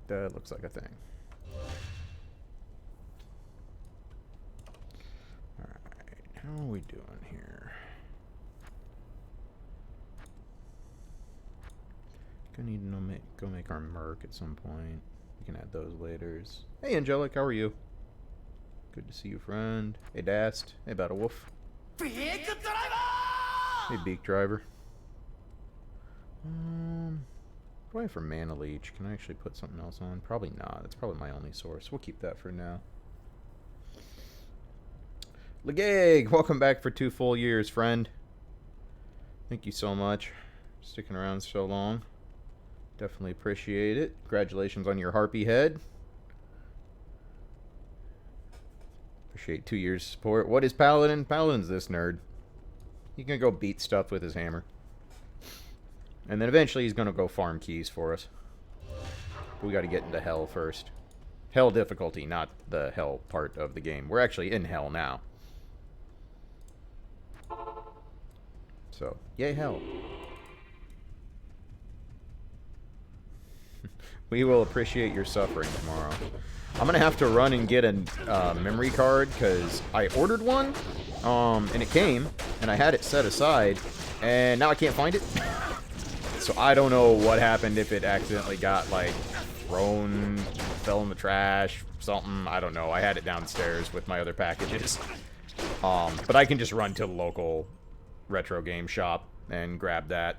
That looks like a thing. Alright, how are we doing here? Gonna need to go make our merc at some point. We can add those later. Hey, Angelic, how are you? Good to see you, friend. Hey, Dast. Hey, Battle Wolf. Hey, Beak Driver. What do I have for Mana Leech? Can I actually put something else on? Probably not. That's probably my only source. We'll keep that for now. Legag, welcome back for 2 full years, friend. Thank you so much for sticking around so long. Definitely appreciate it. Congratulations on your harpy head. Appreciate 2 years support. What is Paladin? Paladin's this nerd. He's gonna go beat stuff with his hammer. And then eventually he's gonna go farm keys for us. But we gotta get into hell first. Hell difficulty, not the hell part of the game. We're actually in hell now. So, yay hell. We will appreciate your suffering tomorrow. I'm going to have to run and get a memory card because I ordered one, and it came, and I had it set aside, and now I can't find it. So I don't know what happened, if it accidentally got, like, thrown, fell in the trash, something. I don't know. I had it downstairs with my other packages. But I can just run to the local retro game shop and grab that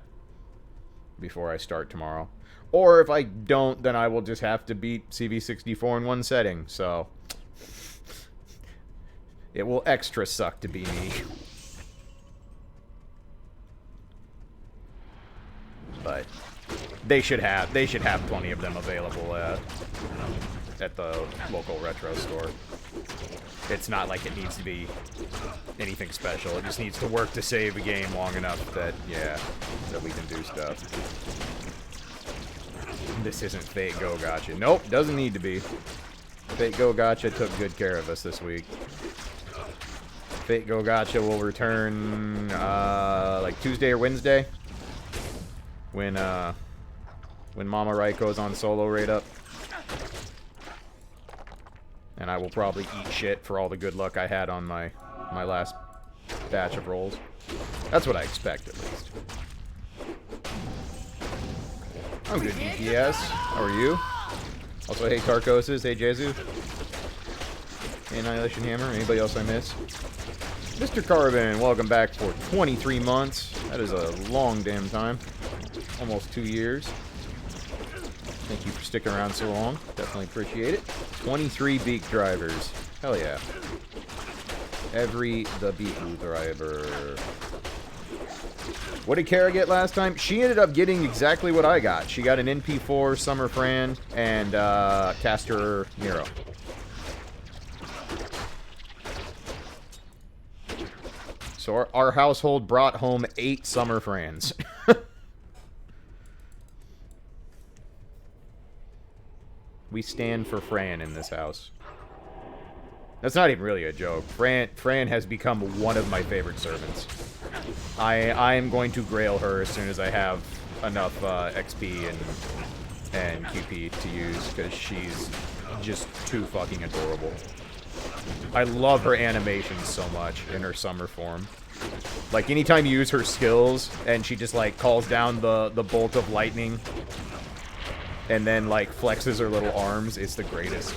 before I start tomorrow. Or if I don't, then I will just have to beat CV64 in one setting, so it will extra suck to be me. But they should have plenty of them available at the local retro store. It's not like it needs to be anything special. It just needs to work to save a game long enough that, yeah, that we can do stuff. This isn't Fate Go Gotcha. Nope, doesn't need to be. Fate Go Gotcha took good care of us this week. Fate Go Gotcha will return, like Tuesday or Wednesday. When Mama Raiko's on solo raid up. And I will probably eat shit for all the good luck I had on my last batch of rolls. That's what I expect, at least. I'm good, DPS. How are you? Also, hey, Tarkoses. Hey, Jezu. Hey, Annihilation Hammer. Anybody else I miss? Mr. Carbon, welcome back for 23 months. That is a long damn time. Almost 2 years. Thank you for sticking around so long. Definitely appreciate it. 23 Beak Drivers. Hell yeah. The Beak Driver. What did Kara get last time? She ended up getting exactly what I got. She got an NP4, Summer Fran, and Caster Nero. So our household brought home 8 Summer Frans. We stand for Fran in this house. That's not even really a joke. Fran has become one of my favorite servants. I am going to Grail her as soon as I have enough XP and QP to use, because she's just too fucking adorable. I love her animations so much in her summer form. Like, anytime you use her skills, and she just, like, calls down the bolt of lightning, and then, like, flexes her little arms, it's the greatest.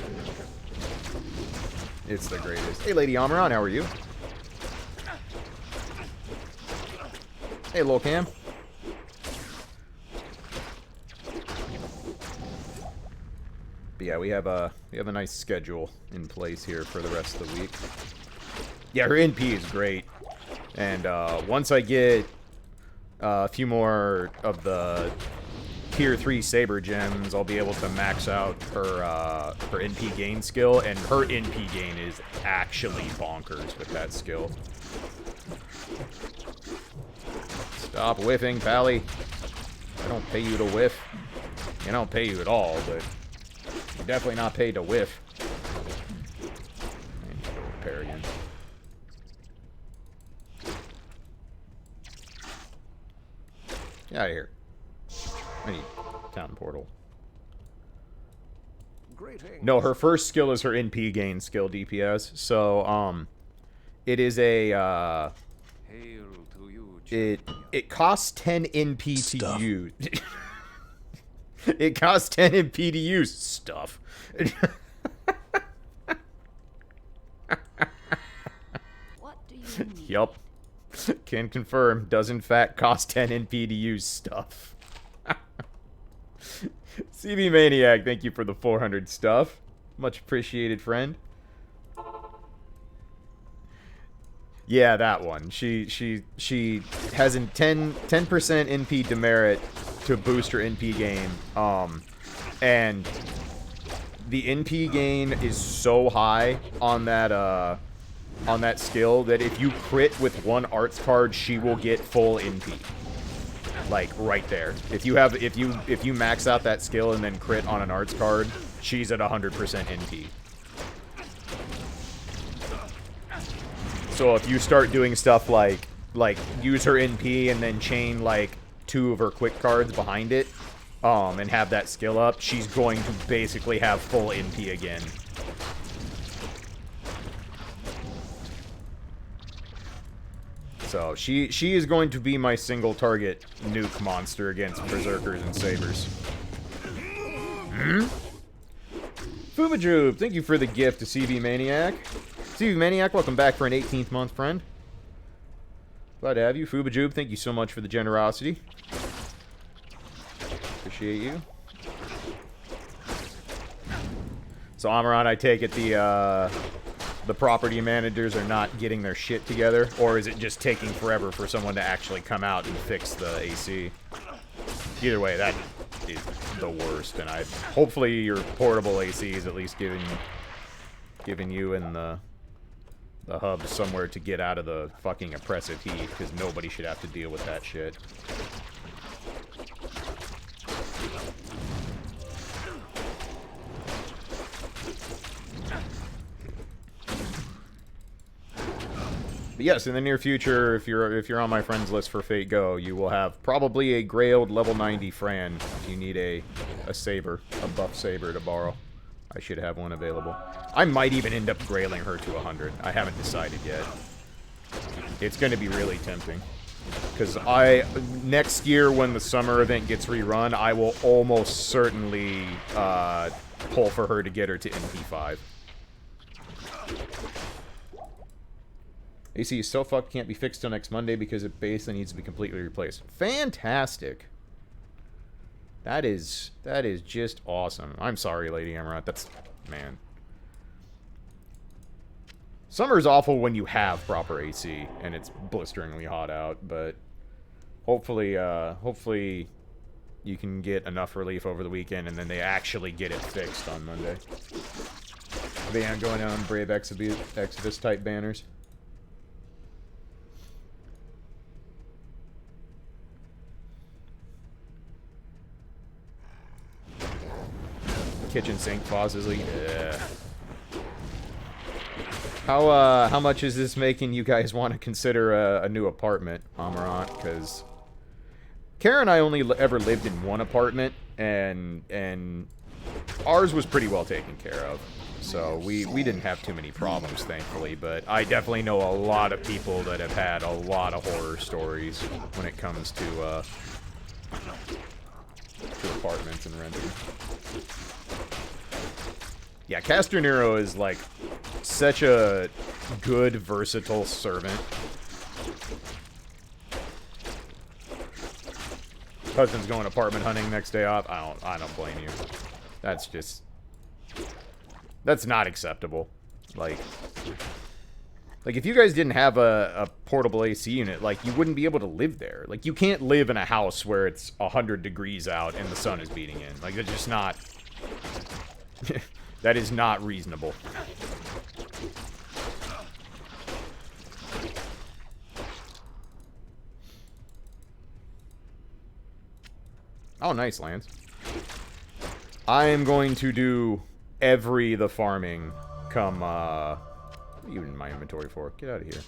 It's the greatest. Hey, Lady Amaran, how are you? Hey, Lil Cam. But yeah, we have a nice schedule in place here for the rest of the week. Yeah, her NP is great. And once I get a few more of the Tier 3 Saber Gems, I'll be able to max out her NP gain skill, and her NP gain is actually bonkers with that skill. Stop whiffing, Pally. I don't pay you to whiff. I don't pay you at all, but you're definitely not paid to whiff. I need to go repair again. Get out of here. I need town portal. No, her first skill is her NP gain skill DPS. So, it is a, it costs 10 NP to use. It costs 10 NP to use stuff. What do you need? Yup. Can confirm. Does in fact cost 10 NP to use stuff. CV Maniac, thank you for the 400 stuff. Much appreciated, friend. Yeah, that one. She has a 10% NP demerit to boost her NP gain. And the NP gain is so high on that skill that if you crit with one arts card, she will get full NP. Like right there. If you max out that skill and then crit on an arts card, she's at 100% NP. So if you start doing stuff like use her NP and then chain like 2 of her quick cards behind it, and have that skill up, she's going to basically have full NP again. So she is going to be my single target nuke monster against Berserkers and Sabers. Fumajube, thank you for the gift to CV Maniac. CV Maniac, welcome back for an 18th month, friend. Glad to have you. Fumajube, thank you so much for the generosity. Appreciate you. So Amaran, I take it the property managers are not getting their shit together, or is it just taking forever for someone to actually come out and fix the AC? Either way, that is the worst, and hopefully your portable AC is at least giving you and the hub somewhere to get out of the fucking oppressive heat, because nobody should have to deal with that shit. But yes, in the near future, if you're on my friends list for Fate Go, you will have probably a Grailed level 90 Fran if you need a saber, a buff saber to borrow. I should have one available. I might even end up grailing her to 100. I haven't decided yet. It's going to be really tempting. Because next year when the summer event gets rerun, I will almost certainly pull for her to get her to NP5. AC is so fucked, can't be fixed till next Monday because it basically needs to be completely replaced. Fantastic. That is just awesome. I'm sorry, Lady Amaranth. That's, man. Summer's awful when you have proper AC and it's blisteringly hot out, but hopefully you can get enough relief over the weekend and then they actually get it fixed on Monday. They aren't going on Brave Exodus type banners. Kitchen sink pauses. Yeah. How much is this making you guys want to consider a new apartment, Amarant? Because Kara and I only ever lived in one apartment, and ours was pretty well taken care of. So we didn't have too many problems, thankfully. But I definitely know a lot of people that have had a lot of horror stories when it comes to apartments and renting. Yeah, Castor Nero is, like, such a good, versatile servant. Husband's going apartment hunting next day off. I don't blame you. That's just... That's not acceptable. Like, if you guys didn't have a portable AC unit, like, you wouldn't be able to live there. Like, you can't live in a house where it's 100 degrees out and the sun is beating in. Like, it's just not... That is not reasonable. Oh, nice, Lance. I am going to do the farming come, what are you in my inventory for? Get out of here.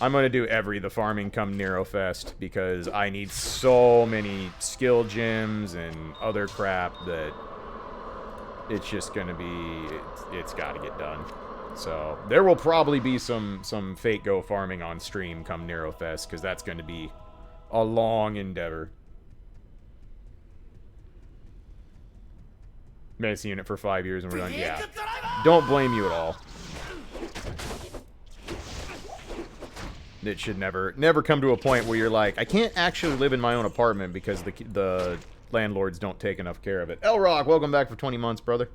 I'm going to do the farming come Nero Fest because I need so many skill gems and other crap that it's just going to be, it's got to get done. So there will probably be some fake go farming on stream come Nero Fest because that's going to be a long endeavor. Medicine unit for 5 years and we're done. Yeah. Don't blame you at all. It should never come to a point where you're like, I can't actually live in my own apartment because the landlords don't take enough care of it. Elrock, welcome back for 20 months, brother.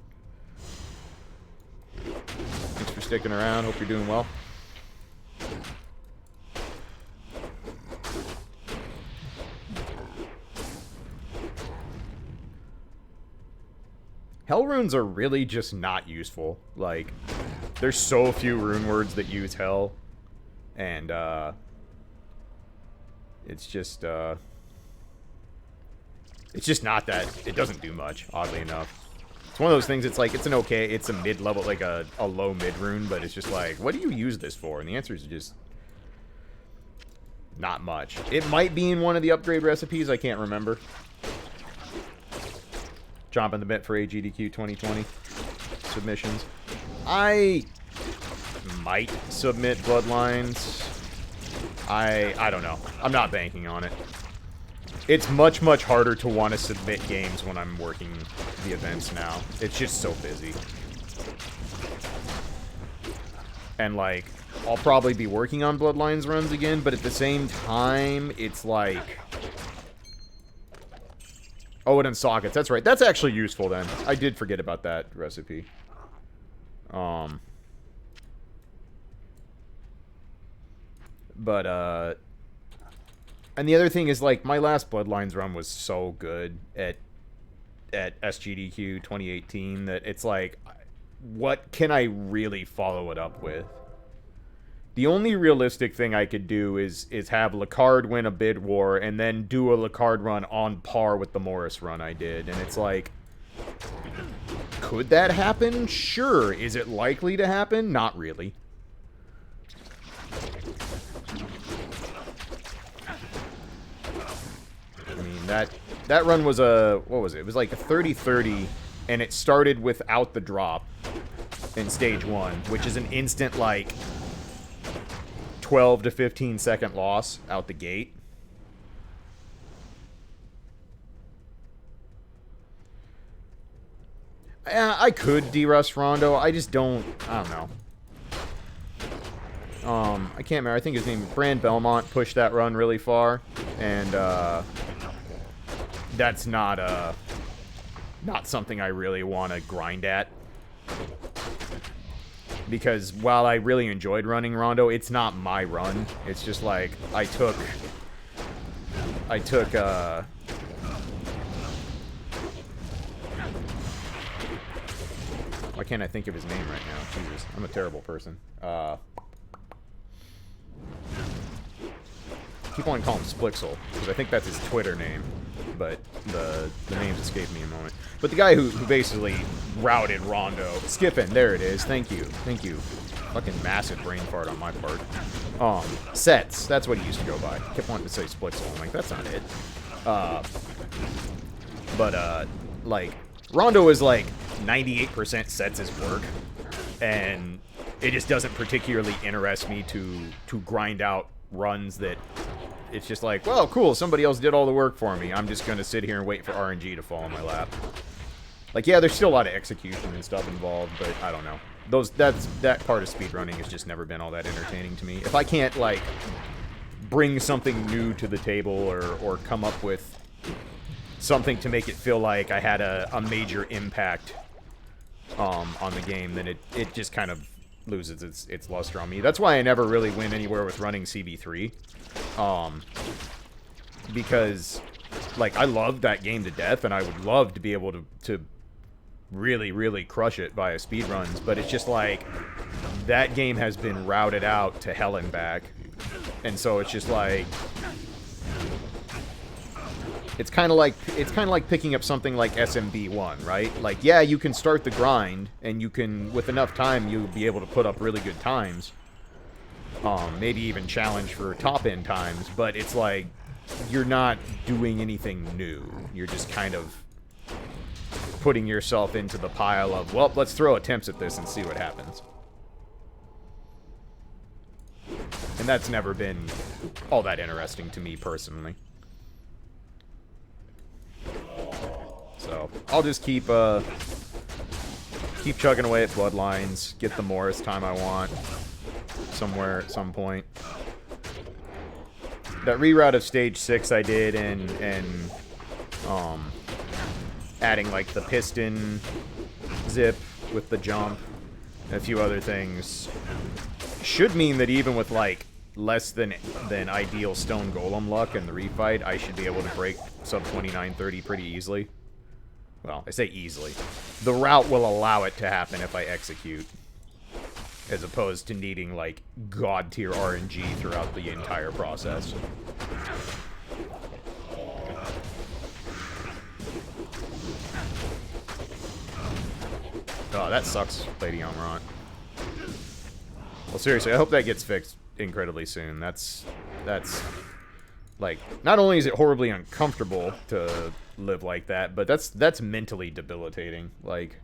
Thanks for sticking around. Hope you're doing well. Hell runes are really just not useful. Like, there's so few rune words that use hell. And, it's just not that, it doesn't do much, oddly enough. It's one of those things, it's like, it's a mid-level, like a low mid-rune, but it's just like, what do you use this for? And the answer is just not much. It might be in one of the upgrade recipes, I can't remember. Chomping the bit for AGDQ 2020 submissions. I might submit Bloodlines. I don't know. I'm not banking on it. It's much, much harder to want to submit games when I'm working the events now. It's just so busy. And, like, I'll probably be working on Bloodlines runs again, but at the same time, it's like... Oh, and sockets. That's right. That's actually useful, then. I did forget about that recipe. But, and the other thing is, like, my last Bloodlines run was so good at SGDQ 2018 that it's like, what can I really follow it up with? The only realistic thing I could do is have Lacard win a bid war and then do a Lacard run on par with the Morris run I did. And it's like, could that happen? Sure. Is it likely to happen? Not really. I mean, that run was a, what was it? It was like a 30-30, and it started without the drop in stage 1, which is an instant, like, 12 to 15 second loss out the gate. I could de-rust Rondo. I just don't. I don't know. I can't remember. I think his name Brand Belmont pushed that run really far, and that's not something I really want to grind at. Because while I really enjoyed running Rondo, it's not my run. It's just like, I took, why can't I think of his name right now? Jesus, I'm a terrible person. Keep on calling him Splixel, because I think that's his Twitter name. But the names escaped me a moment. But the guy who basically routed Rondo. Skippin', there it is. Thank you. Thank you. Fucking massive brain fart on my part. Sets. That's what he used to go by. Kept wanting to say Splixel. I'm like, that's not it. Like, Rondo is like 98% Sets' work. And it just doesn't particularly interest me to grind out runs that... It's just like, well, cool, somebody else did all the work for me. I'm just going to sit here and wait for RNG to fall in my lap. Like, yeah, there's still a lot of execution and stuff involved, but I don't know. That part of speedrunning has just never been all that entertaining to me. If I can't, like, bring something new to the table or come up with something to make it feel like I had a major impact on the game, then it just kind of loses its luster on me. That's why I never really went anywhere with running CB3. Because, like, I loved that game to death, and I would love to be able to really, really crush it via speedruns, but it's just like, that game has been routed out to hell and back, and so it's just like, it's kind of like picking up something like SMB1, right? Like, yeah, you can start the grind, and you can, with enough time, you'll be able to put up really good times. Maybe even challenge for top end times, but it's like you're not doing anything new. You're just kind of putting yourself into the pile of, well, let's throw attempts at this and see what happens. And that's never been all that interesting to me personally. So I'll just keep chugging away at Bloodlines, get the Morris time I want somewhere at some point. That reroute of stage 6 I did and adding like the piston zip with the jump and a few other things should mean that even with like less than ideal stone golem luck in the refight, I should be able to break sub 2930 pretty easily. Well, I say easily. The route will allow it to happen if I execute, as opposed to needing like god tier RNG throughout the entire process. Oh, that sucks, Lady Elmorant. Well, seriously, I hope that gets fixed incredibly soon. That's like, not only is it horribly uncomfortable to live like that, but that's mentally debilitating. Like,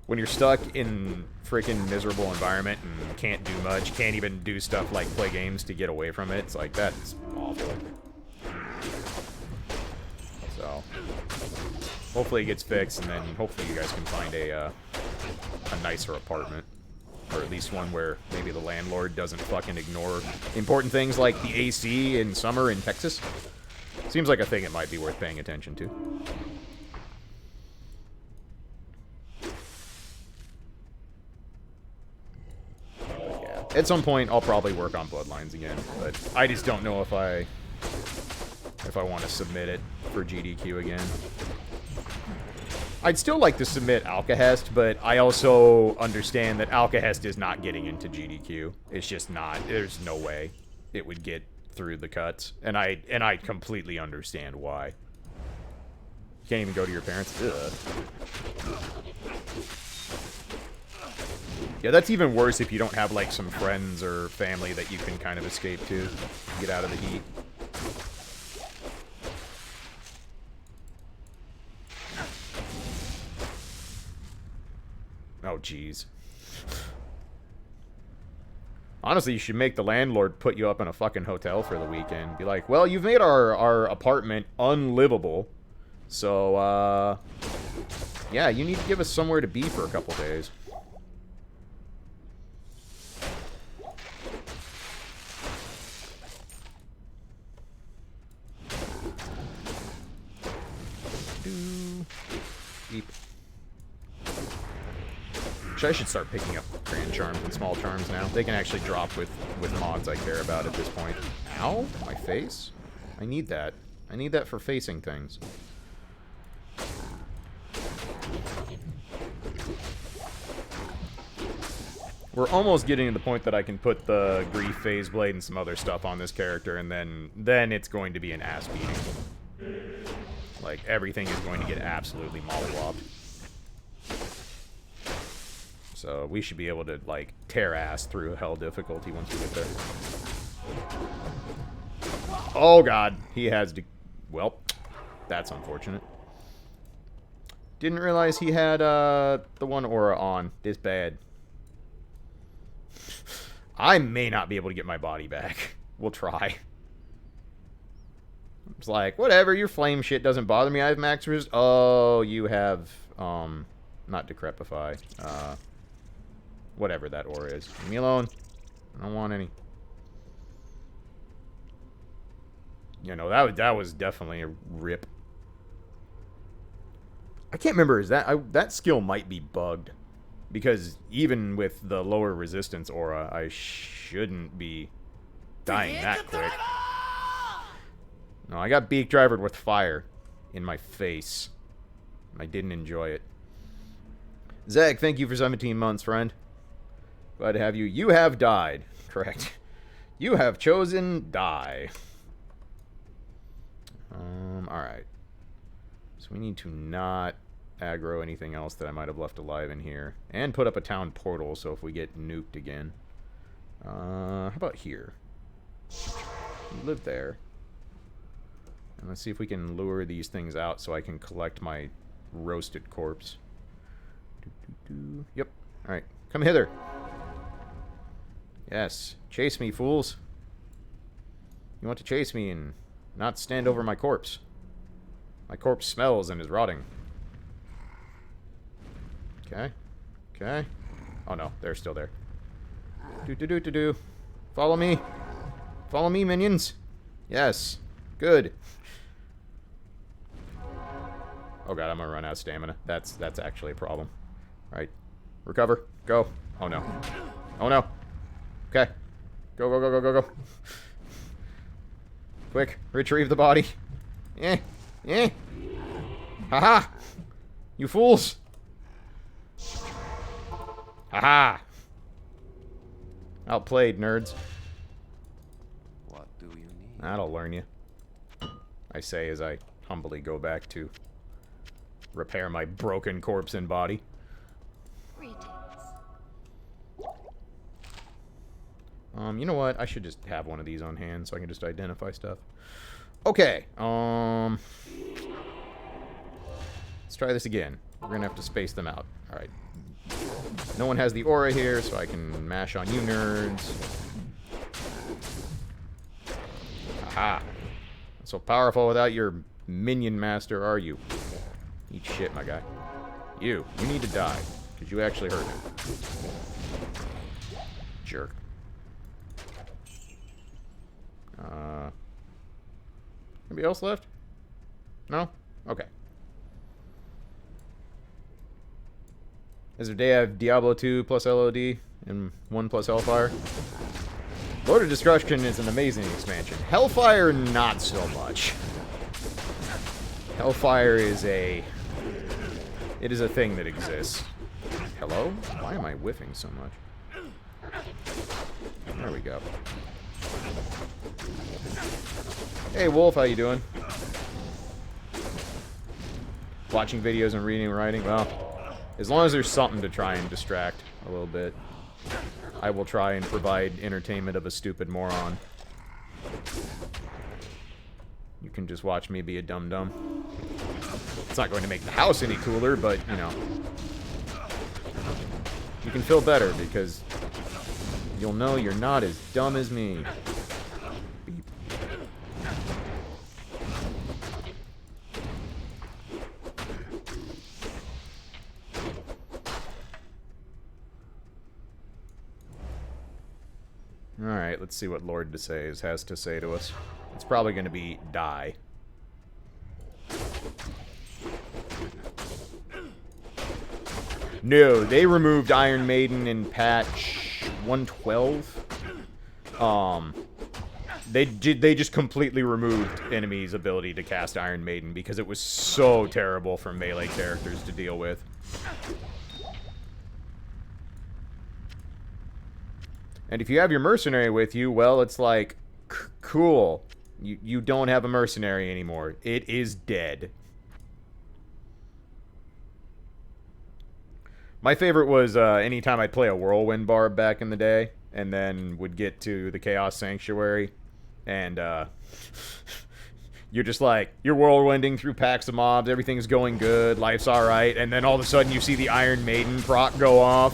when you're stuck in freaking miserable environment and can't do much, can't even do stuff like play games to get away from it, it's like, that's awful. So, hopefully it gets fixed, and then hopefully you guys can find a nicer apartment. Or at least one where maybe the landlord doesn't fucking ignore important things like the AC in summer in Texas. Seems like a thing it might be worth paying attention to. Yeah. At some point, I'll probably work on Bloodlines again, but I just don't know if I want to submit it for GDQ again. I'd still like to submit Alcahest, but I also understand that Alcahest is not getting into GDQ. It's just not. There's no way it would get through the cuts, and I completely understand why. You can't even go to your parents. Ugh. Yeah, that's even worse if you don't have like some friends or family that you can kind of escape to, get out of the heat. Oh, jeez. Honestly, you should make the landlord put you up in a fucking hotel for the weekend. Be like, well, you've made our apartment unlivable. So, yeah, you need to give us somewhere to be for a couple days. Beep. I should start picking up grand charms and small charms now. They can actually drop with mods I care about at this point. Ow, my face? I need that. I need that for facing things. We're almost getting to the point that I can put the Grief Phase Blade and some other stuff on this character, and then it's going to be an ass beating. Like, everything is going to get absolutely mollywopped. So we should be able to, like, tear ass through hell difficulty once we get there. Oh, God. He has to... Well, that's unfortunate. Didn't realize he had, the one aura on. It's bad. I may not be able to get my body back. We'll try. It's like, whatever, your flame shit doesn't bother me. I have max resist. Oh, you have, not Decrepify. Whatever that aura is. Leave me alone. I don't want any. You know, that was definitely a rip. I can't remember, is that skill might be bugged. Because even with the lower resistance aura, I shouldn't be dying that quick. No, I got beak drivered with fire in my face. I didn't enjoy it. Zach, thank you for 17 months, friend. Glad to have you. You have died. Correct. You have chosen die. Alright. So we need to not aggro anything else that I might have left alive in here. And put up a town portal, so if we get nuked again, How about here? You live there. And let's see if we can lure these things out so I can collect my roasted corpse. Yep. Alright. Come hither. Yes. Chase me, fools. You want to chase me and not stand over my corpse. My corpse smells and is rotting. Okay. Okay. Oh no, they're still there. Do. Follow me. Follow me, minions. Yes. Good. Oh god, I'm gonna run out of stamina. That's actually a problem. Alright. Recover. Go. Oh no. Oh no. Okay. Go. Quick. Retrieve the body. Haha! You fools! Haha! Outplayed, nerds. What do you need? That'll learn you. I say as I humbly go back to repair my broken corpse and body. Greetings. You know what? I should just have one of these on hand so I can just identify stuff. Okay, let's try this again. We're gonna have to space them out. Alright. No one has the aura here, so I can mash on you nerds. Aha! Not so powerful without your minion master, are you? Eat shit, my guy. You need to die, because you actually hurt me. Jerk. Anybody else left? No? Okay. As of day, I have Diablo 2 plus LOD and 1 plus Hellfire. Lord of Destruction is an amazing expansion. Hellfire, not so much. Hellfire is a... It is a thing that exists. Hello? Why am I whiffing so much? There we go. Hey, Wolf, how you doing? Watching videos and reading and writing? Well, as long as there's something to try and distract a little bit, I will try and provide entertainment of a stupid moron. You can just watch me be a dum-dum. It's not going to make the house any cooler, but, you know. You can feel better because you'll know you're not as dumb as me. Beep. Alright, let's see what Lord DeSays has to say to us. It's probably going to be die. No, they removed Iron Maiden in patch 112. They just completely removed enemies' ability to cast Iron Maiden because it was so terrible for melee characters to deal with. And if you have your mercenary with you, well, it's like, cool. You don't have a mercenary anymore. It is dead. My favorite was anytime I'd play a Whirlwind Barb back in the day, and then would get to the Chaos Sanctuary, and you're just like, you're whirlwinding through packs of mobs, everything's going good, life's alright, and then all of a sudden you see the Iron Maiden proc go off,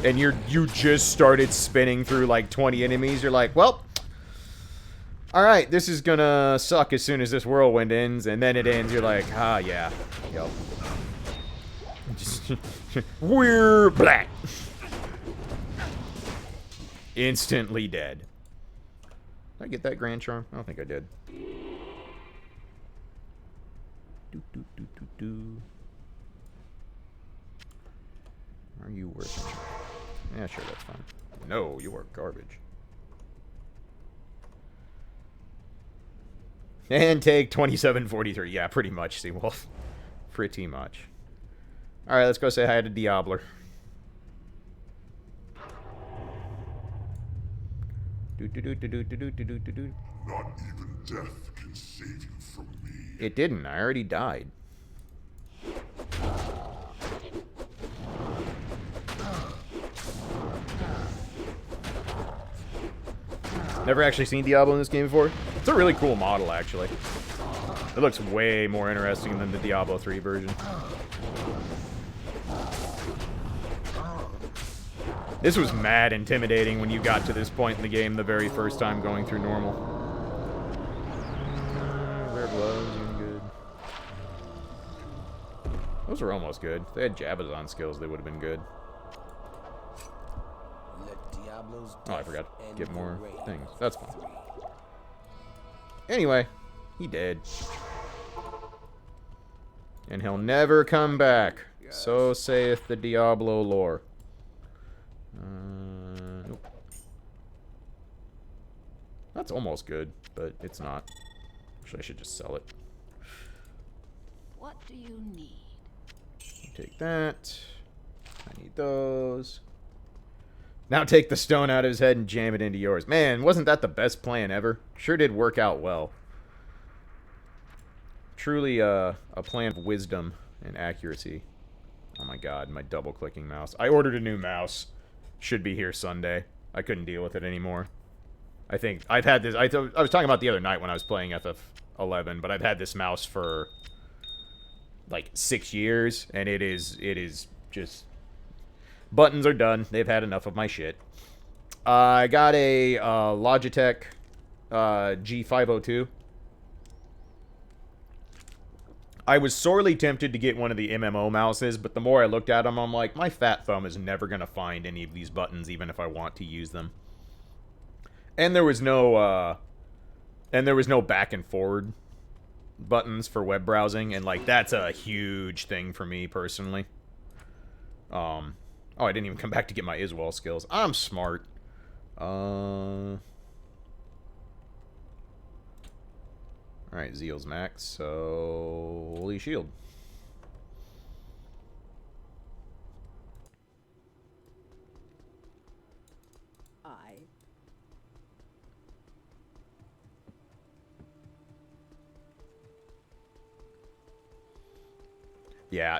and you just started spinning through like 20 enemies. You're like, well, alright, this is gonna suck as soon as this whirlwind ends, and then it ends, you're like, ah, yeah, yep. We're black. Instantly dead. Did I get that Grand Charm? I don't think I did. Are you worth it? Yeah, sure, that's fine. No, you are garbage. And take 2743. Yeah, pretty much, Seawolf. Pretty much. Alright, let's go say hi to Diablo. Not even death can save you from me. It didn't. I already died. Never actually seen Diablo in this game before. It's a really cool model, actually. It looks way more interesting than the Diablo 3 version. This was mad intimidating when you got to this point in the game the very first time going through normal. Rare gloves, even good. Those are almost good. If they had Jabazon skills, they would have been good. Oh, I forgot to get more things. That's fine. Anyway, he dead. And he'll never come back. So saith the Diablo lore. Nope. That's almost good, but it's not. Actually, I should just sell it. What do you need? Take that. I need those. Now take the stone out of his head and jam it into yours. Man, wasn't that the best plan ever? Sure did work out well. Truly a plan of wisdom and accuracy. Oh my god, my double-clicking mouse. I ordered a new mouse. Should be here Sunday. I couldn't deal with it anymore. I think I've had this... I was talking about the other night when I was playing FF11, but I've had this mouse for like 6 years, and it is just... Buttons are done. They've had enough of my shit. I got a Logitech G502. I was sorely tempted to get one of the MMO mouses, but the more I looked at them, I'm like, my fat thumb is never going to find any of these buttons, even if I want to use them. And there was no back and forward buttons for web browsing, and like that's a huge thing for me personally. Oh, I didn't even come back to get my Iswell skills. I'm smart. Alright, Zeal's max, so... Holy Shield. Yeah,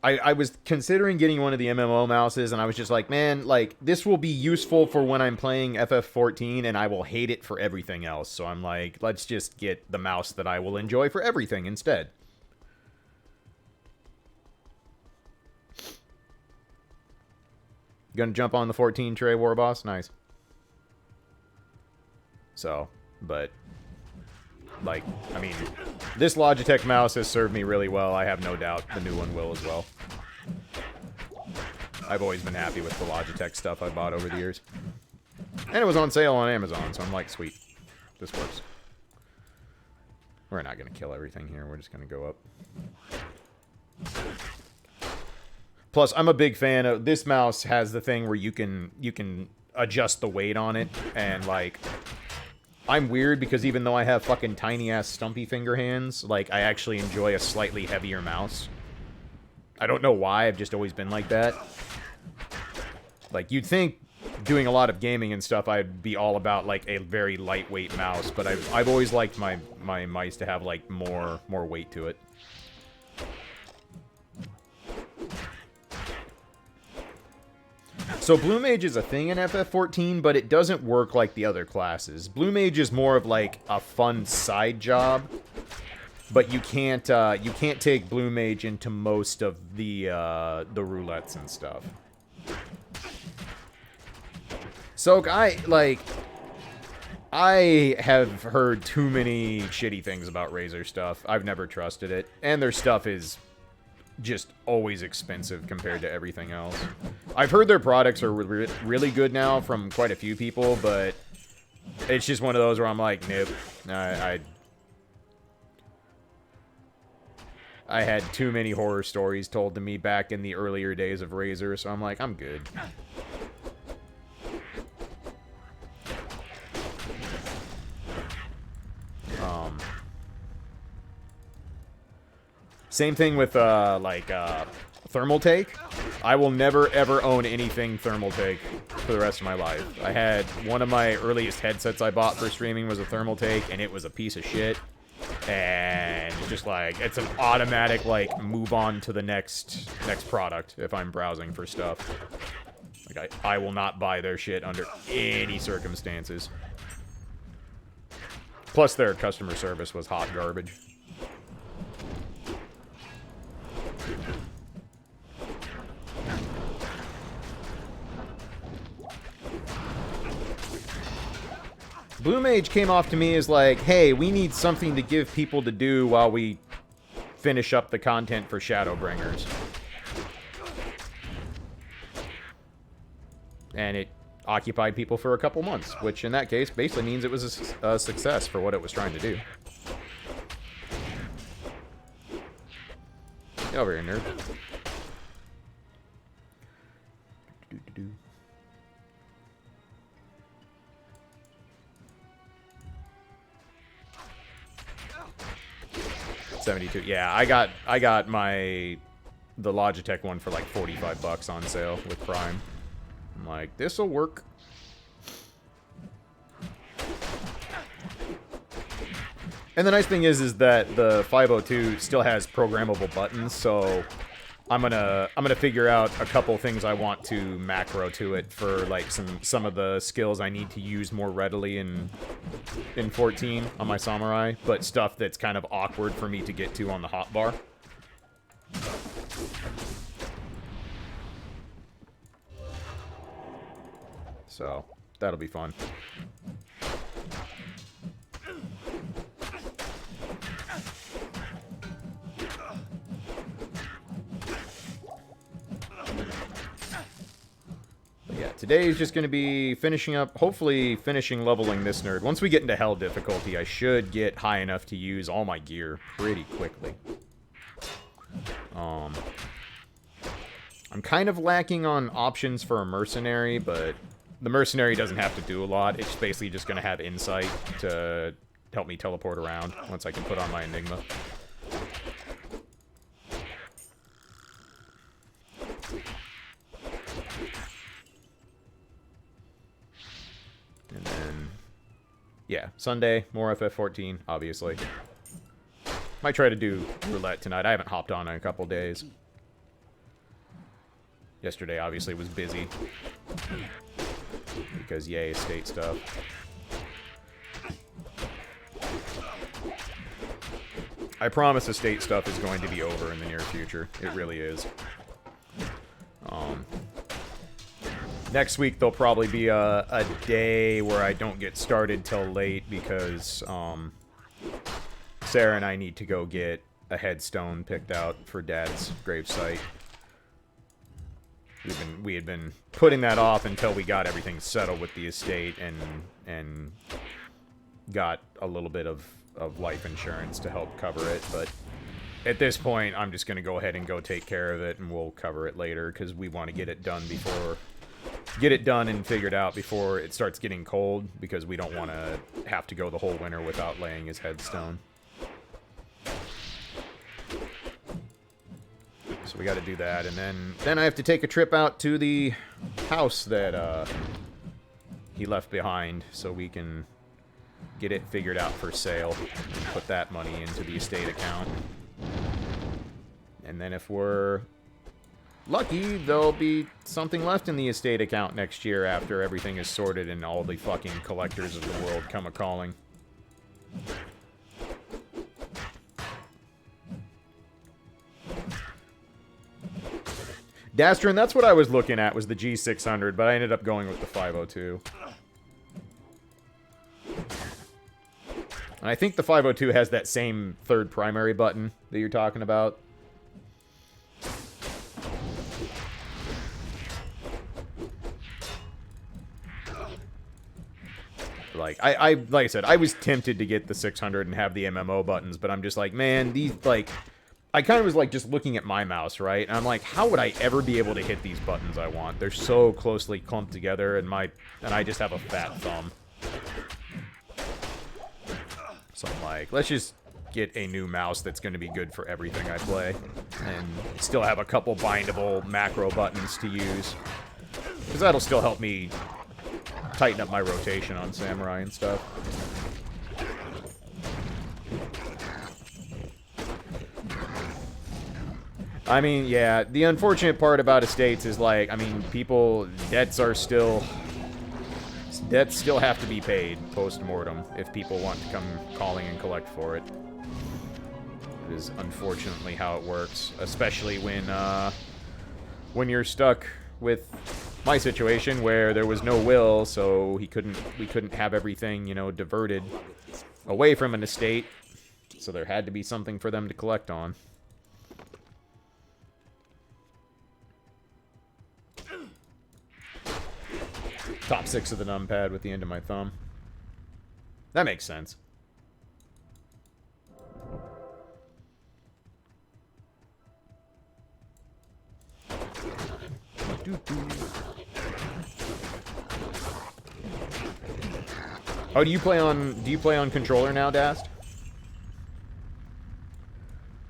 I was considering getting one of the MMO mouses, and I was just like, man, like, this will be useful for when I'm playing FF14, and I will hate it for everything else. So I'm like, let's just get the mouse that I will enjoy for everything instead. Gonna jump on the 14 tray war boss? Nice. So, but... like, I mean, this Logitech mouse has served me really well. I have no doubt the new one will as well. I've always been happy with the Logitech stuff I bought over the years. And it was on sale on Amazon, so I'm like, sweet. This works. We're not going to kill everything here. We're just going to go up. Plus, I'm a big fan of... This mouse has the thing where you can adjust the weight on it, and, like... I'm weird because even though I have fucking tiny-ass stumpy finger hands, like, I actually enjoy a slightly heavier mouse. I don't know why, I've just always been like that. Like, you'd think doing a lot of gaming and stuff, I'd be all about, like, a very lightweight mouse, but I've always liked my mice to have, like, more weight to it. So Blue Mage is a thing in FF14, but it doesn't work like the other classes. Blue Mage is more of like a fun side job, but you can't take Blue Mage into most of the roulettes and stuff. So I have heard too many shitty things about Razer stuff. I've never trusted it, and their stuff is just always expensive compared to everything else. I've heard their products are really good now from quite a few people, but it's just one of those where I'm like, nope. I had too many horror stories told to me back in the earlier days of Razer, so I'm like, I'm good. Same thing with, Thermal Take. I will never, ever own anything Thermal Take for the rest of my life. I had one of my earliest headsets I bought for streaming was a Thermal Take, and it was a piece of shit. And just, like, it's an automatic, like, move on to the next product if I'm browsing for stuff. Like, I will not buy their shit under any circumstances. Plus, their customer service was hot garbage. Blue Mage came off to me as like, hey, we need something to give people to do while we finish up the content for Shadowbringers. And it occupied people for a couple months, which in that case basically means it was a success for what it was trying to do. Get over here, nerd. 72. Yeah, I got the Logitech one for like 45 bucks on sale with Prime. I'm like, this'll work. And the nice thing is that the 502 still has programmable buttons, so I'm gonna figure out a couple things I want to macro to it for like some of the skills I need to use more readily in 14 on my Samurai, but stuff that's kind of awkward for me to get to on the hotbar. So that'll be fun. Yeah, today is just going to be finishing up, hopefully finishing leveling this nerd. Once we get into hell difficulty, I should get high enough to use all my gear pretty quickly. I'm kind of lacking on options for a mercenary, but the mercenary doesn't have to do a lot. It's basically just going to have insight to help me teleport around once I can put on my Enigma. And then, yeah, Sunday, more FF14, obviously. Might try to do roulette tonight. I haven't hopped on in a couple days. Yesterday, obviously, was busy. Because, yay, estate stuff. I promise estate stuff is going to be over in the near future. It really is. Next week, there'll probably be a day where I don't get started till late because Sarah and I need to go get a headstone picked out for Dad's gravesite. We had been putting that off until we got everything settled with the estate and got a little bit of life insurance to help cover it. But at this point, I'm just going to go ahead and go take care of it, and we'll cover it later because we want to get it done and figured out before it starts getting cold, because we don't want to have to go the whole winter without laying his headstone. So we got to do that, and then I have to take a trip out to the house that he left behind so we can get it figured out for sale and put that money into the estate account. And then if we're lucky, there'll be something left in the estate account next year after everything is sorted and all the fucking collectors of the world come a-calling. Dastrin, that's what I was looking at, was the G600, but I ended up going with the 502. And I think the 502 has that same third primary button that you're talking about. Like, like I said, I was tempted to get the 600 and have the MMO buttons, but I'm just like, man, these, like, I kind of was, like, just looking at my mouse, right? And I'm like, how would I ever be able to hit these buttons I want? They're so closely clumped together, and I just have a fat thumb. So I'm like, let's just get a new mouse that's going to be good for everything I play, and still have a couple bindable macro buttons to use, because that'll still help me tighten up my rotation on Samurai and stuff. I mean, yeah, the unfortunate part about estates is, like, I mean, debts still have to be paid post-mortem if people want to come calling and collect for it. It is unfortunately how it works, especially when you're stuck with my situation where there was no will, so we couldn't have everything, you know, diverted away from an estate, so there had to be something for them to collect on. Top 6 of the numpad with the end of my thumb. That makes sense. Oh, do you play on controller now, Dast?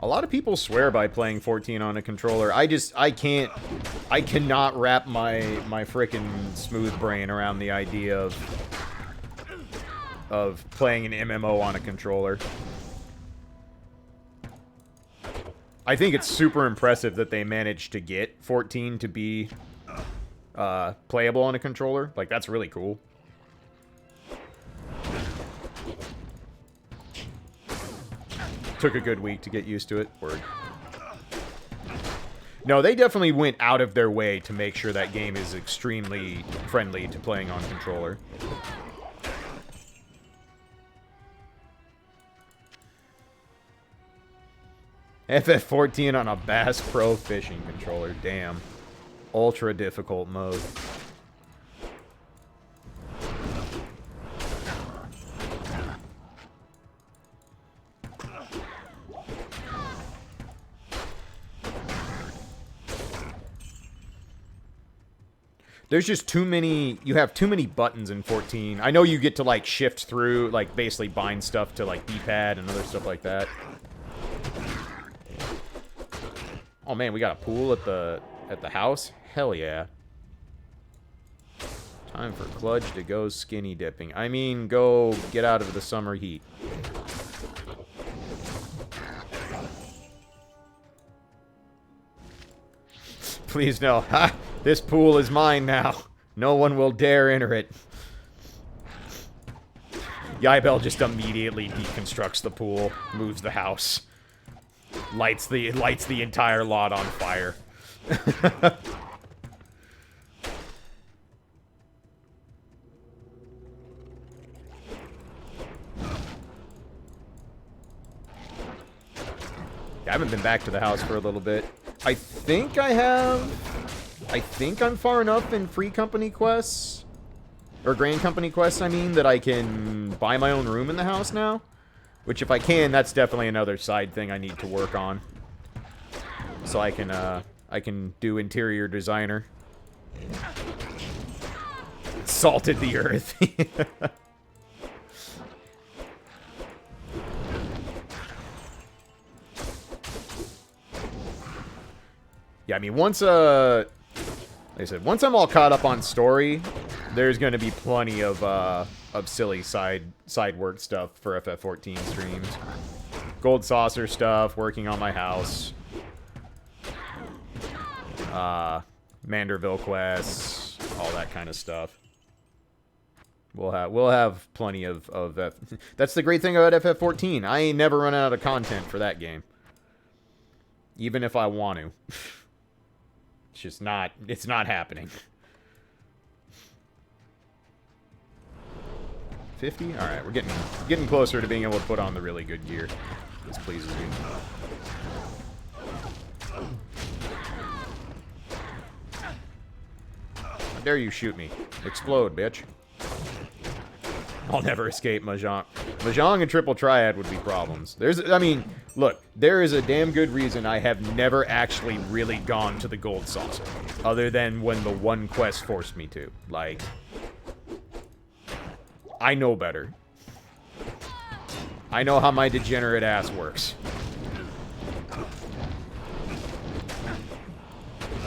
A lot of people swear by playing 14 on a controller. I cannot wrap my frickin' smooth brain around the idea of playing an MMO on a controller. I think it's super impressive that they managed to get 14 to be playable on a controller. Like, that's really cool. Took a good week to get used to it. Word. No, they definitely went out of their way to make sure that game is extremely friendly to playing on controller. FF14 on a Bass Pro fishing controller. Damn. Ultra difficult mode. There's just too many, you have too many buttons in 14. I know you get to, like, shift through, like, basically bind stuff to, like, D-pad and other stuff like that. Oh, man, we got a pool at the house? Hell yeah. Time for Klaige to go skinny dipping. I mean, go get out of the summer heat. Please no. Ha! This pool is mine now. No one will dare enter it. Yibel just immediately deconstructs the pool, moves the house, lights the entire lot on fire. I haven't been back to the house for a little bit. I think I'm far enough in free company quests, or grand company quests, I mean, that I can buy my own room in the house now. Which, if I can, that's definitely another side thing I need to work on. So I can do interior designer. Salted the earth. Yeah, I mean, once, like I said, once I'm all caught up on story, there's going to be plenty of silly side work stuff for FF14 streams. Gold saucer stuff, working on my house. Manderville quests, all that kind of stuff. We'll have plenty of that's the great thing about FF14. I ain't never run out of content for that game. Even if I want to. It's just not, it's not happening. 50? Alright, we're getting closer to being able to put on the really good gear. This pleases me. How dare you shoot me? Explode, bitch. I'll never escape Mahjong. Mahjong and Triple Triad would be problems. I mean, look, there is a damn good reason I have never actually really gone to the Gold Saucer. Other than when the one quest forced me to. Like, I know better. I know how my degenerate ass works.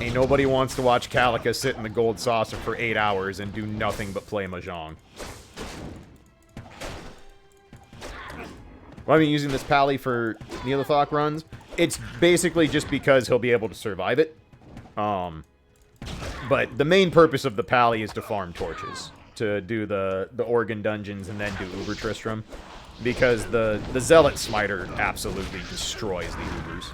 Ain't nobody wants to watch Calica sit in the Gold Saucer for 8 hours and do nothing but play Mahjong. Well, I've been using this pally for Neolithok runs. it's basically just because he'll be able to survive it. But the main purpose of the Pally is to farm torches, to do the Organ dungeons and then do Uber Tristram, because the Zealot Smiter absolutely destroys the Ubers.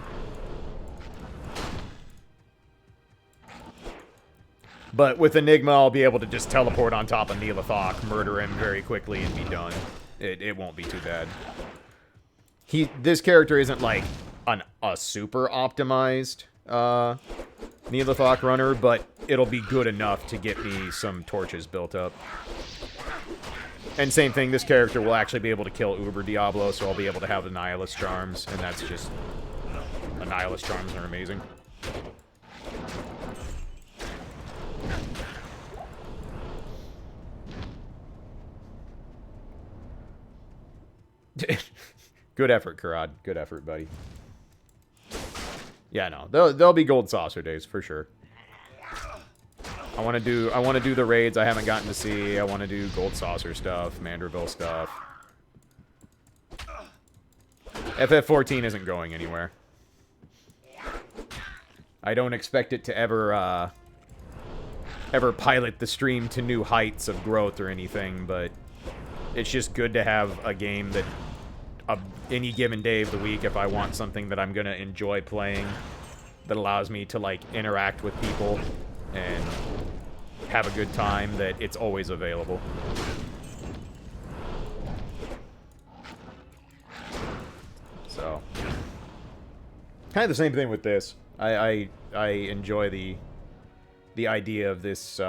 But with Enigma, I'll be able to just teleport on top of Neelathok, murder him very quickly, and be done. It won't be too bad. This character isn't like a super optimized Neelathok runner, but it'll be good enough to get me some torches built up. And same thing, this character will actually be able to kill Uber Diablo, so I'll be able to have the Nihilist Charms, and that's just... The Nihilist Charms are amazing. Good effort, Karad. Good effort, buddy. Yeah, no, there'll be gold saucer days for sure. I want to do the raids I haven't gotten to see. I want to do gold saucer stuff, Manderville stuff. FF14 isn't going anywhere. I don't expect it to ever pilot the stream to new heights of growth or anything, but it's just good to have a game that any given day of the week, if I want something that I'm gonna enjoy playing, that allows me to like interact with people and have a good time, that it's always available. So kind of the same thing with this. I enjoy the idea of this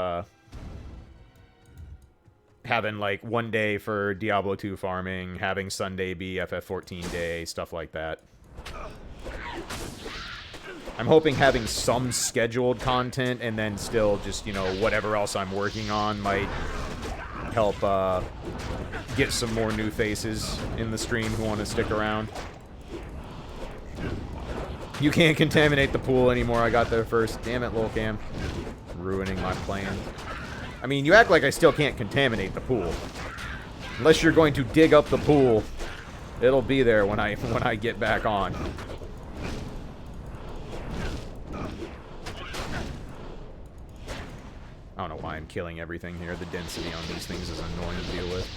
having like one day for Diablo 2 farming, having Sunday be FF14 day, stuff like that. I'm hoping having some scheduled content and then still just, you know, whatever else I'm working on might help get some more new faces in the stream who want to stick around. You can't contaminate the pool anymore. I got there first. Damn it, Lil Cam. Ruining my plan. I mean, you act like I still can't contaminate the pool. Unless you're going to dig up the pool, it'll be there when I get back on. I don't know why I'm killing everything here. The density on these things is annoying to deal with.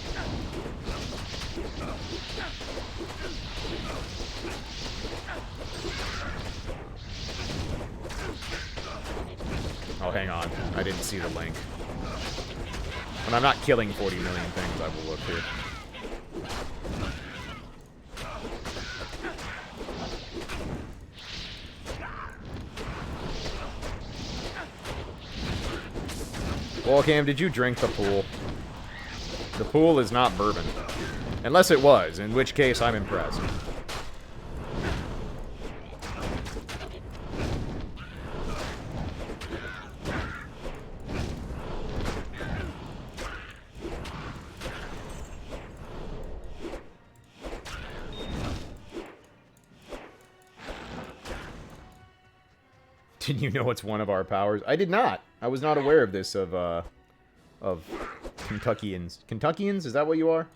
Oh, hang on. I didn't see the link. When I'm not killing 40 million things, I will look here. Well, Cam, did you drink the pool? The pool is not bourbon. Unless it was, in which case I'm impressed. Didn't you know it's one of our powers? I did not. I was not aware of this of Kentuckians. Kentuckians? Is that what you are?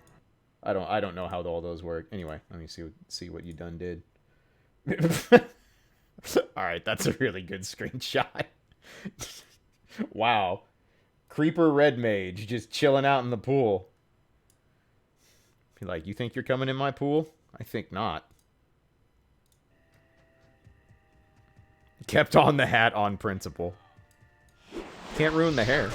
I don't know how all those work. Anyway, let me see what you done did. Alright, that's a really good screenshot. Wow. Creeper Red Mage just chilling out in the pool. Be like, you think you're coming in my pool? I think not. Kept on the hat on principle. Can't ruin the hair.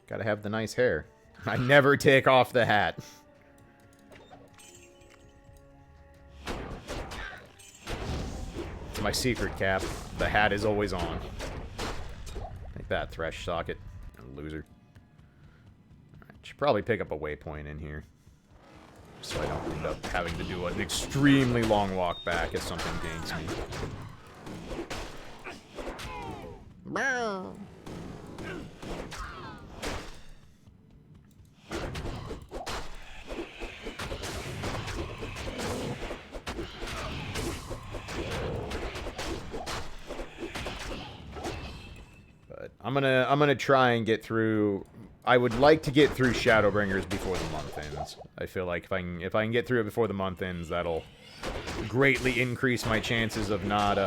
Gotta have the nice hair. I never take off the hat. It's my secret, Cap. The hat is always on. Take that, Thresh Socket. Loser. Should probably pick up a waypoint in here. So I don't end up having to do an extremely long walk back if something ganks me. But I'm gonna try and get through. I would like to get through Shadowbringers before the month ends. I feel like if I can get through it before the month ends, that'll greatly increase my chances of not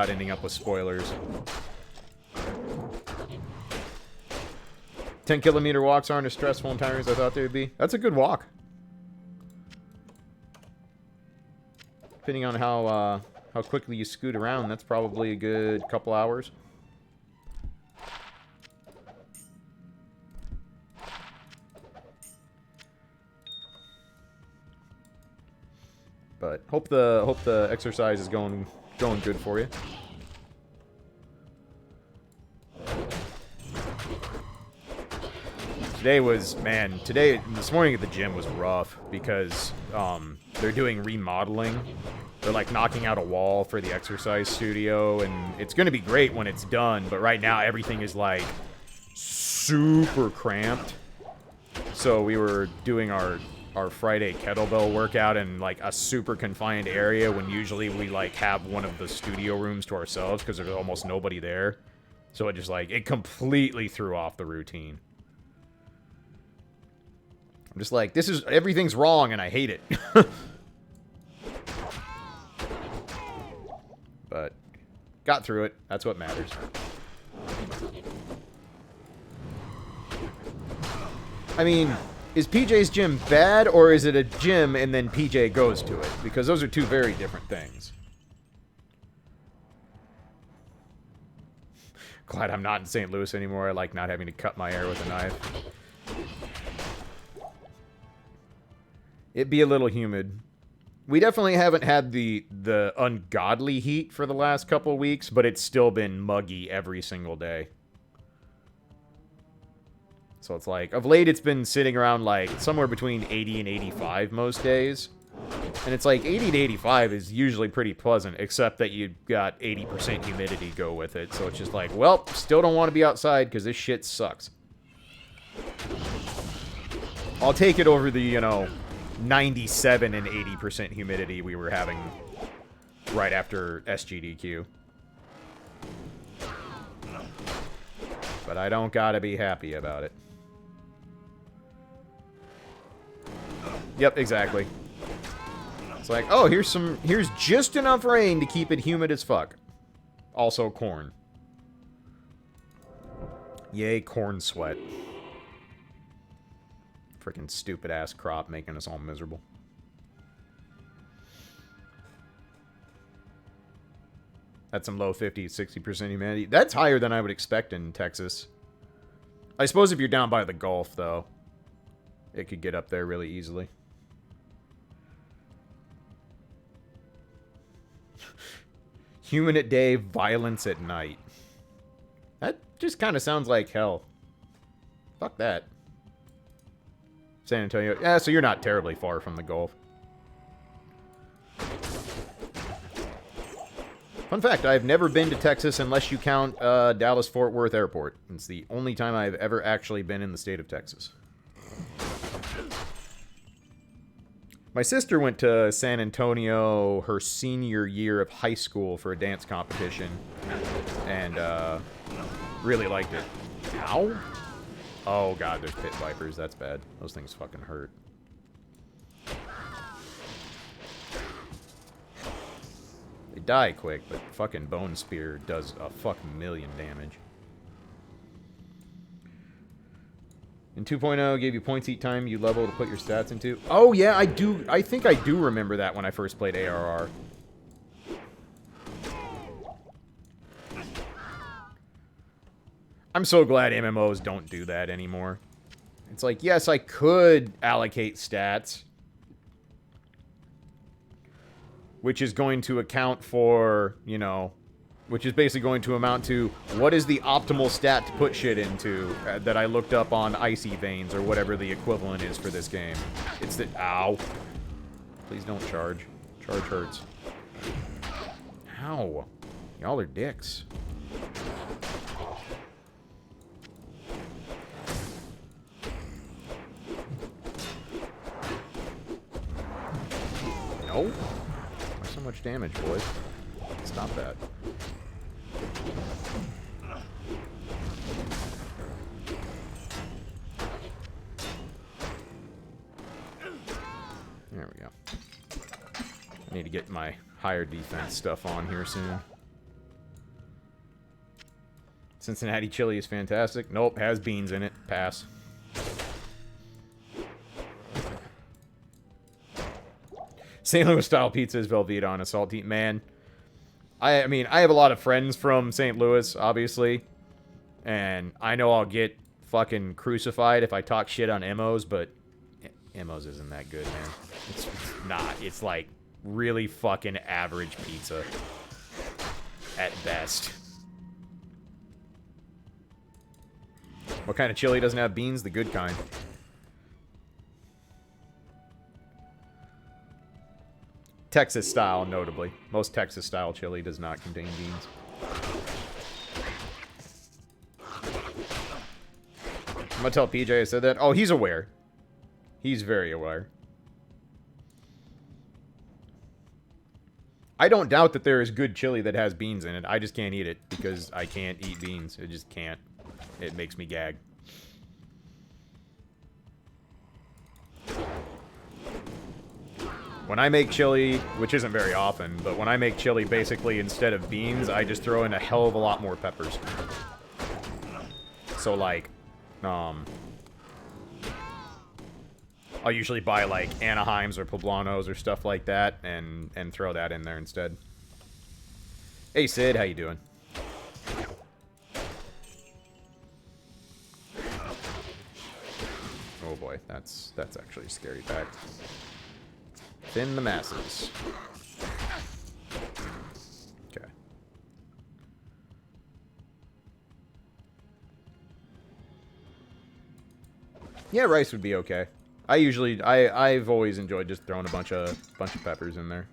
ending up with spoilers. 10-kilometer walks aren't as stressful and tiring as I thought they would be. That's a good walk. Depending on how quickly you scoot around, that's probably a good couple hours. But hope the exercise is going good for you. This morning at the gym was rough because they're doing remodeling. They're like knocking out a wall for the exercise studio, and it's going to be great when it's done, but right now everything is like super cramped. So we were doing our Friday kettlebell workout in like a super confined area when usually we like have one of the studio rooms to ourselves because there's almost nobody there. So it just like, it completely threw off the routine. I'm just like, everything's wrong and I hate it. But got through it. That's what matters. I mean, is PJ's gym bad, or is it a gym and then PJ goes to it? Because those are two very different things. Glad I'm not in St. Louis anymore. I like not having to cut my hair with a knife. It'd be a little humid. We definitely haven't had the ungodly heat for the last couple weeks, but it's still been muggy every single day. So it's like, of late it's been sitting around like somewhere between 80 and 85 most days. And it's like 80 to 85 is usually pretty pleasant, except that you've got 80% humidity go with it. So it's just like, well, still don't want to be outside because this shit sucks. I'll take it over the, 97 and 80% humidity we were having right after SGDQ. But I don't gotta be happy about it. Yep, exactly. It's like, oh, here's just enough rain to keep it humid as fuck. Also corn. Yay, corn sweat. Freaking stupid ass crop making us all miserable. That's some low 50s, 60% humidity. That's higher than I would expect in Texas. I suppose if you're down by the Gulf, though, it could get up there really easily. Human at day, violence at night. That just kind of sounds like hell. Fuck that. San Antonio. Yeah, so you're not terribly far from the Gulf. Fun fact, I've never been to Texas unless you count Dallas-Fort Worth Airport. It's the only time I've ever actually been in the state of Texas. My sister went to San Antonio her senior year of high school for a dance competition. And really liked it. Ow? Oh god, there's pit vipers. That's bad. Those things fucking hurt. They die quick, but fucking Bone Spear does a fuck million damage. In 2.0, gave you points each time you level to put your stats into. Oh yeah, I do. I think I do remember that when I first played ARR. I'm so glad MMOs don't do that anymore. It's like, yes, I could allocate stats, which is going to account for, which is basically going to amount to what is the optimal stat to put shit into that I looked up on Icy Veins or whatever the equivalent is for this game. It's the... Ow. Please don't charge. Charge hurts. Ow. Y'all are dicks. No? Why so much damage, boys? Stop that. need to get my higher defense stuff on here soon. Cincinnati chili is fantastic. Nope, has beans in it. Pass. St. Louis style pizza is Velveeta on a salty man. I mean, I have a lot of friends from St. Louis, obviously, and I know I'll get fucking crucified if I talk shit on Emmos, but Emmos isn't that good, man. It's not. It's like really fucking average pizza at best. What kind of chili doesn't have beans? The good kind. Texas style, notably. Most Texas style chili does not contain beans. I'm gonna tell PJ I said that. Oh, he's aware. He's very aware. I don't doubt that there is good chili that has beans in it. I just can't eat it because I can't eat beans. I just can't. It makes me gag. When I make chili, which isn't very often, but when I make chili, basically, instead of beans, I just throw in a hell of a lot more peppers. So, like, I'll usually buy, like, Anaheims or Poblanos or stuff like that, and throw that in there instead. Hey, Sid, how you doing? Oh boy, that's actually a scary fact. Thin the masses. Okay. Yeah, rice would be okay. I've always enjoyed just throwing a bunch of peppers in there.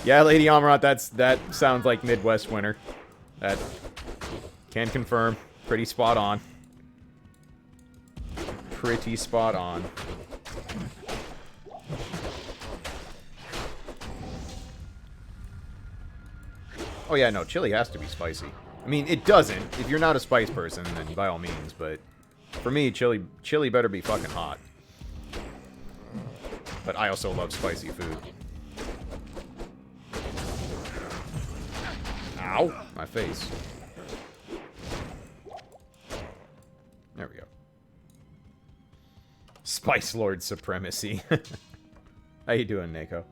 Yeah, Lady Amaranth, that sounds like Midwest winter. That can confirm. Pretty spot on. Pretty spot on. Oh yeah, no, chili has to be spicy. I mean, it doesn't. If you're not a spice person, then by all means, but for me, chili better be fucking hot. But I also love spicy food. Ow! My face. There we go. Spice Lord supremacy. How you doing, Neko?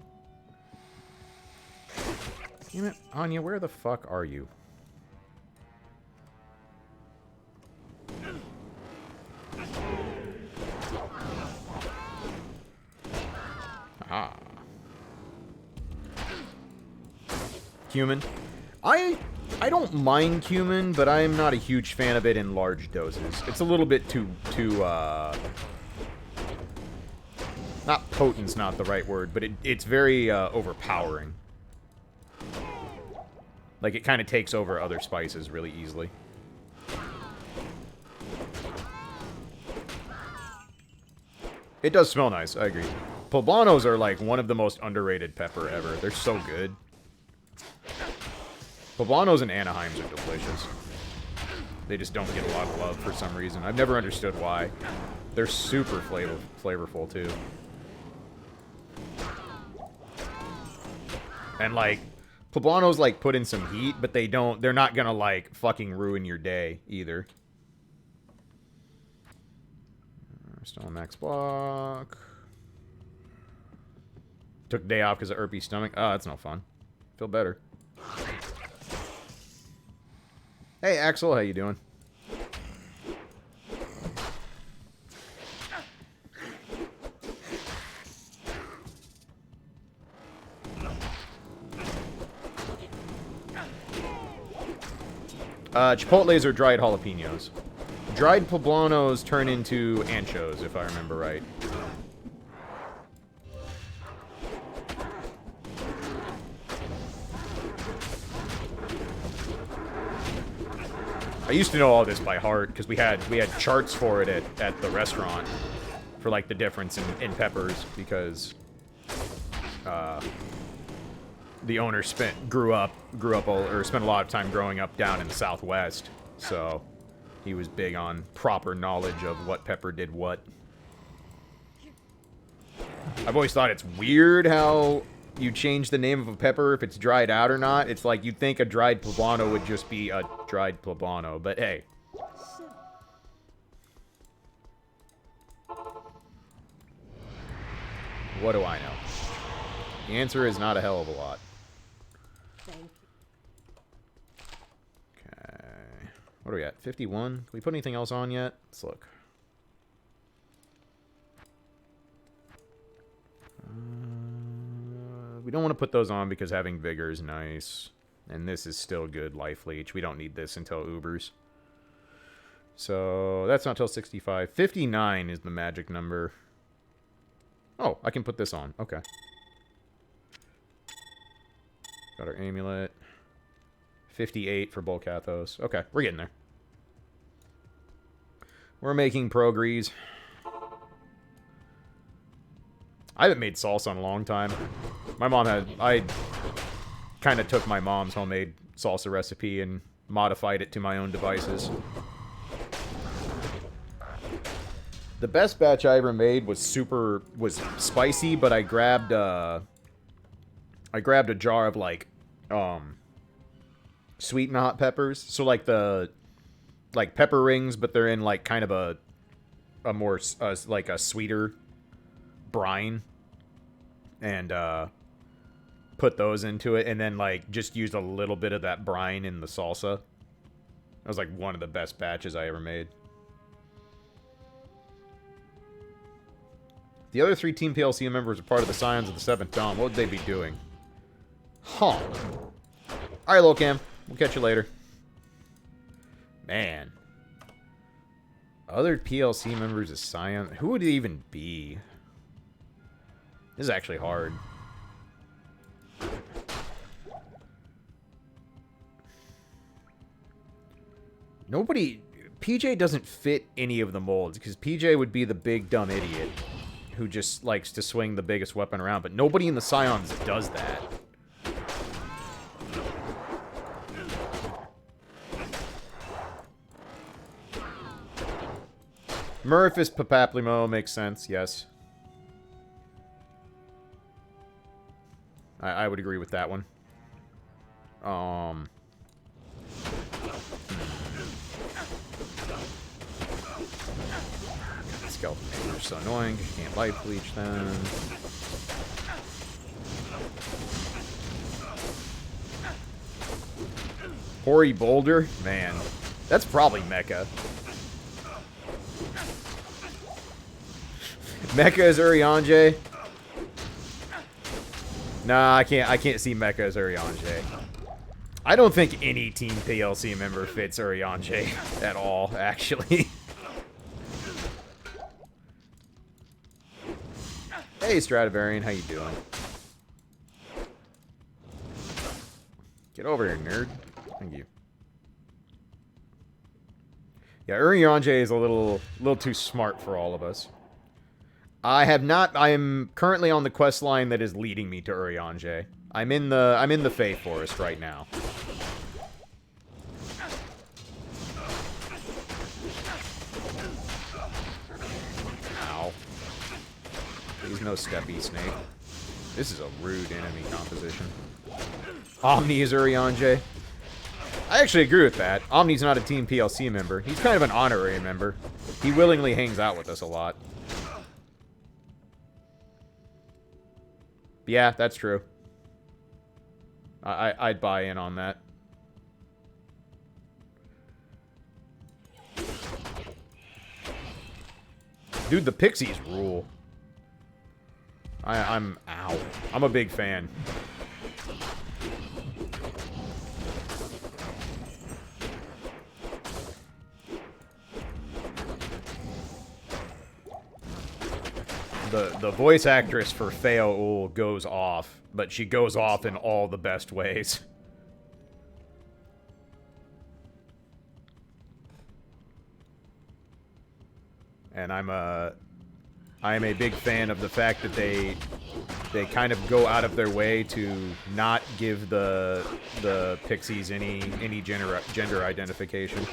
Damn it, Anya, where the fuck are you? Aha. Cumin. I don't mind cumin, but I'm not a huge fan of it in large doses. It's a little bit too not potent's not the right word, but it's very overpowering. Like, it kind of takes over other spices really easily. It does smell nice, I agree. Poblanos are like one of the most underrated pepper ever. They're so good. Poblanos and Anaheims are delicious. They just don't get a lot of love for some reason. I've never understood why. They're super flavorful, too. And, like, Poblanos, like, put in some heat, but they're not gonna, like, fucking ruin your day, either. Still on max block. Took a day off because of irpy stomach. Oh, that's no fun. Feel better. Hey, Axel, how you doing? Chipotles are dried jalapenos. Dried poblanos turn into anchos, if I remember right. I used to know all this by heart because we had charts for it at the restaurant for like the difference in peppers because the owner spent a lot of time growing up down in the Southwest, So he was big on proper knowledge of what pepper did what. I've always thought it's weird how you change the name of a pepper if it's dried out or not. It's like you'd think a dried poblano would just be a dried poblano, but hey. What do I know? The answer is not a hell of a lot. Thank you. Okay. What are we at? 51? Can we put anything else on yet? Let's look. We don't want to put those on because having vigor is nice. And this is still good life leech. We don't need this until Ubers. So that's not till 65. 59 is the magic number. Oh, I can put this on. Okay. Got our amulet. 58 for Bolcathos. Okay, we're getting there. We're making progress. I haven't made salsa in a long time. My mom had... I kind of took my mom's homemade salsa recipe and modified it to my own devices. The best batch I ever made was spicy, but I grabbed a jar of like sweet and hot peppers. So like pepper rings, but they're in like kind of a more like a sweeter brine, and put those into it, and then like just used a little bit of that brine in the salsa. That was like one of the best batches I ever made. The other 3 Team PLC members are part of the Scions of the 7th Dawn. What would they be doing? Huh. Alright, Locam. We'll catch you later. Man. Other PLC members of Scion. Who would it even be? This is actually hard. Nobody... PJ doesn't fit any of the molds, because PJ would be the big dumb idiot who just likes to swing the biggest weapon around, but nobody in the Scions does that. Murphys Papaplimo makes sense, yes. I would agree with that one. Skeleton Major is so annoying. Can't life leech them. Hoary Boulder? Man. That's probably Mecha. Mecha as Urianger? Nah, I can't see Mecha as Urianger. I don't think any Team PLC member fits Urianger at all, actually. Hey, Stradivarian, how you doing? Get over here, nerd. Thank you. Yeah, Urianger is a little too smart for all of us. I am currently on the quest line that is leading me to Urianger. I'm in the Fae Forest right now. Ow. Please no steppy snake. This is a rude enemy composition. Omni is Urianger. I actually agree with that. Omni's not a Team PLC member. He's kind of an honorary member. He willingly hangs out with us a lot. Yeah, that's true. I'd buy in on that. Dude, the Pixies rule. I'm a big fan. The voice actress for Feo goes off, but she goes off in all the best ways. And I am a big fan of the fact that they They kind of go out of their way to not give the pixies any gender identification.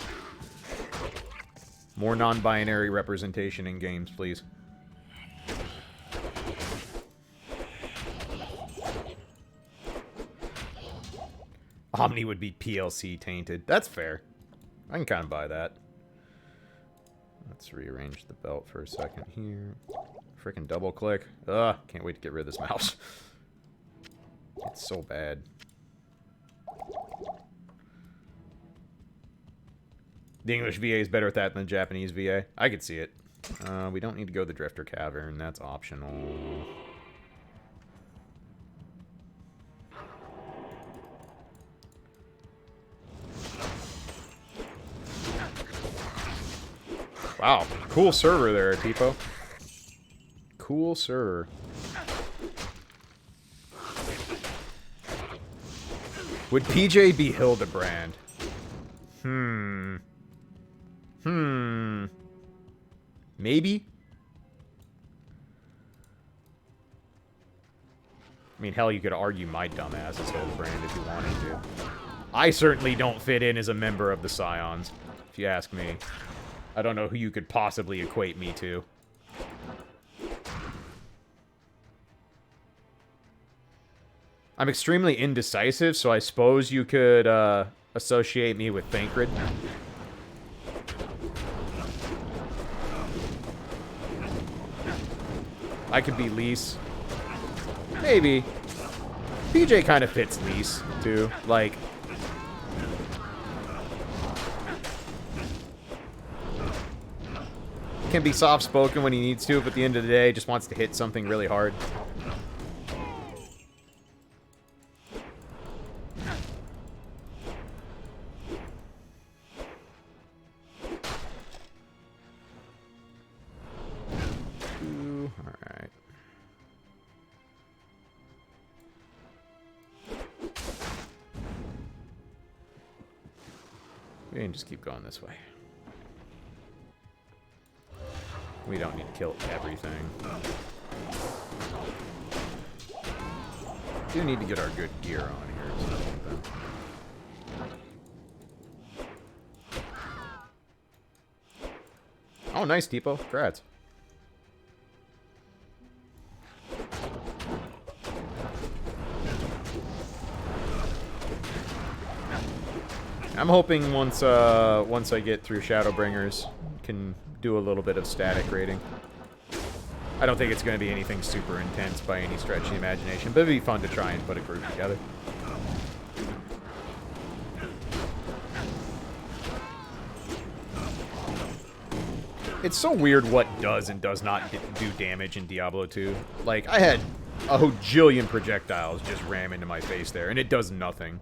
More non-binary representation in games, please. Omni would be PLC tainted. That's fair. I can kind of buy that. Let's rearrange the belt for a second here. Freaking double click. Ugh, can't wait to get rid of this mouse. It's so bad. The English VA is better at that than the Japanese VA. I could see it. We don't need to go to the Drifter Cavern. That's optional. Wow, cool server there, Tipo. Cool server. Would PJ be Hildebrand? Maybe? I mean, hell, you could argue my dumbass is Hildebrand if you wanted to. I certainly don't fit in as a member of the Scions, if you ask me. I don't know who you could possibly equate me to. I'm extremely indecisive, so I suppose you could associate me with Thancred. I could be Lise. Maybe. PJ kind of fits Lise, too. Like... can be soft-spoken when he needs to, but at the end of the day, just wants to hit something really hard. Alright. We can just keep going this way. We don't need to kill everything. We do need to get our good gear on here or something. Oh, nice, Tipo. Congrats. I'm hoping once I get through Shadowbringers, can do a little bit of static rating. I don't think it's going to be anything super intense by any stretch of the imagination, but it'd be fun to try and put a group together. It's so weird what does and does not do damage in Diablo 2. Like, I had a hojillion projectiles just ram into my face there, and it does nothing.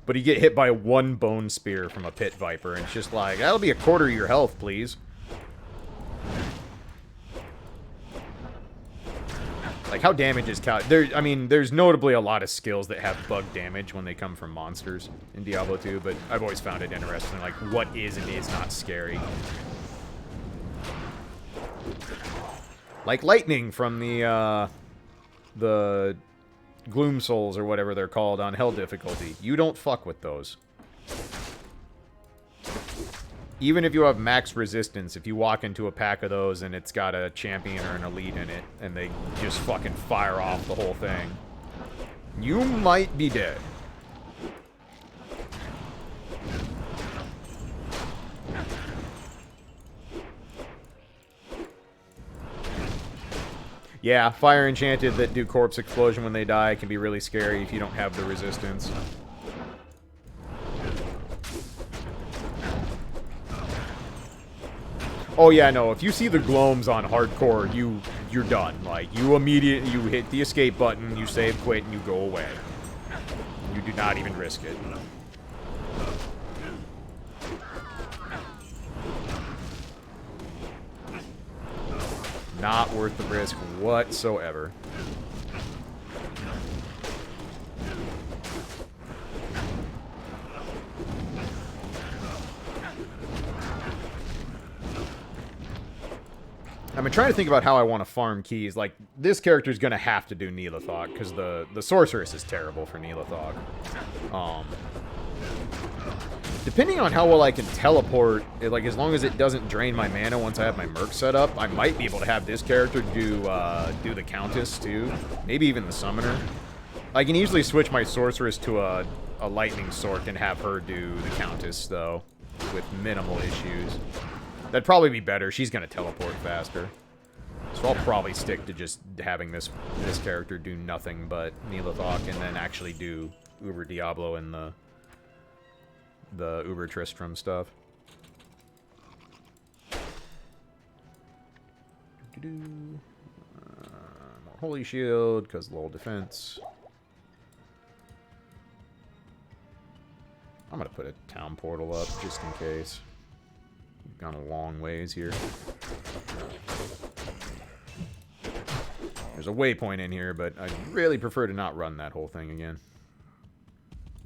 But you get hit by one bone spear from a pit viper, and it's just like, that'll be a quarter of your health, please. Like, how damage is I mean, there's notably a lot of skills that have bug damage when they come from monsters in Diablo 2, but I've always found it interesting, like, what is and is not scary. Like lightning from the Gloom Souls, or whatever they're called, on Hell difficulty. You don't fuck with those. Even if you have max resistance, if you walk into a pack of those and it's got a champion or an elite in it, and they just fucking fire off the whole thing, you might be dead. Yeah, Fire Enchanted that do Corpse Explosion when they die can be really scary if you don't have the resistance. Oh yeah, no, if you see the Gloams on hardcore, you're done. Like, you hit the escape button, you save quit, and you go away. You do not even risk it. Not worth the risk whatsoever. I've been trying to think about how I want to farm keys. Like, this character's going to have to do Neelathok, because the Sorceress is terrible for Neelathok. Depending on how well I can teleport, like, as long as it doesn't drain my mana once I have my Merc set up, I might be able to have this character do the Countess, too. Maybe even the Summoner. I can easily switch my Sorceress to a Lightning Sorc and have her do the Countess, though, with minimal issues. That'd probably be better. She's going to teleport faster. So I'll probably stick to just having this character do nothing but Neelathok and then actually do Uber Diablo and the Uber Tristram stuff. More Holy Shield, because low defense. I'm going to put a town portal up just in case. We've gone a long ways here. There's a waypoint in here, but I'd really prefer to not run that whole thing again.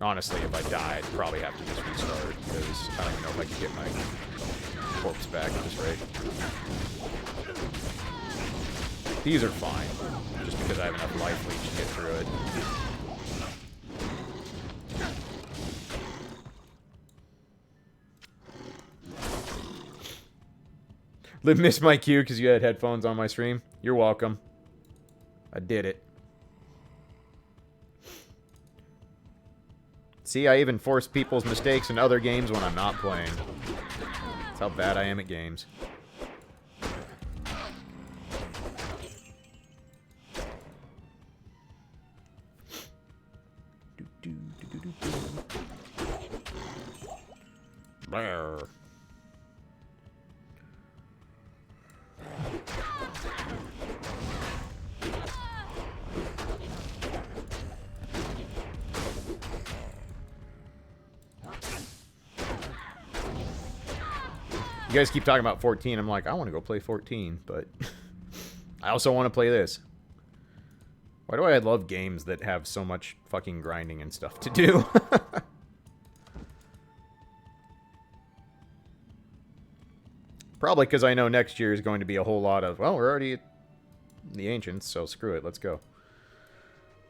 Honestly, if I die, I'd probably have to just restart, because I don't even know if I could get my corpse back at this rate. These are fine, just because I have enough life leech to get through it. Liv missed my cue because you had headphones on my stream. You're welcome. I did it. See, I even force people's mistakes in other games when I'm not playing. That's how bad I am at games. Brr. You guys keep talking about 14. I'm like, I want to go play 14, but I also want to play this. Why do I love games that have so much fucking grinding and stuff to do? Probably because I know next year is going to be a whole lot of, well, we're already at the Ancients, so screw it, let's go.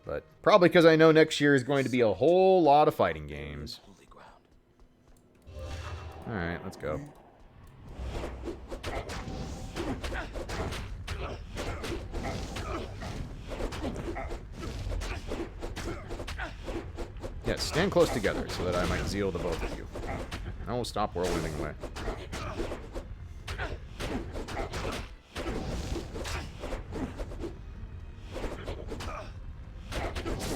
But probably because I know next year is going to be a whole lot of fighting games. Alright, let's go. Yeah, stand close together so that I might zeal the both of you. I will stop whirlwinding away.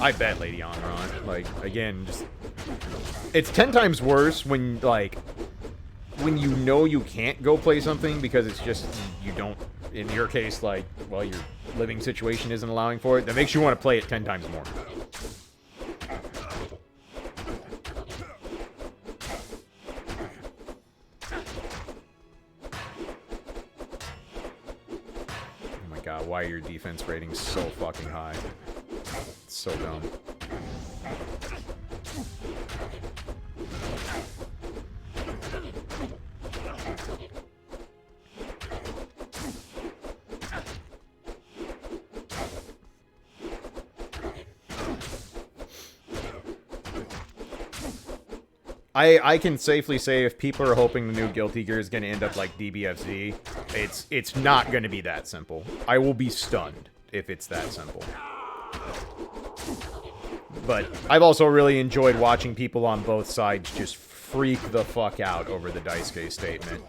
I bet Lady Onron. Like, again, just... It's 10 times worse when, like... When you know you can't go play something because it's just... You don't... In your case, like, well, your living situation isn't allowing for it. That makes you want to play it 10 times more. Oh my god, why are your defense ratings so fucking high? It's so dumb. I can safely say if people are hoping the new Guilty Gear is going to end up like DBFZ, it's not going to be that simple. I will be stunned if it's that simple. But I've also really enjoyed watching people on both sides just freak the fuck out over the Daisuke statement.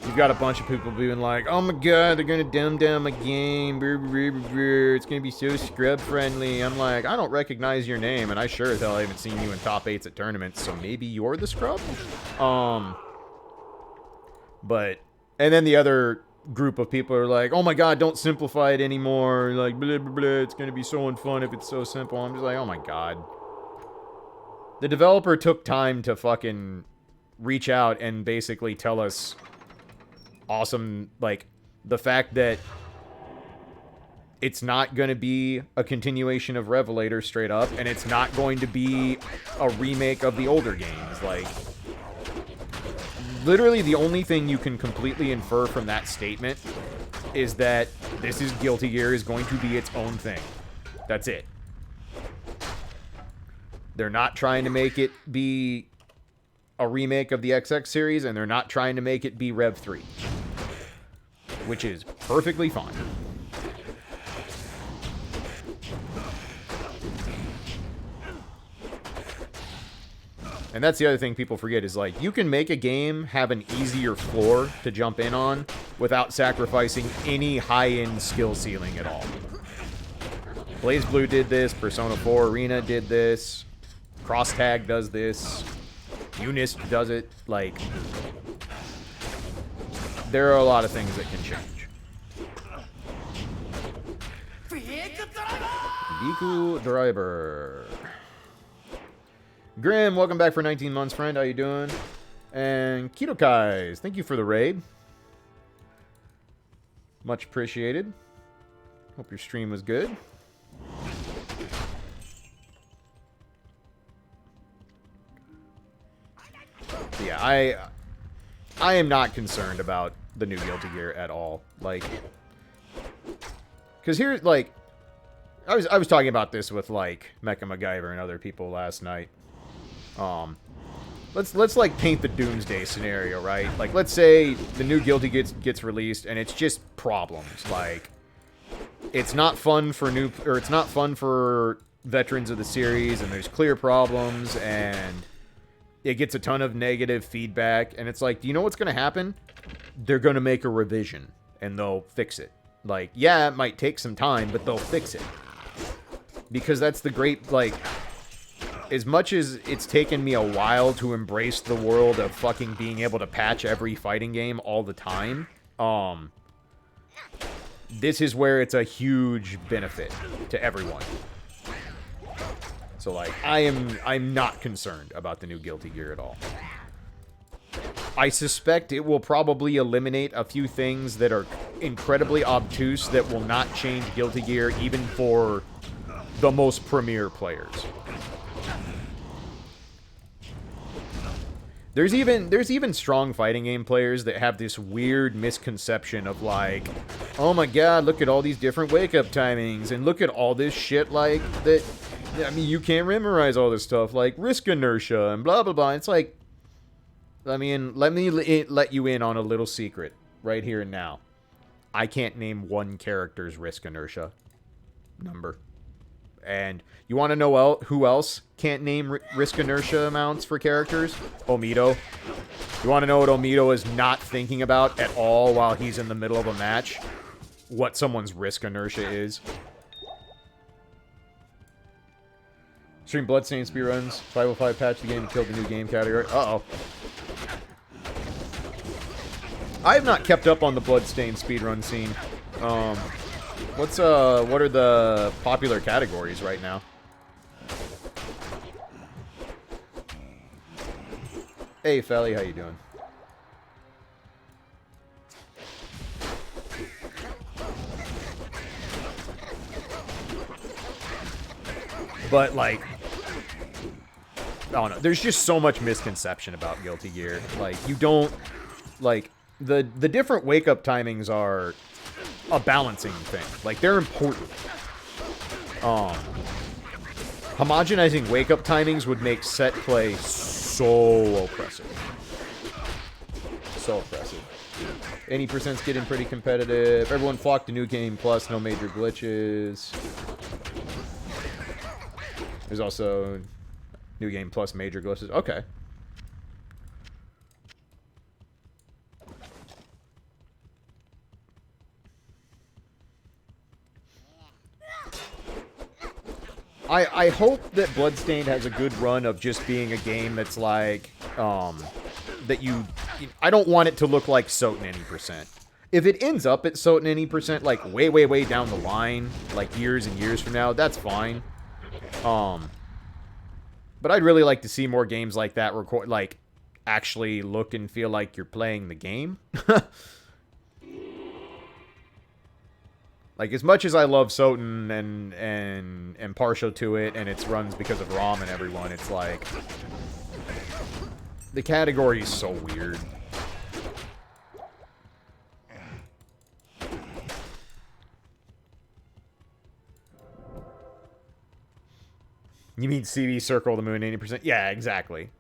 You've got a bunch of people being like, oh my god, they're gonna dumb down my game, it's gonna be so scrub friendly. I'm like, I don't recognize your name, and I sure as hell haven't seen you in top 8s at tournaments, so maybe you're the scrub? But, and then the other group of people are like, oh my god, don't simplify it anymore, like, blah, blah, blah, it's gonna be so unfun if it's so simple. I'm just like, oh my god. The developer took time to fucking reach out and basically tell us awesome, like, the fact that it's not going to be a continuation of Revelator straight up, and it's not going to be a remake of the older games. Like, literally the only thing you can completely infer from that statement is that this is Guilty Gear is going to be its own thing. That's it. They're not trying to make it be a remake of the XX series, and they're not trying to make it be Rev 3. Which is perfectly fine. And that's the other thing people forget is, like, you can make a game have an easier floor to jump in on without sacrificing any high-end skill ceiling at all. BlazBlue did this, Persona 4 Arena did this, Crosstag does this, Unis does it. Like, there are a lot of things that can change. Biku Driver. Grim, welcome back for 19 months, friend. How you doing? And Keto Kais, thank you for the raid. Much appreciated. Hope your stream was good. Yeah, I am not concerned about the new Guilty Gear at all. Like, because here's, like, I was talking about this with, like, Mecha MacGyver and other people last night. Let's like paint the doomsday scenario, right? Like, let's say the new Guilty gets released and it's just problems. Like, it's not fun for it's not fun for veterans of the series, and there's clear problems, and it gets a ton of negative feedback, and it's like, do you know what's going to happen? They're going to make a revision, and they'll fix it. Like, yeah, it might take some time, but they'll fix it. Because that's the great, like, as much as it's taken me a while to embrace the world of fucking being able to patch every fighting game all the time, this is where it's a huge benefit to everyone. So, like, I'm not concerned about the new Guilty Gear at all. I suspect it will probably eliminate a few things that are incredibly obtuse that will not change Guilty Gear even for the most premier players. There's even strong fighting game players that have this weird misconception of, like, oh my god, look at all these different wake-up timings, and look at all this shit, like, that, I mean, you can't memorize all this stuff, like risk inertia and blah blah blah. It's like, I mean, let me let you in on a little secret right here and now. I can't name one character's risk inertia number. And you want to know who else can't name risk inertia amounts for characters? Omito. You want to know what Omito is not thinking about at all while he's in the middle of a match? What someone's risk inertia is. Stream Bloodstained speedruns. 505 patch the game to kill the new game category. Uh-oh. I have not kept up on the Bloodstained speedrun scene. What are the popular categories right now? Hey, Felly, how you doing? But, like, I don't know. There's just so much misconception about Guilty Gear. Like, you don't, like, the different wake-up timings are a balancing thing. Like, they're important. Homogenizing wake-up timings would make set play so oppressive. So oppressive. 80%'s getting pretty competitive. Everyone flocked to New Game Plus, no major glitches. There's also New Game Plus major glitches. Okay. I hope that Bloodstained has a good run of just being a game that's like, that I don't want it to look like Soten 80%. If it ends up at Soten 80%, like, way, way, way down the line, like, years and years from now, that's fine. But I'd really like to see more games like that like, actually look and feel like you're playing the game. Like, as much as I love Soten and partial to it, and its runs because of ROM and everyone, it's like, the category is so weird. You mean CV circle the moon 80%? Yeah, exactly.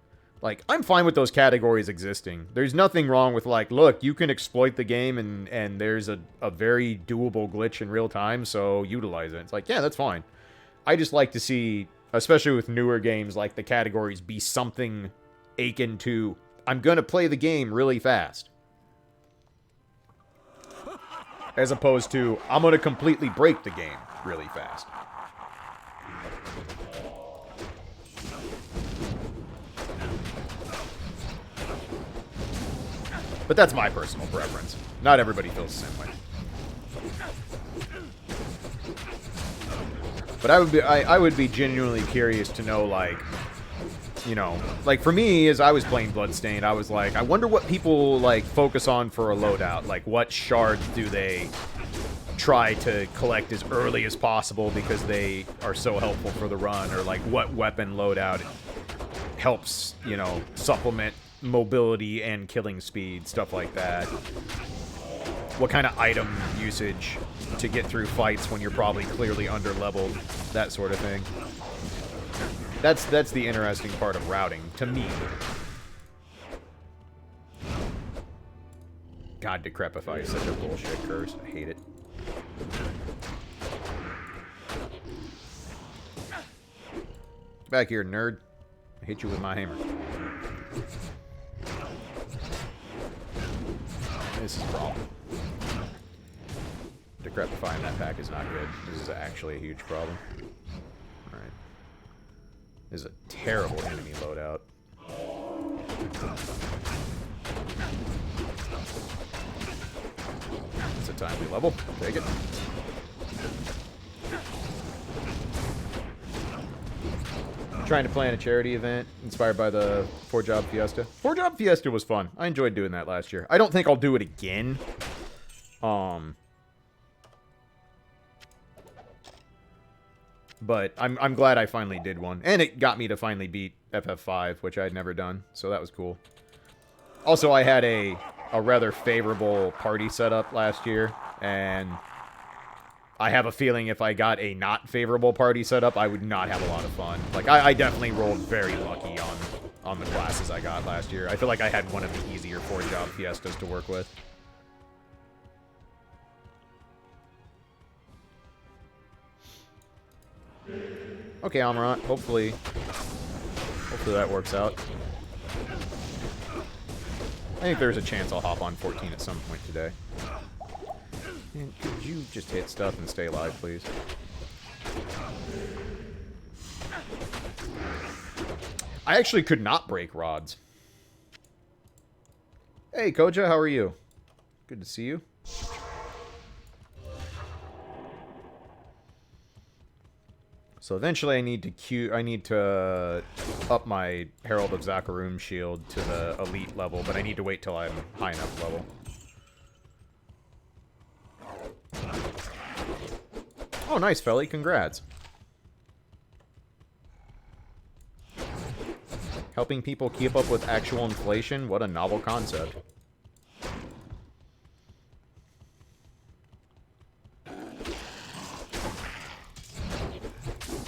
Like, I'm fine with those categories existing. There's nothing wrong with, like, look, you can exploit the game and there's a very doable glitch in real time, so utilize it. It's like, yeah, that's fine. I just like to see, especially with newer games, like, the categories be something akin to, I'm gonna play the game really fast. As opposed to, I'm gonna completely break the game really fast. But that's my personal preference. Not everybody feels the same way. But I would be genuinely curious to know, like, you know, like for me, as I was playing Bloodstained, I was like, I wonder what people like focus on for a loadout. Like, what shards do they try to collect as early as possible because they are so helpful for the run, or like what weapon loadout helps, you know, supplement mobility and killing speed, stuff like that. What kind of item usage to get through fights when you're probably clearly under-leveled, that sort of thing. That's the interesting part of routing, to me. God, Decrepify is such a bullshit curse. I hate it. Back here, nerd. I hit you with my hammer. This is a problem. Decrepifying that pack is not good. This is actually a huge problem. Alright. This is a terrible enemy loadout. It's a timely level. Take it. Trying to plan a charity event inspired by the 4-Job Fiesta. 4-Job Fiesta was fun. I enjoyed doing that last year. I don't think I'll do it again. But I'm glad I finally did one. And it got me to finally beat FF5, which I had never done. So that was cool. Also, I had a rather favorable party setup last year. And I have a feeling if I got a not favorable party setup, I would not have a lot of fun. Like, I definitely rolled very lucky on the classes I got last year. I feel like I had one of the easier 4-Job Fiestas to work with. Okay, Amarant. Hopefully that works out. I think there's a chance I'll hop on 14 at some point today. Man, could you just hit stuff and stay alive, please? I actually could not break rods. Hey, Koja, how are you? Good to see you. So eventually I need to up my Herald of Zakarum shield to the elite level, but I need to wait till I'm high enough level. Oh, nice, Felly. Congrats. Helping people keep up with actual inflation? What a novel concept.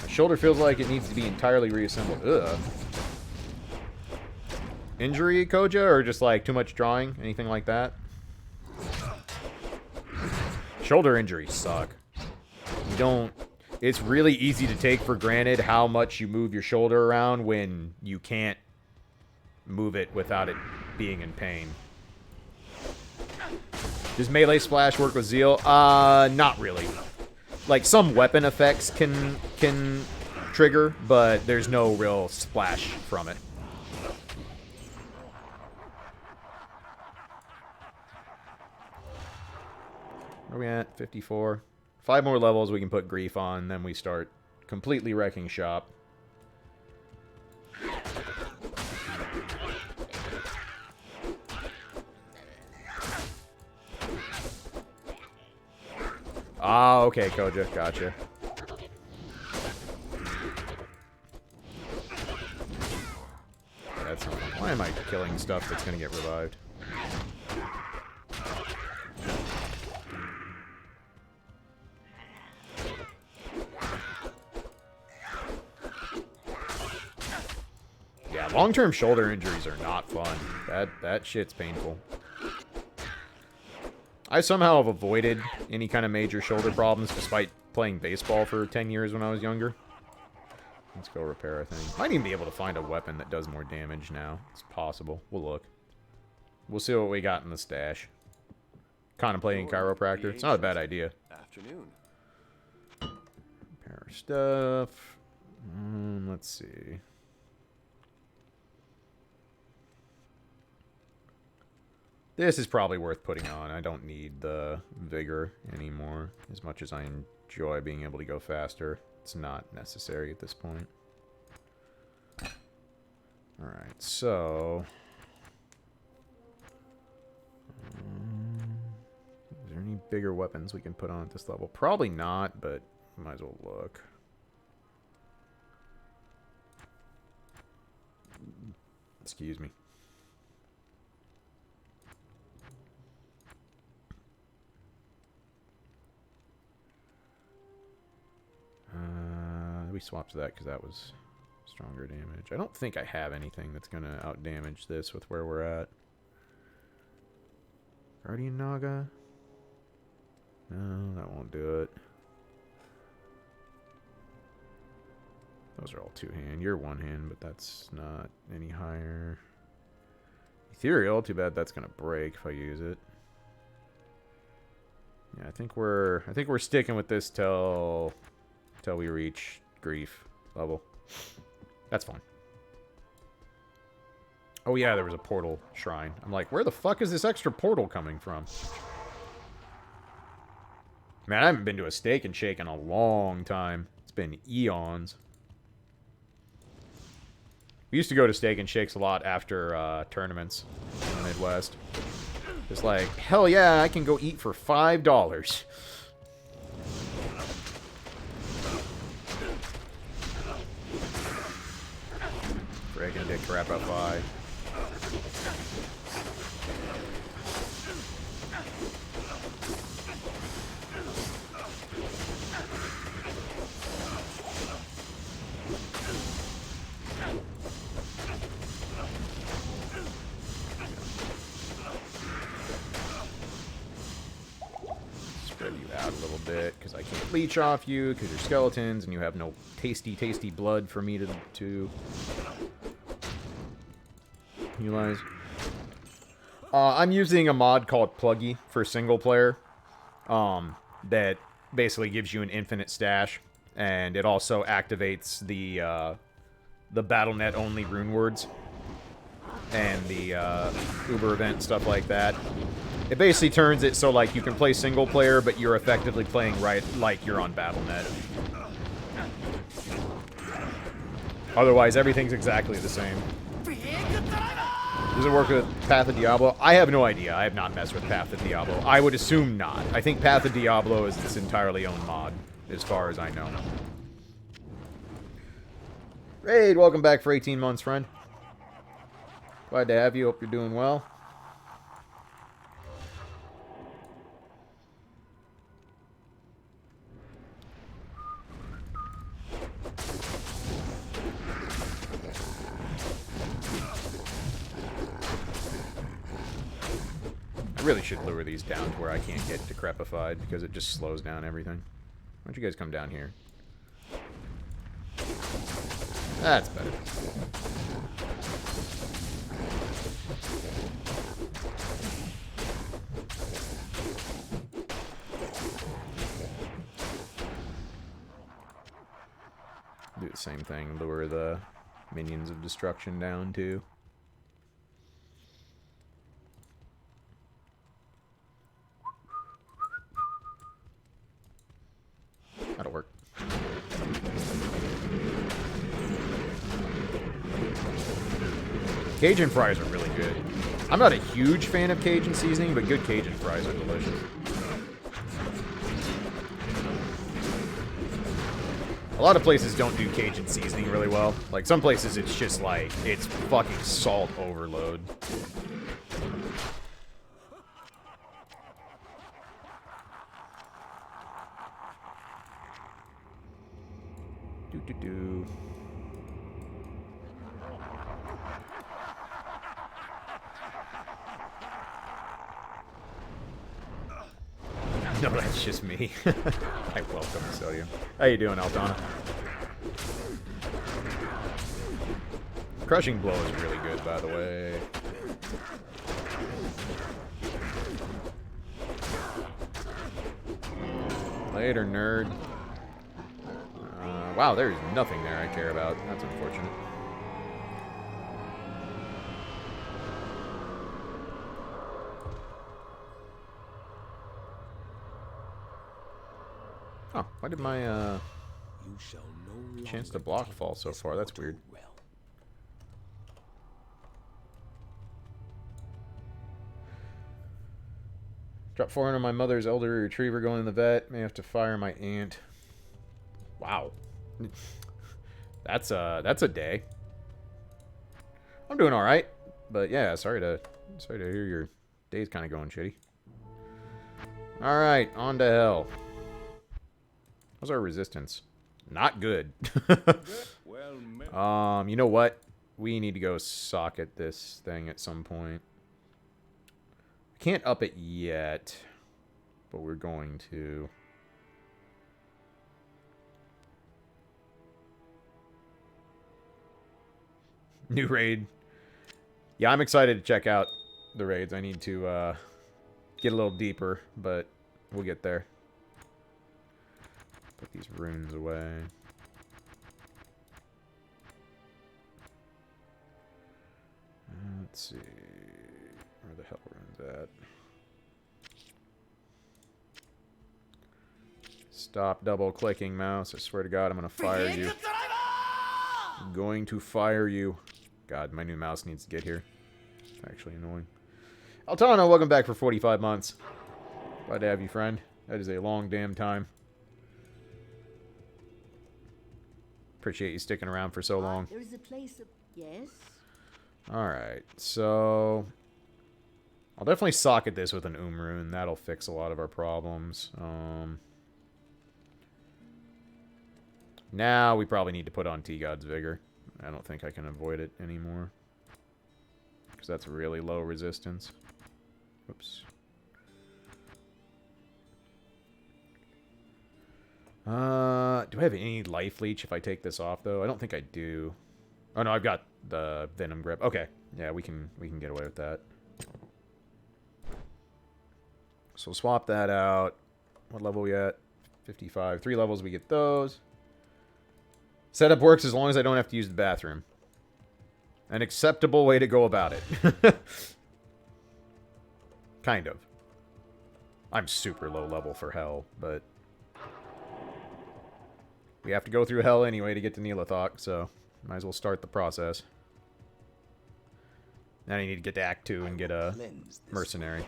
My shoulder feels like it needs to be entirely reassembled. Ugh. Injury, Koja, or just like too much drawing? Anything like that? Shoulder injuries suck. You don't... It's really easy to take for granted how much you move your shoulder around when you can't move it without it being in pain. Does melee splash work with Zeal? Not really. Like, some weapon effects can trigger, but there's no real splash from it. Where are we at? 54. 5 more levels we can put Grief on, then we start completely wrecking shop. Ah, okay, Koja. Gotcha. That's not fun. Why am I killing stuff that's gonna get revived? long-term shoulder injuries are not fun. That shit's painful. I somehow have avoided any kind of major shoulder problems despite playing baseball for 10 years when I was younger. Let's go repair, I think. Might even be able to find a weapon that does more damage now. It's possible. We'll look. We'll see what we got in the stash. Contemplating chiropractor. It's not a bad idea. Afternoon. Repair our stuff. Let's see. This is probably worth putting on. I don't need the vigor anymore. As much as I enjoy being able to go faster, it's not necessary at this point. Alright, so... is there any bigger weapons we can put on at this level? Probably not, but might as well look. Excuse me. We swapped that because that was stronger damage. I don't think I have anything that's going to outdamage this with where we're at. Guardian Naga? No, that won't do it. Those are all two-hand. You're one-hand, but that's not any higher. Ethereal, too bad that's going to break if I use it. Yeah, I think we're sticking with this till we reach grief level. That's fine. Oh yeah, there was a portal shrine. I'm like, where the fuck is this extra portal coming from? Man, I haven't been to a Steak and Shake in a long time. It's been eons. We used to go to Steak and Shakes a lot after tournaments in the Midwest. It's like, hell yeah, I can go eat for $5. Friggin' dick crap up by. Spread you out a little bit, because I can't leech off you, because you're skeletons, and you have no tasty, tasty blood for me to utilize. I'm using a mod called Pluggy for single player, that basically gives you an infinite stash, and it also activates the BattleNet only rune words and the Uber event, stuff like that. It basically turns it so like you can play single player, but you're effectively playing right like you're on BattleNet. Otherwise, everything's exactly the same. Does it work with Path of Diablo? I have no idea. I have not messed with Path of Diablo. I would assume not. I think Path of Diablo is its entirely own mod, as far as I know. Raid, welcome back for 18 months, friend. Glad to have you. Hope you're doing well. I really should lure these down to where I can't get decrepified, because it just slows down everything. Why don't you guys come down here? That's better. Do the same thing, lure the minions of destruction down too. That'll work. Cajun fries are really good. I'm not a huge fan of Cajun seasoning, but good Cajun fries are delicious. A lot of places don't do Cajun seasoning really well. Like, some places it's just like, it's fucking salt overload. No, that's just me. I welcome sodium. How you doing, Altana? Crushing blow is really good, by the way. Later, nerd. Wow, there's nothing there I care about. That's unfortunate. Oh, why did my chance to block fall so far? That's weird. Drop 400 on my mother's elderly retriever going to the vet. May have to fire my aunt. Wow. That's a day. I'm doing all right, but yeah, sorry to hear your day's kind of going shitty. All right, on to hell. How's our resistance? Not good. You know what? We need to go socket this thing at some point. Can't up it yet, but we're going to. New raid. Yeah, I'm excited to check out the raids. I need to get a little deeper, but we'll get there. Put these runes away. Let's see. Where the hell runes at? Stop double clicking, mouse. I swear to God, I'm going to fire you. I'm going to fire you. God, my new mouse needs to get here. It's actually annoying. Altana, welcome back for 45 months. Glad to have you, friend. That is a long damn time. Appreciate you sticking around for so long. There is a place of... Yes? Alright, so... I'll definitely socket this with an rune. That'll fix a lot of our problems. Now we probably need to put on T-God's Vigor. I don't think I can avoid it anymore. Because that's really low resistance. Oops. Do I have any life leech if I take this off, though? I don't think I do. Oh, no, I've got the Venom Grip. Okay. Yeah, we can get away with that. So we'll swap that out. What level are we at? 55. 3 levels, we get those. Setup works as long as I don't have to use the bathroom. An acceptable way to go about it. Kind of. I'm super low level for hell, but... we have to go through hell anyway to get to Neelathok, so might as well start the process. Now you need to get to Act 2 and get a mercenary.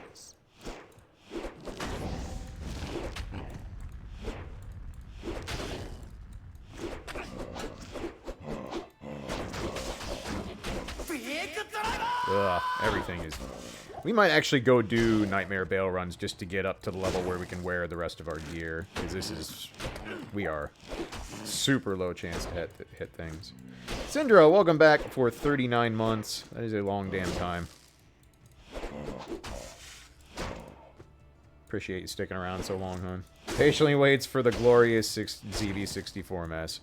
Ugh, everything is... we might actually go do Nightmare Bale runs just to get up to the level where we can wear the rest of our gear. Because this is... we are super low chance to hit things. Syndra, welcome back for 39 months. That is a long damn time. Appreciate you sticking around so long, hon. Patiently waits for the glorious ZV64 mess.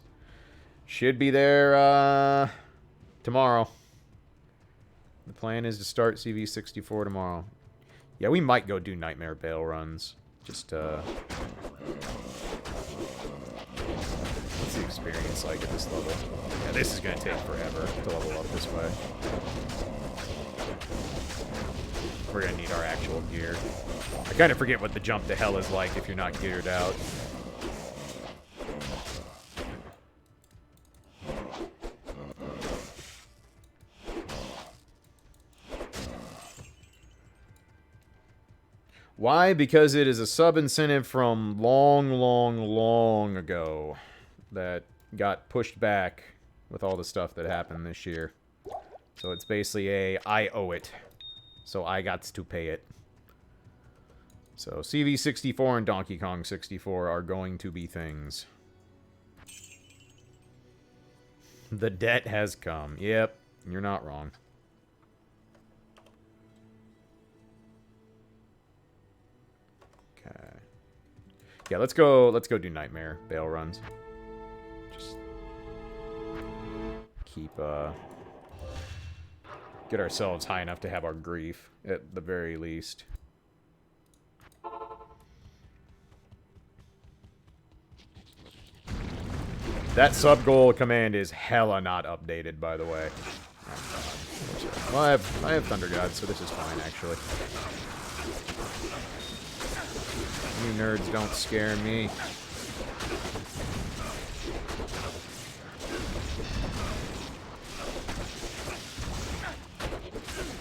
Should be there, tomorrow. The plan is to start CV64 tomorrow. Yeah, we might go do Nightmare Bale runs. Just, what's the experience like at this level? Yeah, this is gonna take forever to level up this way. We're gonna need our actual gear. I kind of forget what the jump to hell is like if you're not geared out. Why? Because it is a sub-incentive from long ago that got pushed back with all the stuff that happened this year. So it's basically a, I owe it. So I got to pay it. So CV64 and Donkey Kong 64 are going to be things. The debt has come. Yep, you're not wrong. Okay. Yeah, let's go do Nightmare bail runs. Just keep, get ourselves high enough to have our grief, at the very least. That sub-goal command is hella not updated, by the way. Well, I have Thunder God, so this is fine, actually. You nerds don't scare me.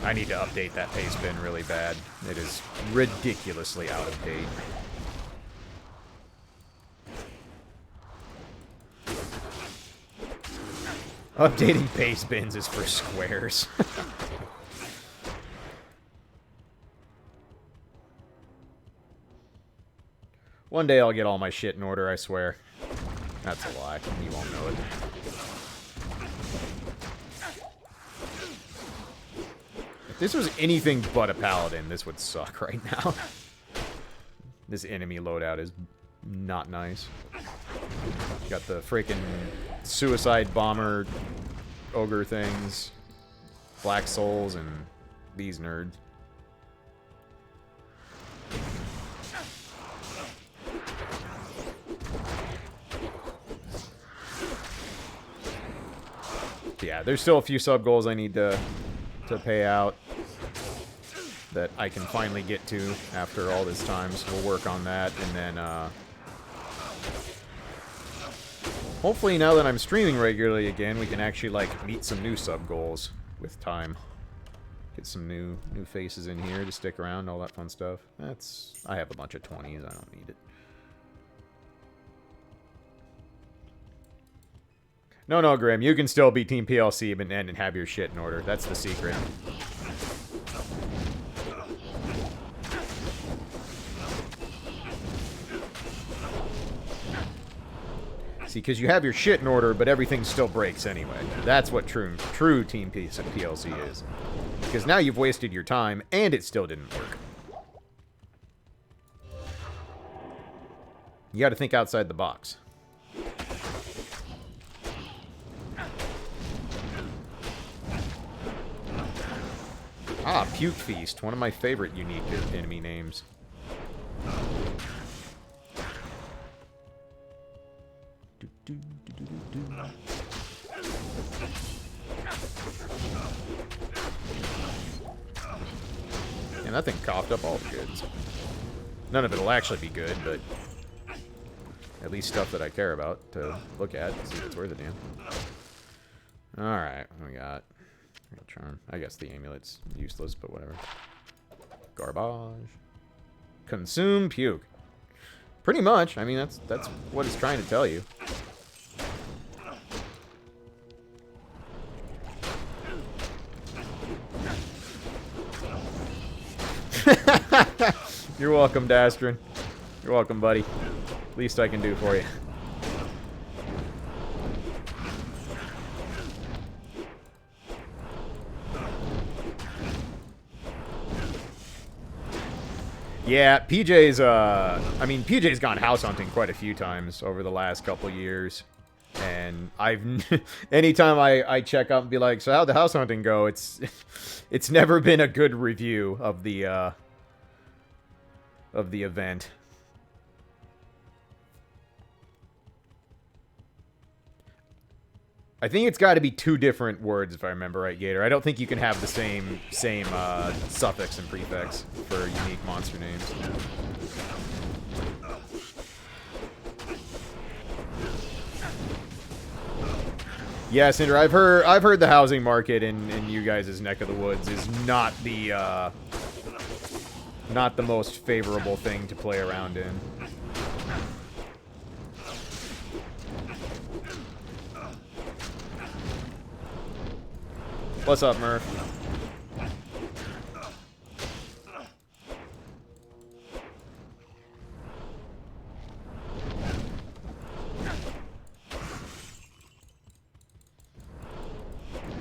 I need to update that pace bin really bad. It is ridiculously out of date. Updating pace bins is for squares. One day I'll get all my shit in order, I swear. That's a lie. You won't know it. If this was anything but a paladin, this would suck right now. This enemy loadout is not nice. Got the freaking suicide bomber ogre things, black souls, and these nerds. Yeah, there's still a few sub goals I need to pay out that I can finally get to after all this time, so we'll work on that, and then hopefully now that I'm streaming regularly again, we can actually like meet some new sub goals with time. Get some new faces in here to stick around, all that fun stuff. I have a bunch of 20s, I don't need it. No, Grim, you can still be Team PLC and have your shit in order. That's the secret. See, because you have your shit in order, but everything still breaks anyway. That's what true Team PLC is. Because now you've wasted your time, and it still didn't work. You gotta think outside the box. Ah, Puke Feast, one of my favorite unique enemy names. And that thing coughed up all the goods. None of it will actually be good, but at least stuff that I care about to look at, see if it's worth a damn. Alright, what do we got? Charm. I guess the amulet's useless, but whatever. Garbage. Consume puke. Pretty much. I mean, that's what it's trying to tell you. You're welcome, Dastrin. You're welcome, buddy. Least I can do for you. Yeah, PJ's, I mean, PJ's gone house hunting quite a few times over the last couple years. And anytime I check up and be like, so how'd the house hunting go? It's never been a good review of the event. I think it's got to be two different words, if I remember right, Gator. I don't think you can have the same suffix and prefix for unique monster names. Yeah, Cinder, I've heard the housing market in you guys' neck of the woods is not the most favorable thing to play around in. What's up, Murph?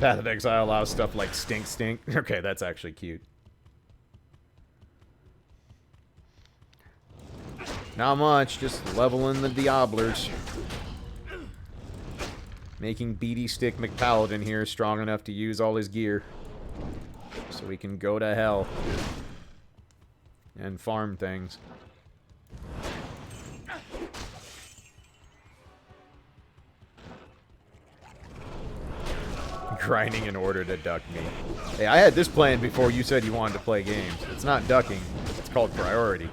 Path of Exile allows stuff like Stink. Okay, that's actually cute. Not much, just leveling the Diablers. Making Beady Stick McPaladin here strong enough to use all his gear. So we can go to hell. And farm things. Grinding in order to duck me. Hey, I had this plan before you said you wanted to play games. It's not ducking. It's called priority.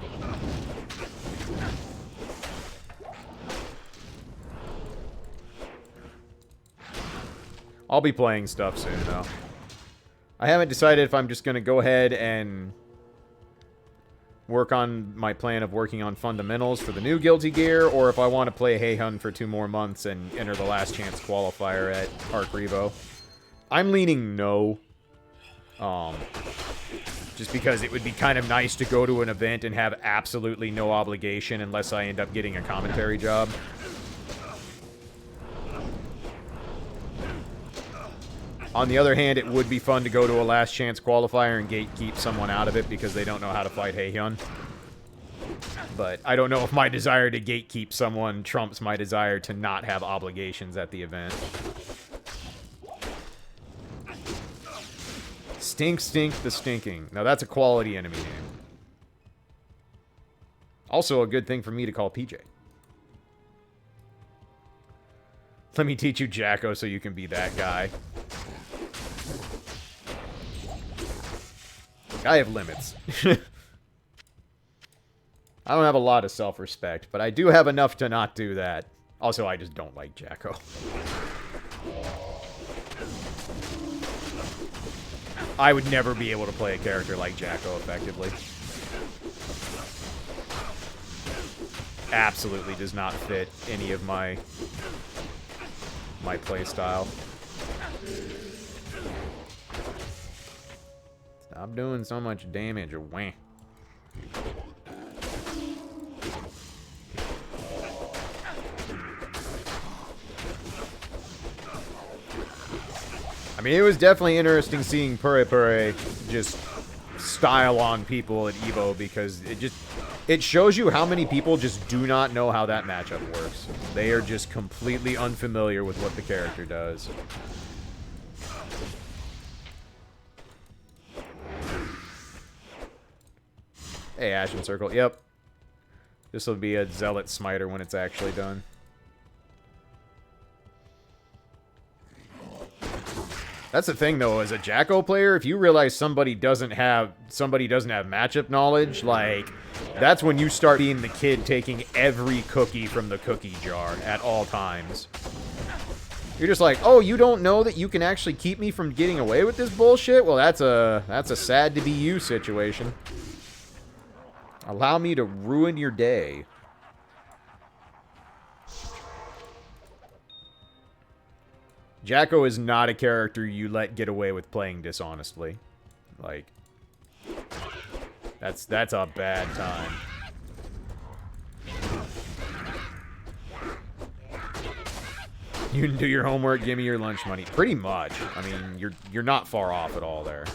I'll be playing stuff soon, though. I haven't decided if I'm just going to go ahead and work on my plan of working on fundamentals for the new Guilty Gear, or if I want to play Hey Hun for 2 more months and enter the last chance qualifier at Arc Revo. I'm leaning no. Just because it would be kind of nice to go to an event and have absolutely no obligation unless I end up getting a commentary job. On the other hand, it would be fun to go to a last chance qualifier and gatekeep someone out of it because they don't know how to fight Heihyun. But I don't know if my desire to gatekeep someone trumps my desire to not have obligations at the event. Stink, stink, the stinking. Now that's a quality enemy name. Also a good thing for me to call PJ. Let me teach you Jacko so you can be that guy. I have limits. I don't have a lot of self-respect, but I do have enough to not do that. Also, I just don't like Jacko. I would never be able to play a character like Jacko effectively. Absolutely does not fit any of my playstyle. Stop doing so much damage, or wah. I mean, it was definitely interesting seeing Purre Purre just style on people at Evo, because it shows you how many people just do not know how that matchup works. They are just completely unfamiliar with what the character does. Hey, Ashen Circle. Yep. This will be a Zealot Smiter when it's actually done. That's the thing, though, as a Jacko player, if you realize somebody doesn't have matchup knowledge, like, that's when you start being the kid taking every cookie from the cookie jar at all times. You're just like, oh, you don't know that you can actually keep me from getting away with this bullshit? Well, that's a sad to be you situation. Allow me to ruin your day. Jacko is not a character you let get away with playing dishonestly. Like, that's a bad time. You can do your homework, give me your lunch money. Pretty much. I mean, you're not far off at all there.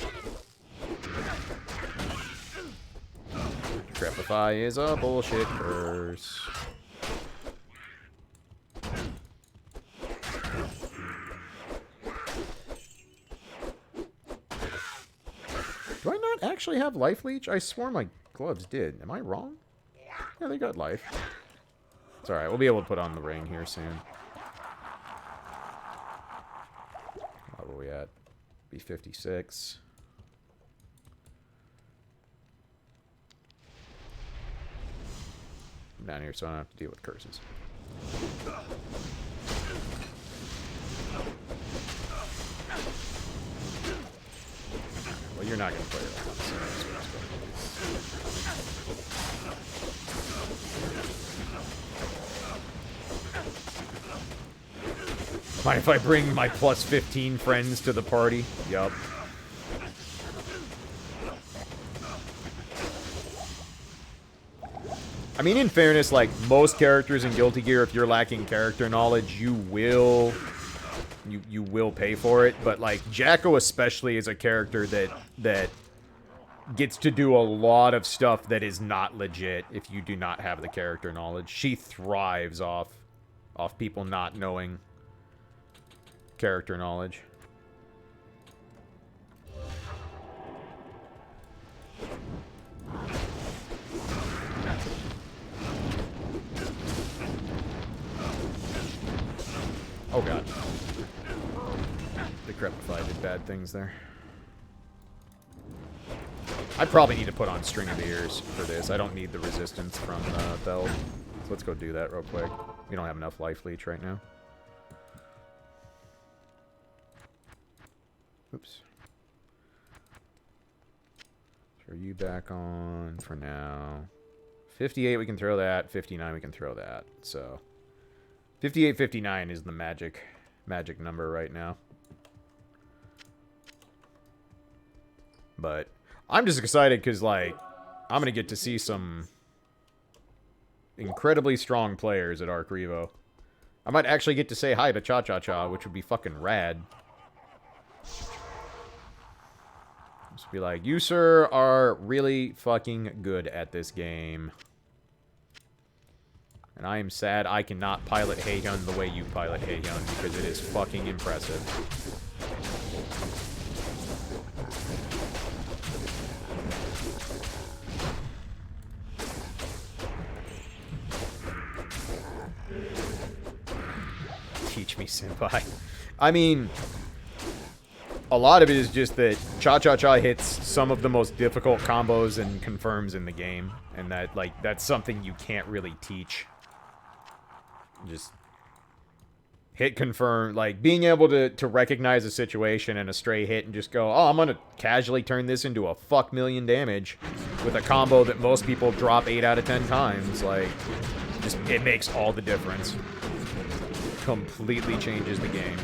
Trepify is a bullshit curse. Do I not actually have life leech? I swore my gloves did. Am I wrong? Yeah, they got life. It's alright, we'll be able to put on the ring here soon. What were we at? B56. I'm down here so I don't have to deal with curses. Well, you're not going to play that one, so that's what mind if I bring my plus 15 friends to the party? Yup. I mean, in fairness, like, most characters in Guilty Gear, if you're lacking character knowledge, you will pay for it. But, like, Jacko especially is a character that gets to do a lot of stuff that is not legit if you do not have the character knowledge. She thrives off people not knowing character knowledge. Oh god. The Crepify did bad things there. I probably need to put on String of Ears for this. I don't need the resistance from Bell. So let's go do that real quick. We don't have enough life leech right now. Oops. Throw you back on for now. 58 we can throw that. 59 we can throw that. So 58, 59 is the magic number right now. But I'm just excited because, like, I'm going to get to see some incredibly strong players at Arc Revo. I might actually get to say hi to Cha-Cha-Cha, which would be fucking rad. Just be like, you, sir, are really fucking good at this game. And I am sad I cannot pilot Haehyun the way you pilot Haehyun, because it is fucking impressive. Teach me, senpai. I mean, a lot of it is just that Cha-Cha-Cha hits some of the most difficult combos and confirms in the game. And that, like, that's something you can't really teach. Just hit confirm, like, being able to recognize a situation and a stray hit and just go, oh, I'm gonna casually turn this into a fuck million damage with a combo that most people drop 8 out of 10 times. Like, just, it makes all the difference. Completely changes the game.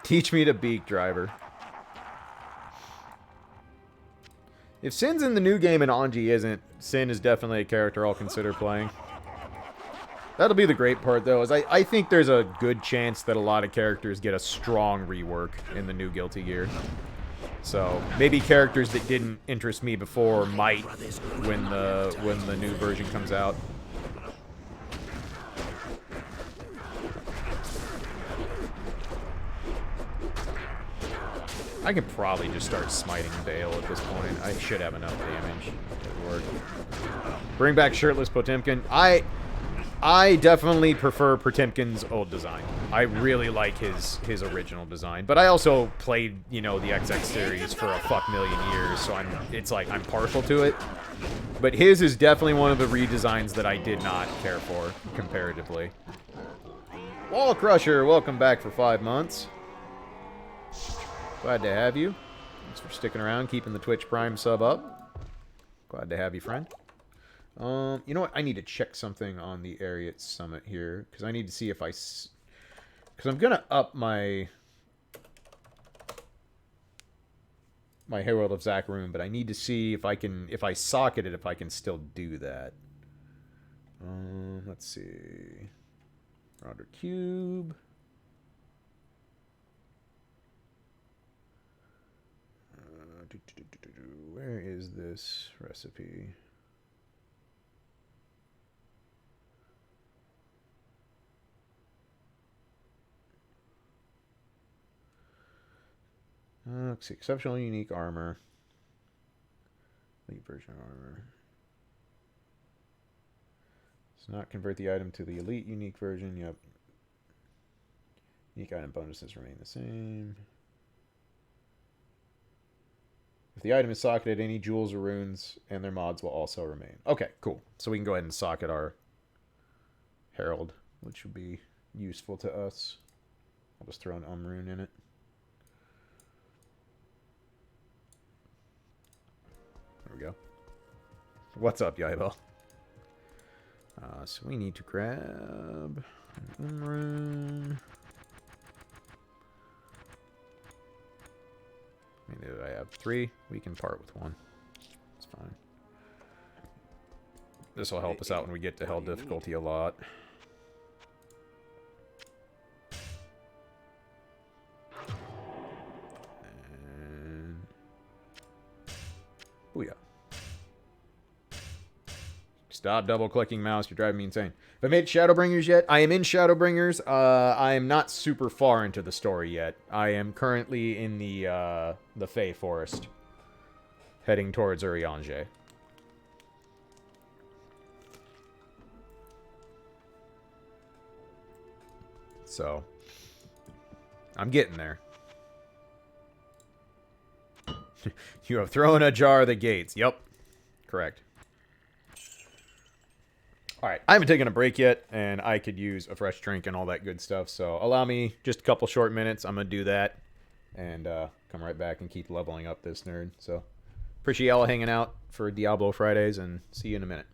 Teach me to beak, driver. If Sin's in the new game and Anji isn't, Sin is definitely a character I'll consider playing. That'll be the great part, though, is I think there's a good chance that a lot of characters get a strong rework in the new Guilty Gear. So, maybe characters that didn't interest me before might when the new version comes out. I can probably just start smiting Bale at this point. I should have enough damage to work. Bring back Shirtless Potemkin. I definitely prefer Potemkin's old design. I really like his original design. But I also played, you know, the XX series for a fuck million years, so it's like I'm partial to it. But his is definitely one of the redesigns that I did not care for, comparatively. Wall Crusher, welcome back for 5 months. Glad to have you. Thanks for sticking around, keeping the Twitch Prime sub up. Glad to have you, friend. You know what? I need to check something on the Ariat Summit here, because I need to see if because I'm gonna up my Herald of Zakaroon, but I need to see if I socket it, if I can still do that. Let's see. Router Cube. Where is this recipe? Let's see. Exceptional unique armor. Elite version armor. Does not convert the item to the elite unique version. Yep. Unique item bonuses remain the same. If the item is socketed, any jewels or runes and their mods will also remain. Okay, cool. So we can go ahead and socket our Herald, which would be useful to us. I'll just throw an rune in it. There we go. What's up, Yaibo? So we need to grab an rune. many do I have? 3. We can part with 1. It's fine. This will help us out when we get to hell difficulty a lot. And... booyah. Stop double-clicking mouse. You're driving me insane. Have I made Shadowbringers yet? I am in Shadowbringers. I am not super far into the story yet. I am currently in the Fey Forest. Heading towards Urianger. So, I'm getting there. You have thrown ajar the gates. Yep. Correct. Alright, I haven't taken a break yet, and I could use a fresh drink and all that good stuff, so allow me just a couple short minutes. I'm going to do that, and come right back and keep leveling up this nerd. So, appreciate y'all hanging out for Diablo Fridays, and see you in a minute.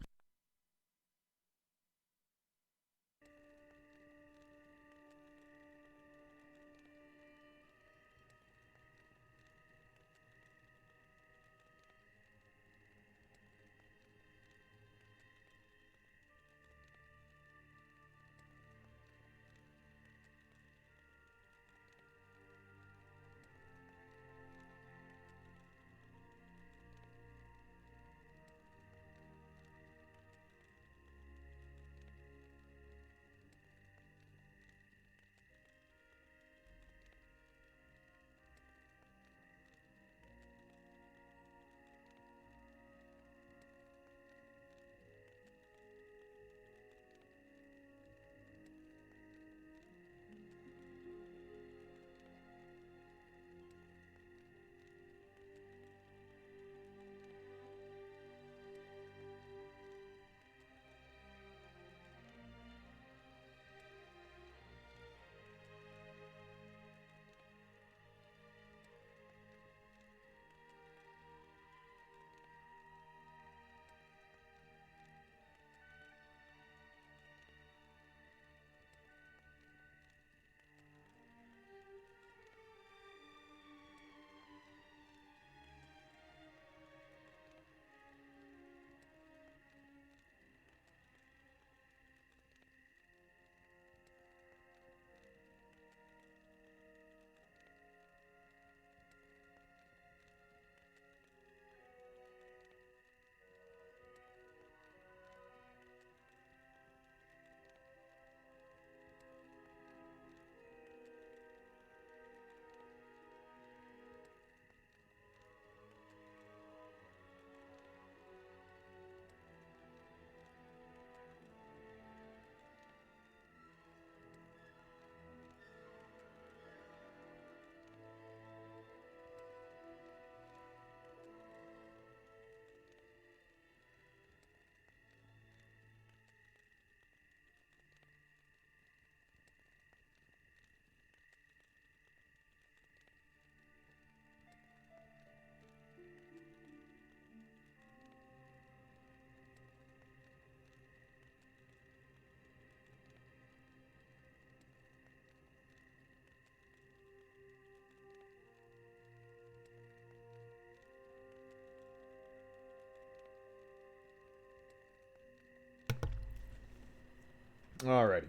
Alrighty.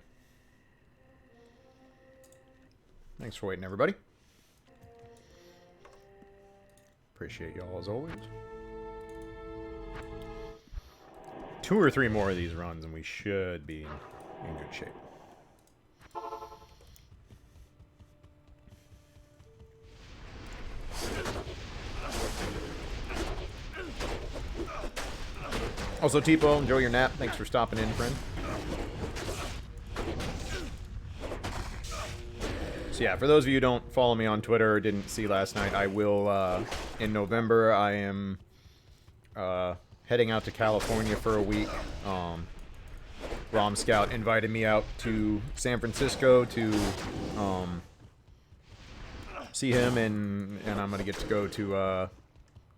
Thanks for waiting, everybody. Appreciate y'all as always. 2 or 3 more of these runs and we should be in good shape. Also, Tipo, enjoy your nap. Thanks for stopping in, friend. So yeah, for those of you who don't follow me on Twitter or didn't see last night, I will, in November, I am heading out to California for a week. Rom Scout invited me out to San Francisco to see him, and I'm going to get to go to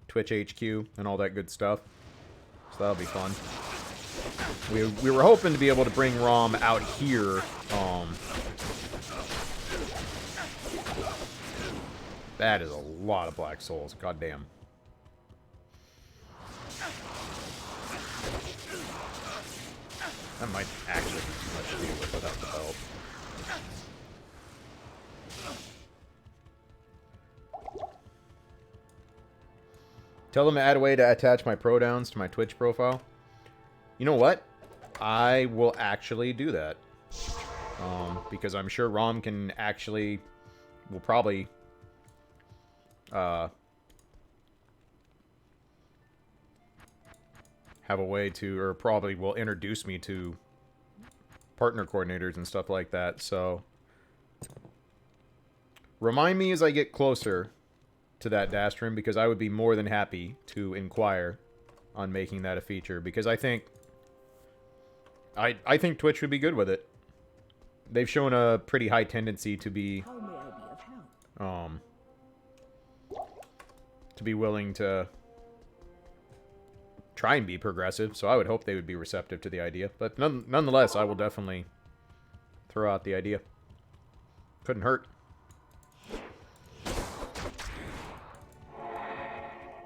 Twitch HQ and all that good stuff. So that'll be fun. We were hoping to be able to bring Rom out here, That is a lot of black souls. God damn. That might actually be too much to deal with without the belt. Tell them to add a way to attach my prodowns to my Twitch profile. You know what? I will actually do that. Because I'm sure Rom can actually... will probably... have a way to... or probably will introduce me to partner coordinators and stuff like that, so... Remind me as I get closer to that Dastrim, because I would be more than happy to inquire on making that a feature, because I think... I think Twitch would be good with it. They've shown a pretty high tendency to be... How may I be of help? To be willing to try and be progressive, so I would hope they would be receptive to the idea. But nonetheless, I will definitely throw out the idea. Couldn't hurt.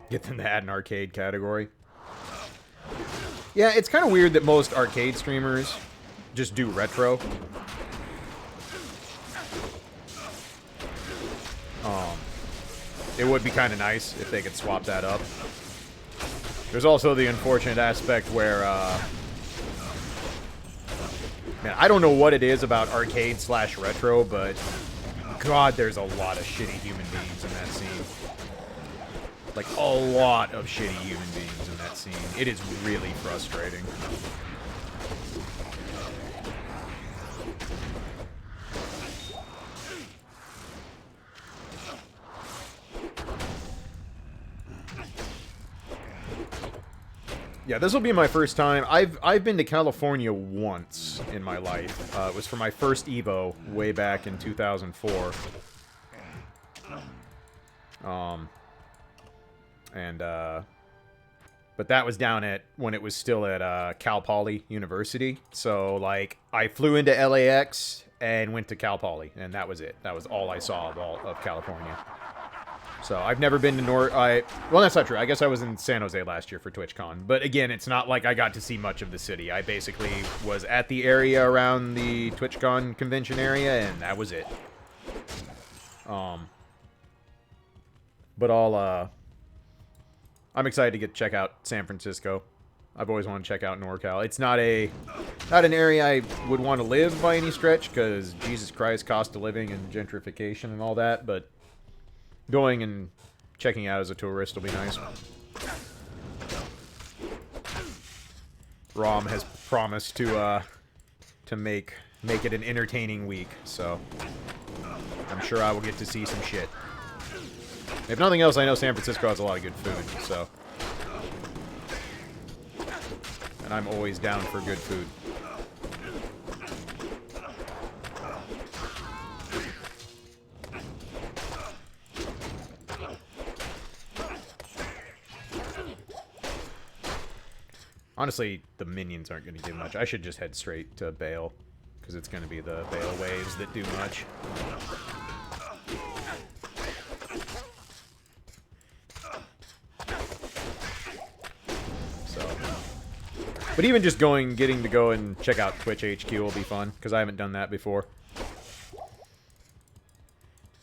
Get them to add an arcade category. Yeah, it's kind of weird that most arcade streamers just do retro. It would be kind of nice if they could swap that up. There's also the unfortunate aspect where, man, I don't know what it is about arcade/retro, but God, there's a lot of shitty human beings in that scene. Like, a lot of shitty human beings in that scene. It is really frustrating. Yeah, this will be my first time. I've been to California once in my life. It was for my first Evo way back in 2004. But that was down at, when it was still at Cal Poly University. So, like, I flew into LAX and went to Cal Poly, and that was it. That was all I saw of California. So, I've never been to well, that's not true. I guess I was in San Jose last year for TwitchCon. But again, it's not like I got to see much of the city. I basically was at the area around the TwitchCon convention area, and that was it. But I'm excited to check out San Francisco. I've always wanted to check out NorCal. It's not an area I would want to live by any stretch, because Jesus Christ, cost of living and gentrification and all that, but going and checking out as a tourist will be nice. Rom has promised to make it an entertaining week, so I'm sure I will get to see some shit. If nothing else, I know San Francisco has a lot of good food, so. And I'm always down for good food. Honestly, the minions aren't going to do much. I should just head straight to Bale, because it's going to be the Bale waves that do much. But even just getting to go and check out Twitch HQ will be fun, because I haven't done that before.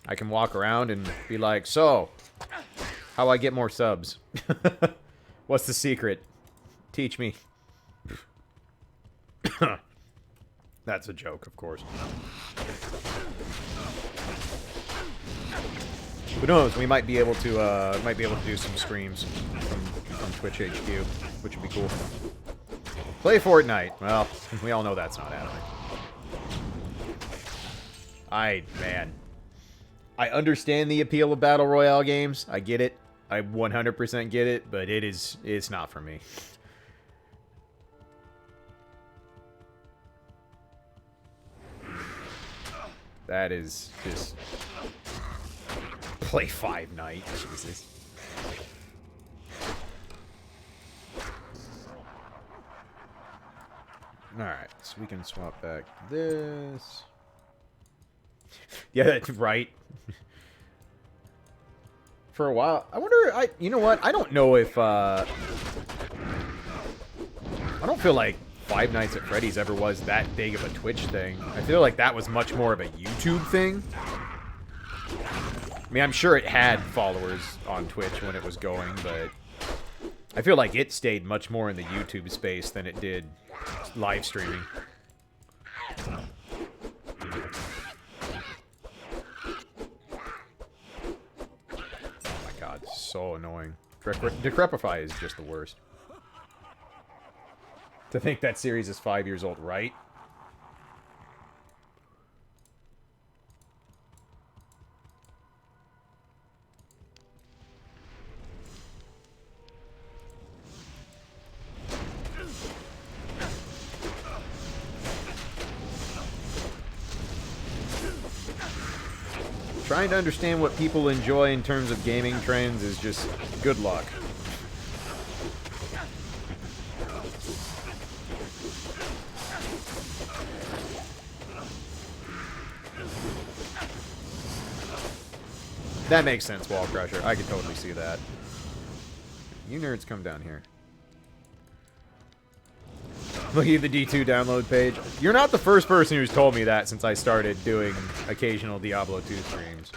I can walk around and be like, so, how I get more subs? What's the secret? Teach me. That's a joke, of course. Who knows? We might be able to do some streams from Twitch HQ, which would be cool. Play Fortnite. Well, we all know that's not happening. Man. I understand the appeal of Battle Royale games. I get it. I 100% get it, but it's not for me. That is just... Play 5 Night. Jesus. Alright, so we can swap back this. Yeah, that's right. for a while. I wonder, you know what? I don't know if, I don't feel like Five Nights at Freddy's ever was that big of a Twitch thing. I feel like that was much more of a YouTube thing. I mean, I'm sure it had followers on Twitch when it was going, but I feel like it stayed much more in the YouTube space than it did live streaming. Oh my god, so annoying. Decrepify is just the worst. To think that series is 5 years old, right? Trying to understand what people enjoy in terms of gaming trends is just good luck. That makes sense, Wall Crusher. I could totally see that. You nerds come down here. Looking at the D2 download page. You're not the first person who's told me that since I started doing occasional Diablo 2 streams.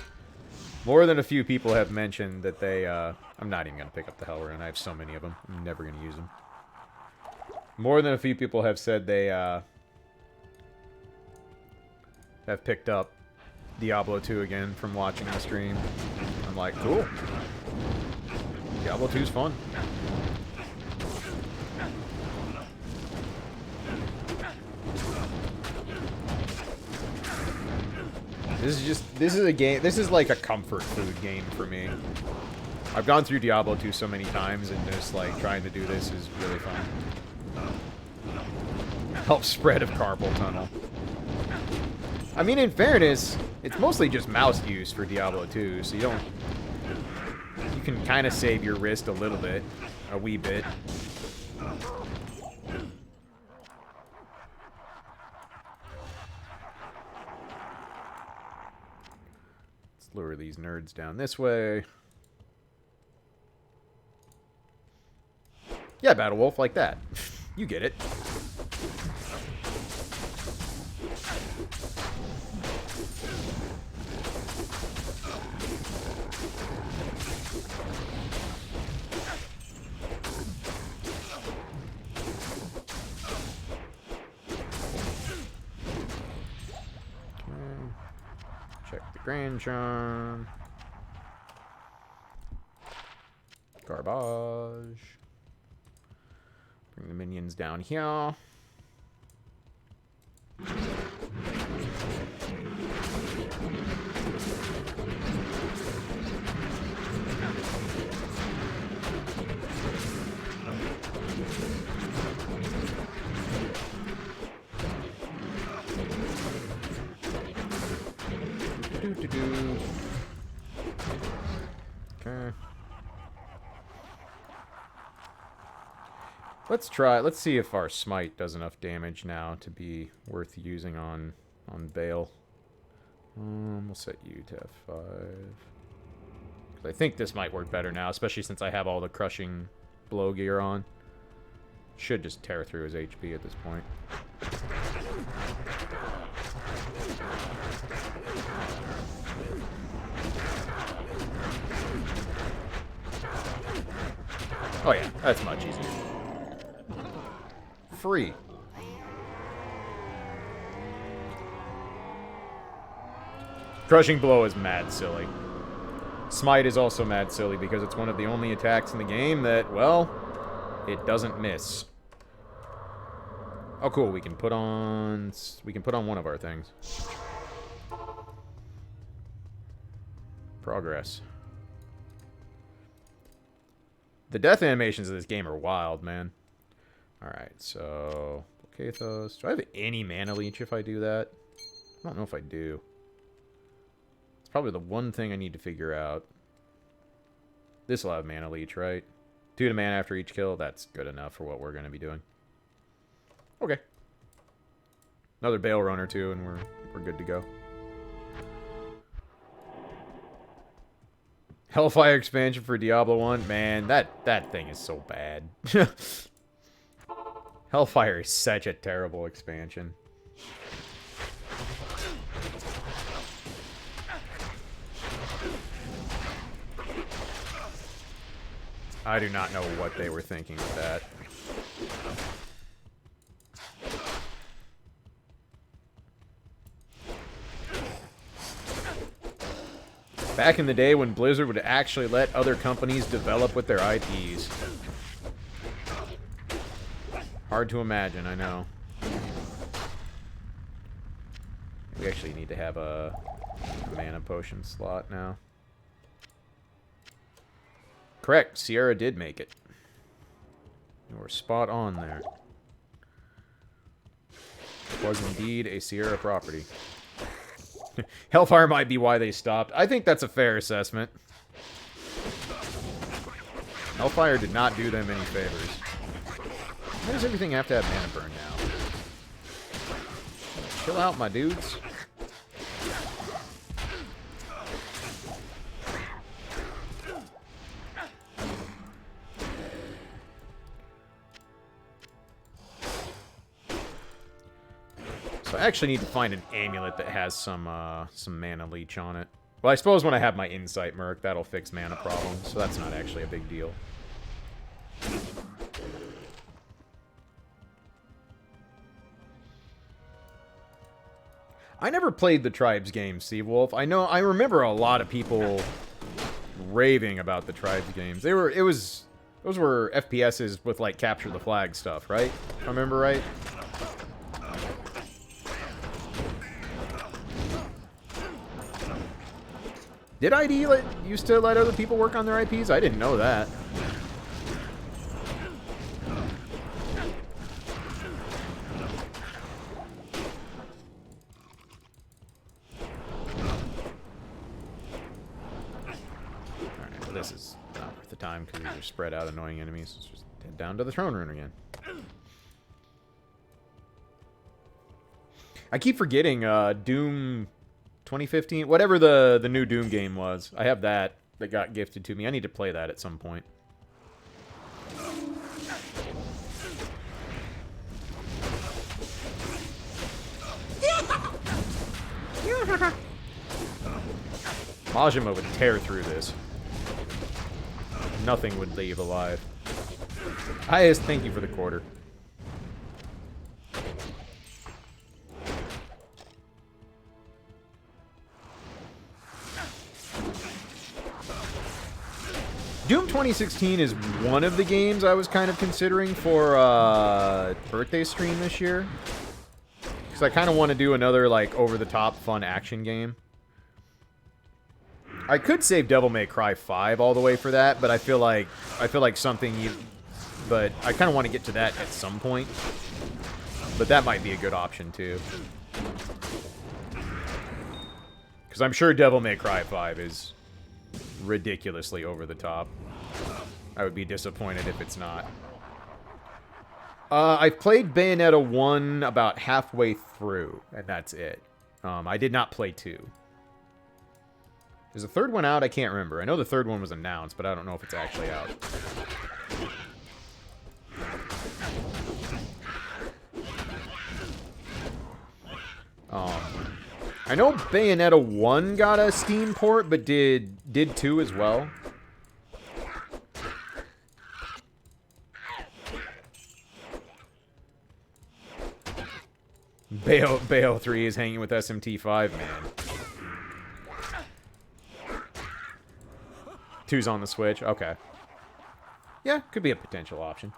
More than a few people have mentioned that they, I'm not even going to pick up the Hellrun. I have so many of them. I'm never going to use them. More than a few people have said they, have picked up Diablo 2 again from watching the stream. I'm like, cool. Diablo 2's fun. This is a game, this is like a comfort food game for me. I've gone through Diablo 2 so many times, and just like trying to do this is really fun. Help spread of carpal tunnel. I mean, in fairness, it's mostly just mouse use for Diablo 2, so you can kind of save your wrist a little bit, a wee bit. Let's lure these nerds down this way. Yeah, Battle Wolf, like that. You get it. Grand Charm. Garbage. Bring the minions down here. Okay. Let's see if our smite does enough damage now to be worth using on Bale. We'll set you to F5. 'Cause I think this might work better now, especially since I have all the crushing blow gear on. Should just tear through his HP at this point. Oh yeah, that's much easier. Free. Crushing Blow is mad silly. Smite is also mad silly because it's one of the only attacks in the game that, well, it doesn't miss. Oh cool, we can put on one of our things. Progress. The death animations of this game are wild, man. Alright, so... Kathos. Do I have any mana leech if I do that? I don't know if I do. It's probably the one thing I need to figure out. This will have mana leech, right? 2 to mana after each kill. That's good enough for what we're going to be doing. Okay. Another Bale run or two, and we're good to go. Hellfire expansion for Diablo 1. Man, that thing is so bad. Hellfire is such a terrible expansion. I do not know what they were thinking with that. Back in the day when Blizzard would actually let other companies develop with their IPs. Hard to imagine, I know. We actually need to have a mana potion slot now. Correct, Sierra did make it. You were spot on there. It was indeed a Sierra property. Hellfire might be why they stopped. I think that's a fair assessment. Hellfire did not do them any favors. Why does everything have to have mana burn now? Chill out, my dudes. So I actually need to find an amulet that has some mana leech on it. Well, I suppose when I have my insight merc, that'll fix mana problems, so that's not actually a big deal. I never played the Tribes game, Seawolf. I remember a lot of people raving about the Tribes games. Those were FPSs with like capture the flag stuff, right? If I remember right. Did ID used to let other people work on their IPs? I didn't know that. Alright, well this is not worth the time because these are spread out annoying enemies. Let's just head down to the throne room again. I keep forgetting Doom 2015, whatever the new Doom game was. I have that got gifted to me. I need to play that at some point. Majima would tear through this. Nothing would leave alive. Highest, thank you for the quarter. Doom 2016 is one of the games I was kind of considering for birthday stream this year. Because I kind of want to do another, like, over-the-top fun action game. I could save Devil May Cry 5 all the way for that, but I feel like something but I kind of want to get to that at some point. But that might be a good option, too. Because I'm sure Devil May Cry 5 is ridiculously over the top. I would be disappointed if it's not. I've played Bayonetta 1 about halfway through, and that's it. I did not play 2. Is the third one out? I can't remember. I know the third one was announced, but I don't know if it's actually out. I know Bayonetta 1 got a Steam port, but did 2 as well. Bayo 3 is hanging with SMT5, man. 2's on the Switch. Okay. Yeah, could be a potential option.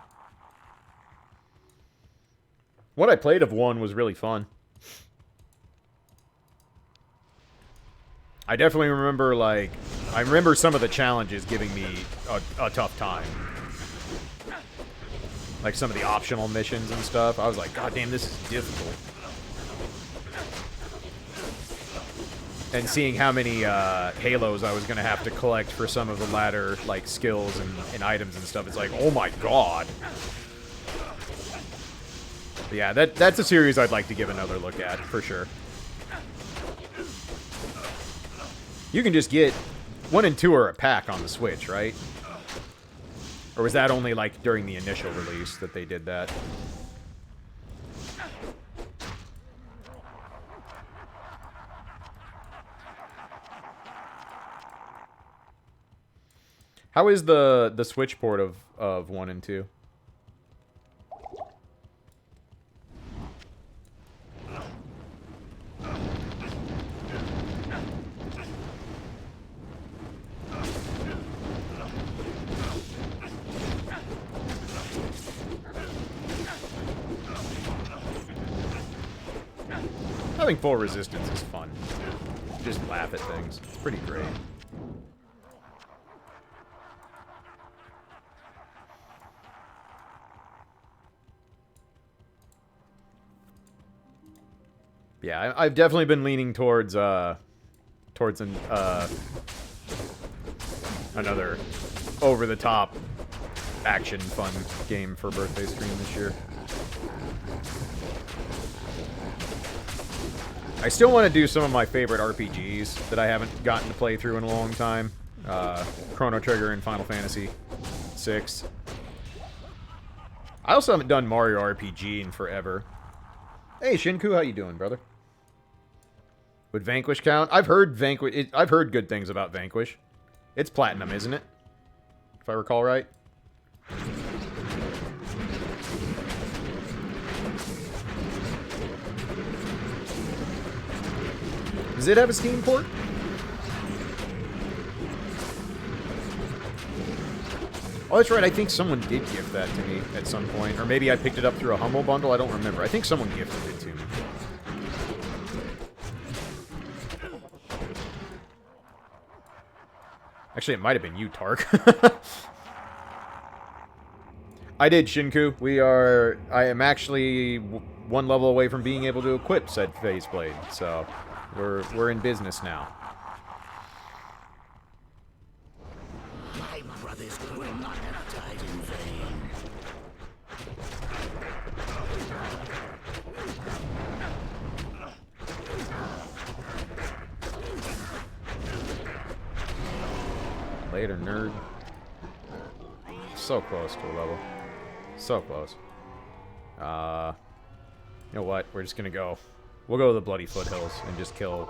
What I played of 1 was really fun. I definitely remember, like, I remember some of the challenges giving me a tough time. Like some of the optional missions and stuff. I was like, God damn, this is difficult. And seeing how many halos I was going to have to collect for some of the latter, like, skills and items and stuff, it's like, oh my god. But yeah, that's a series I'd like to give another look at, for sure. You can just get 1 and 2 are a pack on the Switch, right? Or was that only, like, during the initial release that they did that? How is the Switch port of 1 and 2? I think full resistance is fun. Just laugh at things. It's pretty great. Yeah, I've definitely been leaning towards another over-the-top action fun game for birthday stream this year. I still want to do some of my favorite RPGs that I haven't gotten to play through in a long time. Chrono Trigger and Final Fantasy VI. I also haven't done Mario RPG in forever. Hey, Shinku, how you doing, brother? Would Vanquish count? I've heard I've heard good things about Vanquish. It's platinum, isn't it? If I recall right. Does it have a Steam port? Oh, that's right. I think someone did gift that to me at some point. Or maybe I picked it up through a Humble Bundle. I don't remember. I think someone gifted it to me. Actually, it might have been you, Tark. I did, Shinku. I am actually one level away from being able to equip said phase blade. So, we're in business now. My brothers will not have died in vain. Later, nerd. So close to a level. So close. You know what? We're just gonna go. We'll go to the Bloody Foothills and just kill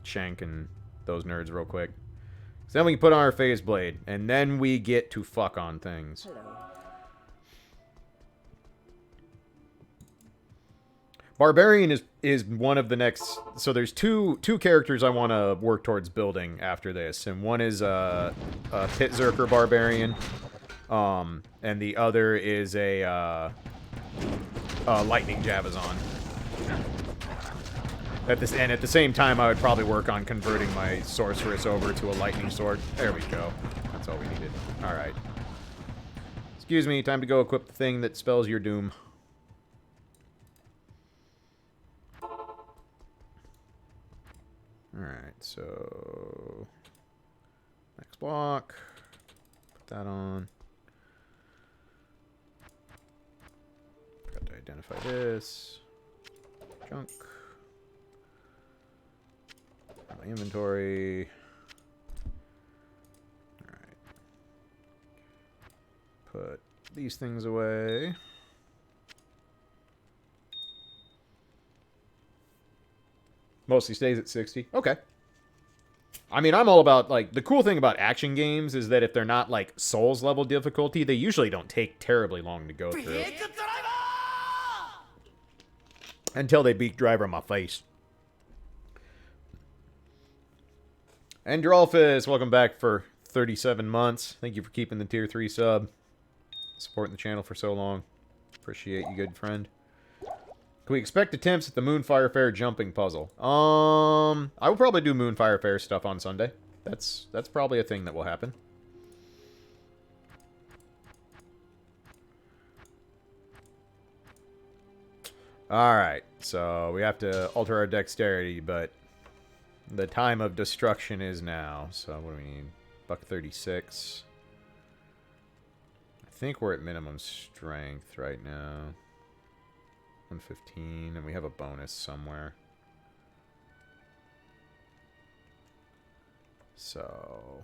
Shank and those nerds real quick. So then we can put on our phase blade, and then we get to fuck on things. Hello. Barbarian is one of the next. So there's two characters I want to work towards building after this, and one is a Pit Zerker Barbarian, and the other is a Lightning Javazon. At the same time, I would probably work on converting my Sorceress over to a Lightning Sword. There we go. That's all we needed. All right. Excuse me. Time to go equip the thing that spells your doom. Alright, so next block. Put that on. Got to identify this. Junk. My inventory. Alright. Put these things away. Mostly stays at 60. Okay. I mean, I'm all about, like, the cool thing about action games is that if they're not, like, Souls level difficulty, they usually don't take terribly long to go through. Until they beat Driver in my face. And Drolfus, welcome back for 37 months. Thank you for keeping the tier 3 sub. Supporting the channel for so long. Appreciate you, good friend. Can we expect attempts at the Moonfire Fair jumping puzzle? I will probably do Moonfire Fair stuff on Sunday. That's probably a thing that will happen. Alright, so we have to alter our dexterity, but the time of destruction is now. So what do we need? $136. I think we're at minimum strength right now. 115, and we have a bonus somewhere. So...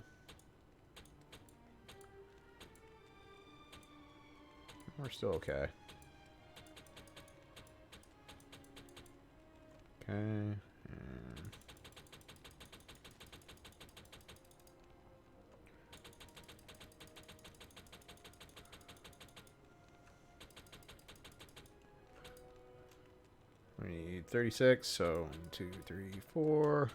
we're still okay. Okay. And... we need 36, so 1, 2, 3, 4.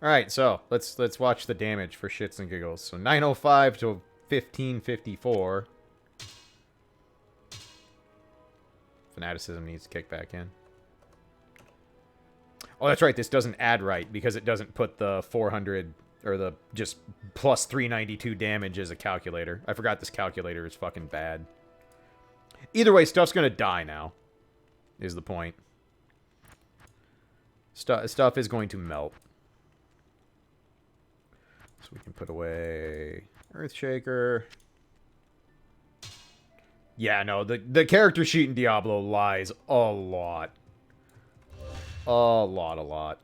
Alright, so let's watch the damage for shits and giggles. So 905 to 1554. Fanaticism needs to kick back in. Oh, that's right. This doesn't add right because it doesn't put the 400 or the just plus 392 damage as a calculator. I forgot this calculator is fucking bad. Either way, stuff's gonna die now, is the point. Stuff is going to melt. So we can put away Earthshaker. Yeah, no, the character sheet in Diablo lies a lot. A lot.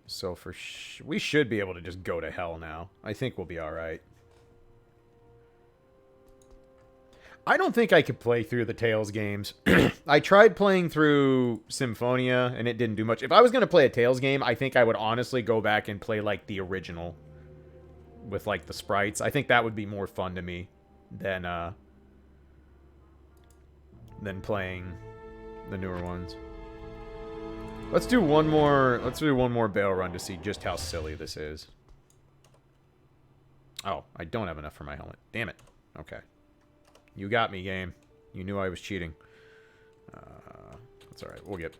So we should be able to just go to hell now. I think we'll be alright. I don't think I could play through the Tales games. I tried playing through Symphonia, and it didn't do much. If I was going to play a Tales game, I think I would honestly go back and play, like, the original. With, like, the sprites. I think that would be more fun to me than playing the newer ones. Let's do one more bail run to see just how silly this is. Oh, I don't have enough for my helmet. Damn it. Okay. You got me, game. You knew I was cheating. That's alright. We'll get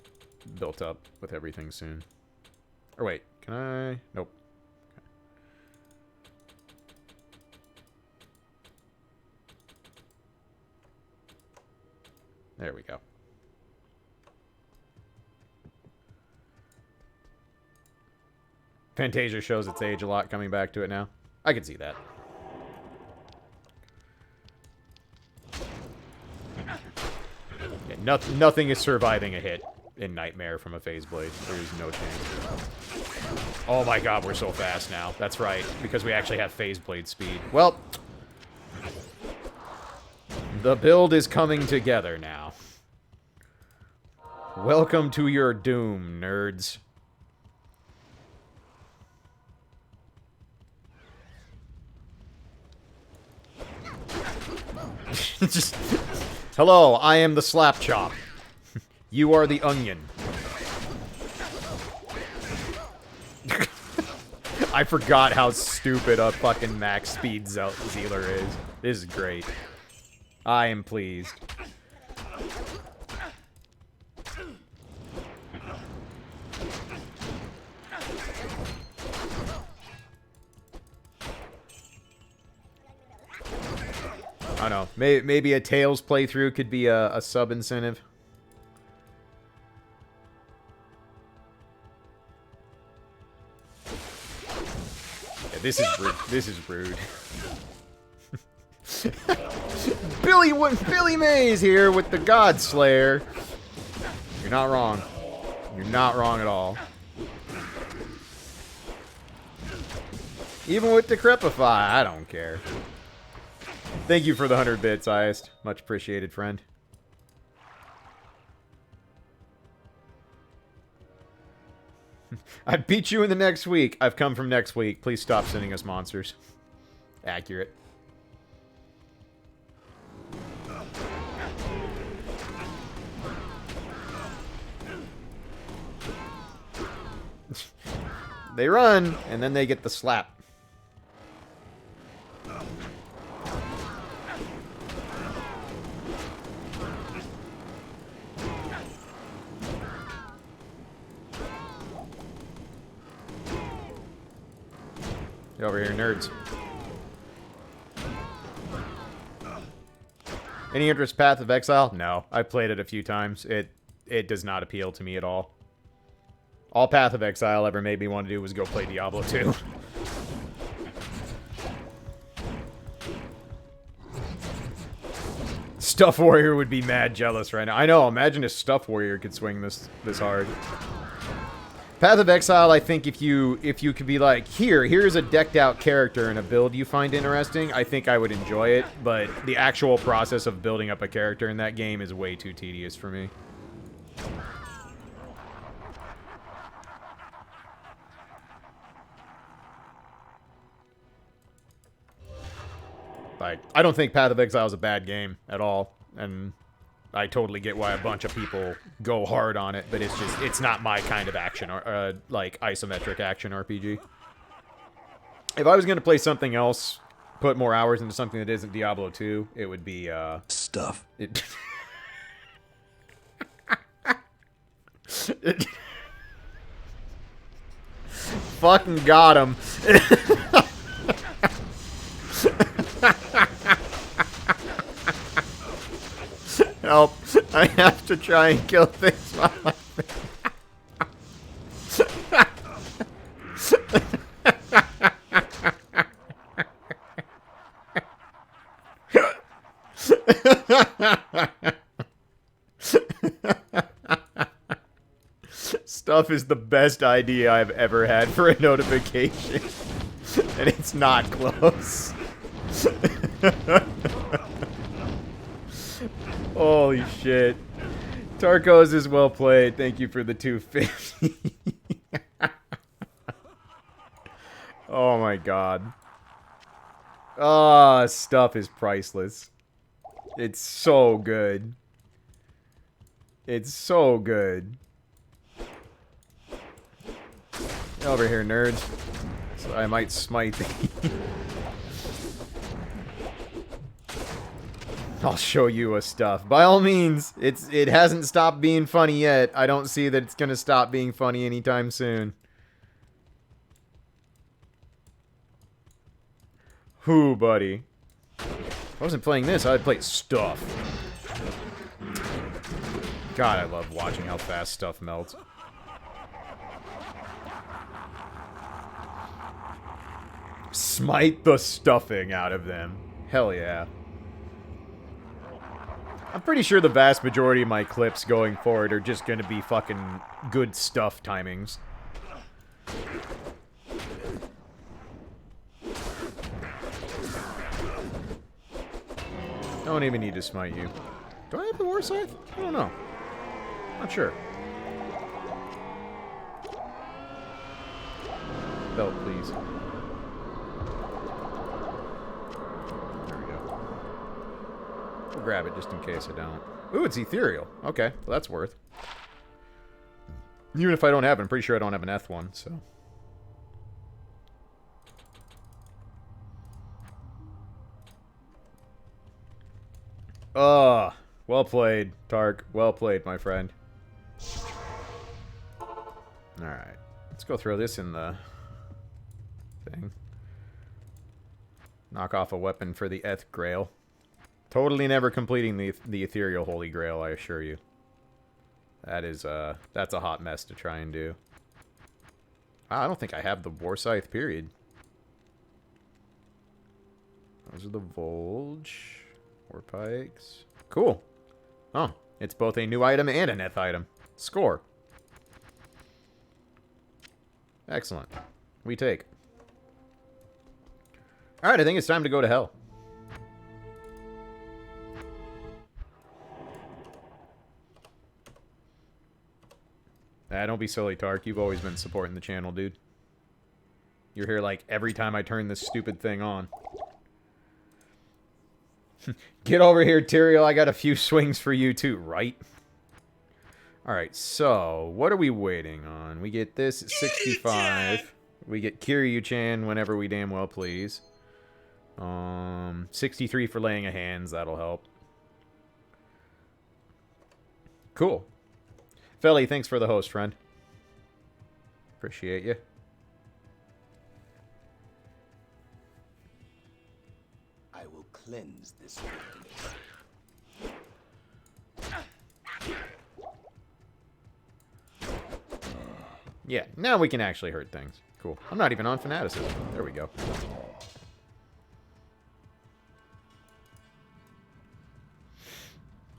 built up with everything soon. Or wait, can I? Nope. There we go. Fantasia shows its age a lot coming back to it now. I can see that. Yeah, nothing is surviving a hit in Nightmare from a Phase Blade. There's no chance. Oh my god, we're so fast now. That's right, because we actually have Phase Blade speed. Well, the build is coming together now. Welcome to your doom, nerds. Just, hello, I am the slap chop. You are the onion. I forgot how stupid a fucking max speed Zealer is. This is great. I am pleased. I don't know. Maybe a Tales playthrough could be a sub incentive. Yeah, this is rude. This is rude. Billy Mays here with the God Slayer. You're not wrong. You're not wrong at all. Even with Decrepify, I don't care. Thank you for the 100 bits, Iest. Much appreciated, friend. I beat you in the next week. I've come from next week. Please stop sending us monsters. Accurate. They run, and then they get the slap. Get over here, nerds. Any interest Path of Exile? No. I've played it a few times. It does not appeal to me at all. All Path of Exile ever made me want to do was go play Diablo 2. Stuff Warrior would be mad jealous right now. I know, imagine if Stuff Warrior could swing this hard. Path of Exile, I think if you could be like, here's a decked out character and a build you find interesting, I think I would enjoy it, but the actual process of building up a character in that game is way too tedious for me. Like, I don't think Path of Exile is a bad game at all, and I totally get why a bunch of people go hard on it, but it's not my kind of action, or like, isometric action RPG. If I was going to play something else, put more hours into something that isn't Diablo 2, it would be, Stuff. Fucking got him. Help. I have to try and kill things while I'm Stuff is the best idea I've ever had for a notification. And it's not close. Holy shit. Tarkos is well played. Thank you for the 250. Oh my god. Ah, stuff is priceless. It's so good. It's so good. Over here, nerds. So I might smite thee. I'll show you a stuff. By all means, it hasn't stopped being funny yet. I don't see that it's gonna stop being funny anytime soon. Who, buddy? If I wasn't playing this, I'd play stuff. God, I love watching how fast stuff melts. Smite the stuffing out of them. Hell yeah. I'm pretty sure the vast majority of my clips going forward are just gonna be fucking good stuff timings. Don't even need to smite you. Do I have the war scythe? I don't know. Not sure. Belt, please. There we go. We'll grab it just in case I don't. Ooh, it's ethereal. Okay, well that's worth. Even if I don't have it, I'm pretty sure I don't have an Eth one, so. Well played, Tark. Well played, my friend. Alright. Let's go throw this in the thing. Knock off a weapon for the Eth Grail. Totally never completing the ethereal Holy Grail, I assure you. That is, that's a hot mess to try and do. I don't think I have the War Scythe, period. Those are the Volge. War Pikes. Cool. Oh, it's both a new item and an Eth item. Score. Excellent. We take. Alright, I think it's time to go to hell. Don't be silly, Tark. You've always been supporting the channel, dude. You're here, like, every time I turn this stupid thing on. Get over here, Tyrael. I got a few swings for you, too, right? Alright, so, what are we waiting on? We get this at 65. We get Kiryu-chan whenever we damn well please. 63 for laying of hands. That'll help. Cool. Felly, thanks for the host, friend. Appreciate you. I will cleanse this wilderness. Yeah, now we can actually hurt things. Cool. I'm not even on fanaticism. There we go.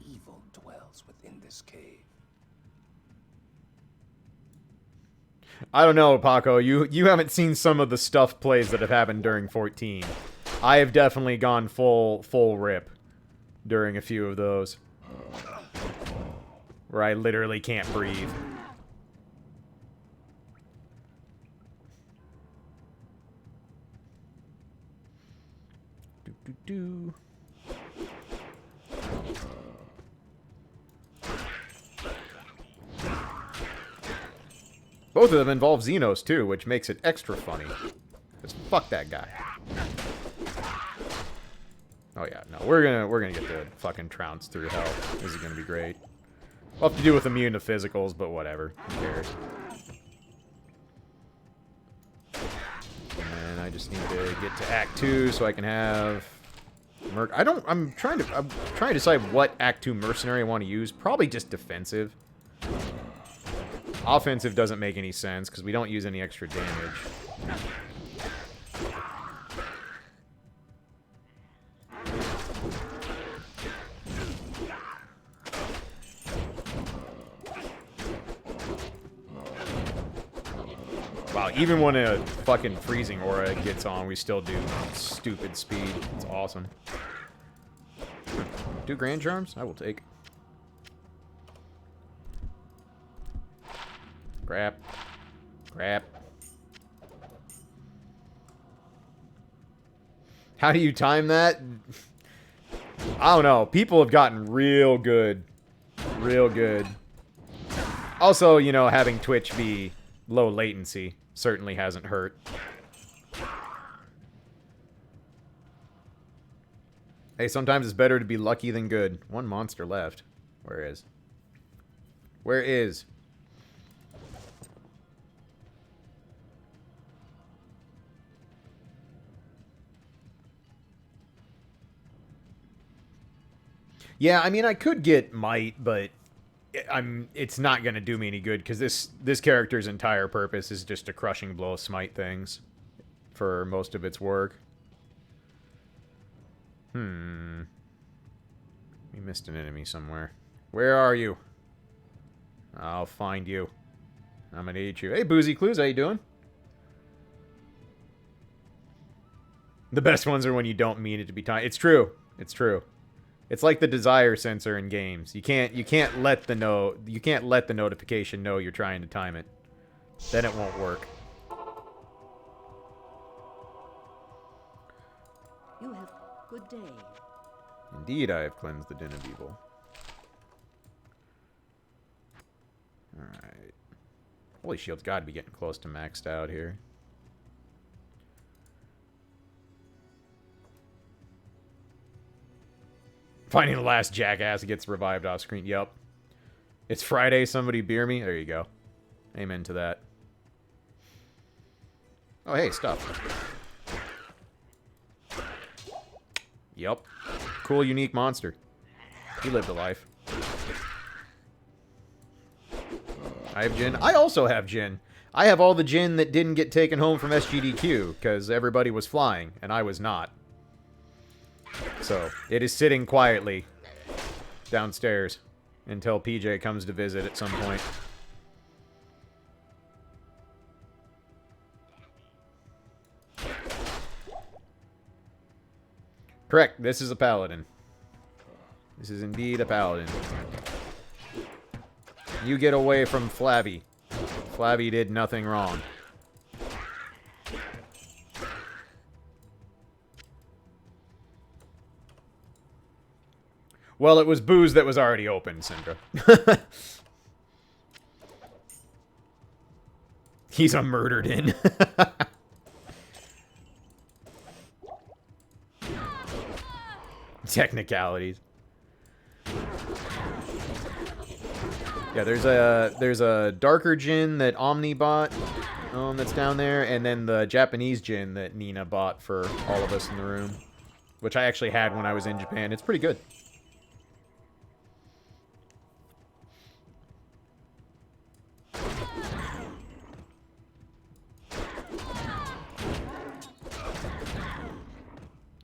Evil dwells within this cave. I don't know, Paco. You haven't seen some of the stuff plays that have happened during 14. I have definitely gone full rip during a few of those. Where I literally can't breathe. Do. Both of them involve Xenos too, which makes it extra funny. Because fuck that guy. Oh yeah, no, we're gonna get the fucking trounce through hell. This is gonna be great. We'll have to do with immune to physicals, but whatever. Who cares? And I just need to get to Act 2 so I can have Merc. I'm trying to decide what Act 2 mercenary I want to use. Probably just defensive. Offensive doesn't make any sense because we don't use any extra damage. Wow, even when a fucking freezing aura gets on, we still do stupid speed. It's awesome. 2 Grand Charms? I will take. Crap. Crap. How do you time that? I don't know. People have gotten real good. Real good. Also, you know, having Twitch be low latency certainly hasn't hurt. Hey, sometimes it's better to be lucky than good. 1 monster left. Where is? Where is? Yeah, I mean, I could get Might, but it's not going to do me any good, because this character's entire purpose is just to crushing blow smite things for most of its work. We missed an enemy somewhere. Where are you? I'll find you. I'm going to eat you. Hey, Boozy Clues, how you doing? The best ones are when you don't mean it to be timed. It's true. It's true. It's like the desire sensor in games. You can't let the notification know you're trying to time it. Then it won't work. You have good day. Indeed, I have cleansed the den of evil. Alright. Holy Shield's gotta be getting close to maxed out here. Finding the last jackass gets revived off screen. Yep. It's Friday, somebody beer me. There you go. Amen to that. Oh, hey, stuff. Yep. Cool, unique monster. He lived a life. I have Jin. I also have Jin. I have all the Jin that didn't get taken home from SGDQ, because everybody was flying, and I was not. So, it is sitting quietly downstairs until PJ comes to visit at some point. Correct, this is a paladin. This is indeed a paladin. You get away from Flabby. Flabby did nothing wrong. Well, it was booze that was already open, Syndra. He's a murdered in. Technicalities. Yeah, there's a darker Jin that Omni bought, that's down there, and then the Japanese Jin that Nina bought for all of us in the room, which I actually had when I was in Japan. It's pretty good.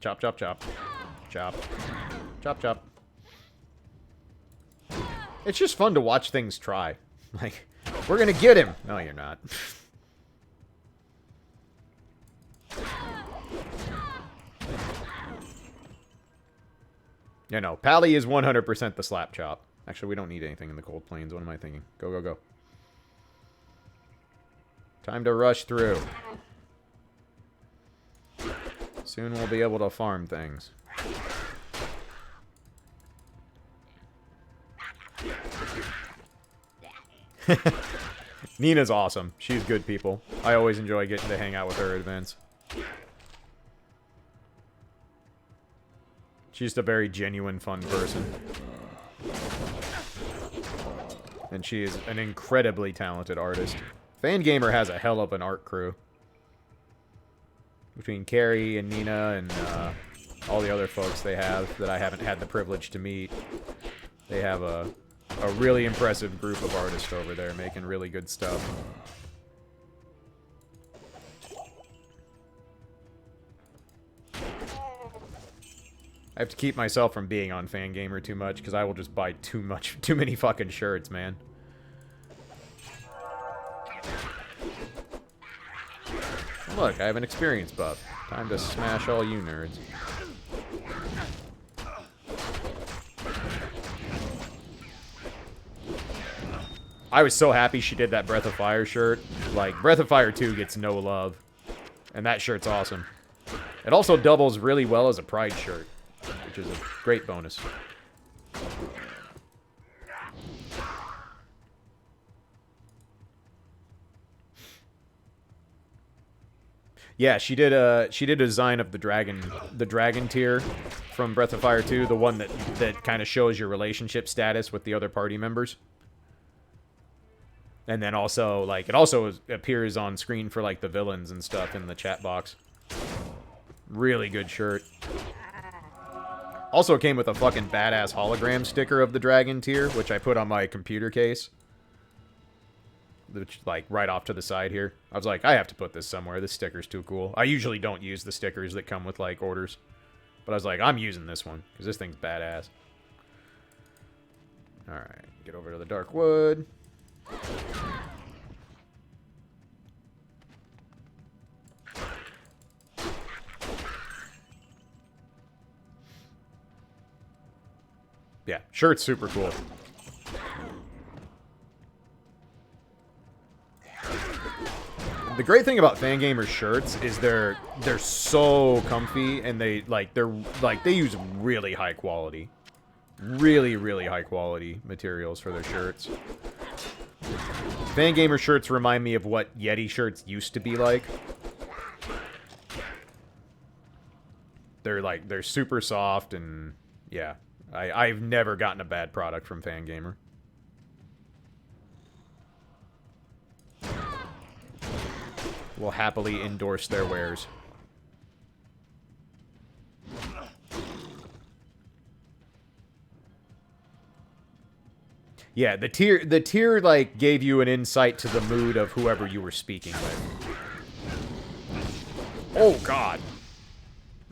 Chop, chop, chop. Chop. Chop, chop. It's just fun to watch things try. Like, we're gonna get him! No, you're not. Yeah, no. Pally is 100% the slap chop. Actually, we don't need anything in the Cold Plains. What am I thinking? Go, go, go. Time to rush through. Soon we'll be able to farm things. Nina's awesome. She's good people. I always enjoy getting to hang out with her at events. She's just a very genuine, fun person. And she is an incredibly talented artist. Fangamer has a hell of an art crew. Between Carrie and Nina and all the other folks they have that I haven't had the privilege to meet. They have a really impressive group of artists over there making really good stuff. I have to keep myself from being on Fangamer too much because I will just buy too many fucking shirts, man. Look, I have an experience buff. Time to smash all you nerds. I was so happy she did that Breath of Fire shirt. Like, Breath of Fire 2 gets no love. And that shirt's awesome. It also doubles really well as a Pride shirt, which is a great bonus. Yeah, she did a design of the dragon tier from Breath of Fire 2, the one that kind of shows your relationship status with the other party members. And then also, like, it also appears on screen for, like, the villains and stuff in the chat box. Really good shirt. Also came with a fucking badass hologram sticker of the dragon tier, which I put on my computer case. Which, like, right off to the side here. I was like, I have to put this somewhere. This sticker's too cool. I usually don't use the stickers that come with, like, orders. But I was like, I'm using this one, because this thing's badass. Alright, get over to the Dark Wood. Yeah, shirt's super cool. The great thing about Fangamer shirts is they're so comfy and they use really high quality. Really high quality materials for their shirts. Fangamer shirts remind me of what Yeti shirts used to be like. They're super soft and yeah. I've never gotten a bad product from Fangamer. Will happily endorse their wares. Yeah, the tier like gave you an insight to the mood of whoever you were speaking with. Oh god.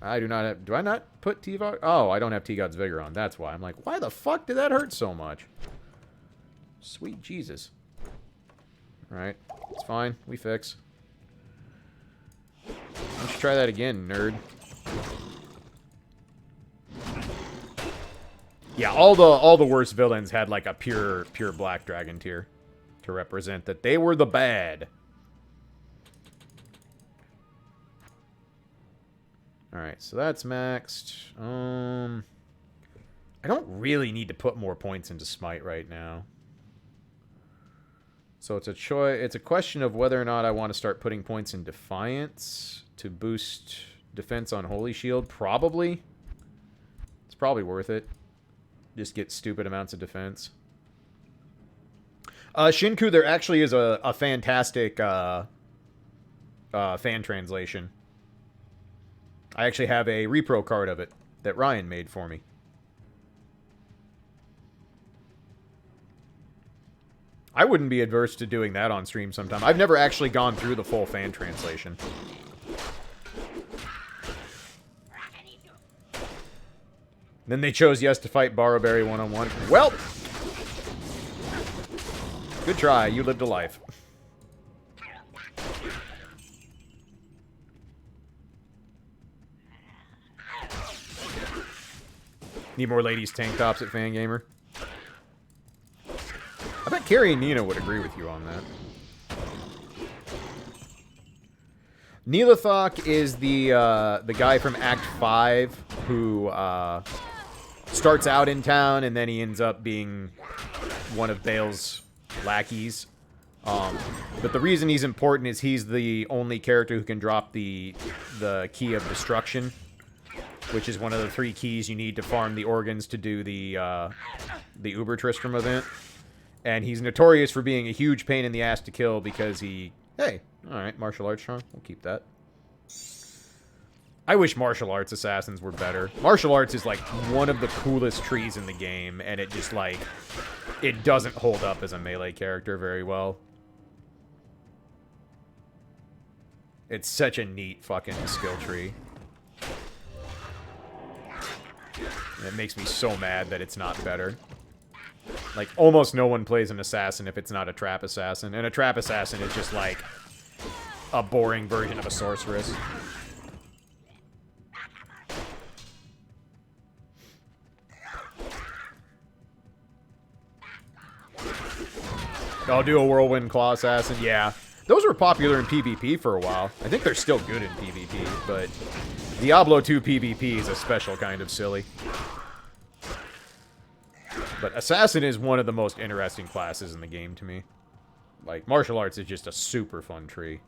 I do not have... Do I not put T-Vog? Oh, I don't have T-God's Vigor on. That's why. I'm like, why the fuck did that hurt so much? Sweet Jesus. Alright. It's fine. We fix. Let's try that again, nerd. Yeah, all the worst villains had like a pure black dragon tier to represent that they were the bad. Alright, so that's maxed. I don't really need to put more points into Smite right now. So it's a choice. It's a question of whether or not I want to start putting points in Defiance to boost defense on Holy Shield. Probably. It's probably worth it. Just get stupid amounts of defense. Shinku, there actually is a fantastic fan translation. I actually have a repro card of it that Ryan made for me. I wouldn't be adverse to doing that on stream sometime. I've never actually gone through the full fan translation. Then they chose yes to fight Barroberry one-on-one. Well, good try. You lived a life. Need more ladies tank tops at Fangamer. I bet Carrie and Nina would agree with you on that. Neelathok is the guy from Act 5 who starts out in town and then he ends up being one of Bale's lackeys. But the reason he's important is he's the only character who can drop the Key of Destruction, which is one of the 3 keys you need to farm the organs to do the Uber Tristram event. And he's notorious for being a huge pain in the ass to kill because he... Hey, alright, martial arts charm. We'll keep that. I wish martial arts assassins were better. Martial arts is, like, one of the coolest trees in the game, and it just, like... It doesn't hold up as a melee character very well. It's such a neat fucking skill tree. And it makes me so mad that it's not better. Like, almost no one plays an assassin if it's not a trap assassin. And a trap assassin is just, like, a boring version of a sorceress. I'll do a Whirlwind Claw Assassin. Yeah. Those were popular in PvP for a while. I think they're still good in PvP, but Diablo 2 PvP is a special kind of silly. But Assassin is one of the most interesting classes in the game to me. Like, martial arts is just a super fun tree.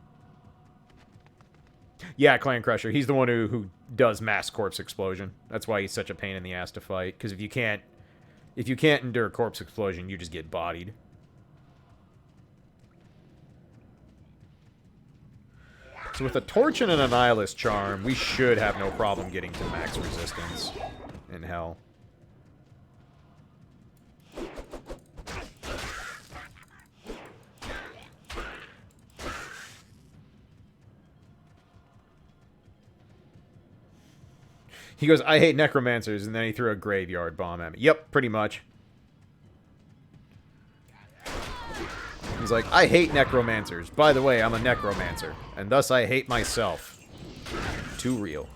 Yeah, Clan Crusher. He's the one who does mass corpse explosion. That's why he's such a pain in the ass to fight. Because if you can't endure corpse explosion, you just get bodied. So with a Torch and an Annihilus Charm, we should have no problem getting to max resistance in Hell. He goes, I hate necromancers, and then he threw a graveyard bomb at me. Yep, pretty much. He's like, I hate necromancers. By the way, I'm a necromancer, and thus I hate myself. Too real.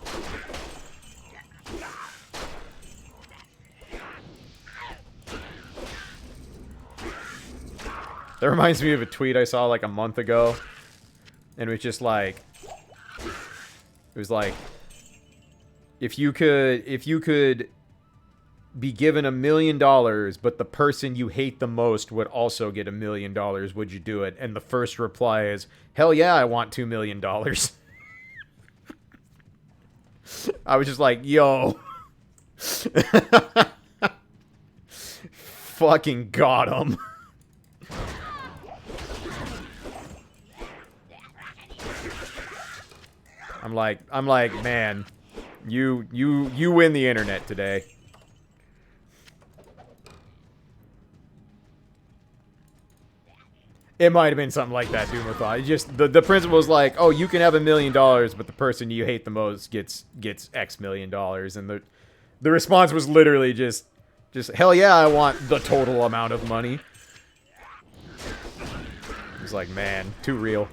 That reminds me of a tweet I saw like a month ago, and it was just like, it was like, if you could be given $1 million, but the person you hate the most would also get $1 million, would you do it? And the first reply is, hell yeah, I want $2 million. I was just like, yo. Fucking got him. I'm like, man, you win the internet today. It might have been something like that, Doomathon. Just the principle was like, oh, you can have $1 million, but the person you hate the most gets X million dollars, and the response was literally just hell yeah, I want the total amount of money. It was like, man, too real.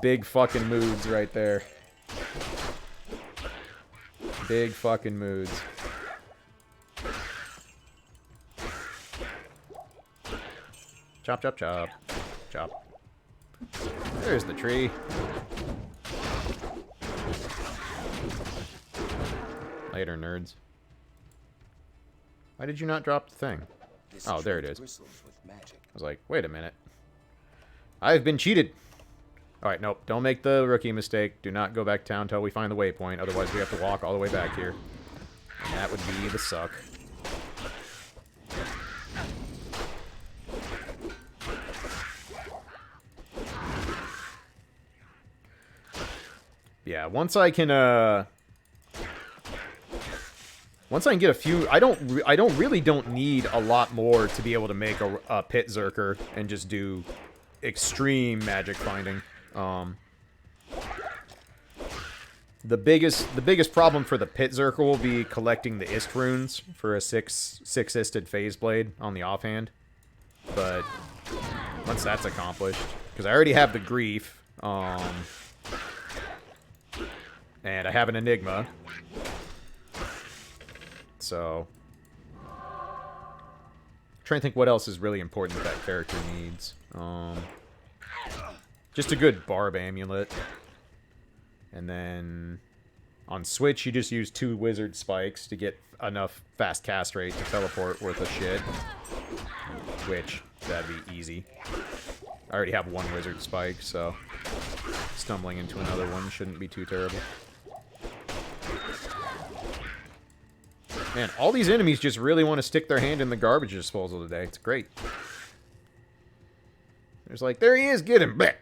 Big fucking moods right there. Big fucking moods. Chop, chop, chop. Chop. There's the tree. Later, nerds. Why did you not drop the thing? Oh, there it is. I was like, wait a minute. I've been cheated. Alright, nope. Don't make the rookie mistake. Do not go back town until we find the waypoint. Otherwise, we have to walk all the way back here. And that would be the suck. Yeah, once I can get a few, I really don't need a lot more to be able to make a pit Zerker and just do extreme magic finding. The biggest problem for the pit Zerker will be collecting the Ist runes for a six-isted phase blade on the offhand. But once that's accomplished, because I already have the grief, and I have an Enigma. So, trying to think what else is really important that character needs. Just a good barb amulet. And then on Switch, you just use 2 wizard spikes to get enough fast cast rate to teleport worth of shit. Which, that'd be easy. I already have 1 wizard spike, so stumbling into another one shouldn't be too terrible. Man, all these enemies just really want to stick their hand in the garbage disposal today. It's great. There's like, there he is, get him, back.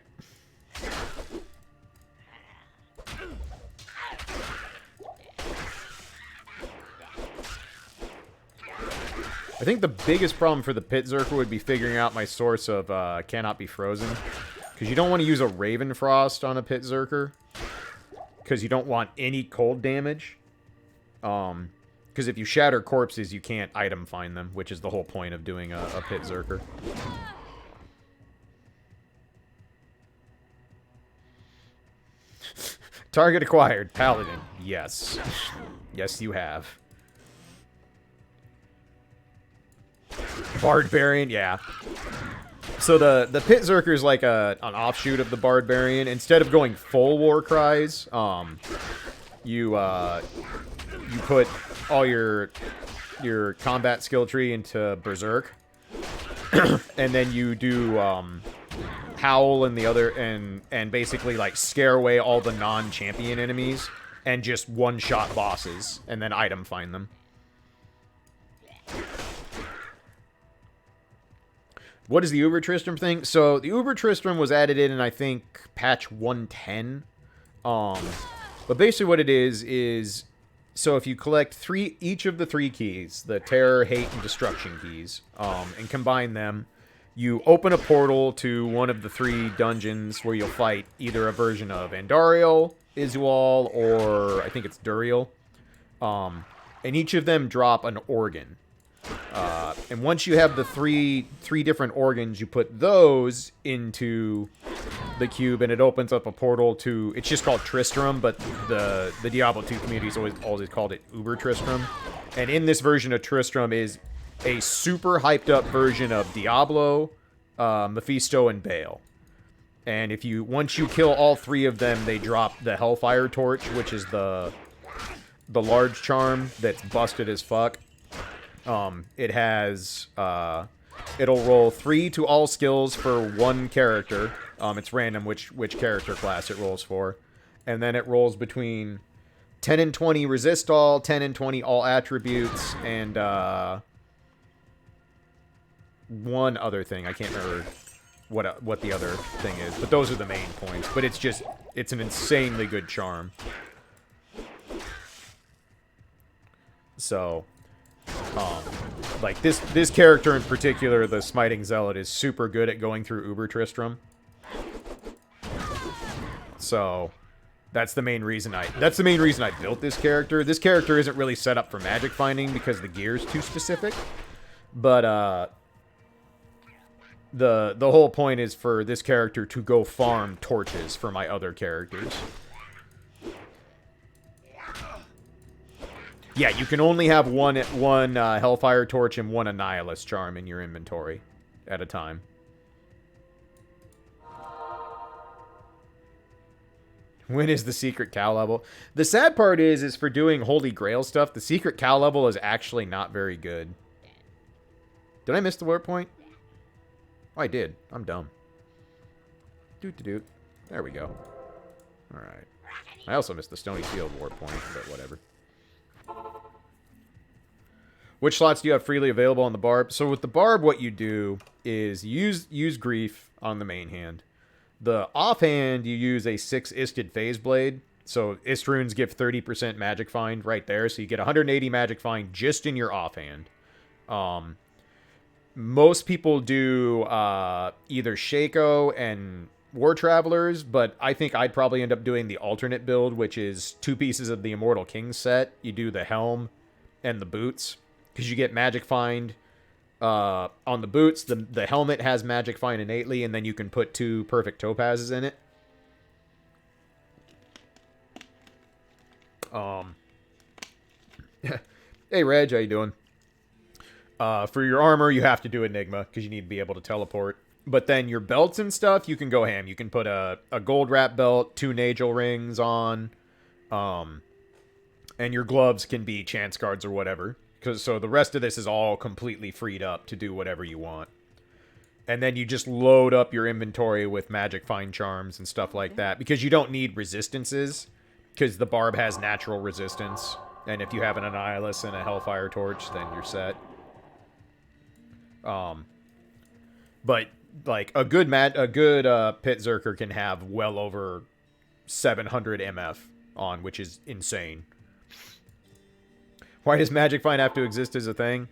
I think the biggest problem for the Pit Zerker would be figuring out my source of cannot be frozen. Because you don't want to use a Raven Frost on a Pit Zerker. Because you don't want any cold damage. Because if you shatter corpses, you can't item find them, which is the whole point of doing a Pit Zerker. Target acquired. Paladin. Yes. Yes, you have. Barbarian, yeah. So the Pit Zerker is like an offshoot of the Barbarian. Instead of going full war cries, you put all your combat skill tree into Berserk, and then you do Howl and the other and basically like scare away all the non-champion enemies and just one-shot bosses and then item find them. What is the Uber Tristram thing? So, the Uber Tristram was added in I think, patch 110. But basically what it is... So, if you collect each of the 3 keys, the Terror, Hate, and Destruction keys, and combine them, you open a portal to one of the 3 dungeons where you'll fight either a version of Andariel, Izual, or I think it's Duriel. And each of them drop an organ. And once you have the three different organs, you put those into the cube, and it opens up a portal to... It's just called Tristram, but the Diablo 2 community's always called it Uber Tristram. And in this version of Tristram is a super hyped up version of Diablo, Mephisto, and Baal. And once you kill all 3 of them, they drop the Hellfire Torch, which is the large charm that's busted as fuck. It has, it'll roll 3 to all skills for 1 character. It's random which character class it rolls for. And then it rolls between 10 and 20 resist all, 10 and 20 all attributes, and, 1 other thing. I can't remember what the other thing is, but those are the main points. But it's an insanely good charm. So... like, this character in particular, the Smiting Zealot, is super good at going through Uber Tristram. So, that's the main reason I built this character. This character isn't really set up for magic finding because the gear's too specific. But, the whole point is for this character to go farm torches for my other characters. Yeah, you can only have one Hellfire Torch and 1 Annihilus Charm in your inventory at a time. When is the secret cow level? The sad part is for doing Holy Grail stuff, the secret cow level is actually not very good. Did I miss the warp point? Oh, I did. I'm dumb. Doot-doot-doot. There we go. Alright. I also missed the Stony Field warp point, but whatever. Which slots do you have freely available on the barb? So with the barb, what you do is use Grief on the main hand. The offhand, you use a 6 Isted Phase Blade. So Ist runes give 30% magic find right there. So you get 180 magic find just in your offhand. Most people do either Shaco and War Travelers, but I think I'd probably end up doing the alternate build, which is 2 pieces of the Immortal King set. You do the helm and the boots. Because you get magic find on the boots. The helmet has magic find innately, and then you can put 2 perfect topazes in it. Hey, Reg, how you doing? For your armor, you have to do Enigma, because you need to be able to teleport. But then your belts and stuff, you can go ham. You can put a gold wrap belt, 2 Nagel rings on, and your gloves can be chance cards or whatever. So the rest of this is all completely freed up to do whatever you want. And then you just load up your inventory with magic find charms and stuff like that, because you don't need resistances, because the barb has natural resistance. And if you have an Annihilus and a Hellfire Torch, then you're set. But like a good Pit Zerker can have well over 700 MF on, which is insane. Why does Magic Find have to exist as a thing?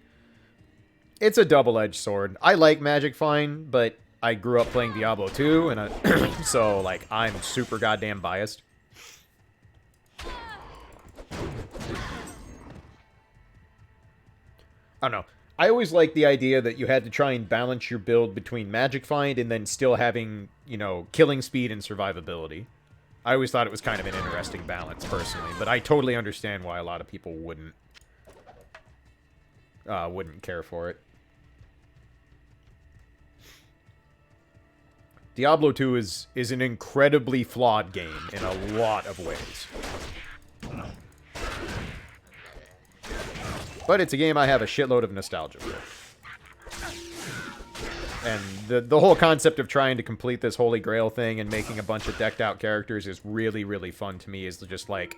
It's a double-edged sword. I like Magic Find, but I grew up playing Diablo 2, and so like I'm super goddamn biased. I don't know. I always liked the idea that you had to try and balance your build between Magic Find and then still having, you know, killing speed and survivability. I always thought it was kind of an interesting balance, personally, but I totally understand why a lot of people wouldn't care for it. Diablo 2 is an incredibly flawed game in a lot of ways. But it's a game I have a shitload of nostalgia for. And the whole concept of trying to complete this Holy Grail thing and making a bunch of decked out characters is really, really fun to me. Is just like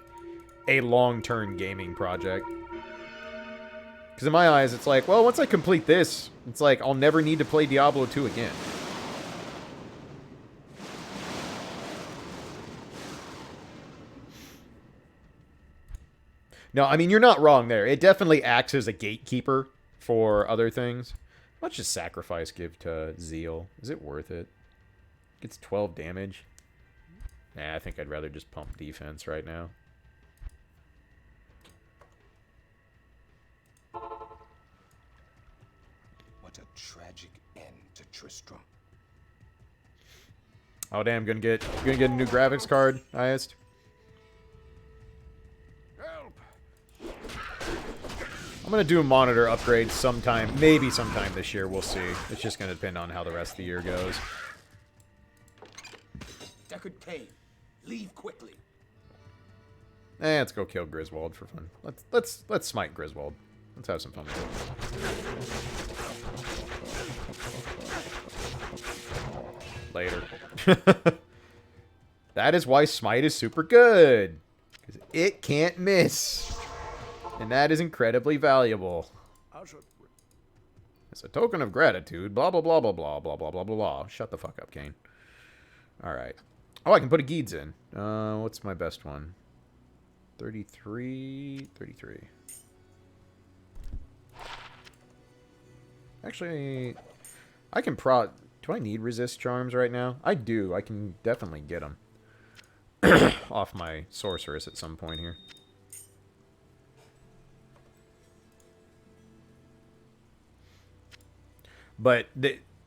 a long-term gaming project. Because in my eyes, it's like, well, once I complete this, it's like I'll never need to play Diablo 2 again. No, I mean, you're not wrong there. It definitely acts as a gatekeeper for other things. How much does Sacrifice give to Zeal? Is it worth it? Gets 12 damage. Nah, I think I'd rather just pump defense right now. What a tragic end to Tristram. Oh damn, gonna get a new graphics card, highest. I'm going to do a monitor upgrade sometime, maybe sometime this year, we'll see. It's just going to depend on how the rest of the year goes. Deckard Cain, leave quickly. Let's go kill Griswold for fun. Let's smite Griswold. Let's have some fun with it. Later. That is why smite is super good. Because it can't miss. And that is incredibly valuable. It's a token of gratitude. Blah, blah, blah, blah, blah, blah, blah, blah, blah, blah. Shut the fuck up, Kane. Alright. Oh, I can put a Geeds in. What's my best one? 33. Actually, I can do I need resist charms right now? I do. I can definitely get them. Off my sorceress at some point here. But,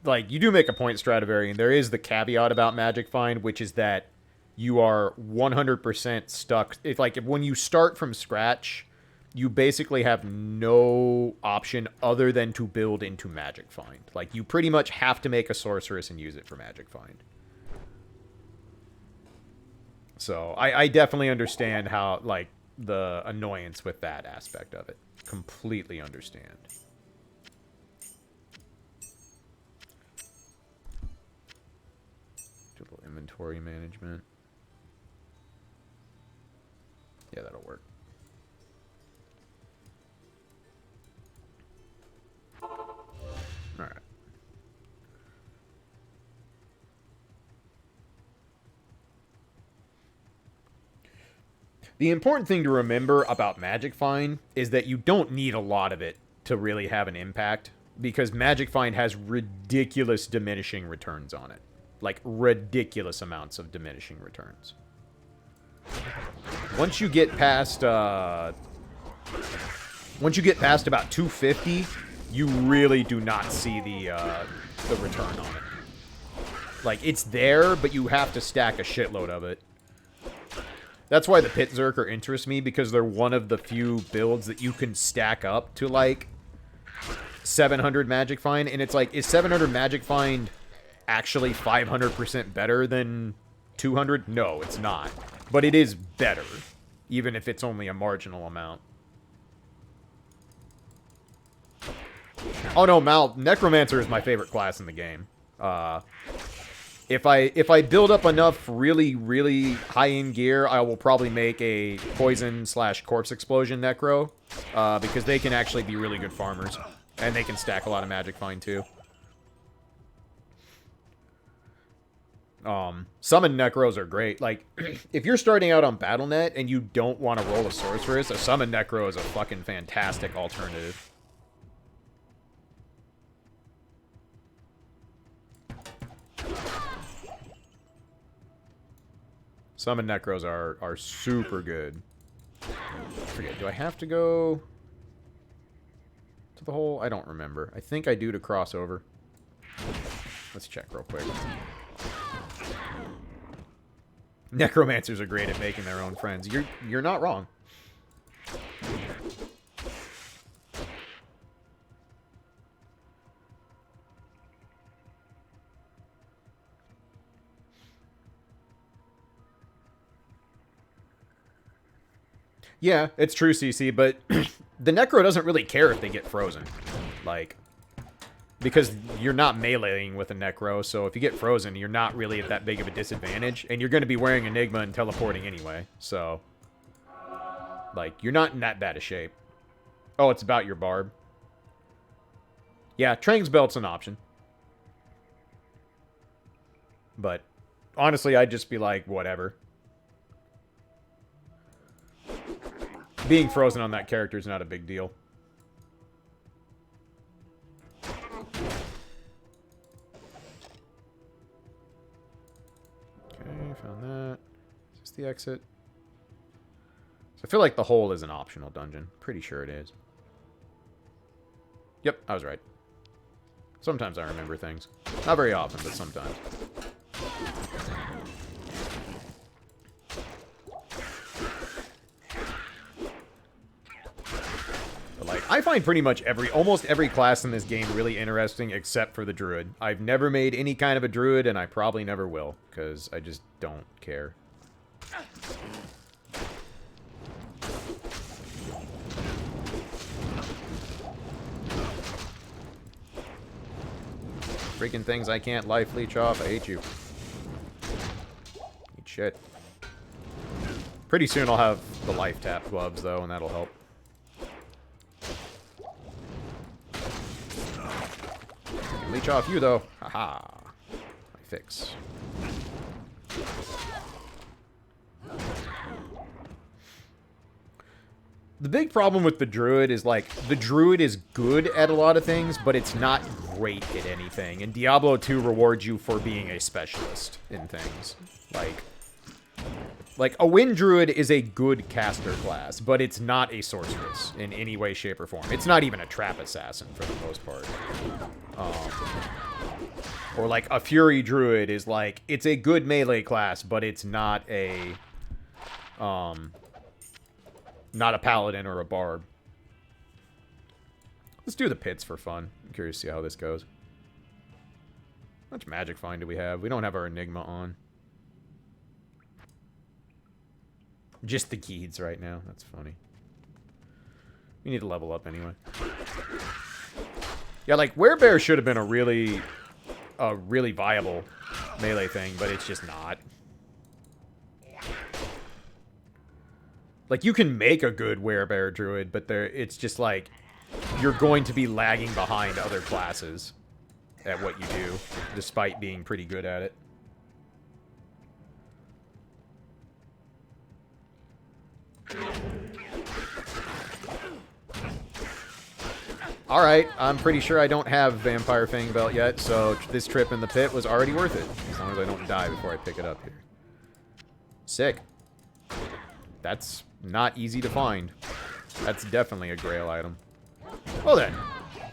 like, you do make a point, Stradivarian. There is the caveat about Magic Find, which is that you are 100% stuck. If when you start from scratch, you basically have no option other than to build into Magic Find. Like, you pretty much have to make a sorceress and use it for Magic Find. So, I definitely understand how, like, the annoyance with that aspect of it. Completely understand. Inventory management. Yeah, that'll work. Alright. The important thing to remember about Magic Find is that you don't need a lot of it to really have an impact, because Magic Find has ridiculous diminishing returns on it. Like, ridiculous amounts of diminishing returns. Once you get past about 250, you really do not see the return on it. Like, it's there, but you have to stack a shitload of it. That's why the Pit Zerker interests me, because they're one of the few builds that you can stack up to, like, 700 Magic Find. And it's like, is 700 Magic Find actually 500% better than 200? No, it's not. But it is better, even if it's only a marginal amount. Oh no, Mal, Necromancer is my favorite class in the game. If I build up enough really, really high-end gear, I will probably make a Poison/Corpse Explosion Necro, because they can actually be really good farmers. And they can stack a lot of Magic Find, too. Summon Necros are great. Like, if you're starting out on BattleNet and you don't want to roll a Sorceress, a Summon Necro is a fucking fantastic alternative. Summon Necros are super good. I forget, do I have to go to the hole? I don't remember. I think I do to cross over. Let's check real quick. Necromancers are great at making their own friends. You're not wrong. Yeah, it's true, CC, but the Necro doesn't really care if they get frozen. Like, because you're not meleeing with a Necro, so if you get frozen, you're not really at that big of a disadvantage, and you're going to be wearing Enigma and teleporting anyway, so... Like, you're not in that bad a shape. Oh, it's about your barb. Yeah, Trang's Belt's an option. But, honestly, I'd just be like, whatever. Being frozen on that character is not a big deal. Okay, found that. Is this the exit? So I feel like the hole is an optional dungeon. Pretty sure it is. Yep, I was right. Sometimes I remember things. Not very often, but sometimes. I find pretty much almost every class in this game really interesting except for the Druid. I've never made any kind of a Druid, and I probably never will, because I just don't care. Freaking things I can't life leech off. I hate you. Eat shit. Pretty soon I'll have the life tap gloves, though, and that'll help. Leech off you, though. Haha. My fix. The big problem with the Druid is, like, the Druid is good at a lot of things, but it's not great at anything. And Diablo 2 rewards you for being a specialist in things. Like, a Wind Druid is a good caster class, but it's not a sorceress in any way, shape, or form. It's not even a trap assassin for the most part. Or, like, a Fury Druid is, like, it's a good melee class, but it's not a, not a Paladin or a Barb. Let's do the pits for fun. I'm curious to see how this goes. How much Magic Find do we have? We don't have our Enigma on. Just the Keeds right now. That's funny. We need to level up anyway. Yeah, like, Werebear should have been a really viable melee thing, but it's just not. Like, you can make a good Werebear Druid, but it's just like, you're going to be lagging behind other classes at what you do, despite being pretty good at it. Alright, I'm pretty sure I don't have Vampire Fang Belt yet, so this trip in the pit was already worth it. As long as I don't die before I pick it up here. Sick. That's not easy to find. That's definitely a Grail item. Well then,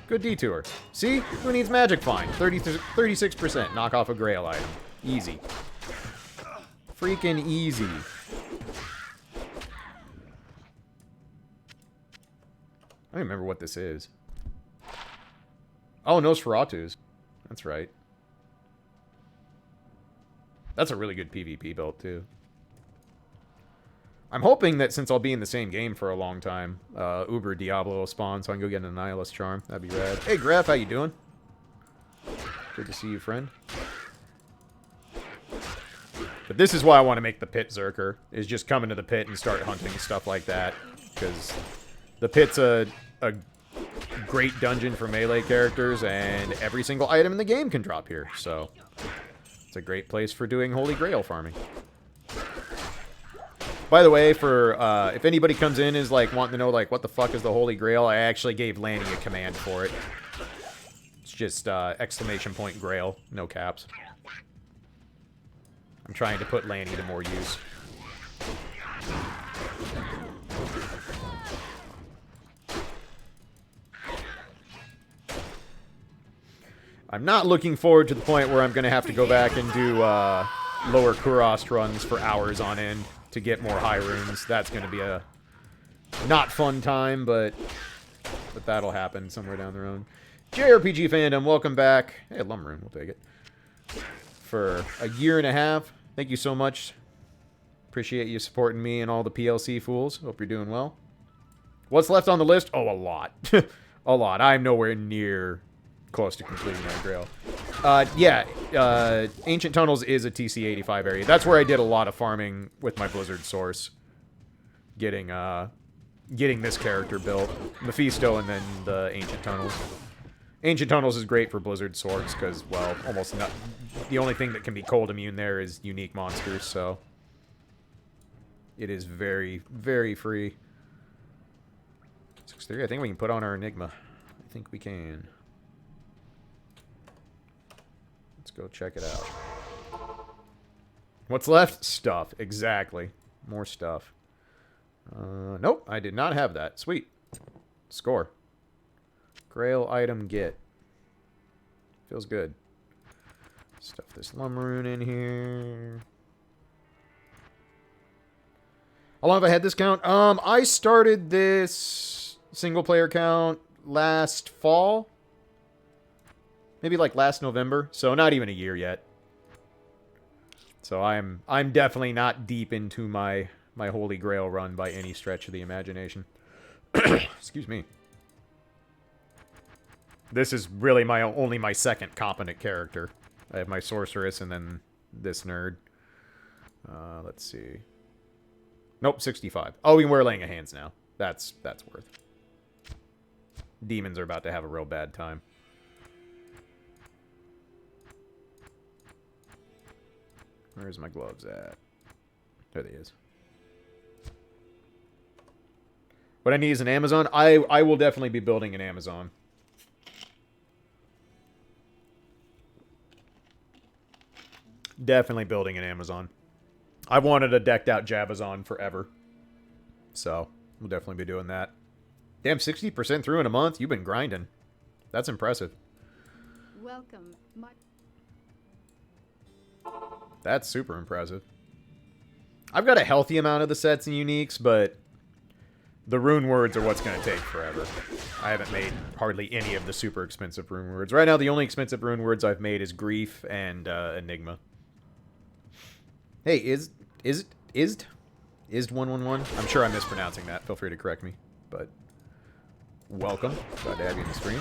good detour. See? Who needs Magic Find? 36%. Knock off a Grail item. Easy. Freaking easy. I don't remember what this is. Oh, Nosferatu's. That's right. That's a really good PvP build, too. I'm hoping that since I'll be in the same game for a long time, Uber Diablo will spawn so I can go get an Annihilus Charm. That'd be rad. Hey, Graf, how you doing? Good to see you, friend. But this is why I want to make the Pit Zerker, is just come into the pit and start hunting stuff like that. Because the pit's a great dungeon for melee characters, and every single item in the game can drop here. So, it's a great place for doing Holy Grail farming. By the way, for if anybody comes in and is like wanting to know like what the fuck is the Holy Grail, I actually gave Lanny a command for it. It's just exclamation point Grail, no caps. I'm trying to put Lanny to more use. I'm not looking forward to the point where I'm going to have to go back and do lower Kurost runs for hours on end to get more high runes. That's going to be a not fun time, but that'll happen somewhere down the road. JRPG fandom, welcome back. Hey, Lumrune, we'll take it. For a year and a half. Thank you so much. Appreciate you supporting me and all the PLC fools. Hope you're doing well. What's left on the list? Oh, a lot. A lot. I'm nowhere near close to completing that Grail. Yeah, Ancient Tunnels is a TC-85 area. That's where I did a lot of farming with my Blizzard source. Getting this character built. Mephisto and then the Ancient Tunnels. Ancient Tunnels is great for Blizzard swords because, well, almost not... The only thing that can be cold immune there is unique monsters, so... It is very, very free. 6-3, I think we can put on our Enigma. I think we can. Let's go check it out. What's left? Stuff. Exactly. More stuff. Nope, I did not have that. Sweet. Score. Grail item get. Feels good. Stuff this Lumrune in here. How long have I had this count? I started this single player count last fall. Maybe like last November. So not even a year yet. So I'm definitely not deep into my Holy Grail run by any stretch of the imagination. Excuse me. This is really only my second competent character. I have my Sorceress and then this nerd. Let's see. Nope, 65. Oh, we can wear Laying of Hands now. That's worth. Demons are about to have a real bad time. Where's my gloves at? There they is. What I need is an Amazon. I will definitely be building an Amazon. Definitely building an Amazon. I've wanted a decked out Jabazon forever. So, we'll definitely be doing that. Damn, 60% through in a month? You've been grinding. That's impressive. Welcome. That's super impressive. I've got a healthy amount of the sets and uniques, but the rune words are what's going to take forever. I haven't made hardly any of the super expensive rune words. Right now, the only expensive rune words I've made is Grief and Enigma. Hey, is 111? I'm sure I'm mispronouncing that. Feel free to correct me. But welcome. Glad to have you in the stream.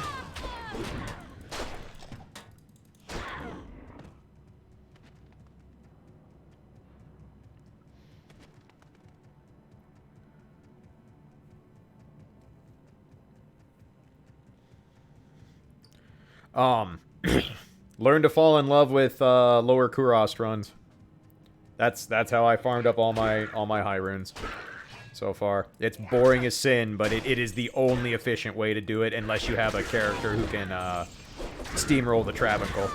Learn to fall in love with lower Kurost runs. That's how I farmed up all my high runes so far. It's boring as sin, but it is the only efficient way to do it unless you have a character who can steamroll the Travancore.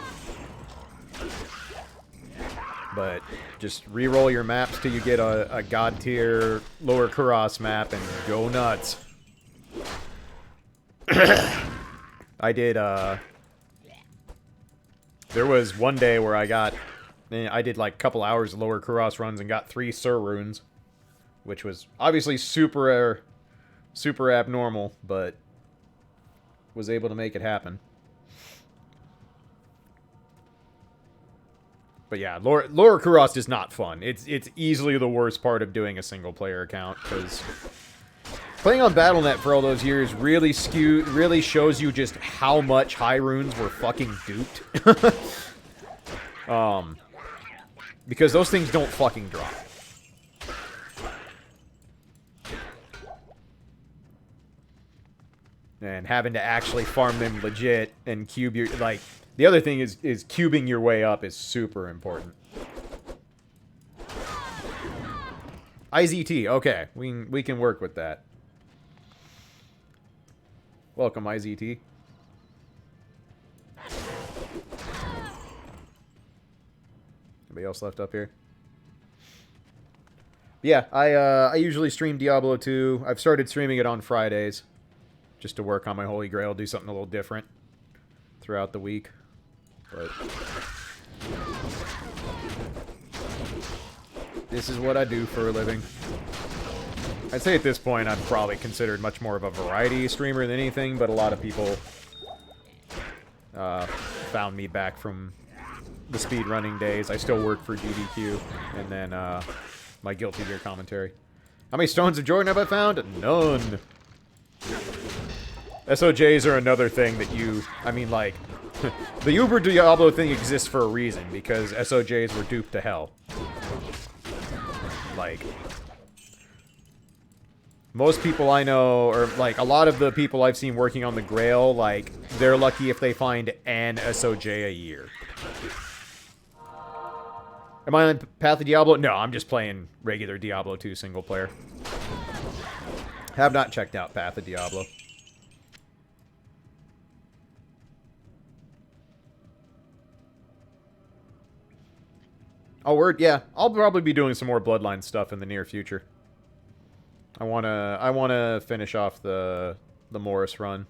But just re-roll your maps till you get a god tier lower Kurost map and go nuts. I did there was one day where I did like a couple hours of lower Kurost runs and got 3 Sur runes, which was obviously super abnormal, but was able to make it happen. But yeah, Laura Kuros is not fun. It's easily the worst part of doing a single player account, because playing on Battle.net for all those years really shows you just how much high runes were fucking duped. Because those things don't fucking drop. And having to actually farm them legit and cube your, like, the other thing is cubing your way up is super important. IZT, okay, we can work with that. Welcome, IZT. Anybody else left up here? Yeah, I usually stream Diablo 2. I've started streaming it on Fridays, just to work on my Holy Grail, do something a little different throughout the week. But this is what I do for a living. I'd say at this point I'm probably considered much more of a variety streamer than anything, but a lot of people found me back from the speedrunning days. I still work for GDQ, and then my Guilty Gear commentary. How many Stones of Jordan have I found? None. SOJs are another thing that I mean, like, the Uber Diablo thing exists for a reason, because SOJs were duped to hell. Like, most people I know, or, like, a lot of the people I've seen working on the Grail, like, they're lucky if they find an SOJ a year. Am I on Path of Diablo? No, I'm just playing regular Diablo 2 single player. Have not checked out Path of Diablo. Oh, word? Yeah. I'll probably be doing some more Bloodline stuff in the near future. I wanna finish off the Morris run.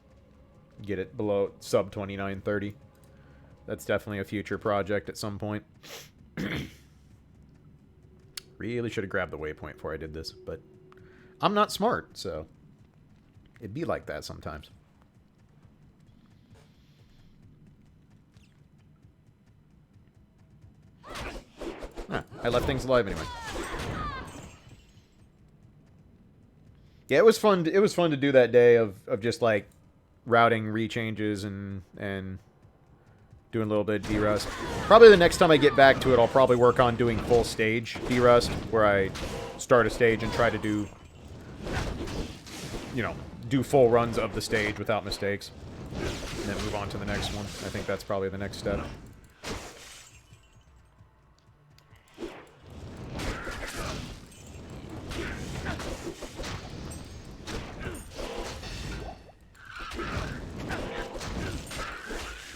Get it below sub 2930. That's definitely a future project at some point. Really should have grabbed the waypoint before I did this, but I'm not smart, so it'd be like that sometimes. I left things alive anyway. Yeah, it was fun. It was fun to do that day of just like routing rechanges and doing a little bit of derust. Probably the next time I get back to it, I'll probably work on doing full stage derust, where I start a stage and try to do, you know, do full runs of the stage without mistakes, and then move on to the next one. I think that's probably the next step.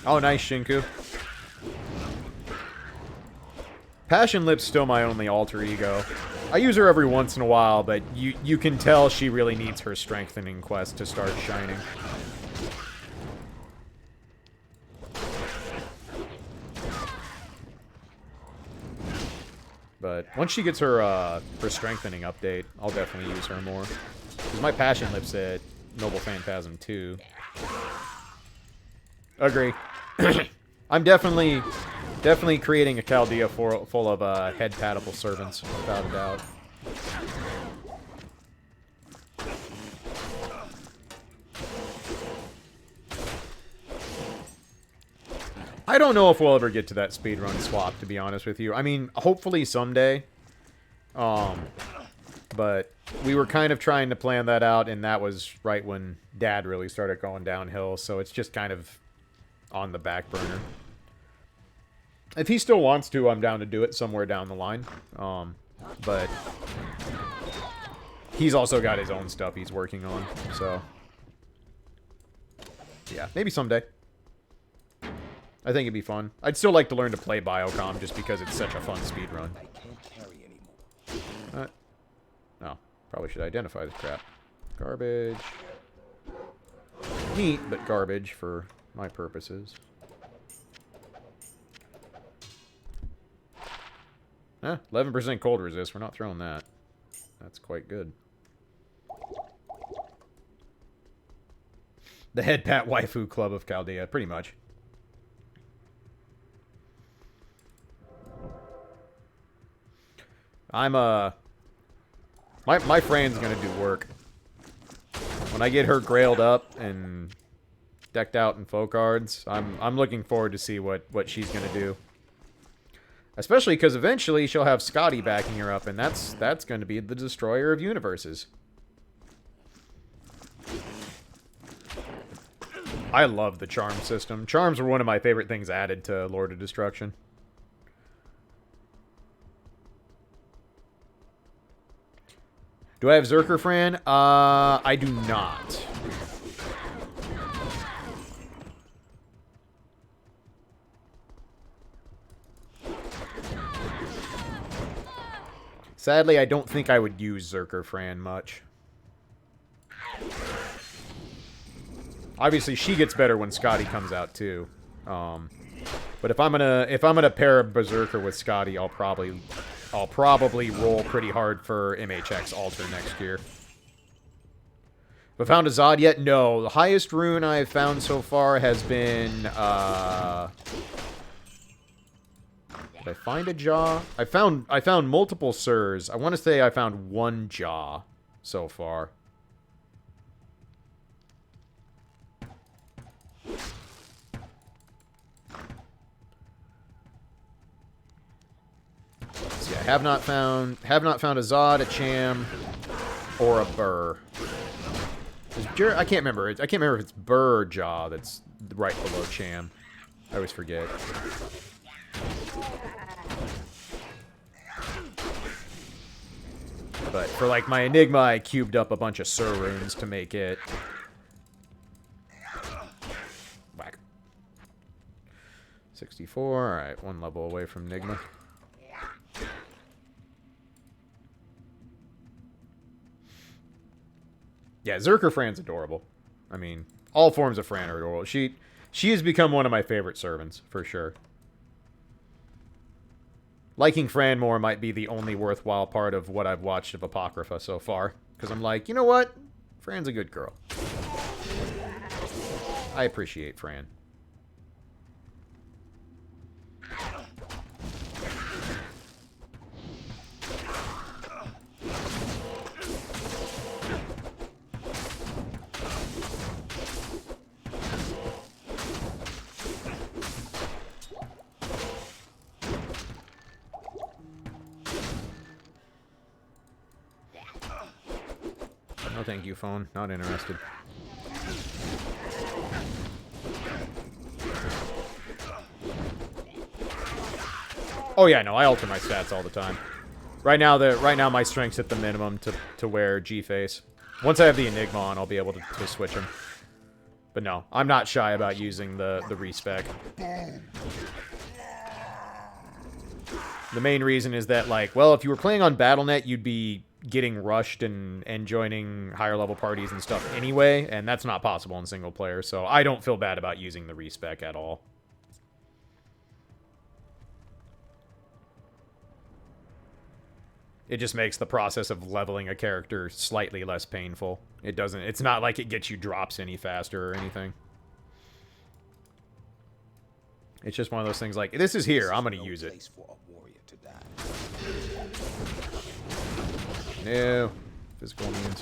Oh, nice, Shinku. Passion Lip's still my only alter ego. I use her every once in a while, but you can tell she really needs her strengthening quest to start shining. But once she gets her strengthening update, I'll definitely use her more. Because my Passion Lip's at Noble Phantasm 2. Agree. I'm definitely creating a Chaldea full of head-paddable servants, without a doubt. I don't know if we'll ever get to that speedrun swap, to be honest with you. I mean, hopefully someday. But we were kind of trying to plan that out, and that was right when Dad really started going downhill, so it's just kind of on the back burner. If he still wants to, I'm down to do it somewhere down the line. But he's also got his own stuff he's working on, so yeah, maybe someday. I think it'd be fun. I'd still like to learn to play Biocom just because it's such a fun speedrun. No, probably should identify this crap. Garbage. Neat, but garbage for my purposes. 11% cold resist. We're not throwing that. That's quite good. The Head Pat Waifu Club of Chaldea, pretty much. I'm, My friend's gonna do work. When I get her grailed up and decked out in foe cards, I'm looking forward to see what she's gonna do. Especially because eventually she'll have Scotty backing her up, and that's going to be the destroyer of universes. I love the charm system. Charms were one of my favorite things added to Lord of Destruction. Do I have Zerker Fran? I do not. Sadly, I don't think I would use Zerker Fran much. Obviously, she gets better when Scotty comes out too. But if I'm gonna pair a Berserker with Scotty, I'll probably roll pretty hard for MHX Alter next year. Have I found a Zod yet? No. The highest rune I've found so far has been did I find a Jaw? I found multiple Sirs. I want to say I found one Jaw so far. See, I have not found a Zod, a Cham, or a Burr. I can't remember. I can't remember if it's Burr or Jaw that's right below Cham. I always forget. But for, like, my Enigma, I cubed up a bunch of Sir runes to make it. Whack. 64. Alright, one level away from Enigma. Yeah, Zerker Fran's adorable. I mean, all forms of Fran are adorable. She has become one of my favorite servants, for sure. Liking Fran more might be the only worthwhile part of what I've watched of Apocrypha so far. Because I'm like, you know what? Fran's a good girl. I appreciate Fran. No thank you, phone. Not interested. Oh yeah, no, I alter my stats all the time. Right now my strength's at the minimum to wear G-Face. Once I have the Enigma on, I'll be able to switch them. But no, I'm not shy about using the respec. The main reason is that, like, well, if you were playing on Battle.net, you'd be getting rushed and joining higher level parties and stuff anyway, and that's not possible in single player, so I don't feel bad about using the respec at all. It just makes the process of leveling a character slightly less painful. It's not like it gets you drops any faster or anything. It's just one of those things like, this is here, I'm gonna use it. No. Physical immunes.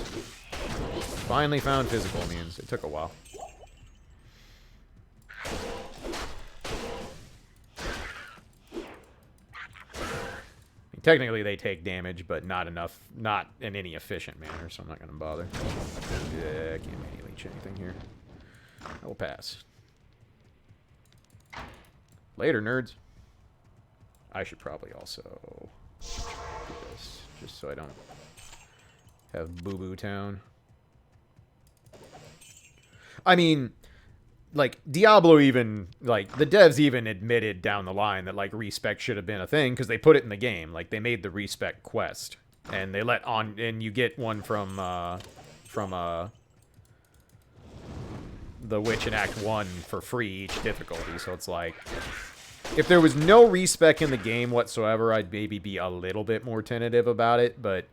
Finally found physical immunes. It took a while. Technically, they take damage, but not enough, not in any efficient manner, so I'm not going to bother. Yeah, I can't manually leech anything here. I will pass. Later, nerds. I should probably also do this, just so I don't have boo-boo town. I mean, like, Diablo even, like, the devs even admitted down the line that, like, respec should have been a thing, because they put it in the game. Like, they made the respec quest, and they let on, and you get one from the Witch in Act 1 for free each difficulty, so it's like, if there was no respec in the game whatsoever, I'd maybe be a little bit more tentative about it, but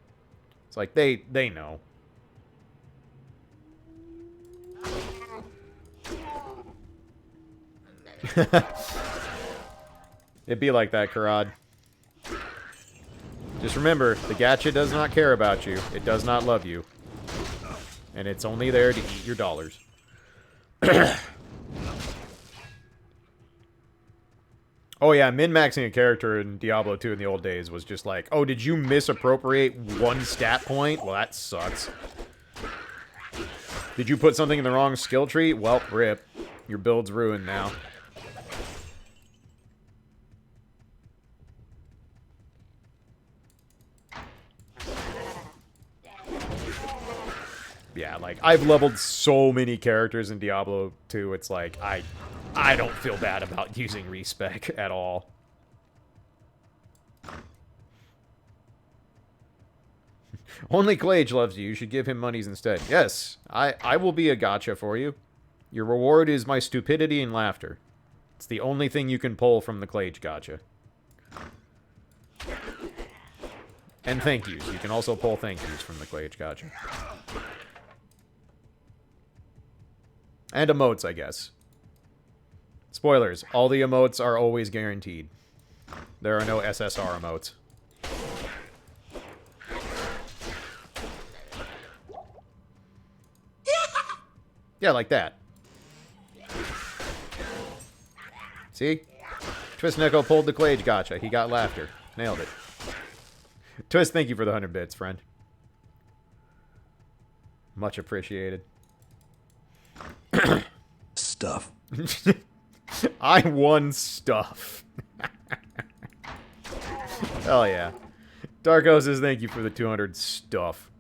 it's like, they know. It'd be like that, Karad. Just remember, the gacha does not care about you. It does not love you. And it's only there to eat your dollars. Oh yeah, min-maxing a character in Diablo 2 in the old days was just like, oh, did you misappropriate one stat point? Well, that sucks. Did you put something in the wrong skill tree? Well, rip. Your build's ruined now. Yeah, like, I've leveled so many characters in Diablo 2, it's like, I don't feel bad about using respec at all. Only Klaige loves you. You should give him monies instead. Yes, I will be a gotcha for you. Your reward is my stupidity and laughter. It's the only thing you can pull from the Klaige gotcha. And thank yous. You can also pull thank yous from the Klaige gotcha. And emotes, I guess. Spoilers, all the emotes are always guaranteed. There are no SSR emotes. Yeah, like that. See? Twist Neko pulled the Klaige gotcha. He got laughter. Nailed it. Twist, thank you for the 100 bits, friend. Much appreciated. Stuff. I won stuff. Hell yeah. Darko says thank you for the 200 stuff.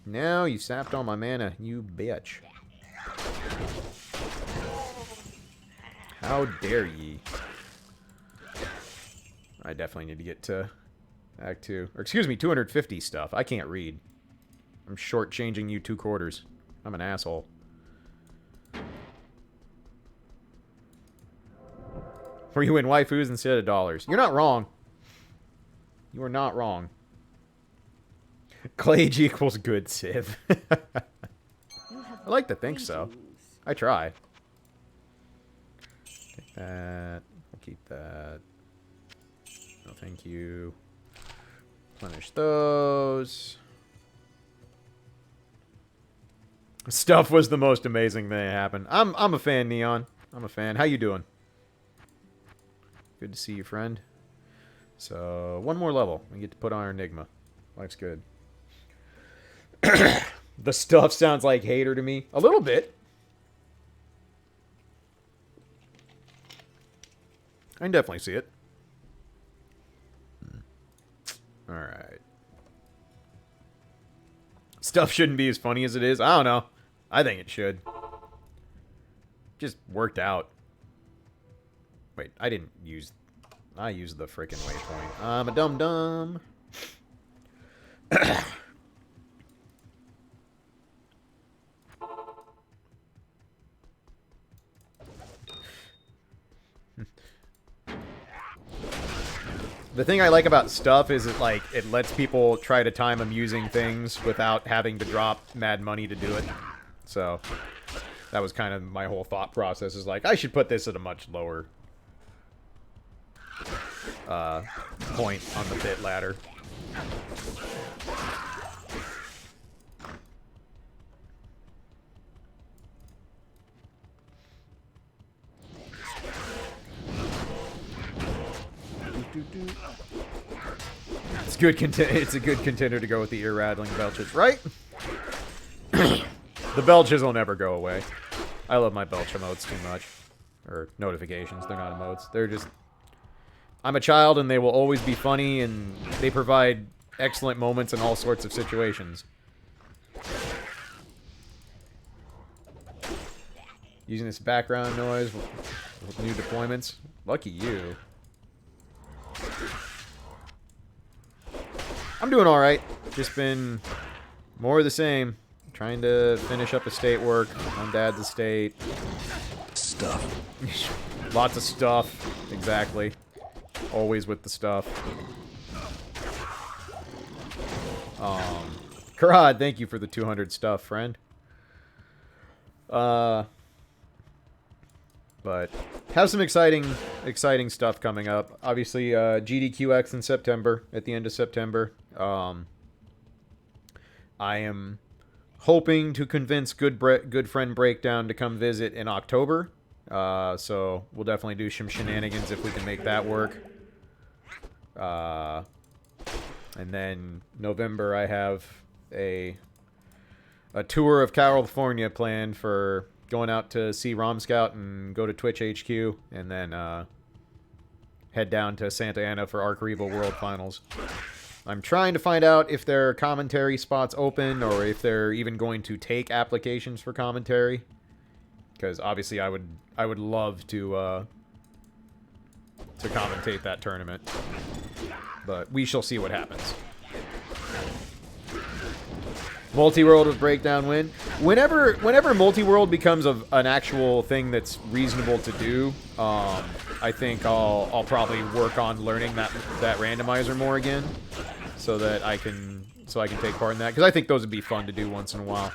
Now you sapped all my mana, you bitch. How dare ye? I definitely need to get to Act 2. Or excuse me, 250 stuff. I can't read. I'm shortchanging you 2 quarters. I'm an asshole. Where you win waifus instead of dollars. You're not wrong. You are not wrong. Klaige equals good Civ. I like to think so. I try. Take that. We'll keep that. No, thank you. Replenish those. Stuff was the most amazing thing that happened. I'm a fan, Neon. I'm a fan. How you doing? Good to see you, friend. So, one more level. We get to put on our Enigma. Life's good. The stuff sounds like hater to me. A little bit. I can definitely see it. Alright. Stuff shouldn't be as funny as it is. I don't know. I think it should. Just worked out. Wait, I didn't use... I used the freaking waypoint. I'm a dum-dum. The thing I like about stuff is it, like, it lets people try to time amusing things without having to drop mad money to do it. So, that was kind of my whole thought process, is like, I should put this at a much lower point on the bit ladder. It's good it's a good contender to go with the ear-rattling belches, right? The belches will never go away. I love my belch emotes too much. Or notifications, they're not emotes. They're just... I'm a child and they will always be funny and they provide excellent moments in all sorts of situations. Using this background noise with new deployments. Lucky you. I'm doing alright. Just been more of the same. Trying to finish up estate work on Dad's estate. Stuff. Lots of stuff. Exactly. Always with the stuff. Karad, thank you for the 200 stuff, friend. But have some exciting stuff coming up. Obviously, GDQX in September, at the end of September. I am hoping to convince good friend Breakdown to come visit in October. So we'll definitely do some shenanigans if we can make that work. And then November, I have a tour of California planned for going out to see Rom Scout and go to Twitch HQ, and then head down to Santa Ana for Arc Revo World Finals. I'm trying to find out if there are commentary spots open, or if they're even going to take applications for commentary. Because obviously, I would love to commentate that tournament, but we shall see what happens. Multi-world with Breakdown win. Whenever multi-world becomes an actual thing that's reasonable to do, I think I'll probably work on learning that randomizer more again, so that I can take part in that, because I think those would be fun to do once in a while.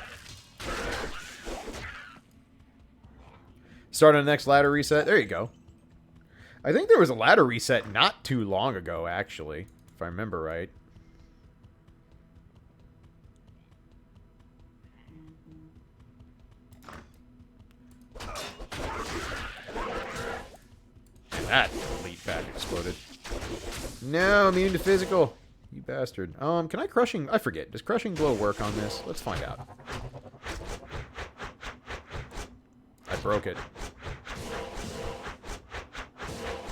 Start on the next ladder reset. There you go. I think there was a ladder reset not too long ago, actually, if I remember right. That elite pack exploded. No, immune to physical. You bastard. Can I crushing... I forget. Does crushing blow work on this? Let's find out. I broke it.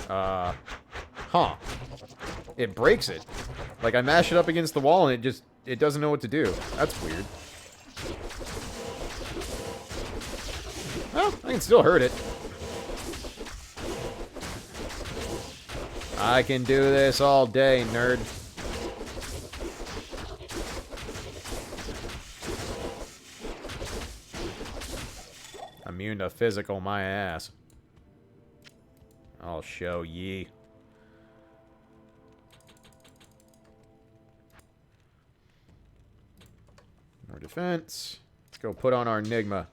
Huh. It breaks it. Like, I mash it up against the wall and it doesn't know what to do. That's weird. Well, I can still hurt it. I can do this all day, nerd. Immune to physical, my ass. I'll show ye. More defense. Let's go put on our Enigma.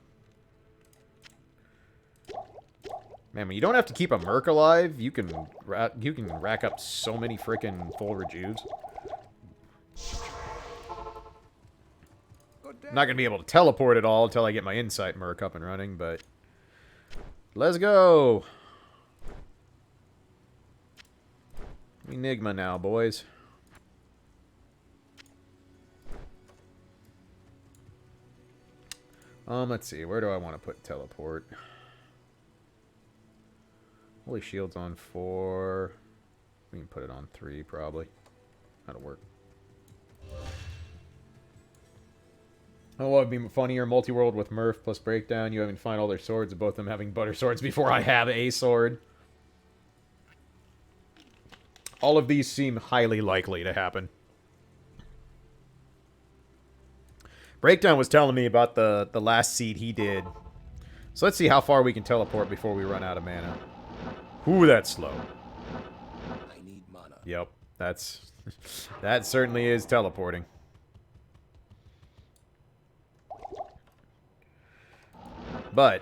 Man, when you don't have to keep a Merc alive, you can rack up so many frickin' full rejuves. Not gonna be able to teleport at all until I get my Insight Merc up and running, but let's go. Enigma now, boys. Let's see. Where do I want to put teleport? Holy Shield's on 4. We can put it on 3, probably. That'll work. Oh, what would be funnier? Multi-world with Murph plus Breakdown. You having to find all their swords, and both of them having butter swords before I have a sword. All of these seem highly likely to happen. Breakdown was telling me about the last seed he did. So let's see how far we can teleport before we run out of mana. Ooh, that's slow. I need mana. Yep, that certainly is teleporting. But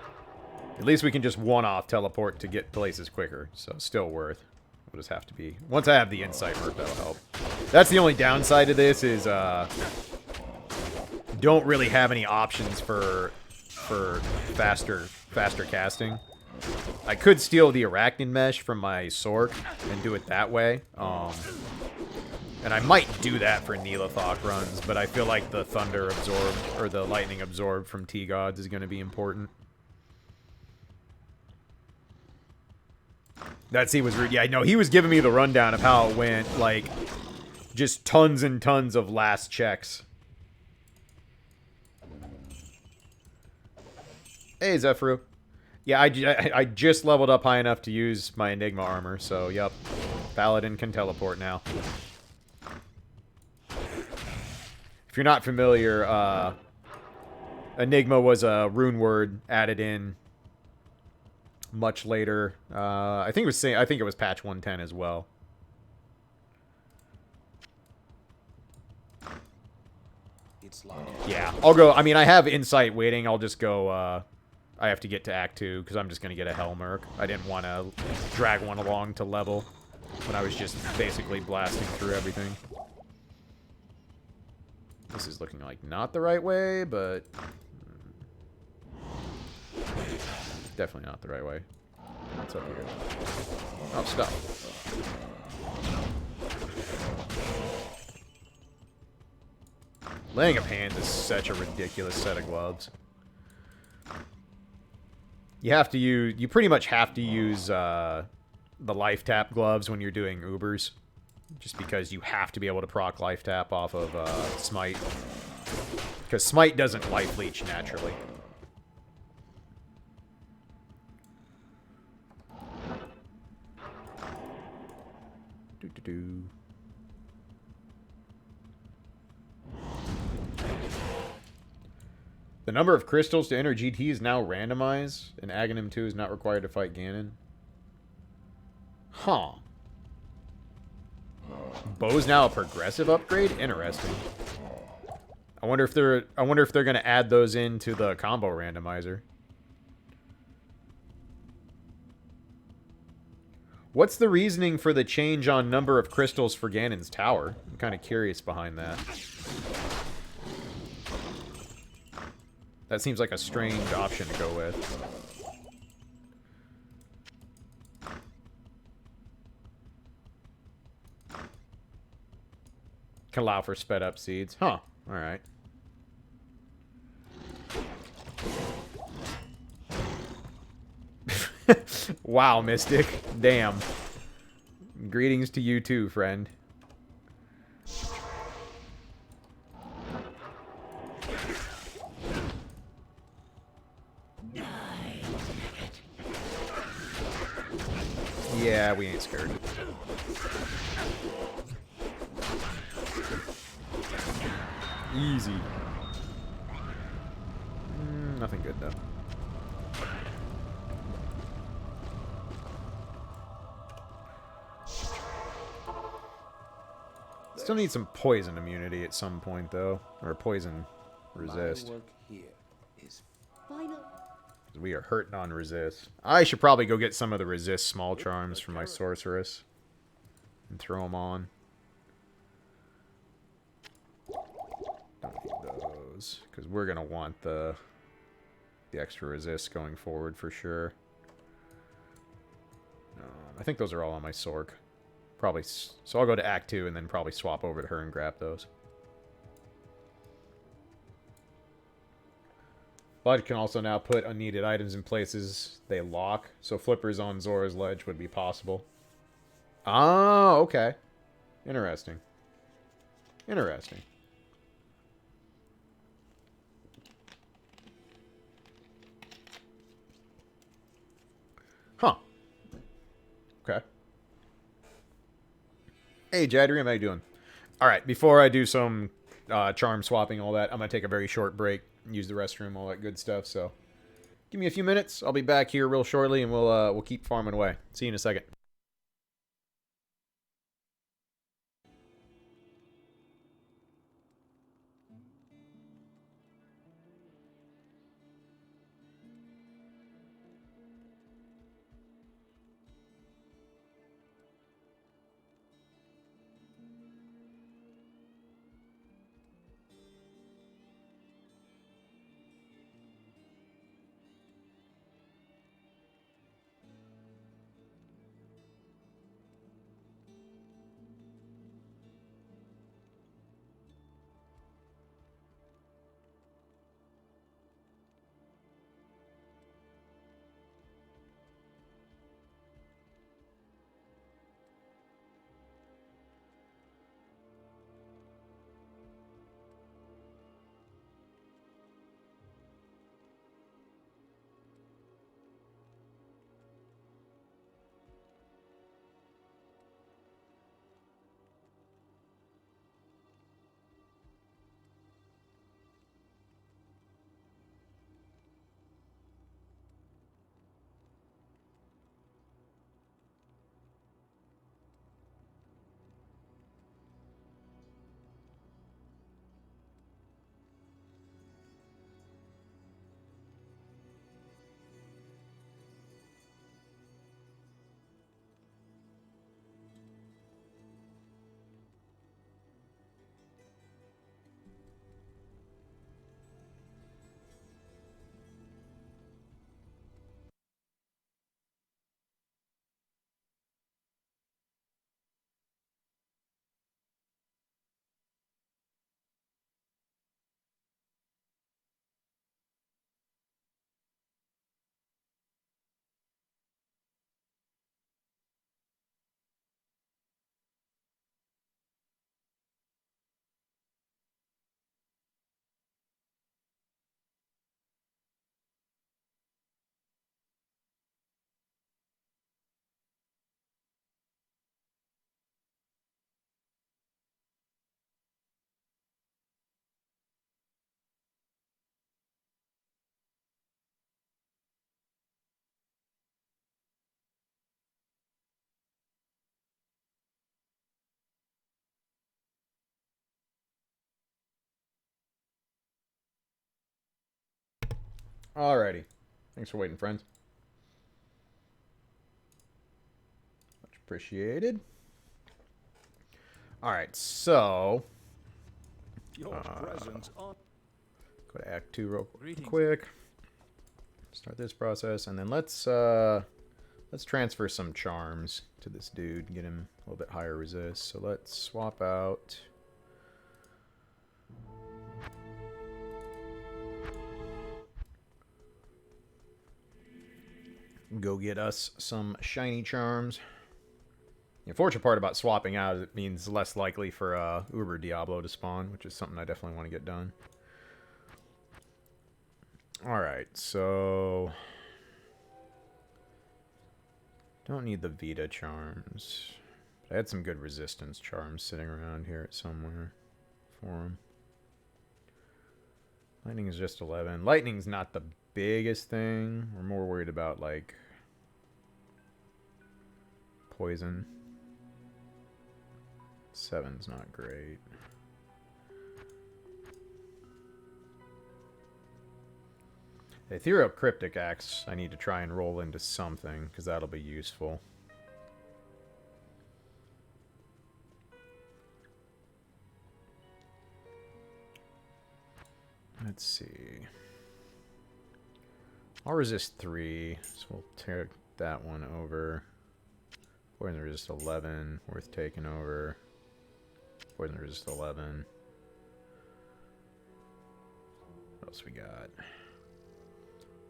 at least we can just one-off teleport to get places quicker, so still worth. We'll just have to be... Once I have the Insight Merc, that'll help. That's the only downside to this is, don't really have any options for faster casting. I could steal the Arachnid Mesh from my Sork and do it that way. And I might do that for Neelathok runs, but I feel like the Thunder Absorbed, or the Lightning Absorbed from T-Gods is going to be important. That scene was rude. Yeah, no, he was giving me the rundown of how it went. Like, just tons and tons of last checks. Hey, Zephyru. Yeah, I just leveled up high enough to use my Enigma armor, so, yep. Paladin can teleport now. If you're not familiar, Enigma was a rune word added in much later. I think it was patch 110 as well. slaughter. Yeah, I'll go. I mean, I have Insight waiting. I'll just go. I have to get to Act 2 because I'm just going to get a Hellmerc. I didn't want to drag one along to level when I was just basically blasting through everything. This is looking like not the right way, but definitely not the right way. What's up here? Oh, stop. Laying of Hands is such a ridiculous set of gloves. You have to use... You pretty much have to use the life tap gloves when you're doing Ubers. Just because you have to be able to proc life tap off of Smite. Because Smite doesn't life leech naturally. Doo-doo-doo. The number of crystals to enter GT is now randomized, and Aghanim 2 is not required to fight Ganon. Huh. Bow's now a progressive upgrade? Interesting. I wonder if they're gonna add those into the combo randomizer. What's the reasoning for the change on number of crystals for Ganon's tower? I'm kind of curious behind that. That seems like a strange option to go with. Can allow for sped up seeds. Huh. Alright. Wow, Mystic. Damn. Greetings to you too, friend. Yeah, we ain't scared. Easy. Nothing good, though. Still need some poison immunity at some point, though. Or poison resist. My work here is Final. We are hurting on resist. I should probably go get some of the resist small charms from my sorceress. And throw them on. Don't need those. Because we're going to want the extra resist going forward for sure. I think those are all on my Sork. Probably. So I'll go to Act 2 and then probably swap over to her and grab those. Bud can also now put unneeded items in places they lock, so flippers on Zora's Ledge would be possible. Oh, okay. Interesting. Interesting. Huh. Okay. Hey, Jadrium, how you doing? Alright, before I do some charm swapping, all that, I'm going to take a very short break. Use the restroom, all that good stuff. So, give me a few minutes. I'll be back here real shortly, and we'll keep farming away. See you in a second. Alrighty. Thanks for waiting, friends. Much appreciated. Alright, so... Your presence on. Go to Act 2 real Greetings. quick. Start this process, and then let's transfer some charms to this dude. Get him a little bit higher resist. So let's swap out... Go get us some shiny charms. The unfortunate part about swapping out is it means less likely for Uber Diablo to spawn, which is something I definitely want to get done. Alright, so... Don't need the Vita charms. I had some good resistance charms sitting around here somewhere for him. Lightning is just 11. Lightning's not the biggest thing. We're more worried about, like, poison. 7's not great. The Ethereal Cryptic Axe I need to try and roll into something, because that'll be useful. Let's see. I'll resist 3, so we'll tear that one over. Poison resist 11, worth taking over. Poison resist 11. What else we got?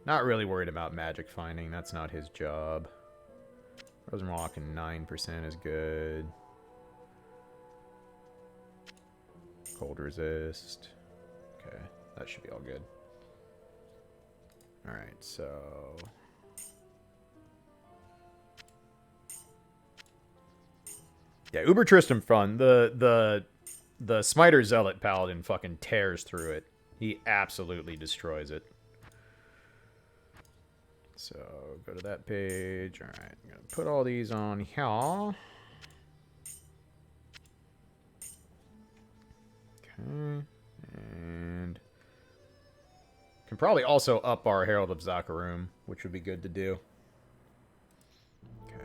Not really worried about magic finding. That's not his job. Rosenrock and 9% is good. Cold resist. Okay, that should be all good. Alright, so... Yeah, Uber Tristram fun. The Smiter Zealot Paladin fucking tears through it. He absolutely destroys it. So, go to that page. Alright, I'm going to put all these on here. Okay. And... Can probably also up our Herald of Zakarum, which would be good to do. Okay.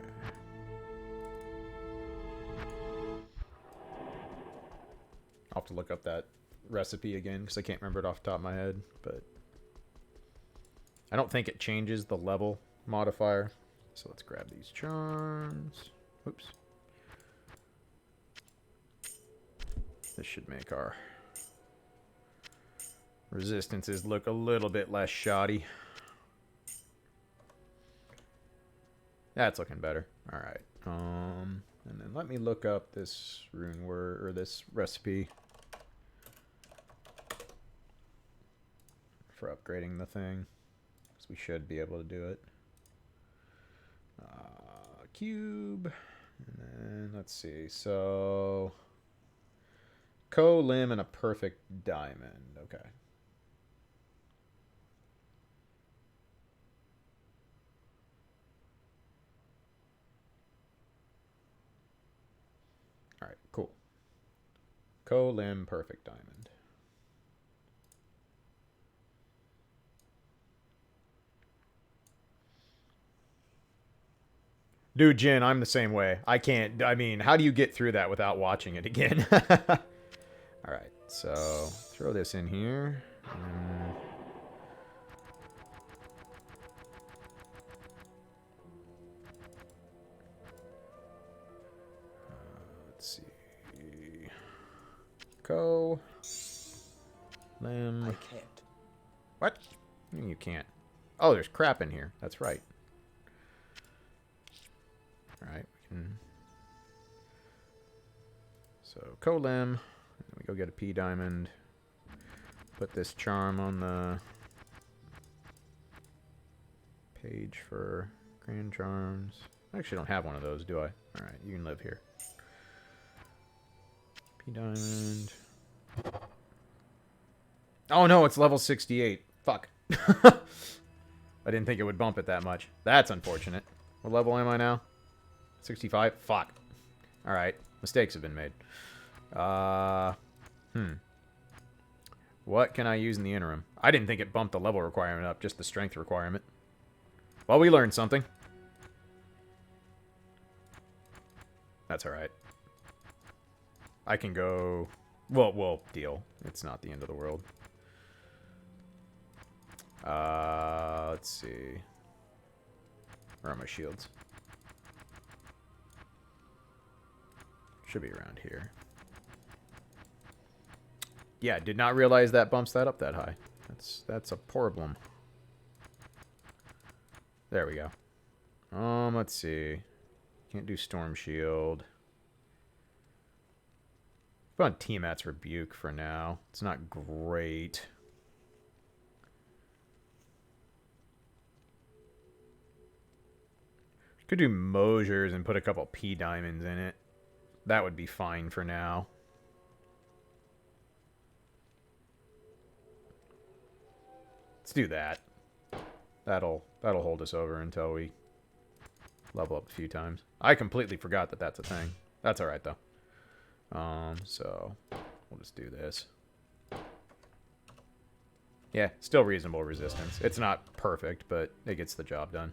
I'll have to look up that recipe again, because I can't remember it off the top of my head, but... I don't think it changes the level modifier. So let's grab these charms. Oops. This should make our resistances look a little bit less shoddy. That's looking better. Alright. And then let me look up this rune word, or this recipe for upgrading the thing. We should be able to do it. Cube. And then, let's see. So, limb, and a perfect diamond. Okay. Alright, cool. Limb, perfect diamond. Dude, Jin, I'm the same way. I can't... I mean, how do you get through that without watching it again? Alright, so... Throw this in here. Let's see... Limb... I can't. What? You can't. Oh, there's crap in here. That's right. Alright, we can... So, limb. We go get a P diamond. Put this charm on the page for grand charms. I actually don't have one of those, do I? Alright, you can live here. P diamond. Oh no, it's level 68. Fuck. I didn't think it would bump it that much. That's unfortunate. What level am I now? 65? Fuck. Alright. Mistakes have been made. What What can I use in the interim? I didn't think it bumped the level requirement up, just the strength requirement. Well, we learned something. That's alright. I can go... Well, we'll deal. It's not the end of the world. Let's see. Where are my shields? Should be around here. Yeah, did not realize that bumps that up that high. That's a problem. There we go. Let's see. Can't do Storm Shield. Put on Tiamat's Rebuke for now. It's not great. Could do Mosier's and put a couple P diamonds in it. That would be fine for now. Let's do that. That'll hold us over until we level up a few times. I completely forgot that that's a thing. That's all right though. So we'll just do this. Yeah, still reasonable resistance. It's not perfect, but it gets the job done.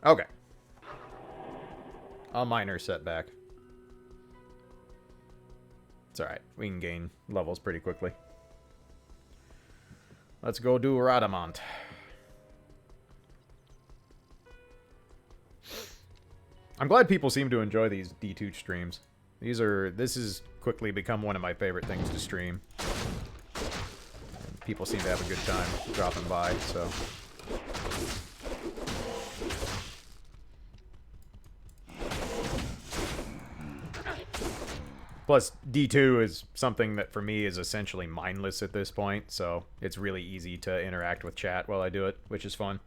Okay. A minor setback. It's alright. We can gain levels pretty quickly. Let's go do Radamant. I'm glad people seem to enjoy these D2 streams. This has quickly become one of my favorite things to stream. And people seem to have a good time dropping by, so... Plus, D2 is something that for me is essentially mindless at this point, so it's really easy to interact with chat while I do it, which is fun.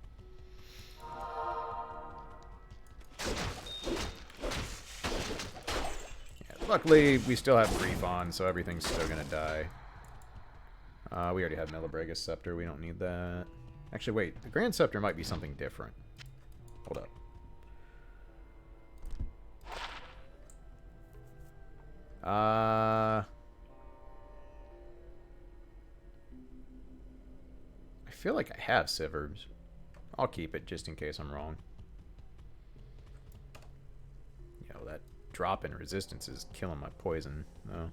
Yeah, luckily, we still have Grief on, so everything's still gonna die. We already have Melibragus Scepter, we don't need that. Actually, wait, the Grand Scepter might be something different. Hold up. I feel like I have Sivers. I'll keep it just in case I'm wrong. You know, that drop in resistance is killing my poison. No.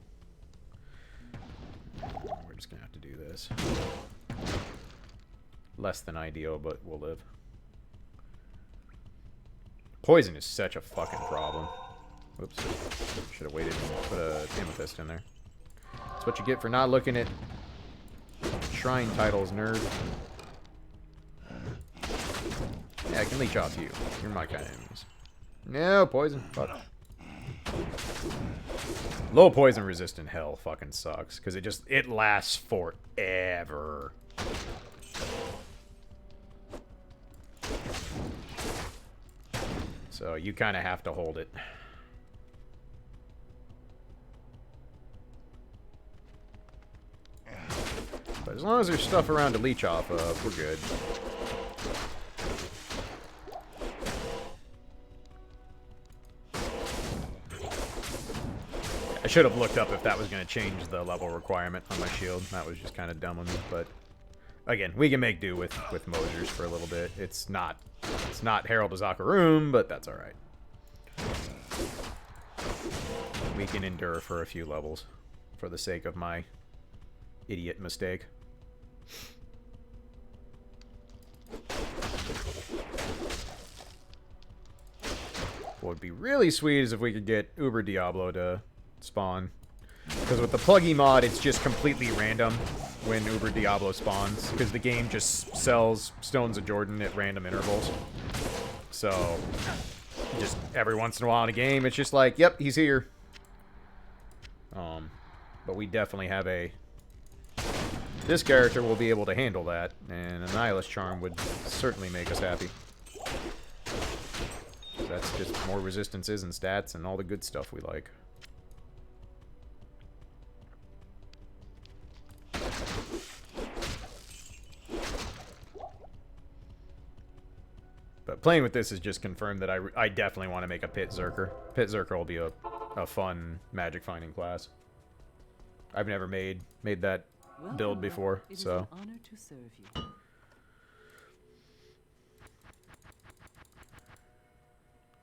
We're just gonna have to do this. Less than ideal, but we'll live. Poison is such a fucking problem. Oops. Should have waited and put a Amethyst in there. That's what you get for not looking at shrine titles, nerd. Yeah, I can leech off you. You're my kind of enemies. No, poison. Fuck. Low poison resistant hell fucking sucks. Because it lasts forever. So you kind of have to hold it. But as long as there's stuff around to leech off of, we're good. I should have looked up if that was going to change the level requirement on my shield. That was just kind of dumb of me, but again, we can make do with Mosier's for a little bit. It's not Herald of Zakarum, but that's alright. We can endure for a few levels for the sake of my idiot mistake. What would be really sweet is if we could get Uber Diablo to spawn. Because with the pluggy mod, it's just completely random when Uber Diablo spawns. Because the game just sells Stones of Jordan at random intervals. So, just every once in a while in a game, it's just like, yep, he's here. But we definitely have a... This character will be able to handle that, and a Nihilist Charm would certainly make us happy. That's just more resistances and stats and all the good stuff we like. But playing with this has just confirmed that I definitely want to make a Pit Zerker. Pit Zerker will be a fun magic finding class. I've never made that Welcome. build before, It is so. an honor to serve you.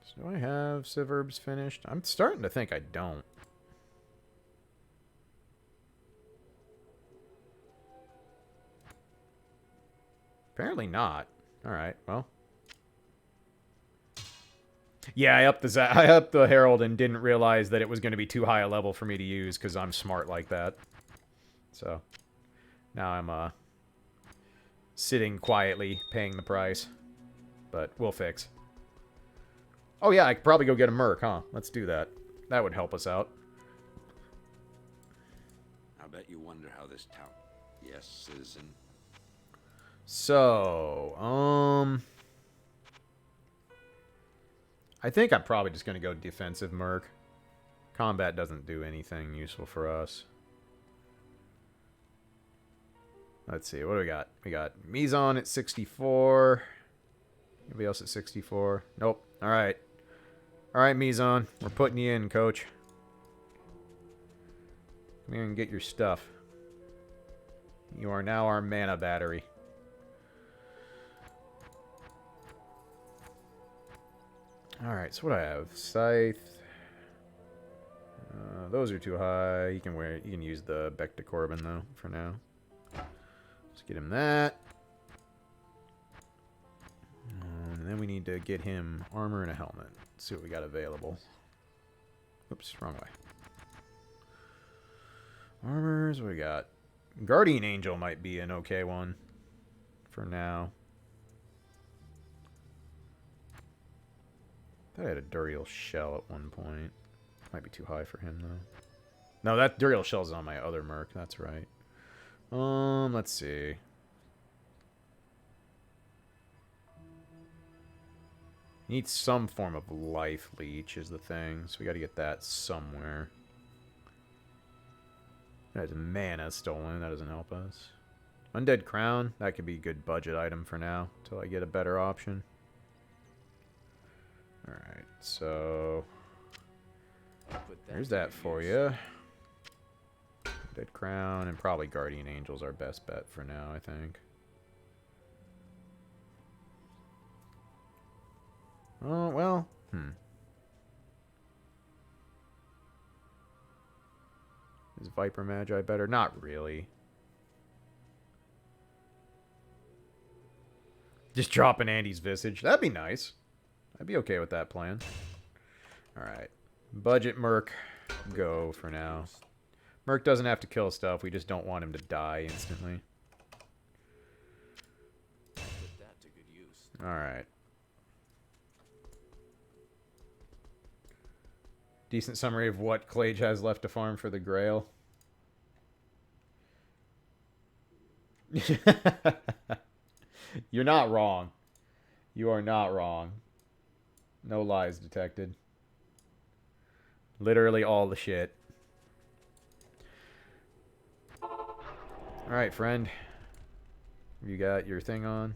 So do I have Civerbs finished? I'm starting to think I don't. Apparently not. Alright, well. Yeah, I upped the Herald and didn't realize that it was going to be too high a level for me to use because I'm smart like that. So, now I'm sitting quietly, paying the price. But we'll fix. Oh yeah, I could probably go get a Merc, huh? Let's do that. That would help us out. I bet you wonder how this town... Yes, citizen. So, I think I'm probably just going to go defensive Merc. Combat doesn't do anything useful for us. Let's see, what do we got? We got Mizon at 64. Anybody else at 64? Nope. Alright. Alright, Mizon. We're putting you in, coach. Come here and get your stuff. You are now our mana battery. Alright, so what do I have? Scythe. Those are too high. You can use the Becta Corbin though for now. Let's get him that. And then we need to get him armor and a helmet. Let's see what we got available. Oops, wrong way. Armors, what we got? Guardian Angel might be an okay one for now. I thought I had a Duriel Shell at one point. Might be too high for him, though. No, that Duriel Shell's on my other Merc. That's right. Let's see. Need some form of life leech is the thing, so we got to get that somewhere. That's mana stolen. That doesn't help us. Undead Crown. That could be a good budget item for now, until I get a better option. Alright, so... there's that for you. Undead Crown, and probably Guardian Angel's our best bet for now, I think. Oh, well, Is Viper Magi better? Not really. Just dropping Andy's Visage. That'd be nice. I'd be okay with that plan. Alright. Budget Merc. Go for now. Merc doesn't have to kill stuff. We just don't want him to die instantly. Alright. Decent summary of what Klaige has left to farm for the Grail. You're not wrong. You are not wrong. No lies detected. Literally all the shit. Alright, friend. You got your thing on?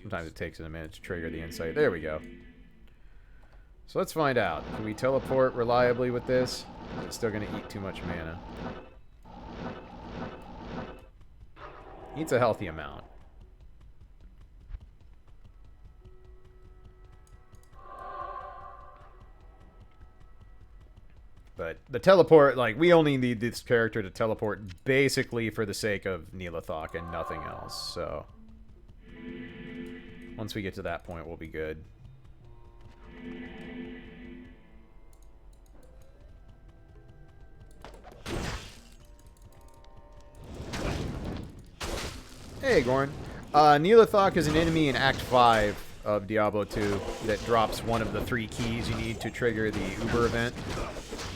Sometimes it takes a minute to trigger the insight. There we go. So let's find out. Can we teleport reliably with this? It's still going to eat too much mana. Eats a healthy amount. But the teleport, like, we only need this character to teleport basically for the sake of Neelathok and nothing else, so... once we get to that point, we'll be good. Hey, Gorn. Neelathok is an enemy in Act 5 of Diablo 2 that drops one of the 3 keys you need to trigger the Uber event.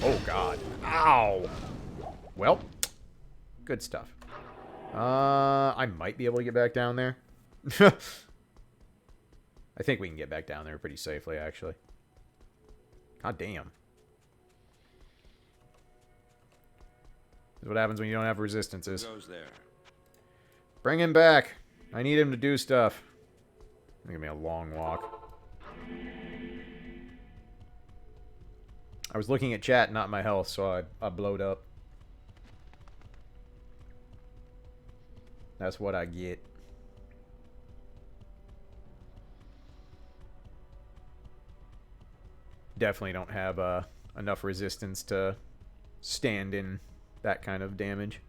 Oh, God. Ow! Well, good stuff. I might be able to get back down there. I think we can get back down there pretty safely, actually. God damn. This is what happens when you don't have resistances. Goes there. Bring him back. I need him to do stuff. It's gonna be a long walk. I was looking at chat, not my health, so I blowed up. That's what I get. Definitely don't have enough resistance to stand in that kind of damage.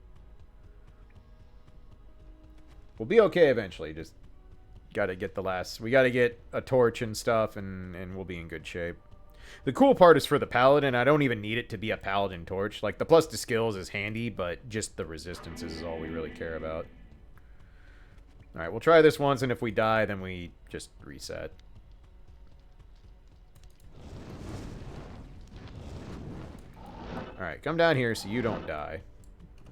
We'll be okay eventually. Just gotta get the last... We gotta get a torch and stuff, and we'll be in good shape. The cool part is for the paladin. I don't even need it to be a paladin torch. Like, the plus to skills is handy, but just the resistances is all we really care about. Alright, we'll try this once, and if we die, then we just reset. Alright, come down here so you don't die.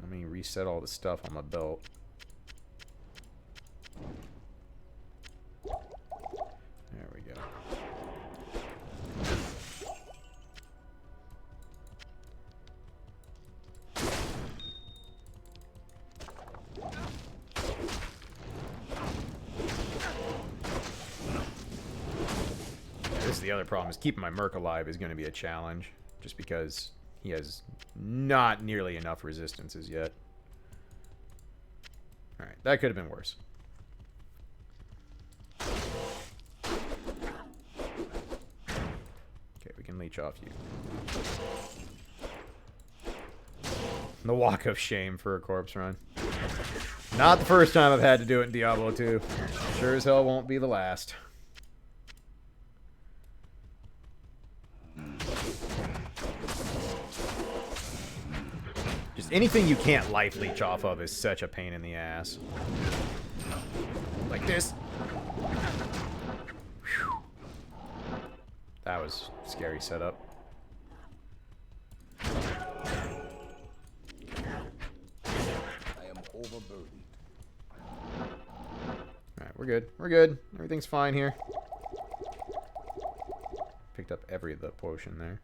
Let me reset all the stuff on my belt. There we go. This is the other problem, is keeping my Merc alive is going to be a challenge. Just because he has not nearly enough resistances yet. Alright, that could have been worse. Okay, we can leech off you. The walk of shame for a corpse run. Not the first time I've had to do it in Diablo 2. Sure as hell won't be the last. Just anything you can't life leech off of is such a pain in the ass. Like this. Whew. That was a scary setup. I am overburdened. Alright, we're good. We're good. Everything's fine here. Picked up every the potion there.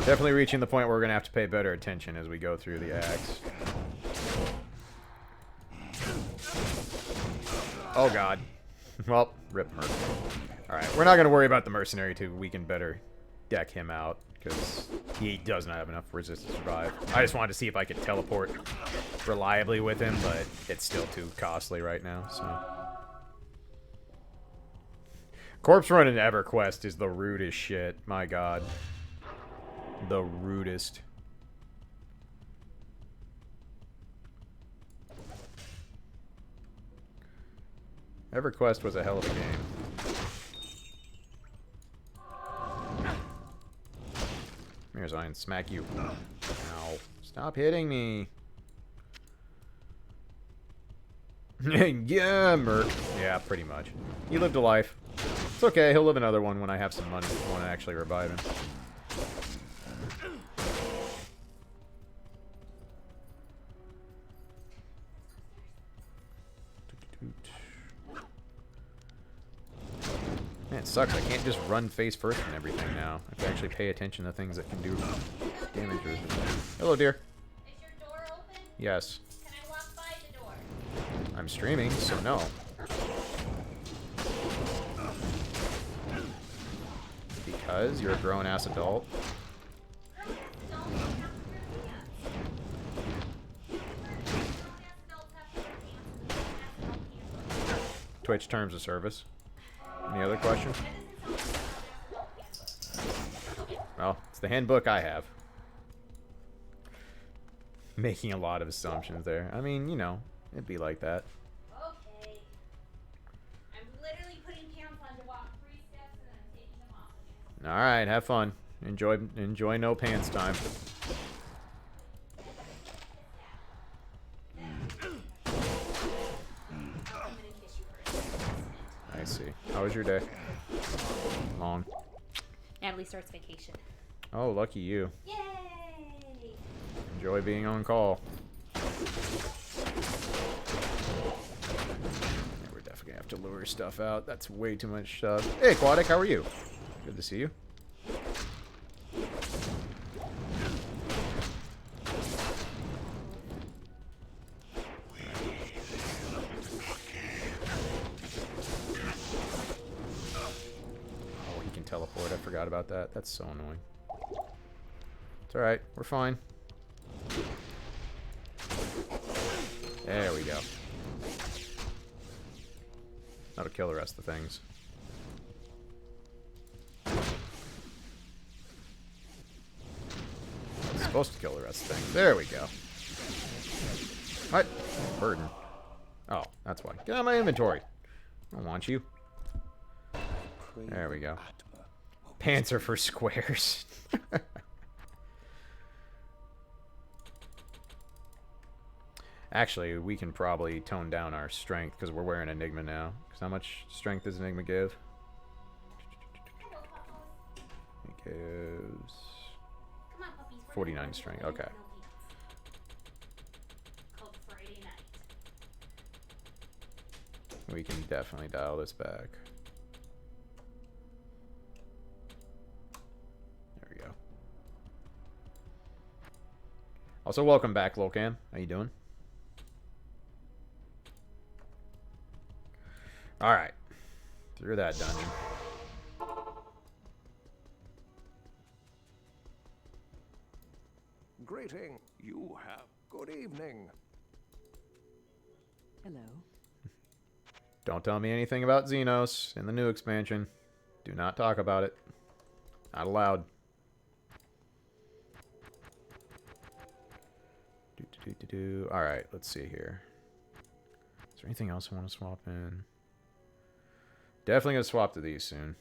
Definitely reaching the point where we're going to have to pay better attention as we go through the axe. Oh god. Well, rip Merc. Alright, we're not going to worry about the mercenary too. We can better deck him out, because he does not have enough resistance to survive. I just wanted to see if I could teleport reliably with him, but it's still too costly right now, so... Corpse run in EverQuest is the rudest shit. My god. The rudest. EverQuest was a hell of a game. Here's Iron, smack you. Ow. Stop hitting me. Yeah, Merc. Yeah, pretty much. He lived a life. It's okay, he'll live another one when I have some money if I want to actually revive him. Man, it sucks. I can't just run face first and everything now. I have to actually pay attention to things that can do damage. Hello, dear. Is your door open? Yes. Can I walk by the door? I'm streaming, so no. Because you're a grown-ass adult. Twitch terms of service. Any other question? Well, it's the handbook I have. Making a lot of assumptions there. I mean, you know, it'd be like that. Okay. I'm literally putting pants on to walk 3 steps and then I'm taking them off again. Alright, have fun. Enjoy no pants time. I see. How was your day? Long. Natalie starts vacation. Oh, lucky you. Yay! Enjoy being on call. Yeah, we're definitely gonna have to lure stuff out. That's way too much stuff. Hey, Aquatic, how are you? Good to see you. forgot about that. That's so annoying. It's alright. We're fine. There we go. That'll kill the rest of the things. It's supposed to kill the rest of the things. There we go. What? Burden. Oh, that's why. Get out of my inventory. I don't want you. There we go. Pants are for squares. Actually, we can probably tone down our strength because we're wearing Enigma now. Because how much strength does Enigma give? It gives Come on, puppies. 49 strength. Okay. Called Friday night. We can definitely dial this back. There we go. Also, welcome back, Lolcam. How you doing? Alright. Through that dungeon. Greeting. You have good evening. Hello. Don't tell me anything about Xenos in the new expansion. Do not talk about it. Not allowed. Alright, let's see here. Is there anything else I want to swap in? Definitely gonna swap to these soon.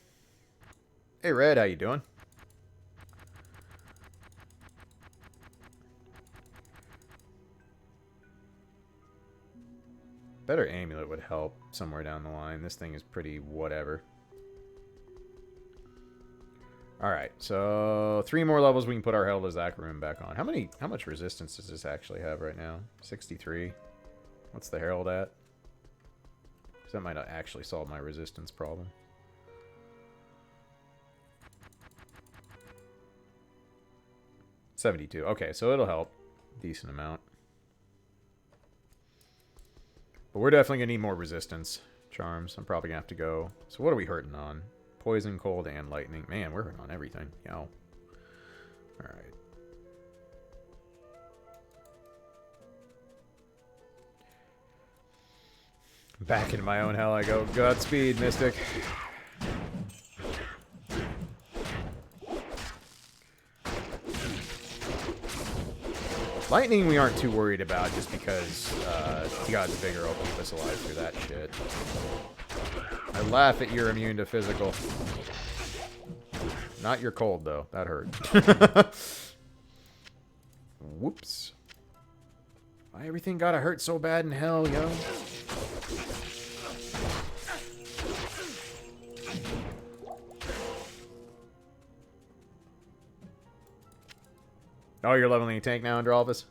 Hey Red, how you doing? Better amulet would help somewhere down the line. This thing is pretty whatever. Alright, so 3 more levels we can put our Herald of Zakarum back on. How much resistance does this actually have right now? 63. What's the Herald at? Because that might not actually solve my resistance problem. $72. Okay, so it'll help. Decent amount. But we're definitely going to need more resistance charms. I'm probably going to have to go. So what are we hurting on? Poison, cold, and lightning. Man, we're hurting on everything. Yo. Alright. Back into my own hell I go. Godspeed, Mystic. Lightning we aren't too worried about just because God's bigger will keep us alive through that shit. I laugh at you're immune to physical. Not your cold, though. That hurt. Whoops. Why everything gotta hurt so bad in hell, yo? Oh, you're leveling a tank now under Alvis?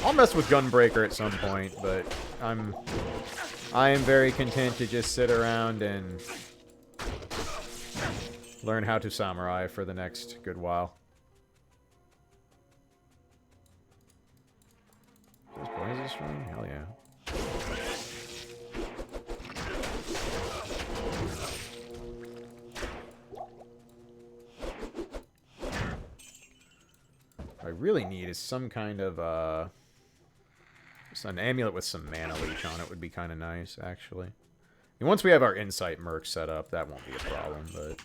I'll mess with Gunbreaker at some point, but I am very content to just sit around and learn how to samurai for the next good while. Is Blaze strong? Hell yeah. What I really need is some kind of an amulet with some mana leech on it would be kind of nice, actually. And once we have our insight merc set up, that won't be a problem, but...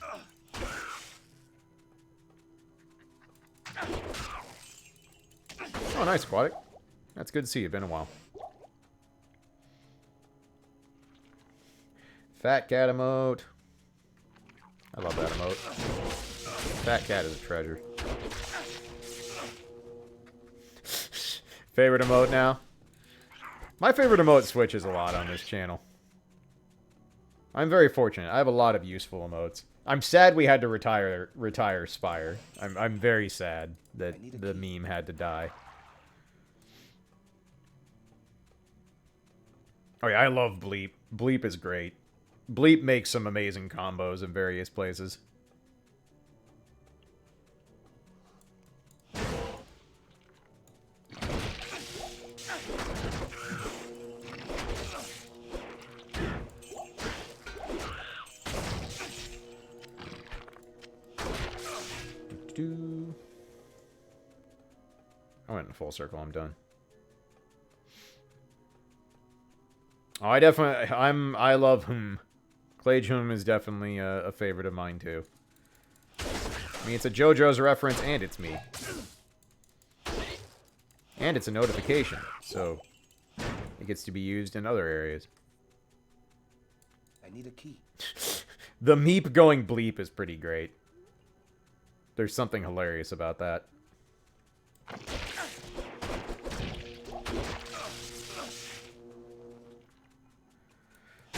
Oh, nice, Aquatic. That's good to see you. Been a while. Fat cat emote. I love that emote. Fat cat is a treasure. Favorite emote now? My favorite emote switches a lot on this channel. I'm very fortunate. I have a lot of useful emotes. I'm sad we had to retire Spire. I'm very sad that the meme had to die. Oh yeah, I love Bleep. Bleep is great. Bleep makes some amazing combos in various places. do. I went in full circle. I'm done. Oh, I love Hum. Klaige Hum is definitely a favorite of mine, too. I mean, it's a JoJo's reference, and it's me. And it's a notification, so it gets to be used in other areas. I need a key. The meep going bleep is pretty great. There's something hilarious about that.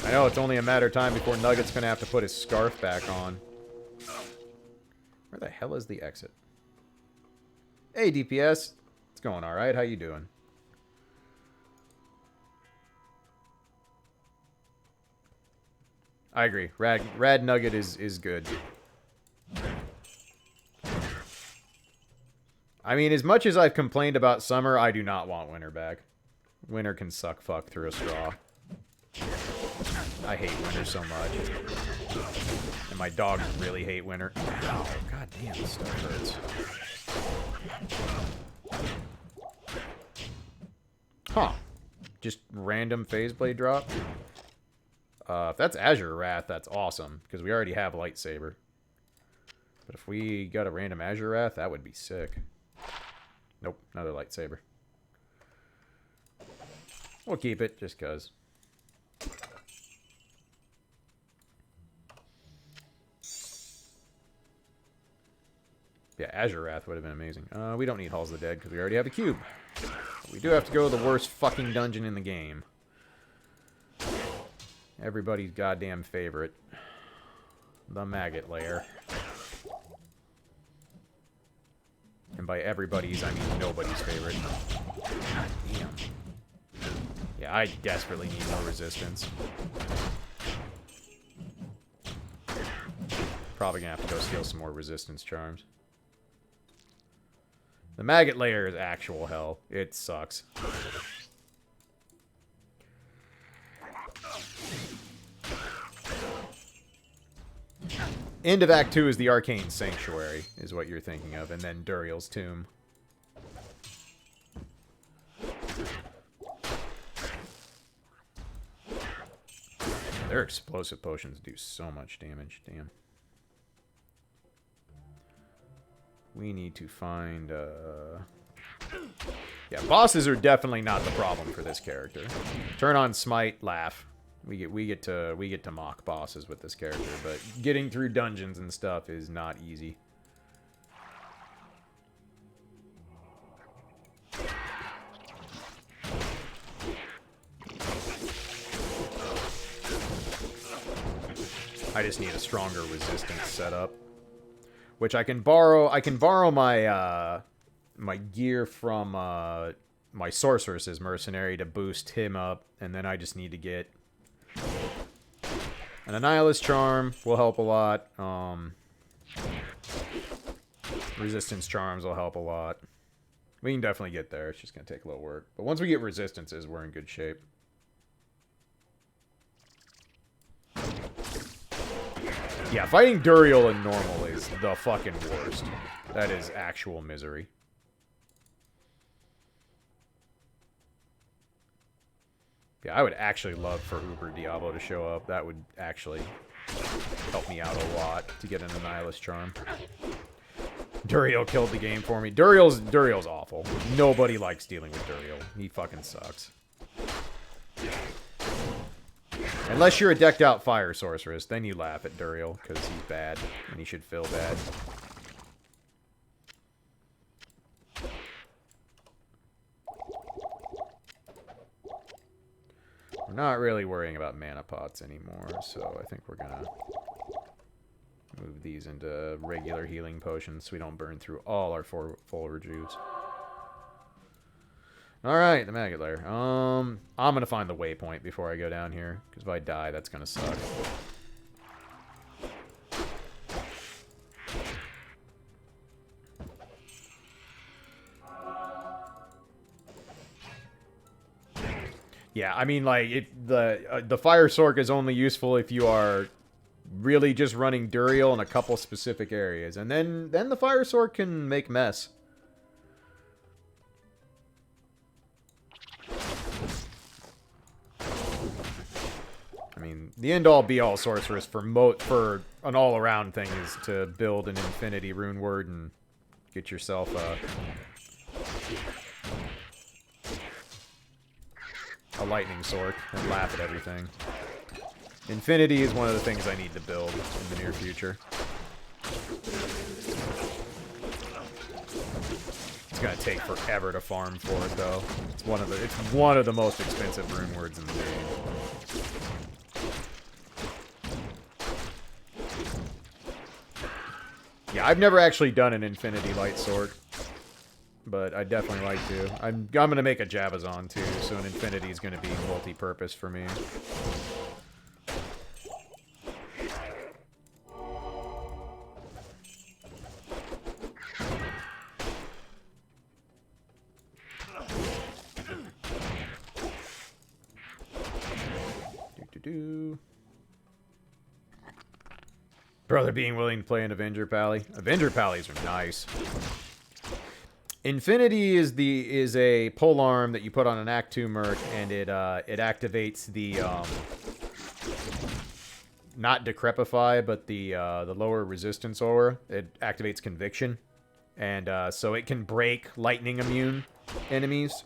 I know it's only a matter of time before Nugget's gonna have to put his scarf back on. Where the hell is the exit? Hey, DPS. It's going alright. How you doing? I agree. Rad Nugget is good. I mean, as much as I've complained about summer, I do not want winter back. Winter can suck fuck through a straw. I hate winter so much. And my dogs really hate winter. Ow, god damn, this stuff hurts. Huh. Just random phase blade drop? If that's Azure Wrath, that's awesome, because we already have Lightsaber. But if we got a random Azure Wrath, that would be sick. Nope, another Lightsaber. We'll keep it, just because. Yeah, Azure Wrath would have been amazing. We don't need Halls of the Dead, because we already have a cube. But we do have to go to the worst fucking dungeon in the game. Everybody's goddamn favorite. The Maggot Lair. And by everybody's, I mean nobody's favorite. God damn. Yeah, I desperately need more resistance. Probably gonna have to go steal some more resistance charms. The Maggot Lair is actual hell. It sucks. End of Act 2 is the Arcane Sanctuary, is what you're thinking of, and then Duriel's Tomb. Their explosive potions do so much damage, damn. We need to find, yeah, bosses are definitely not the problem for this character. Turn on Smite, laugh. We get to mock bosses with this character, but getting through dungeons and stuff is not easy. I just need a stronger resistance setup, which I can borrow. I can borrow my my gear from my sorceress's mercenary to boost him up, and then I just need to get an Annihilus Charm will help a lot. Resistance Charms will help a lot. We can definitely get there. It's just going to take a little work. But once we get Resistances, we're in good shape. Yeah, fighting Duriel in normal is the fucking worst. That is actual misery. Yeah, I would actually love for Uber Diablo to show up. That would actually help me out a lot to get an Annihilus Charm. Duriel killed the game for me. Duriel's awful. Nobody likes dealing with Duriel. He fucking sucks. Unless you're a decked out fire sorceress, then you laugh at Duriel, because he's bad, and he should feel bad. We're not really worrying about mana pots anymore, so I think we're gonna move these into regular healing potions so we don't burn through all our full rejuves. Alright, the Maggot Lair. I'm gonna find the waypoint before I go down here, because if I die, that's gonna suck. Yeah, I mean, like, the Fire Sork is only useful if you are really just running Duriel in a couple specific areas. And then the Fire Sword can make mess. I mean, the end-all be-all sorceress for an all-around thing is to build an Infinity Rune Word and get yourself a lightning sword and laugh at everything. Infinity is one of the things I need to build in the near future. It's gonna take forever to farm for it, though. It's one of the most expensive rune words in the game. Yeah, I've never actually done an Infinity Light Sword, but I'd definitely like to. I'm gonna make a Javazon too, so an Infinity is gonna be multi-purpose for me. Brother being willing to play an Avenger Pally. Avenger Pallies are nice. Infinity is a polearm that you put on an Act 2 Merc, and it activates the not Decrepify, but the lower resistance aura. It activates Conviction, and so it can break lightning immune enemies.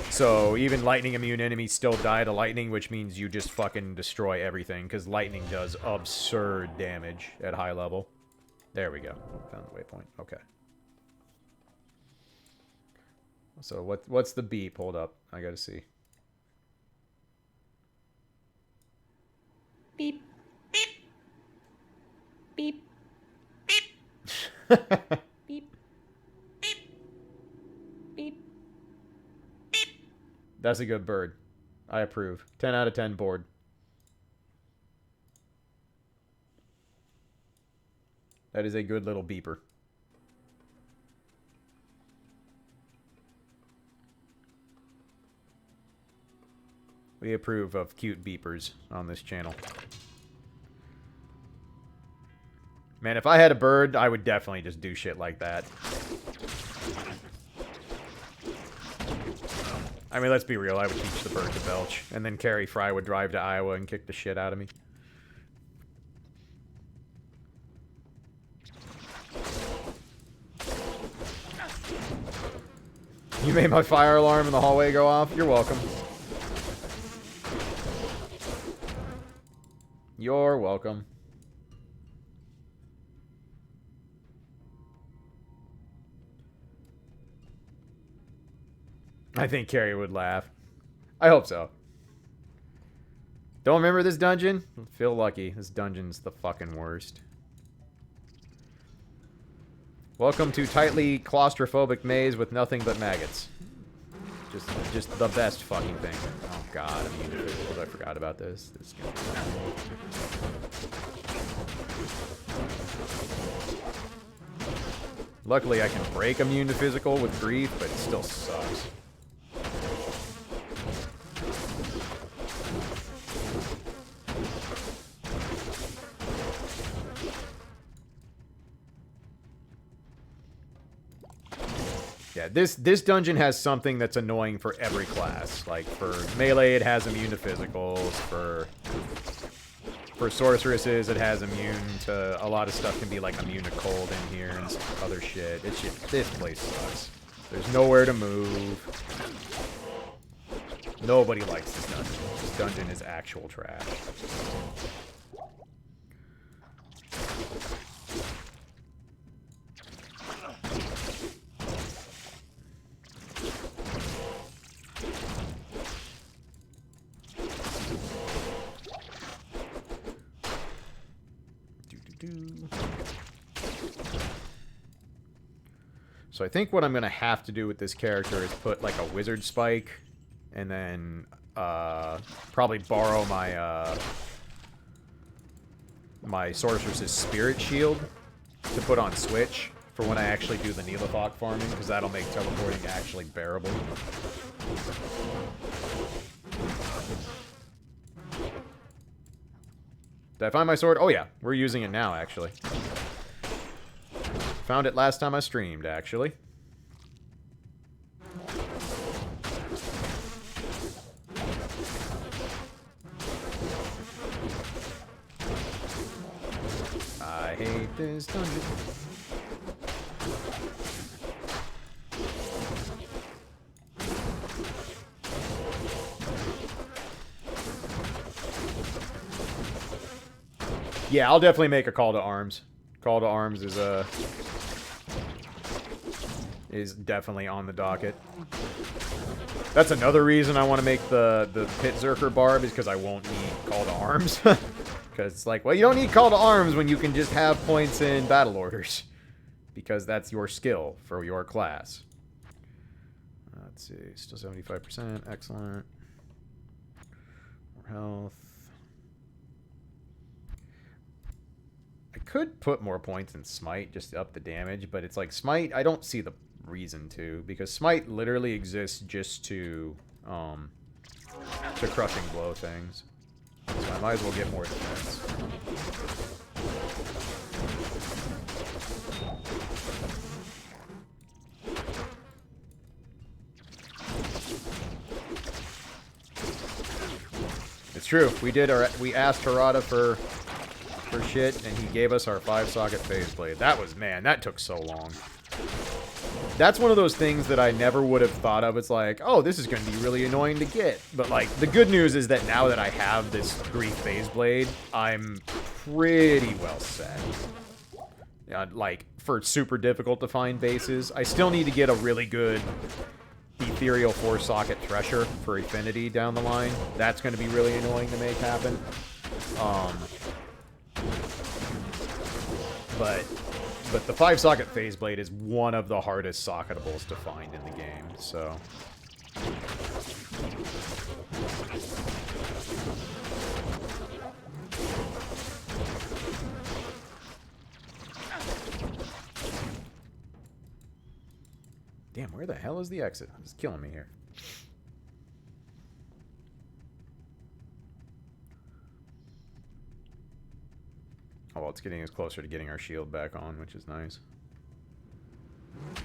So even lightning immune enemies still die to lightning, which means you just fucking destroy everything, because lightning does absurd damage at high level. There we go. Found the waypoint. Okay. So what's the beep? Hold up. I gotta see. Beep. Beep. Beep. Beep. That's a good bird. I approve. 10 out of 10 board. That is a good little beeper. We approve of cute beepers on this channel. Man, if I had a bird, I would definitely just do shit like that. I mean, let's be real. I would teach the bird to belch. And then Carrie Fry would drive to Iowa and kick the shit out of me. You made my fire alarm in the hallway go off? You're welcome. You're welcome. I think Carrie would laugh. I hope so. Don't remember this dungeon? Feel lucky. This dungeon's the fucking worst. Welcome to tightly claustrophobic maze with nothing but maggots. Just the best fucking thing. Oh god, I'm I forgot about this. This is gonna be Luckily I can break immune to physical with grief, but it still sucks. Yeah, this dungeon has something that's annoying for every class. Like, for melee, it has immune to physicals. For sorceresses, it has immune to... A lot of stuff can be, like, immune to cold in here and other shit. It's just... This place sucks. There's nowhere to move. Nobody likes this dungeon. This dungeon is actual trash. So I think what I'm going to have to do with this character is put like a wizard spike and then probably borrow my my sorceress's spirit shield to put on switch for when I actually do the Neelathok farming, because that'll make teleporting actually bearable. Did I find my sword? Oh yeah, we're using it now, actually. Found it last time I streamed, actually. I hate this dungeon. Yeah, I'll definitely make a call to arms. Call to arms is definitely on the docket. That's another reason I want to make the Pit Zerker barb, is because I won't need call to arms. Because it's like, well, you don't need call to arms when you can just have points in battle orders. Because that's your skill for your class. Let's see, still 75%, excellent. More health. I could put more points in Smite just to up the damage, but it's like Smite, I don't see the reason to, because Smite literally exists just to crushing blow things. So I might as well get more defense. It's true. We asked Harada for shit, and he gave us our 5-socket phase blade. That was, man, that took so long. That's one of those things that I never would have thought of. It's like, oh, this is going to be really annoying to get. But, like, the good news is that now that I have this Grief phase blade, I'm pretty well set. Like, for super difficult to find bases, I still need to get a really good ethereal 4-socket thresher for Affinity down the line. That's going to be really annoying to make happen. But the 5-socket phase blade is one of the hardest socketables to find in the game, so. Damn, where the hell is the exit? It's killing me here. Oh, well, it's getting us closer to getting our shield back on, which is nice.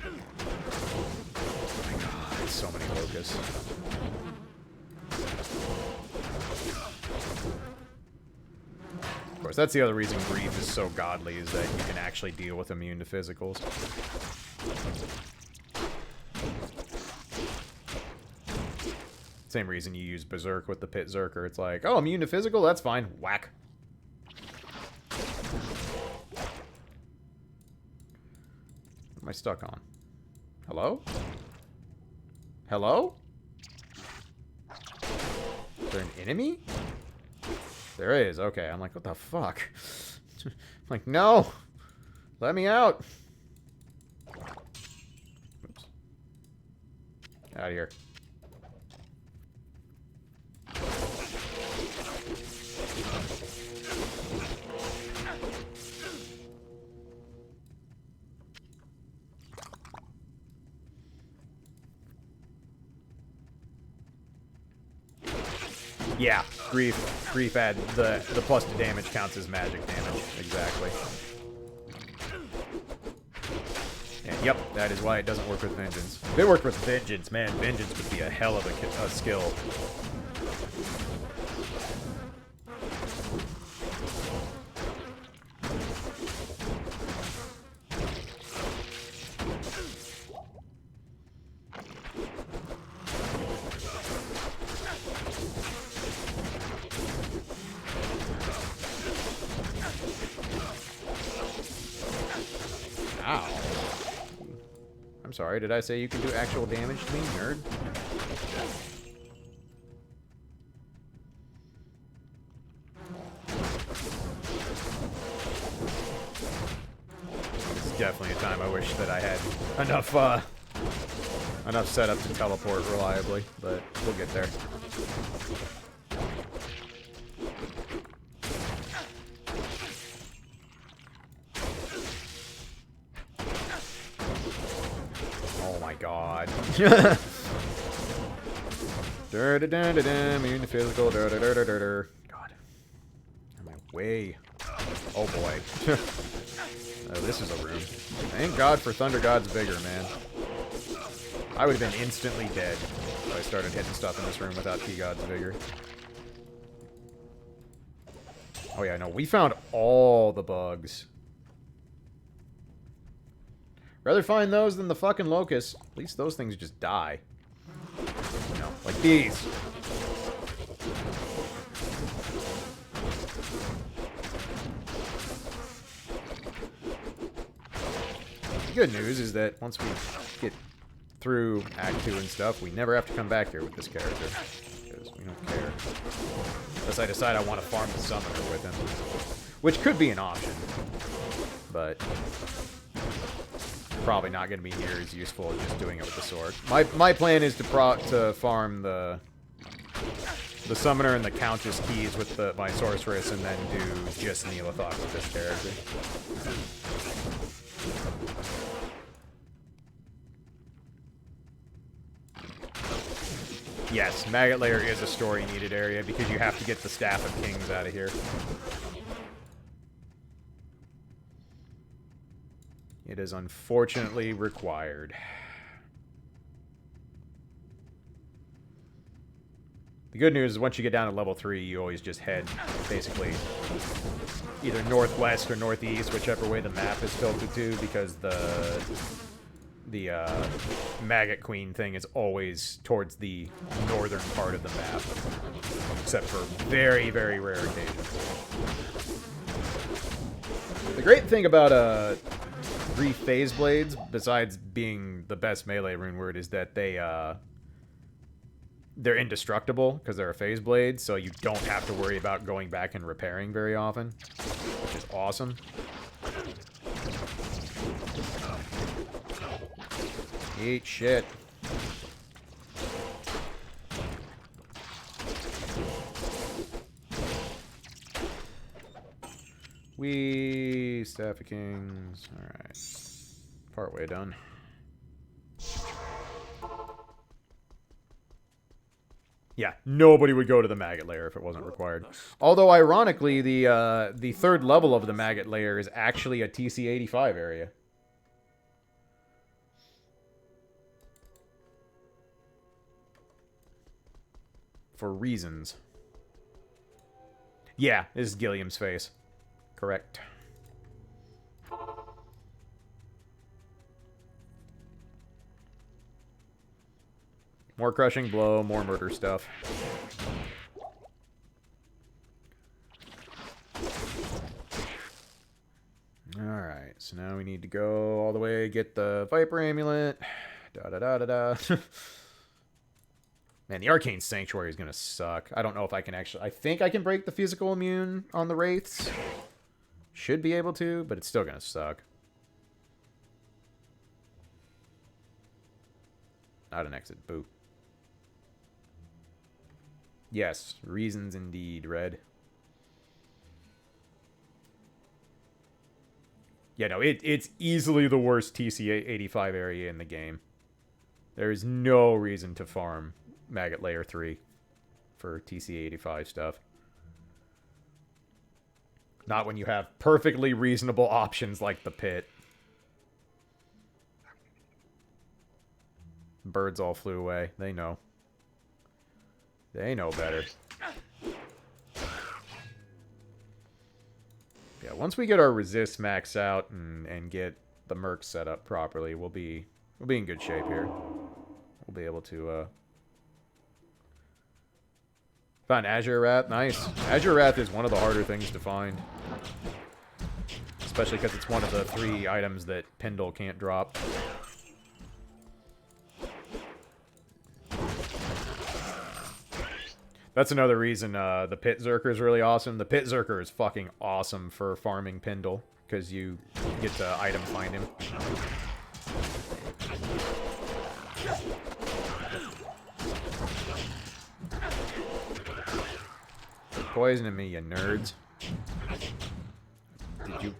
Oh my god, so many locusts. Of course, that's the other reason Grief is so godly, is that you can actually deal with immune to physicals. Same reason you use Berserk with the Pit Zerker. It's like, oh, immune to physical? That's fine. Whack. What am I stuck on? Hello? Hello? Is there an enemy? There is. Okay, I'm like, what the fuck? I'm like, no! Let me out! Oops. Out of here. Yeah, Grief add the plus to damage counts as magic damage. Exactly. And yep, that is why it doesn't work with Vengeance. If it worked with Vengeance, man, Vengeance would be a hell of a skill. Ow. I'm sorry, did I say you can do actual damage to me, nerd? This is definitely a time I wish that I had enough setup to teleport reliably, but we'll get there. Oh my god. Immune to physical. God. Am I way. Oh boy. Oh, this is a room. Thank God for Thunder God's Vigor, man. I would have been instantly dead if I started hitting stuff in this room without Key God's Vigor. Oh yeah, no, we found all the bugs. Rather find those than the fucking locusts. At least those things just die. You know, like these. The good news is that once we get through Act 2 and stuff, we never have to come back here with this character. Because we don't care. Unless I decide I want to farm the summoner with him. Which could be an option. But probably not going to be near as useful as just doing it with the sword. My plan is to farm the summoner and the Countess keys with my sorceress, and then do just Neolithok with this character. Yes, Maggot Lair is a story-needed area because you have to get the Staff of Kings out of here. It is unfortunately required. The good news is once you get down to level 3, you always just head basically either northwest or northeast, whichever way the map is tilted to, because the Maggot Queen thing is always towards the northern part of the map, except for very, very rare occasions. The great thing about 3 Phase Blades, besides being the best melee rune word, is that they're indestructible because they're a Phase Blade, so you don't have to worry about going back and repairing very often, which is awesome. Eat shit. Staff of Kings. Alright. Partway done. Yeah, nobody would go to the Maggot Lair if it wasn't required. Although, ironically, the third level of the Maggot Lair is actually a TC-85 area. For reasons. Yeah, this is Gilliam's face. Correct. More crushing blow, more murder stuff. Alright, so now we need to go all the way, get the Viper Amulet. Da-da-da-da-da. Man, the Arcane Sanctuary is going to suck. I don't know if I can actually... I think I can break the physical immune on the Wraiths. Should be able to, but it's still going to suck. Not an exit. Boo. Yes, reasons indeed, Red. Yeah, no, it's easily the worst TC-85 area in the game. There is no reason to farm Maggot Layer 3 for TC-85 stuff. Not when you have perfectly reasonable options like the pit. Birds all flew away. They know. They know better. Yeah, once we get our resist max out and get the merc set up properly, we'll be in good shape here. We'll be able to found Azure Wrath. Nice. Azure Wrath is one of the harder things to find. Especially because it's one of the 3 items that Pendle can't drop. That's another reason the Pit Zerker is really awesome. The Pit Zerker is fucking awesome for farming Pendle, because you get to item find him. Poisoning me, you nerds. Did you...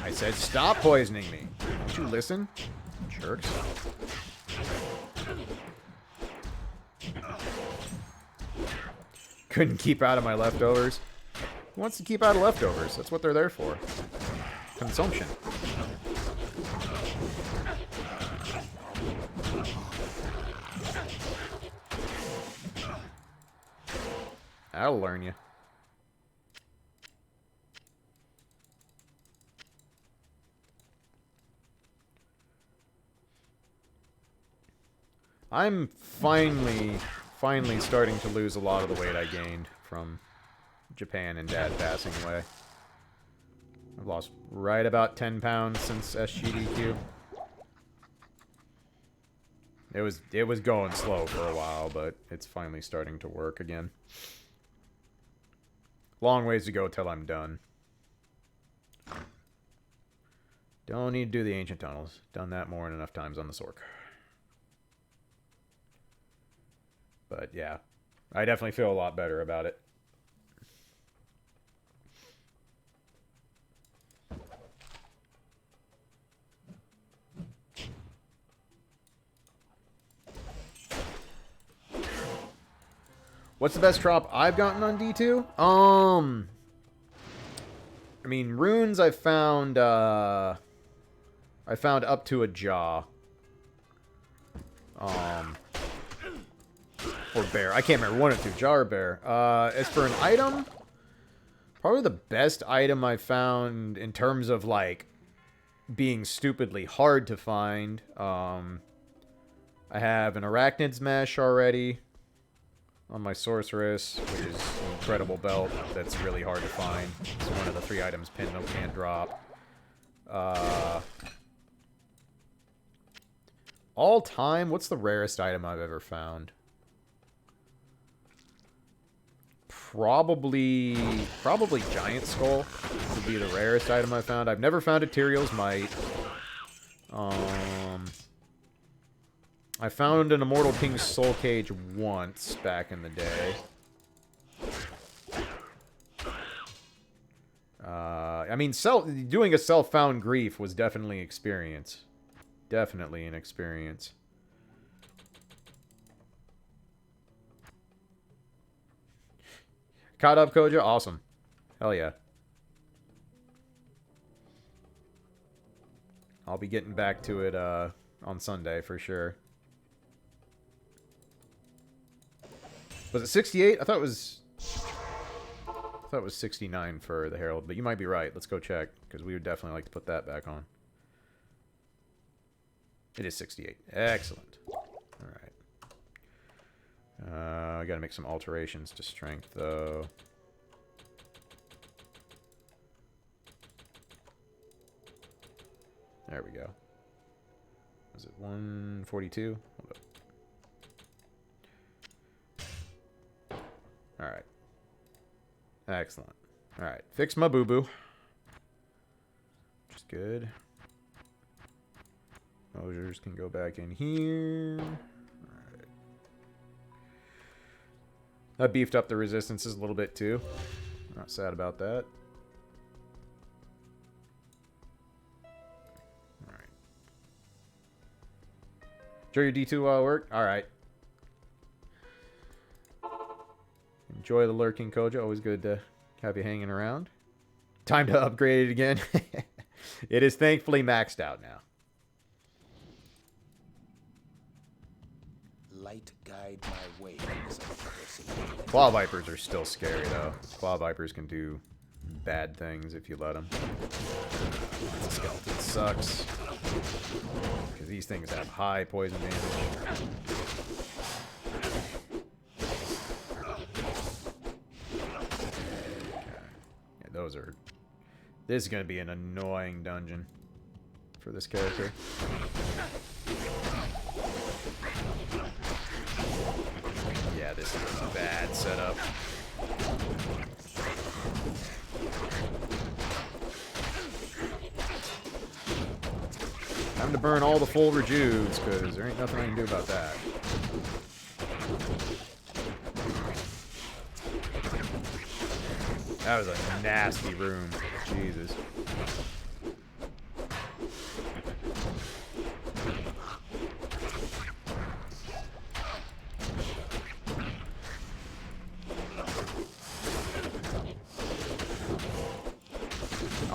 I said stop poisoning me. Don't you listen? Jerks. Couldn't keep out of my leftovers. Who wants to keep out of leftovers? That's what they're there for. Consumption. That'll learn you. I'm finally starting to lose a lot of the weight I gained from Japan and Dad passing away. I've lost right about 10 pounds since SGDQ. It was going slow for a while, but it's finally starting to work again. Long ways to go till I'm done. Don't need to do the ancient tunnels. Done that more than enough times on the Sork. But yeah, I definitely feel a lot better about it. What's the best drop I've gotten on D2? I mean, runes I found up to a jaw. Or bear. I can't remember one or two. Jaw or bear. As for an item, probably the best item I found in terms of, like, being stupidly hard to find. I have an Arachnid's Mesh already on my Sorceress, which is an incredible belt that's really hard to find. It's one of the 3 items pinned no can't drop. All time, what's the rarest item I've ever found? Probably Giant Skull would be the rarest item I found. I've never found a Tyrael's Might. I found an Immortal King's Soul Cage once back in the day. I mean, doing a self-found grief was definitely experience. Definitely an experience. Caught up, Koja? Awesome. Hell yeah. I'll be getting back to it on Sunday for sure. Was it 68? I thought it was 69 for the Herald, but you might be right. Let's go check, because we would definitely like to put that back on. It is 68. Excellent. Alright. I gotta make some alterations to strength, though. There we go. Was it 142? Hold up. Alright. Excellent. Alright. Fix my boo-boo. Which is good. Mosers can go back in here. Alright. I beefed up the resistances a little bit, too. Not sad about that. Alright. Enjoy your D2 while at work? Alright. Enjoy the lurking, Koja. Always good to have you hanging around. Time to upgrade it again. It is thankfully maxed out now. Light guide my way. Claw Vipers are still scary, though. Claw Vipers can do bad things if you let them. The skeleton sucks. Because these things have high poison damage. Those are... This is going to be an annoying dungeon for this character. Yeah, this is a bad setup. Time to burn all the full rejuves, because there ain't nothing I can do about that. That was a nasty room. Jesus.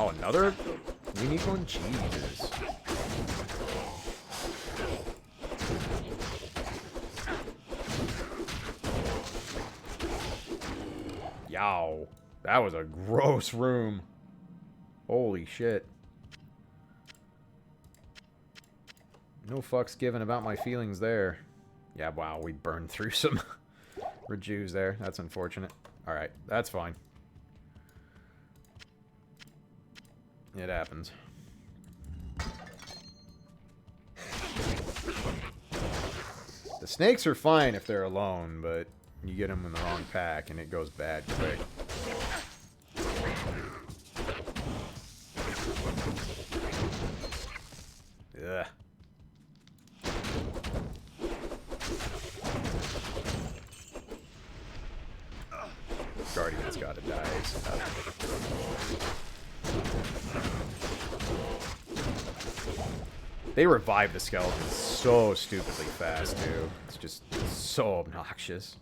Oh, another unique one? Jesus. Yow. That was a gross room. Holy shit. No fucks given about my feelings there. Yeah, wow, we burned through some rejuves there. That's unfortunate. Alright, that's fine. It happens. The snakes are fine if they're alone, but you get them in the wrong pack and it goes bad quick. Ugh. Guardian's gotta die. They revive the skeletons so stupidly fast, too. It's just so obnoxious.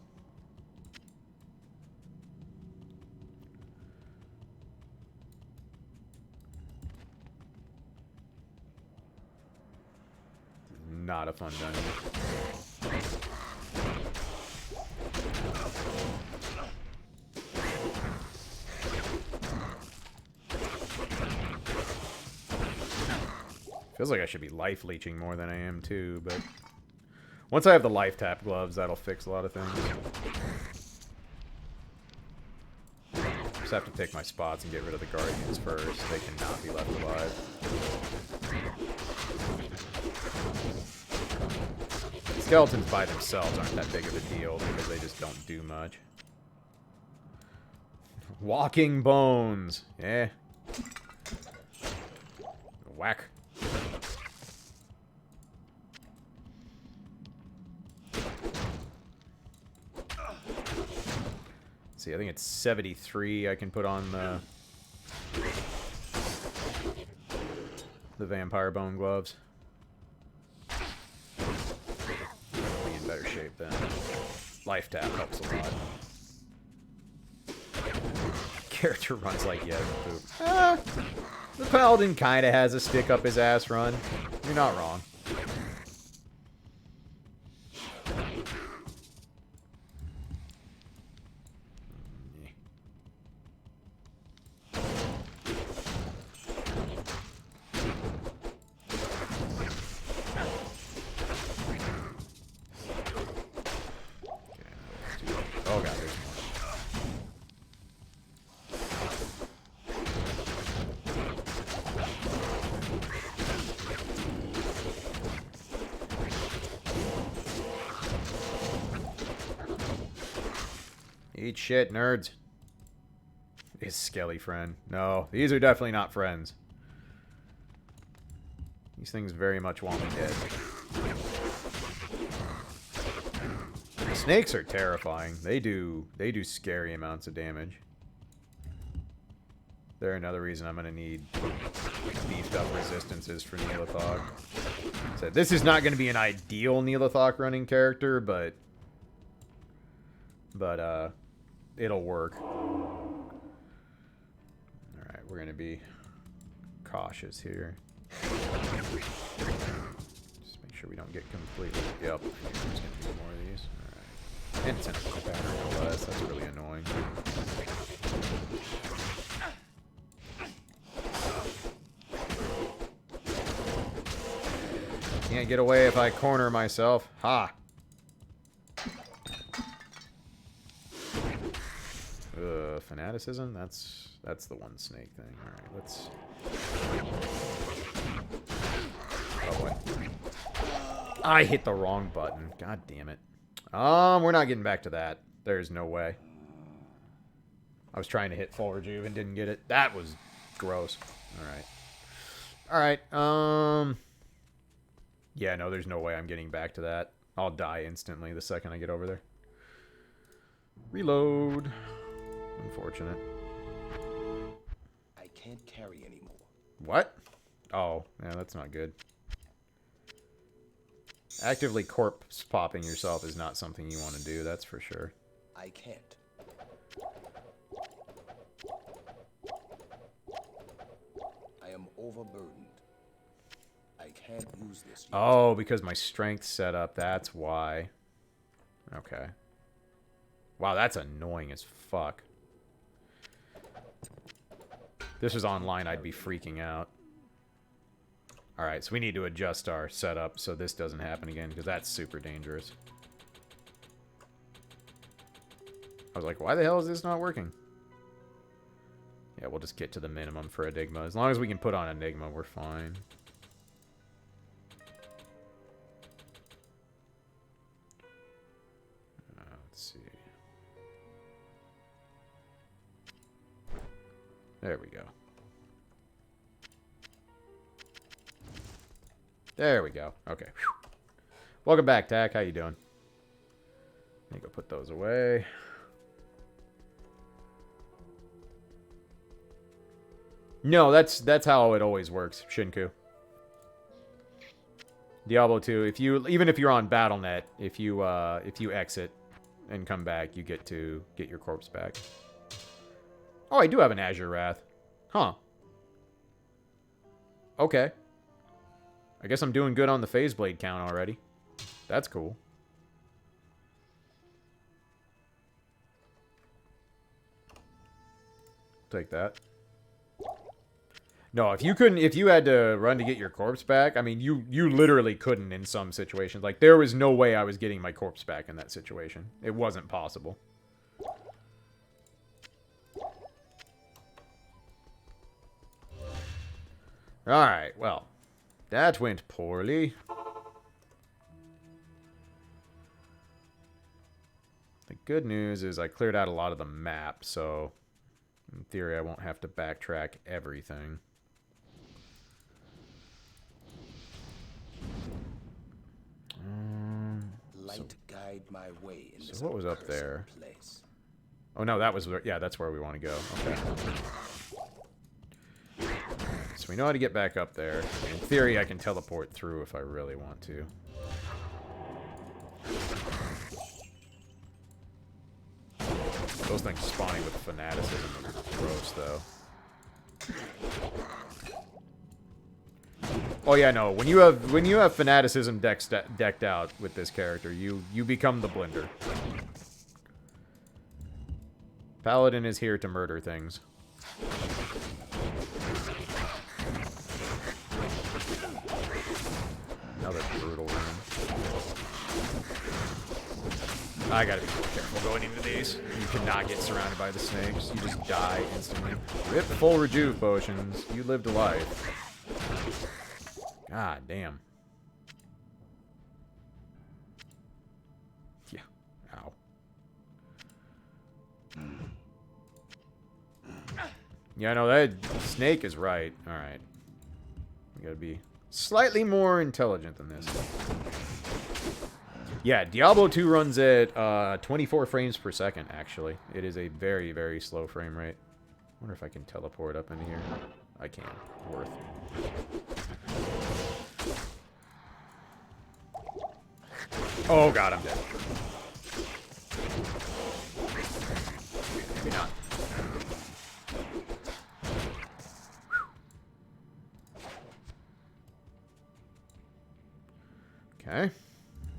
Not a fun dungeon. Feels like I should be life leeching more than I am too, but once I have the life tap gloves, that'll fix a lot of things. Just have to pick my spots and get rid of the guardians first. They cannot be left alive. Skeletons by themselves aren't that big of a deal because they just don't do much. Walking bones. Eh. Whack. See, I think it's 73 I can put on the vampire bone gloves. Be in better shape then. Life tap helps a lot. Character runs like yeah, poop. The paladin kind of has a stick up his ass run. You're not wrong. Oh god, there's more. Eat shit, nerds. His skelly friend. No, these are definitely not friends. These things very much want me dead. Snakes are terrifying. They do scary amounts of damage. They're another reason I'm gonna need beefed up resistances for Neolithok. So this is not gonna be an ideal Neolithok running character, but it'll work. Alright, we're gonna be cautious here. Just make sure we don't get completely... Yep, there's gonna be more of these. Alright. And it's an pattern, no less. That's really annoying. Can't get away if I corner myself. Ha! Fanaticism? That's the one snake thing. Alright, let's... Oh boy. I hit the wrong button. God damn it. We're not getting back to that. There's no way. I was trying to hit full rejuve and didn't get it. That was gross. Alright. Alright, yeah, no, there's no way I'm getting back to that. I'll die instantly the second I get over there. Reload. Unfortunate. I can't carry anymore. What? Oh, yeah, that's not good. Actively corpse popping yourself is not something you want to do, that's for sure. I can't. overburdened. I can't use this yet. Oh, because my strength's set up. That's why. Okay. Wow, that's annoying as fuck. If this was online, I'd be freaking out. Alright, so we need to adjust our setup so this doesn't happen again, because that's super dangerous. I was like, why the hell is this not working? Yeah, we'll just get to the minimum for Enigma. As long as we can put on Enigma, we're fine. Let's see. There we go. There we go. Okay. Whew. Welcome back, Tack. How you doing? Let me go put those away. No, that's how it always works, Shinku. Diablo 2, even if you're on BattleNet, if you exit and come back, you get to get your corpse back. Oh, I do have an Azure Wrath. Huh. Okay. I guess I'm doing good on the Phase Blade count already. That's cool. Take that. No, if you had to run to get your corpse back, I mean, you literally couldn't in some situations. Like, there was no way I was getting my corpse back in that situation. It wasn't possible. Alright, well, that went poorly. The good news is I cleared out a lot of the map, so in theory I won't have to backtrack everything. Light guide my way in this So what was up there? place. Oh no, that was where, yeah, that's where we want to go. Okay. So we know how to get back up there. In theory, I can teleport through if I really want to. Those things spawning with fanaticism are gross, though. Oh yeah, no. When you have fanaticism decked out with this character, you become the Blender. Paladin is here to murder things. Another brutal room. I gotta be more careful going into these. You cannot get surrounded by the snakes. You just die instantly. Rip full rejuve potions. You lived a life. God damn. Yeah. Ow. Yeah, no, that snake is right. Alright. We gotta be slightly more intelligent than this. Yeah, Diablo 2 runs at 24 frames per second, actually. It is a very, very slow frame rate. I wonder if I can teleport up into here. I can. Worth. Oh god, I'm dead. Maybe not. Okay.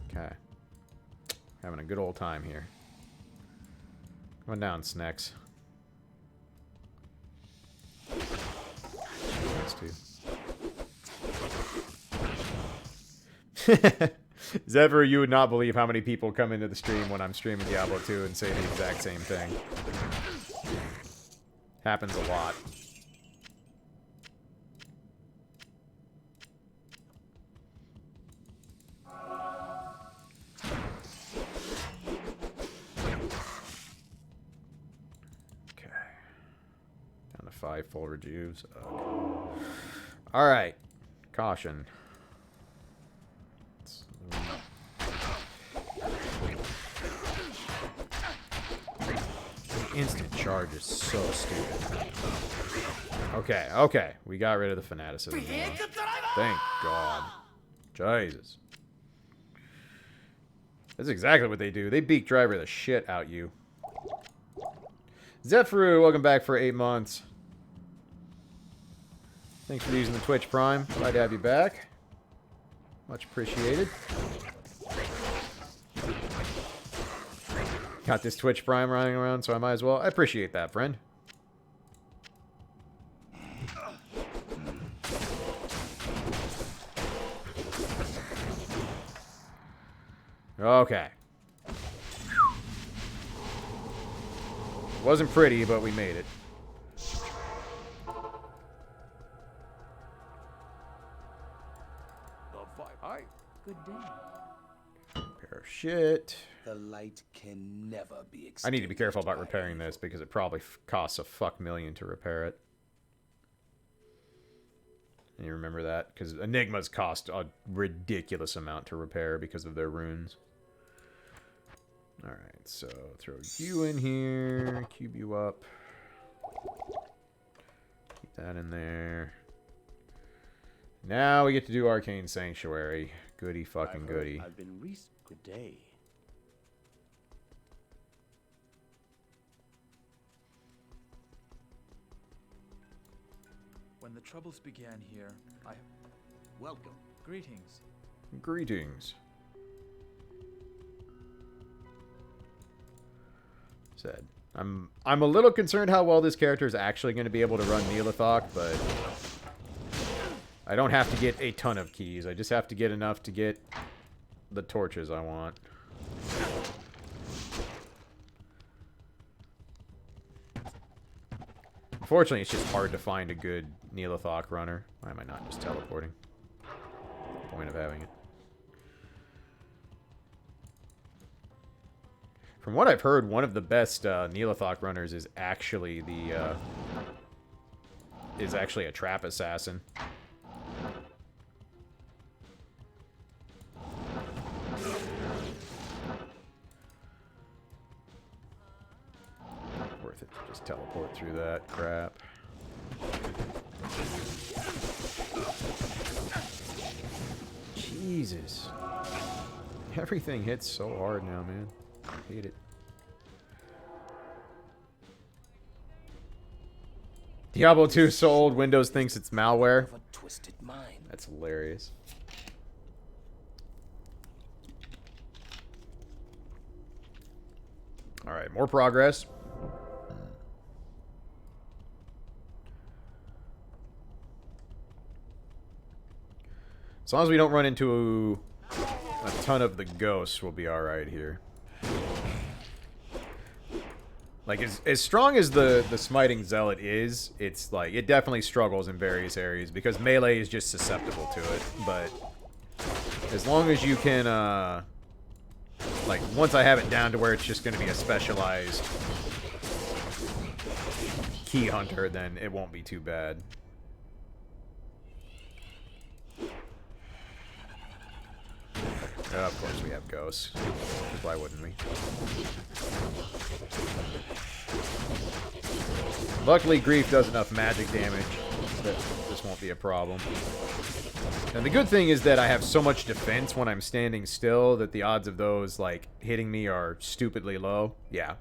Okay. Having a good old time here. Come on down, snacks. Zephyr, you would not believe how many people come into the stream when I'm streaming Diablo 2 and say the exact same thing. Happens a lot. Okay. Down to 5 full rejuves. Alright. Caution. Instant charge is so stupid. Okay, okay. We got rid of the fanaticism. Thank God. Jesus. That's exactly what they do. They beak driver the shit out you. Zephyr, welcome back for 8 months. Thanks for using the Twitch Prime. Glad to have you back. Much appreciated. Got this Twitch Prime running around, so I might as well. I appreciate that, friend. Okay. Wasn't pretty, but we made it. Good day. Pair of shit. The light can never be extended. I need to be careful about repairing this because it probably costs a fuck million to repair it. And you remember that? Because Enigmas cost a ridiculous amount to repair because of their runes. Alright, so throw you in here. Cube you up. Keep that in there. Now we get to do Arcane Sanctuary. Goody fucking goody. I've been good day. When the troubles began here, Welcome. Greetings. Greetings. Said. I'm a little concerned how well this character is actually going to be able to run Neolithok, but I don't have to get a ton of keys. I just have to get enough to get the torches I want. Unfortunately, it's just hard to find a good Neolithok runner. Why am I not just teleporting? What's the point of having it? From what I've heard, one of the best Neolithok runners is actually a trap assassin. Worth it to just teleport through that crap. Jesus. Everything hits so hard now, man. I hate it. Diablo 2 so old, Windows thinks it's malware. Of a twisted mind. That's hilarious. Alright, more progress. As long as we don't run into a ton of the ghosts, we'll be alright here. Like, as strong as the Smiting Zealot is, it's like, it definitely struggles in various areas, because melee is just susceptible to it, but as long as you can, like, once I have it down to where it's just going to be a specialized key hunter, then it won't be too bad. Of course we have ghosts. Why wouldn't we? Luckily, Grief does enough magic damage that this won't be a problem. And the good thing is that I have so much defense when I'm standing still that the odds of those, like, hitting me are stupidly low. Yeah.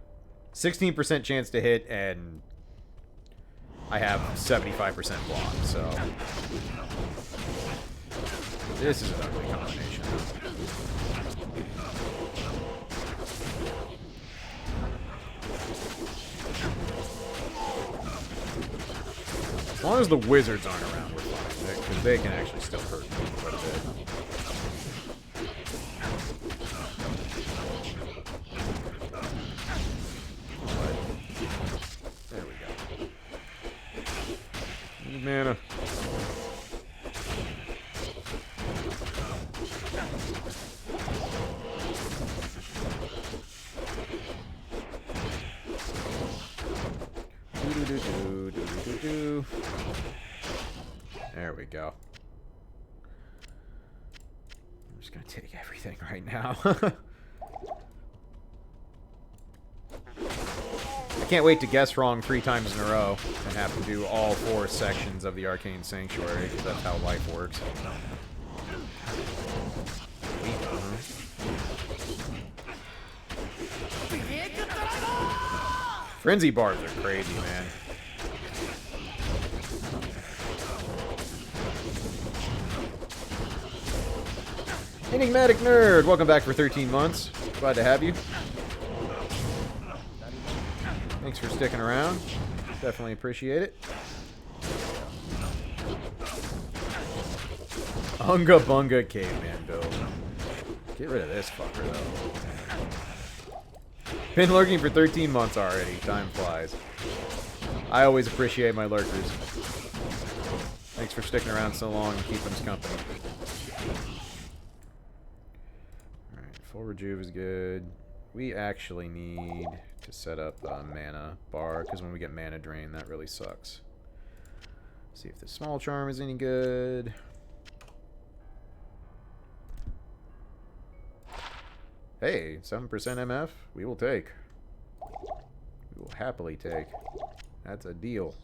16% chance to hit, and I have 75% block, so this is an ugly combination. As long as the wizards aren't around, we're fine, because they can actually still hurt me quite a bit. But, there we go. Need mana. There we go. I'm just gonna take everything right now. I can't wait to guess wrong 3 times in a row and have to do all 4 sections of the Arcane Sanctuary, because that's how life works. Frenzy bars are crazy, man. Enigmatic Nerd, welcome back for 13 months. Glad to have you. Thanks for sticking around. Definitely appreciate it. Unga Bunga Caveman build. Get rid of this fucker, though. Been lurking for 13 months already. Time flies. I always appreciate my lurkers. Thanks for sticking around so long and keeping us company. Alright, full rejuve is good. We actually need to set up a mana bar, because when we get mana drain, that really sucks. See if the small charm is any good. Hey, 7% MF, we will take. We will happily take. That's a deal.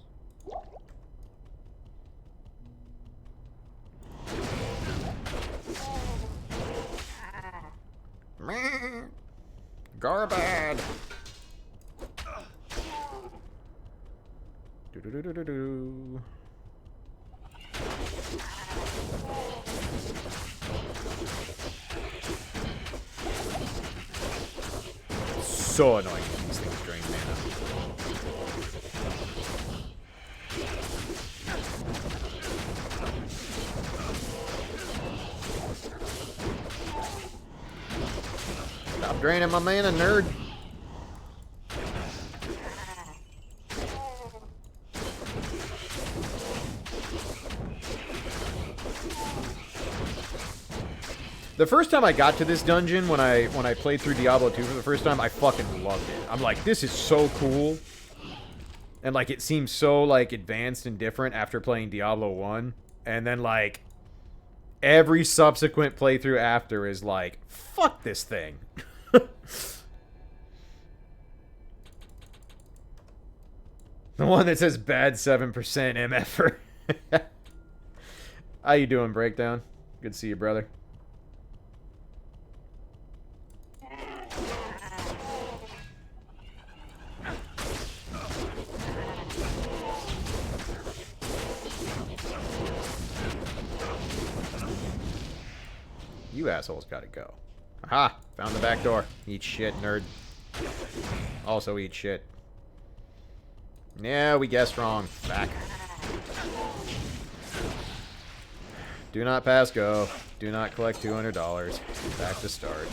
Garbad. Do-do-do-do-do-do. So annoying when these things drain mana. Stop draining my mana, nerd. The first time I got to this dungeon, when I played through Diablo 2 for the first time, I fucking loved it. I'm like, this is so cool. And like, it seems so like advanced and different after playing Diablo 1. And then like, every subsequent playthrough after is like, fuck this thing. The one that says bad 7% MFer. How you doing, Breakdown? Good to see you, brother. You assholes gotta go. Aha! Found the back door. Eat shit, nerd. Also eat shit. Yeah, we guessed wrong. Back. Do not pass go. Do not collect $200. Back to start.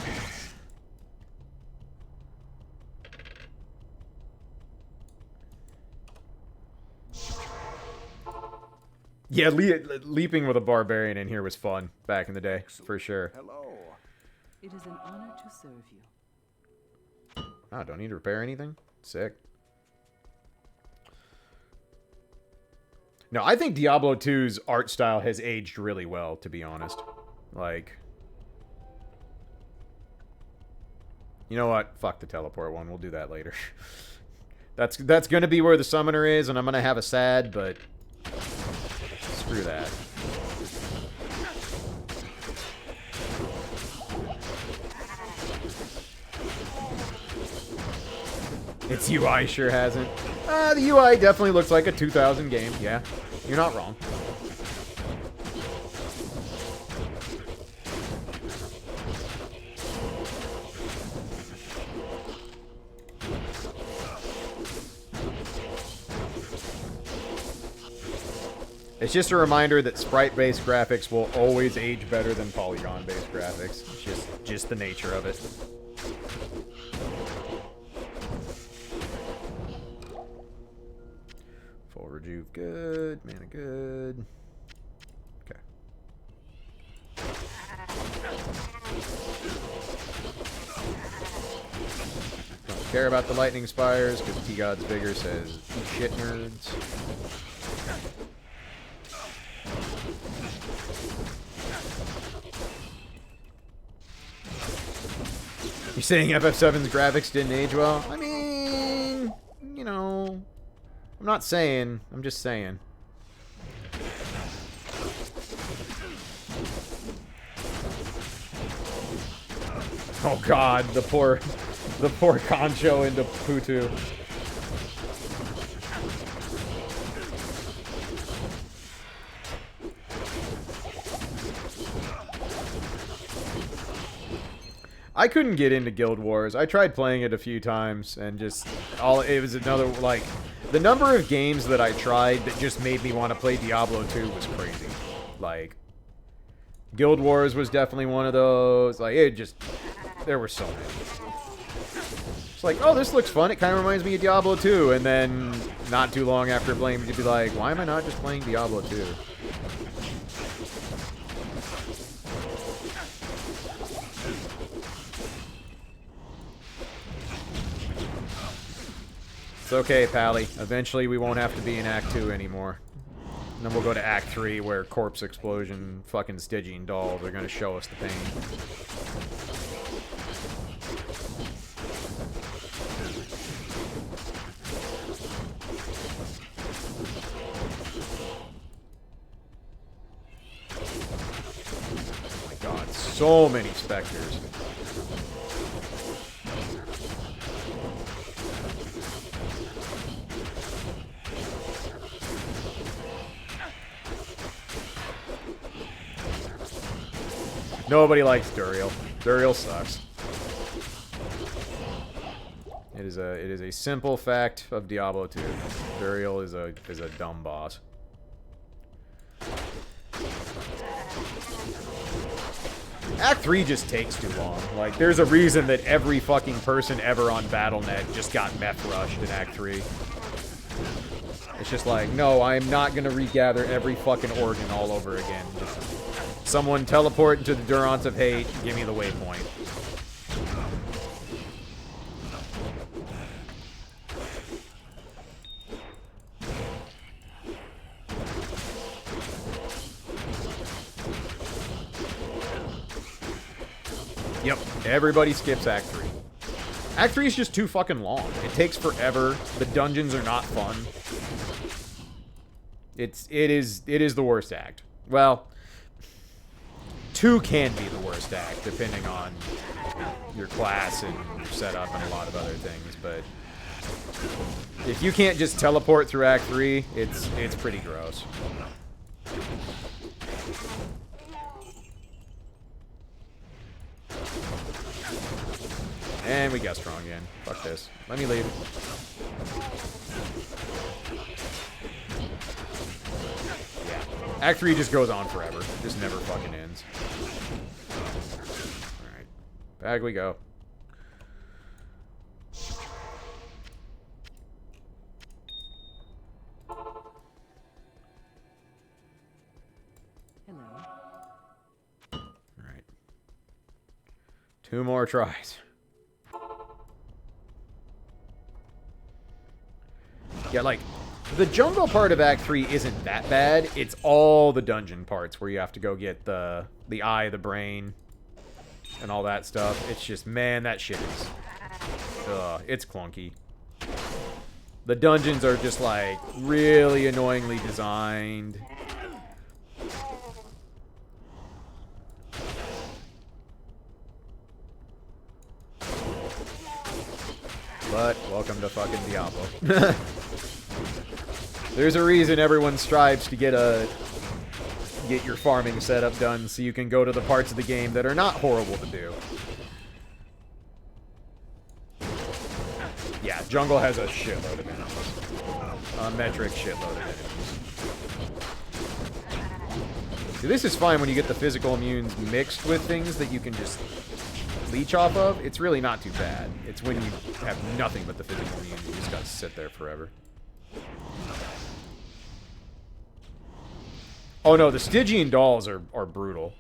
Yeah, leaping with a barbarian in here was fun back in the day, for sure. Hello. It is an honor to serve you. Ah, don't need to repair anything? Sick. No, I think Diablo 2's art style has aged really well, to be honest. Like... You know what? Fuck the teleport one. We'll do that later. That's gonna be where the summoner is, and I'm gonna have a sad, but... Screw that. Its UI sure hasn't. The UI definitely looks like a 2000 game. Yeah, you're not wrong. It's just a reminder that sprite-based graphics will always age better than polygon-based graphics. It's just the nature of it. Full rejuve good, mana good. Okay. Don't care about the lightning spires because T-God's Vigor says eat shit, nerds. You're saying FF7's graphics didn't age well? I mean, you know, I'm not saying, I'm just saying. Oh god, the poor concho into Potoo. I couldn't get into Guild Wars. I tried playing it a few times, and just it was another, like, the number of games that I tried that just made me want to play Diablo 2 was crazy. Like, Guild Wars was definitely one of those. Like, it just, there were so many. It's like, oh, this looks fun. It kind of reminds me of Diablo 2, and then not too long after playing, you'd be like, why am I not just playing Diablo 2? It's okay, Pally. Eventually we won't have to be in Act 2 anymore. And then we'll go to Act 3 where Corpse Explosion, fucking Stygian Dolls are gonna show us the pain. Oh my god, so many specters. Nobody likes Duriel. Duriel sucks. It is a simple fact of Diablo 2. Duriel is a dumb boss. Act 3 just takes too long. Like, there's a reason that every fucking person ever on Battle.net just got meth rushed in Act 3. It's just like, no, I'm not gonna regather every fucking organ all over again. Just someone teleport into the Durance of Hate, give me the waypoint. Yep, everybody skips Act 3. Act 3 is just too fucking long. It takes forever. The dungeons are not fun. It is the worst act. Well, 2 can be the worst act, depending on your class and your setup and a lot of other things, but if you can't just teleport through Act 3, it's pretty gross. And we got strong again. Fuck this. Let me leave. Yeah. Act 3 just goes on forever. Just never fucking ends. Alright. Back we go. Hello. Alright. 2 more tries. Yeah, like, the jungle part of Act 3 isn't that bad. It's all the dungeon parts where you have to go get the eye, the brain, and all that stuff. It's just, man, that shit is... it's clunky. The dungeons are just, like, really annoyingly designed. But, welcome to fucking Diablo. There's a reason everyone strives to get your farming setup done so you can go to the parts of the game that are not horrible to do. Yeah, jungle has a shitload of enemies. A metric shitload of enemies. See, this is fine when you get the physical immunes mixed with things that you can just leech off of. It's really not too bad. It's when you have nothing but the physical immunes, you just gotta sit there forever. Oh no, the Stygian dolls are brutal.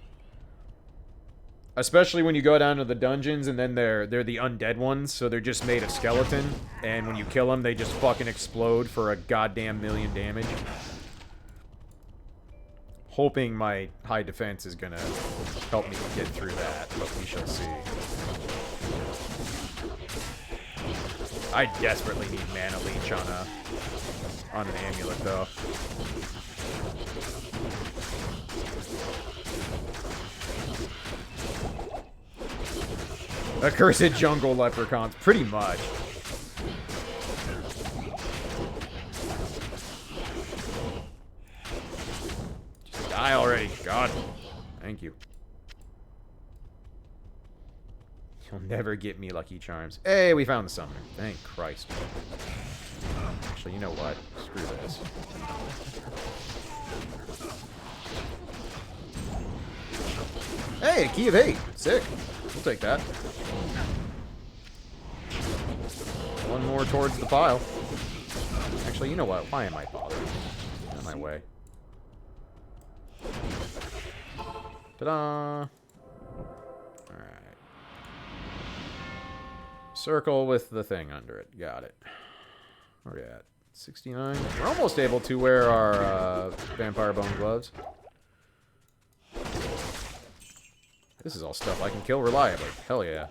Especially when you go down to the dungeons and then they're the undead ones, so they're just made of skeleton, and when you kill them, they just fucking explode for a goddamn million damage. Hoping my high defense is gonna help me get through that, but we shall see. I desperately need mana leech on an amulet though. Accursed jungle leprechauns, pretty much. Just die already, God. Thank you. You'll never get me Lucky Charms. Hey, we found the summoner. Thank Christ. Actually, you know what? Screw this. Hey, key of 8. Sick. We'll take that. One more towards the pile. Actually, you know what? Why am I bothering? Get out of my way. Ta-da! Alright. Circle with the thing under it. Got it. Where are we at? 69? We're almost able to wear our vampire bone gloves. This is all stuff I can kill reliably. Hell yeah.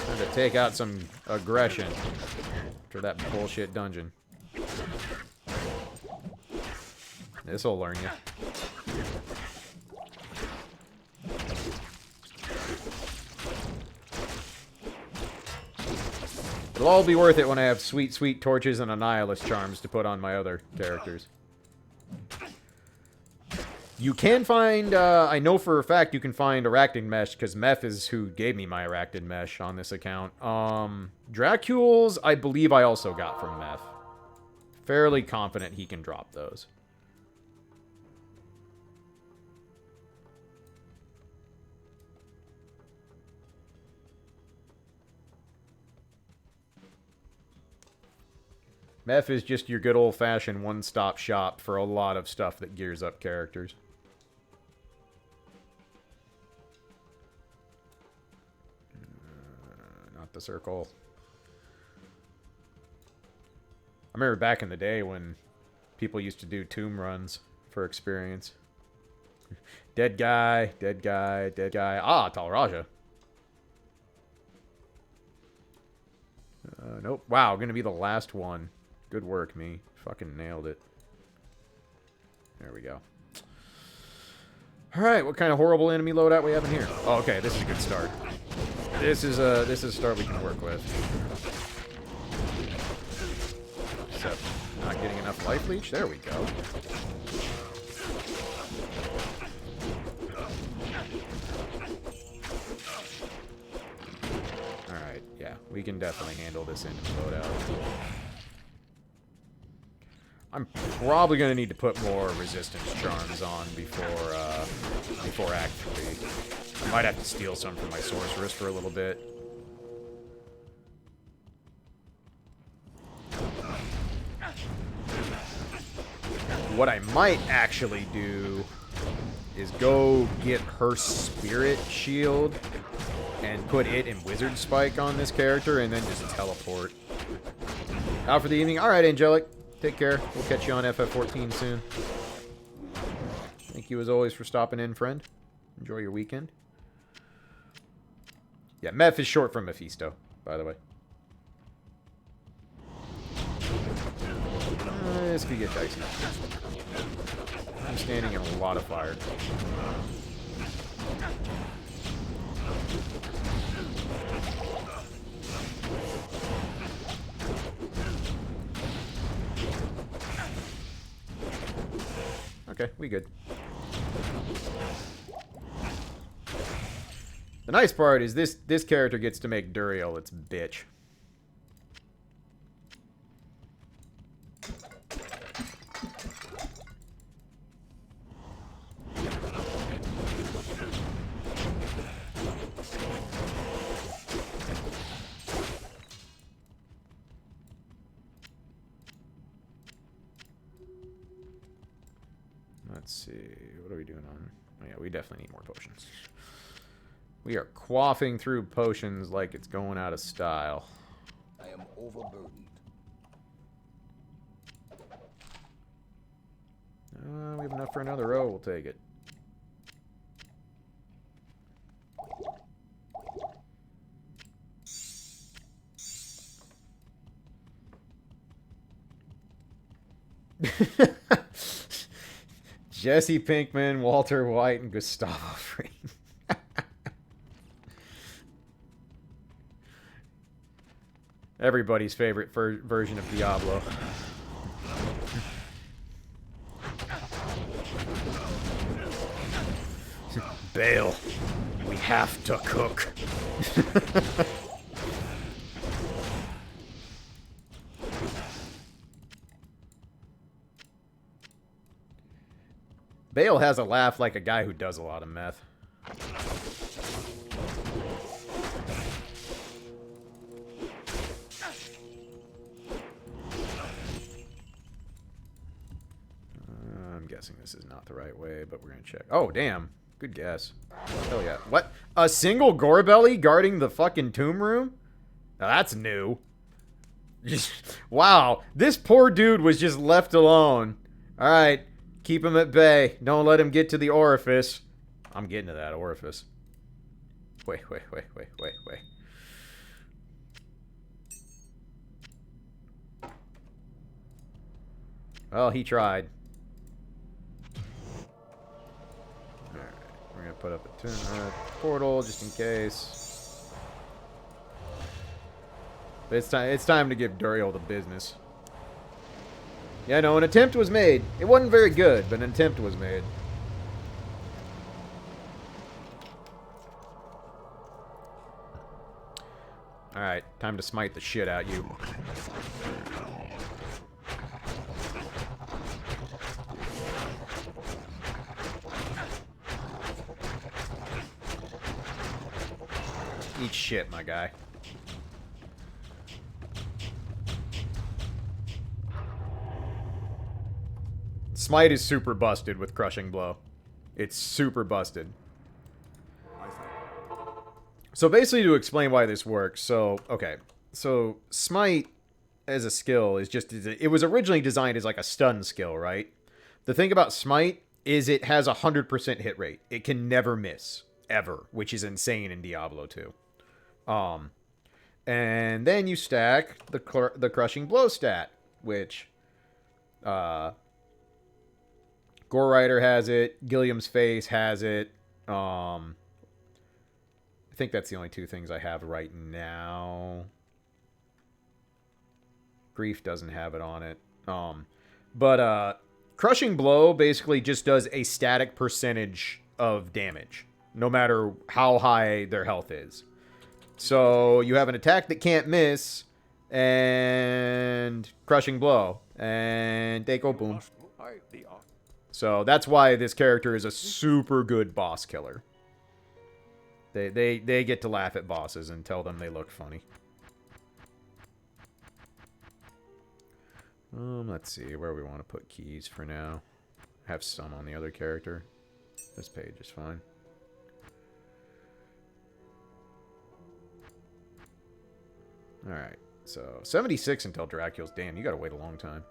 Time to take out some aggression after that bullshit dungeon. This'll learn you. It'll all be worth it when I have sweet, sweet torches and Annihilus charms to put on my other characters. You can find, I know for a fact you can find Arachnid Mesh, because Meph is who gave me my Arachnid Mesh on this account. Dracules, I believe I also got from Meph. Fairly confident he can drop those. Meph is just your good old-fashioned one-stop shop for a lot of stuff that gears up characters. Not the circle. I remember back in the day when people used to do tomb runs for experience. Dead guy, dead guy, dead guy. Ah, Talraja. Nope. Wow, gonna be the last one. Good work, me. Fucking nailed it. There we go. Alright, what kind of horrible enemy loadout we have in here? Oh, okay, this is a good start. This is a start we can work with. Except not getting enough life leech. There we go. Alright, yeah, we can definitely handle this enemy loadout. I'm probably going to need to put more resistance charms on before Act 3. I might have to steal some from my sorceress for a little bit. What I might actually do is go get her spirit shield and put it in Wizard Spike on this character and then just teleport. Out for the evening. Alright, Angelic. Take care. We'll catch you on FF14 soon. Thank you as always for stopping in, friend. Enjoy your weekend. Yeah, Meph is short for Mephisto, by the way. This could get dicey. I'm standing in a lot of fire. Okay, we good. The nice part is this character gets to make Duriel its bitch. Let's see, what are we doing on? Oh yeah, we definitely need more potions. We are quaffing through potions like it's going out of style. I am overburdened. We have enough for another row, we'll take it. Jesse Pinkman, Walter White, and Gustavo Fring. Everybody's favorite version of Diablo. Bail. Weak. have to cook. Bale has a laugh like a guy who does a lot of meth. I'm guessing this is not the right way, but we're gonna check. Oh, damn. Good guess. Hell yeah. What? A single Gorebelly guarding the fucking tomb room? Now that's new. Wow. This poor dude was just left alone. Alright. Keep him at bay. Don't let him get to the orifice. I'm getting to that orifice. Wait. Well, he tried. Alright. We're gonna put up a portal just in case. But it's time to give Duriel the business. Yeah, no, an attempt was made. It wasn't very good, but an attempt was made. Alright, time to smite the shit out you. Eat shit, my guy. Smite is super busted with Crushing Blow. It's super busted. So basically, to explain why this works, okay. So Smite as a skill is just, it was originally designed as like a stun skill, right? The thing about Smite is it has a 100% hit rate. It can never miss, ever, which is insane in Diablo 2. And then you stack the Crushing Blow stat, which, Gore Rider has it. Gilliam's Face has it. I think that's the only two things I have right now. Grief doesn't have it on it. But Crushing Blow basically just does a static percentage of damage, no matter how high their health is. So you have an attack that can't miss, and Crushing Blow, and they go boom. So that's why this character is a super good boss killer. They get to laugh at bosses and tell them they look funny. Let's see where we want to put keys for now. Have some on the other character. This page is fine. Alright, so 76 until Dracula's. Damn, you gotta wait a long time.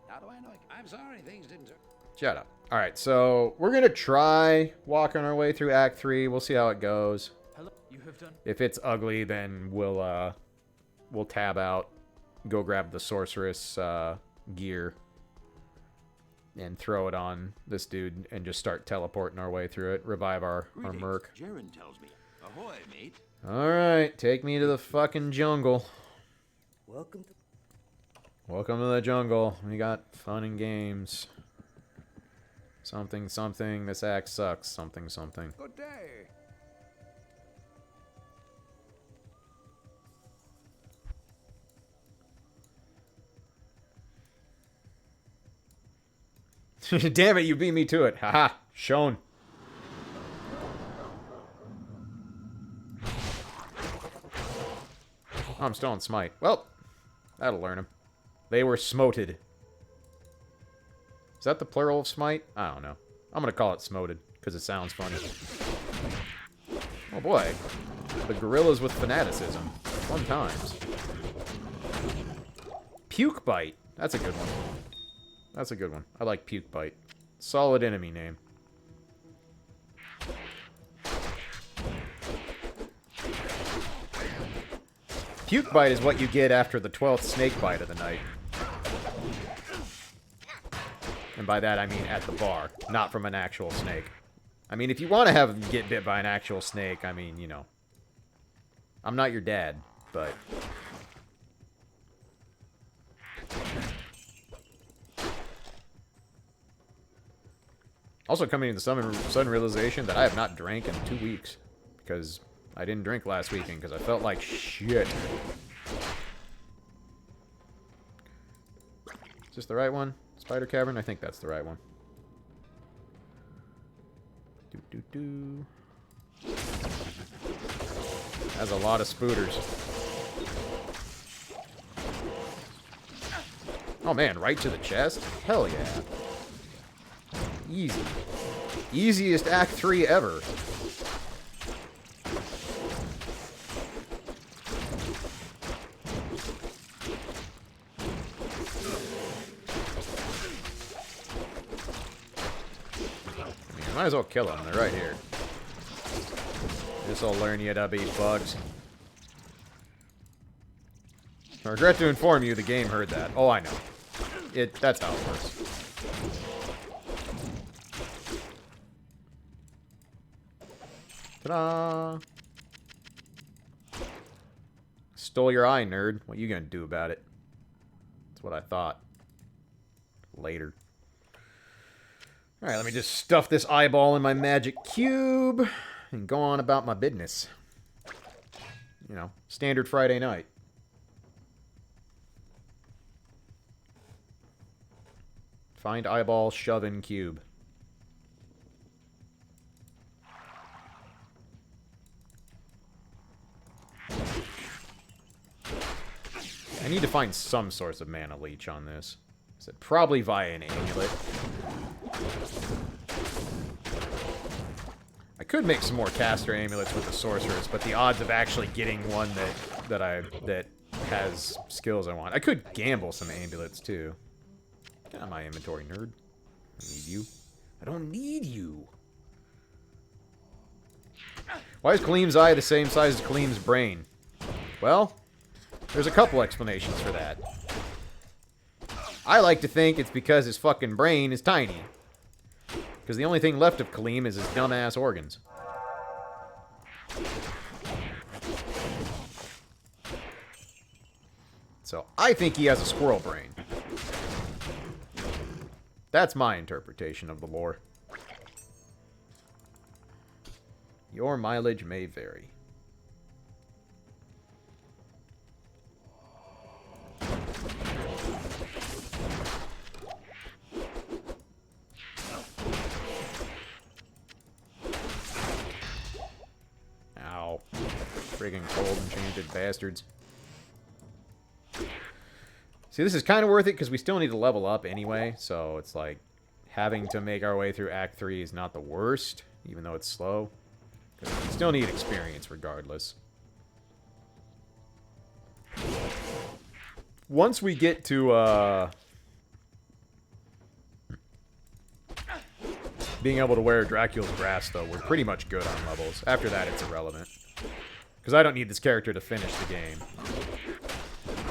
How do I know? I'm sorry, things didn't. Shut up. Alright, so we're gonna try walking our way through Act 3. We'll see how it goes. Hello, you have done. If it's ugly, then we'll tab out, go grab the sorceress gear, and throw it on this dude and just start teleporting our way through it. Revive our merc. Jaren tells me. Ahoy, mate. Alright, take me to the fucking jungle. Welcome to the jungle. We got fun and games. Something, something. This act sucks. Something, something. Good day. Damn it, you beat me to it. Haha, shown. Oh, I'm still on Smite. Well, that'll learn him. They were smoted. Is that the plural of Smite? I don't know. I'm going to call it smoted, because it sounds funny. Oh boy. The gorillas with fanaticism. Fun times. Puke Bite. That's a good one. That's a good one. I like Puke Bite. Solid enemy name. Puke Bite is what you get after the 12th snake bite of the night. And by that I mean at the bar, not from an actual snake. I mean, if you want to get bit by an actual snake, I mean, you know. I'm not your dad, but... Also coming to the sudden realization that I have not drank in 2 weeks. Because I didn't drink last weekend because I felt like shit. Is this the right one? Spider Cavern? I think that's the right one. Has a lot of spooters. Oh man, right to the chest? Hell yeah. Easy. Easiest Act 3 ever. Might as well kill them. They're right here. This'll learn you to beat bugs. I regret to inform you, the game heard that. Oh, I know. That's how it works. Ta-da! Stole your eye, nerd. What you gonna do about it? That's what I thought. Later. Alright, let me just stuff this eyeball in my magic cube and go on about my business. You know, standard Friday night. Find eyeball, shove in cube. I need to find some source of mana leech on this. So probably via an amulet. I could make some more caster amulets with the sorceress, but the odds of actually getting one that has skills I want. I could gamble some amulets too. Get out of my inventory, nerd. I don't need you. I don't need you. Why is Kaleem's eye the same size as Kaleem's brain? Well, there's a couple explanations for that. I like to think it's because his fucking brain is tiny. Because the only thing left of Kaleem is his dumbass organs. So, I think he has a squirrel brain. That's my interpretation of the lore. Your mileage may vary. Ow. Friggin' cold enchanted bastards. See, this is kind of worth it because we still need to level up anyway, so it's like having to make our way through Act 3 is not the worst, even though it's slow. Because we still need experience regardless. Once we get to being able to wear Dracula's grass, though, we're pretty much good on levels. After that, it's irrelevant. Because I don't need this character to finish the game.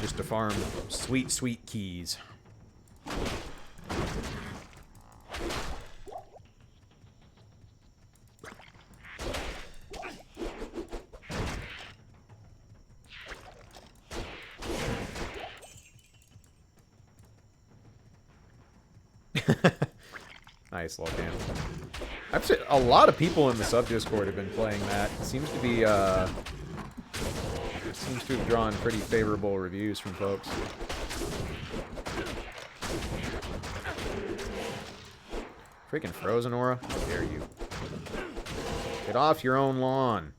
Just to farm sweet, sweet keys. Nice, Locan. I've seen a lot of people in the sub-Discord have been playing that. It seems to be, seems to have drawn pretty favorable reviews from folks. Freaking Frozen Aura? How dare you. Get off your own lawn.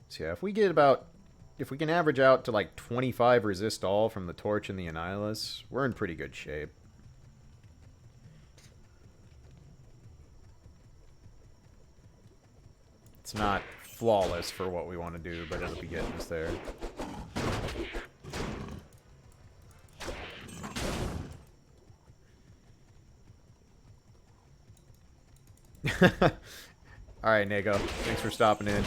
So yeah, if we can average out to like 25 resist all from the Torch and the Annihilus, we're in pretty good shape. It's not flawless for what we want to do, but it'll be getting us there. Alright, Nego. Thanks for stopping in.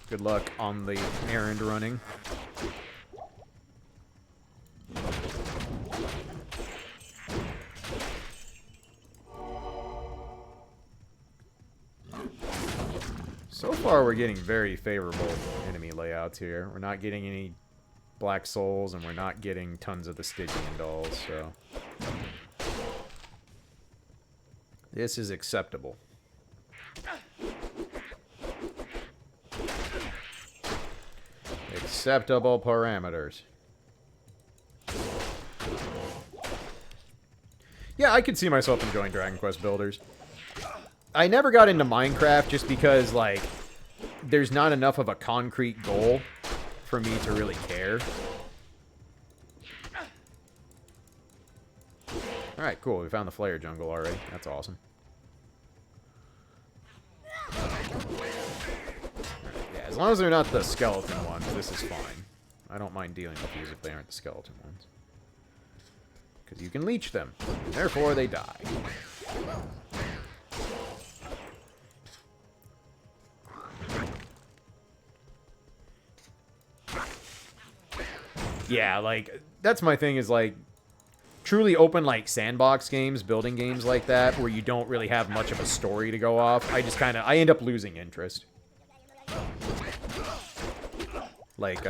Good luck on the errand running. So far, we're getting very favorable enemy layouts here. We're not getting any Black Souls, and we're not getting tons of the Stygian dolls, so... This is acceptable. Acceptable parameters. Yeah, I could see myself enjoying Dragon Quest Builders. I never got into Minecraft just because, like, there's not enough of a concrete goal for me to really care. Alright, cool. We found the Flare jungle already. That's awesome. Right, yeah, as long as they're not the skeleton ones, this is fine. I don't mind dealing with these if they aren't the skeleton ones. Because you can leech them, and therefore they die. Yeah, like, that's my thing is, like, truly open, like, sandbox games, building games like that, where you don't really have much of a story to go off. I just kind of, I end up losing interest. Like,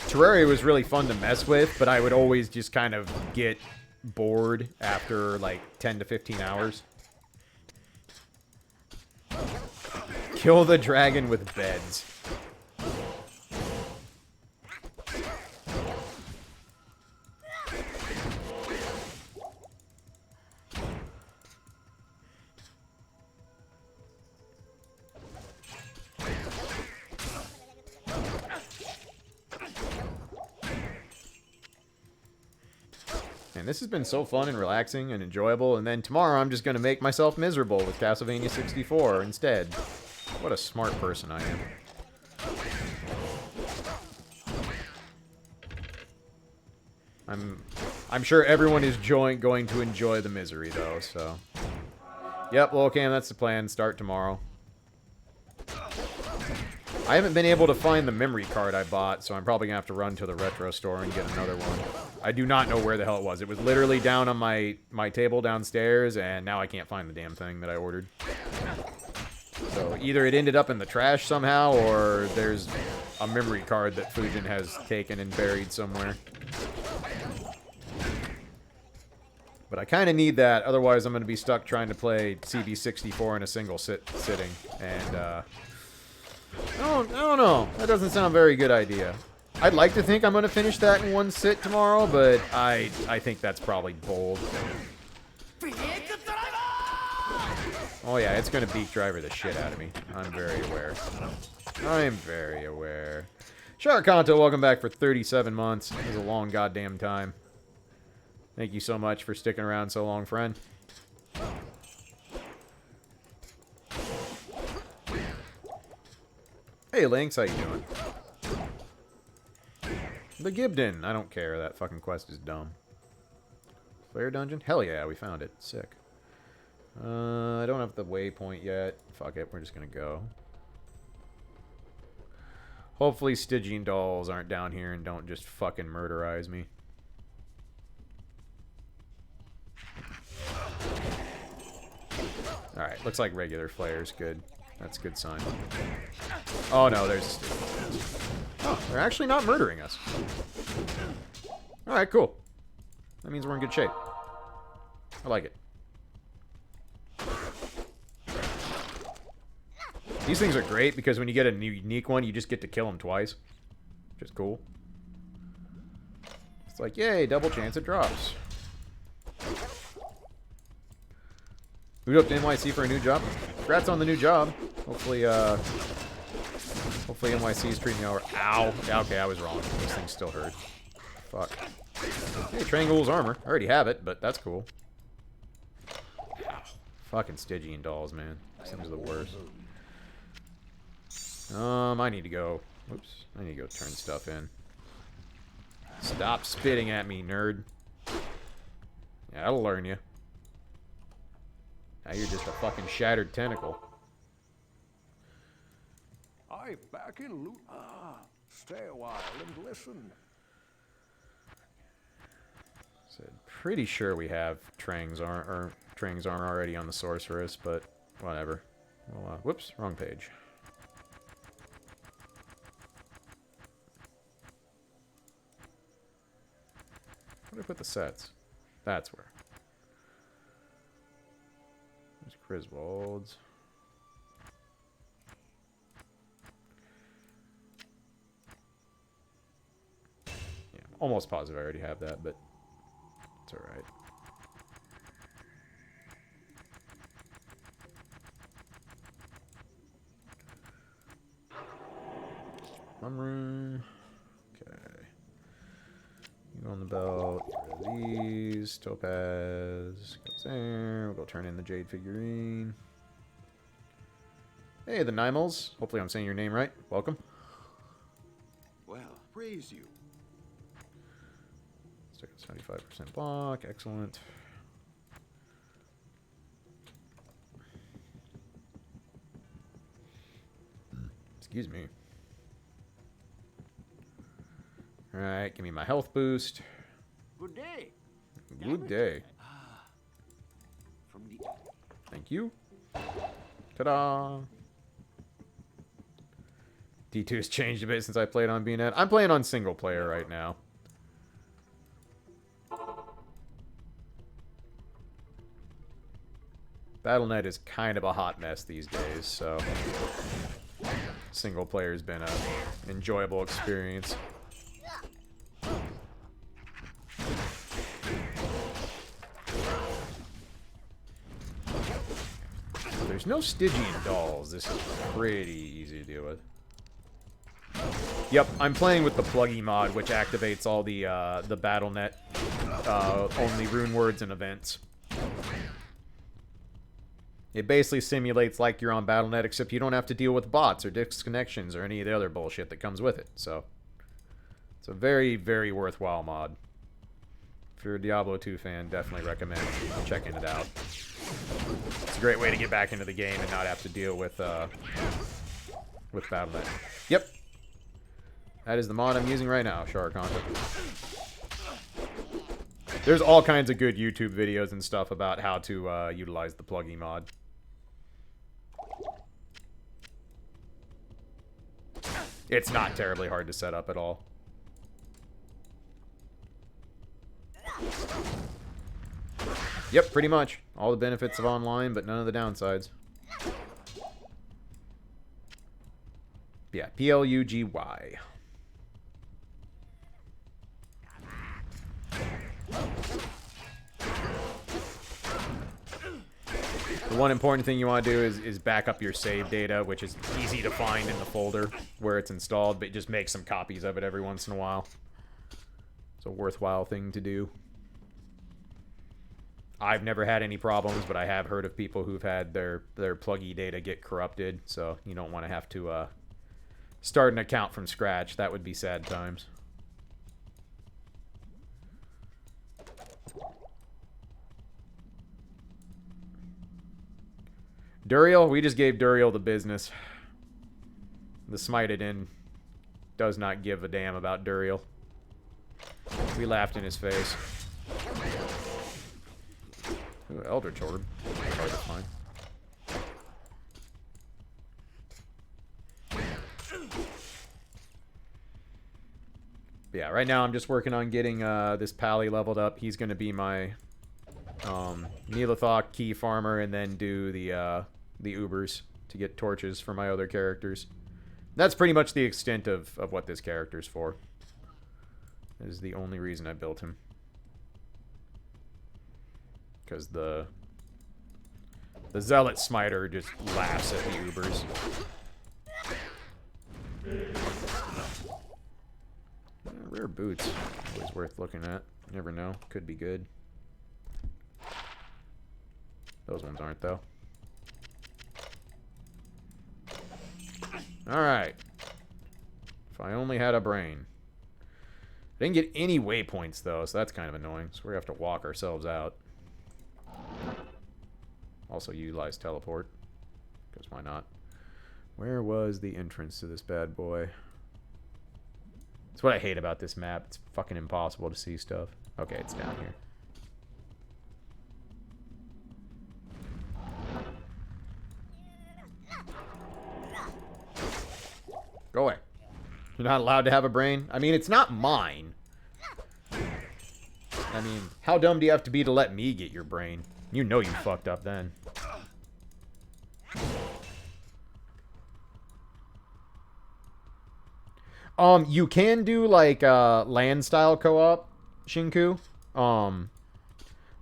Terraria was really fun to mess with, but I would always just kind of get bored after, like, 10 to 15 hours. Kill the dragon with beds. And this has been so fun and relaxing and enjoyable, and then tomorrow I'm just going to make myself miserable with Castlevania 64 instead. What a smart person I am. I'm sure everyone is going to enjoy the misery, though, so... Yep, well, okay, that's the plan. Start tomorrow. I haven't been able to find the memory card I bought, so I'm probably going to have to run to the retro store and get another one. I do not know where the hell it was. It was literally down on my table downstairs, and now I can't find the damn thing that I ordered. So either it ended up in the trash somehow, or there's a memory card that Fujin has taken and buried somewhere. But I kind of need that, otherwise I'm going to be stuck trying to play CB64 in a single sitting, and, I don't know. That doesn't sound a very good idea. I'd like to think I'm going to finish that in one sit tomorrow, but I think that's probably bold. Oh yeah, it's going to beak driver the shit out of me. I'm very aware. I'm very aware. Sharakanto, welcome back for 37 months. It was a long goddamn time. Thank you so much for sticking around so long, friend. Hey, Lynx, how you doing? The Gibden. I don't care. That fucking quest is dumb. Flare dungeon? Hell yeah, we found it. Sick. I don't have the waypoint yet. Fuck it, we're just gonna go. Hopefully Stygian dolls aren't down here and don't just fucking murderize me. Alright, looks like regular flares. Good. That's a good sign. Oh no, there's... Oh, they're actually not murdering us. Alright, cool. That means we're in good shape. I like it. These things are great because when you get a unique one, you just get to kill them twice. Which is cool. It's like, yay, double chance it drops. Boot up to NYC for a new job. Congrats on the new job. Hopefully, hopefully NYC is treating you alright. Ow. Yeah, okay, I was wrong. These things still hurt. Fuck. Hey, Triangle's armor. I already have it, but that's cool. Ow. Fucking Stygian dolls, man. These things are the worst. I need to go. Oops. I need to go turn stuff in. Stop spitting at me, nerd. Yeah, that'll learn you. Now you're just a fucking shattered tentacle. I back in loot. Stay a while and listen. Said pretty sure we have Trang's armor already on the sorceress, but whatever. Well, whoops, wrong page. Where did I put the sets? That's where. There's Griswold's. Yeah, I'm almost positive I already have that, but it's alright. One room. Okay. You on the belt. Get rid of these. Topaz. Goes there. We'll go turn in the Jade figurine. Hey, the Nimals. Hopefully I'm saying your name right. Welcome. Well, praise you. Stick at 75% block. Excellent. Excuse me. Alright, give me my health boost. Good day. Good day. From the Thank you. Ta-da! D2's changed a bit since I played on BNet. I'm playing on single player right now. Battle.net is kind of a hot mess these days, so single player's been an enjoyable experience. There's no Stygian dolls. This is pretty easy to deal with. Yep, I'm playing with the pluggy mod, which activates all the Battle.net only rune words and events. It basically simulates like you're on Battle.net, except you don't have to deal with bots or disconnections or any of the other bullshit that comes with it. So, it's a very, very worthwhile mod. If you're a Diablo 2 fan, definitely recommend checking it out. It's a great way to get back into the game and not have to deal with Battle.net. Yep. That is the mod I'm using right now, Shard Content. There's all kinds of good YouTube videos and stuff about how to utilize the pluggy mod. It's not terribly hard to set up at all. Yep, pretty much. All the benefits of online, but none of the downsides. Yeah, P-L-U-G-Y. The one important thing you want to do is back up your save data, which is easy to find in the folder where it's installed, but just make some copies of it every once in a while. It's a worthwhile thing to do. I've never had any problems, but I have heard of people who've had their pluggy data get corrupted, so you don't want to have to start an account from scratch. That would be sad times. Duriel, we just gave Duriel the business. The Smited in does not give a damn about Duriel. We laughed in his face. Ooh, Eldritch Orb. Hard to find. But yeah, right now I'm just working on getting this Pally leveled up. He's going to be my Neelathok key farmer, and then do the Ubers to get torches for my other characters. That's pretty much the extent of what this character's for. That is the only reason I built him. Because the Zealot Smiter just laughs at the Ubers. Rare boots. Always worth looking at. You never know. Could be good. Those ones aren't, though. Alright. If I only had a brain. I didn't get any waypoints, though, so that's kind of annoying. So we're going to have to walk ourselves out. Also utilize teleport. Because why not? Where was the entrance to this bad boy? That's what I hate about this map. It's fucking impossible to see stuff. Okay, it's down here. You're not allowed to have a brain? I mean, it's not mine. I mean, how dumb do you have to be to let me get your brain? You know you fucked up then. You can do, like, land-style co-op, Shinku.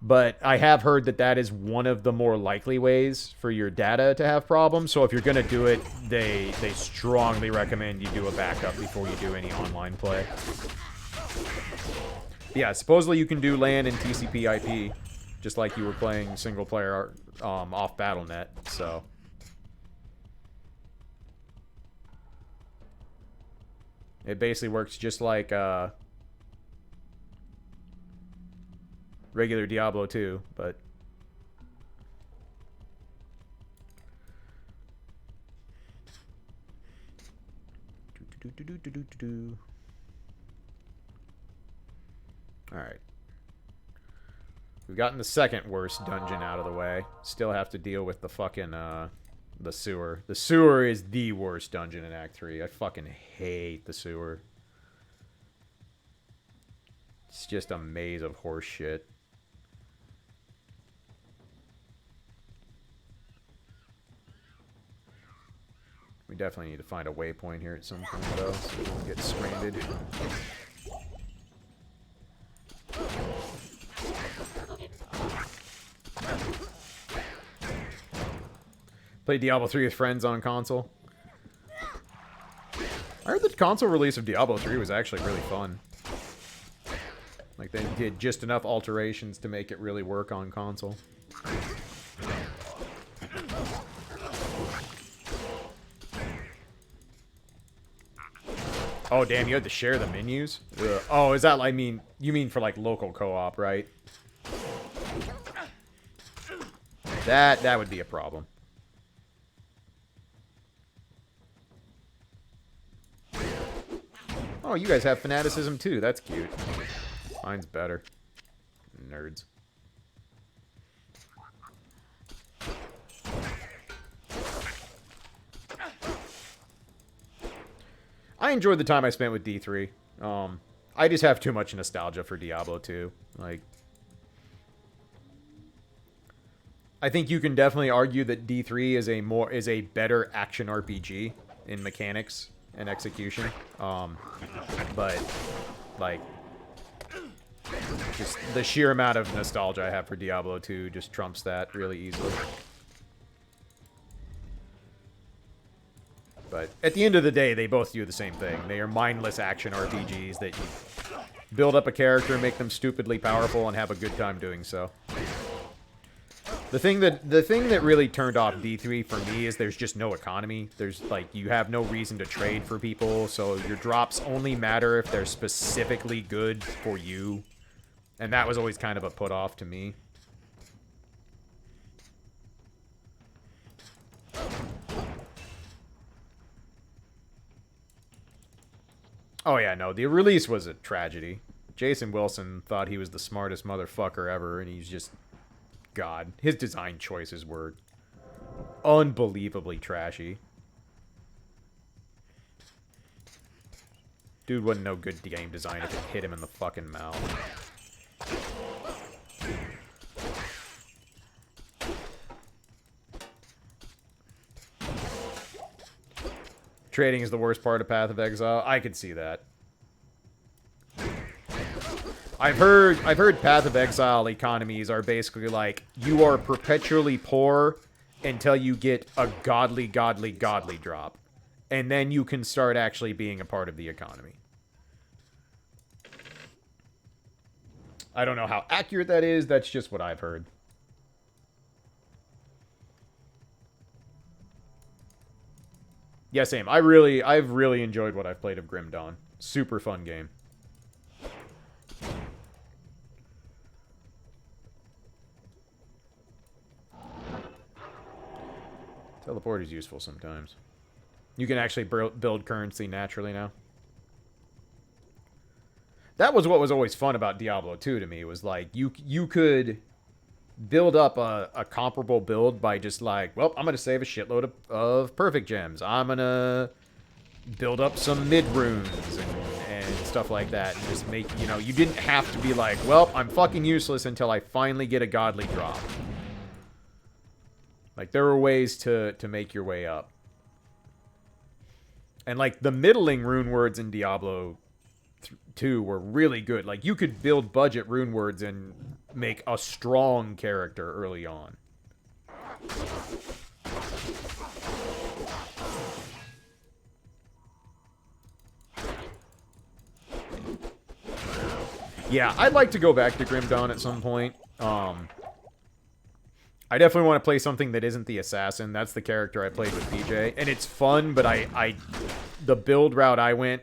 But I have heard that that is one of the more likely ways for your data to have problems. So if you're going to do it, they strongly recommend you do a backup before you do any online play. Yeah, supposedly you can do LAN and TCP IP, just like you were playing single player off BattleNet, so... It basically works just like regular Diablo 2, but... Alright. We've gotten the second worst dungeon out of the way. Still have to deal with the fucking, the sewer. The sewer is the worst dungeon in Act 3. I fucking hate the sewer. It's just a maze of horse shit. We definitely need to find a waypoint here at some point, though, so we don't get stranded. Played Diablo 3 with friends on console. I heard the console release of Diablo 3 was actually really fun. Like, they did just enough alterations to make it really work on console. Oh, damn, you had to share the menus? Ugh. Oh, is that, I mean, you mean for, like, local co-op, right? That would be a problem. Oh, you guys have fanaticism too. That's cute. Mine's better. Nerds. I enjoyed the time I spent with D3. I just have too much nostalgia for Diablo 2. Like, I think you can definitely argue that D3 is a better action RPG in mechanics and execution. But like, just the sheer amount of nostalgia I have for Diablo 2 just trumps that really easily. But at the end of the day, they both do the same thing. They are mindless action RPGs that you build up a character, make them stupidly powerful, and have a good time doing so. The thing that really turned off D3 for me is there's just no economy. There's, like, you have no reason to trade for people, so your drops only matter if they're specifically good for you. And that was always kind of a put-off to me. Oh yeah, no, the release was a tragedy. Jason Wilson thought he was the smartest motherfucker ever, and he's just... God. His design choices were unbelievably trashy. Dude wasn't no good game design if it hit him in the fucking mouth. Trading is the worst part of Path of Exile. I could see that. I've heard Path of Exile economies are basically like, you are perpetually poor until you get a godly drop. And then you can start actually being a part of the economy. I don't know how accurate that is, that's just what I've heard. Yeah, same. I've really enjoyed what I've played of Grim Dawn. Super fun game. Teleport is useful sometimes. You can actually build currency naturally now. That was what was always fun about Diablo 2 to me, was like, you could build up a comparable build by just like, well, I'm going to save a shitload of perfect gems. I'm going to build up some mid runes and stuff like that. And just make, you know, you didn't have to be like, well, I'm fucking useless until I finally get a godly drop. Like, there were ways to make your way up. And, like, the middling rune words in Diablo 2 were really good. Like, you could build budget rune words and make a strong character early on. Yeah, I'd like to go back to Grim Dawn at some point. I definitely want to play something that isn't the assassin. That's the character I played with PJ. And it's fun, but the build route I went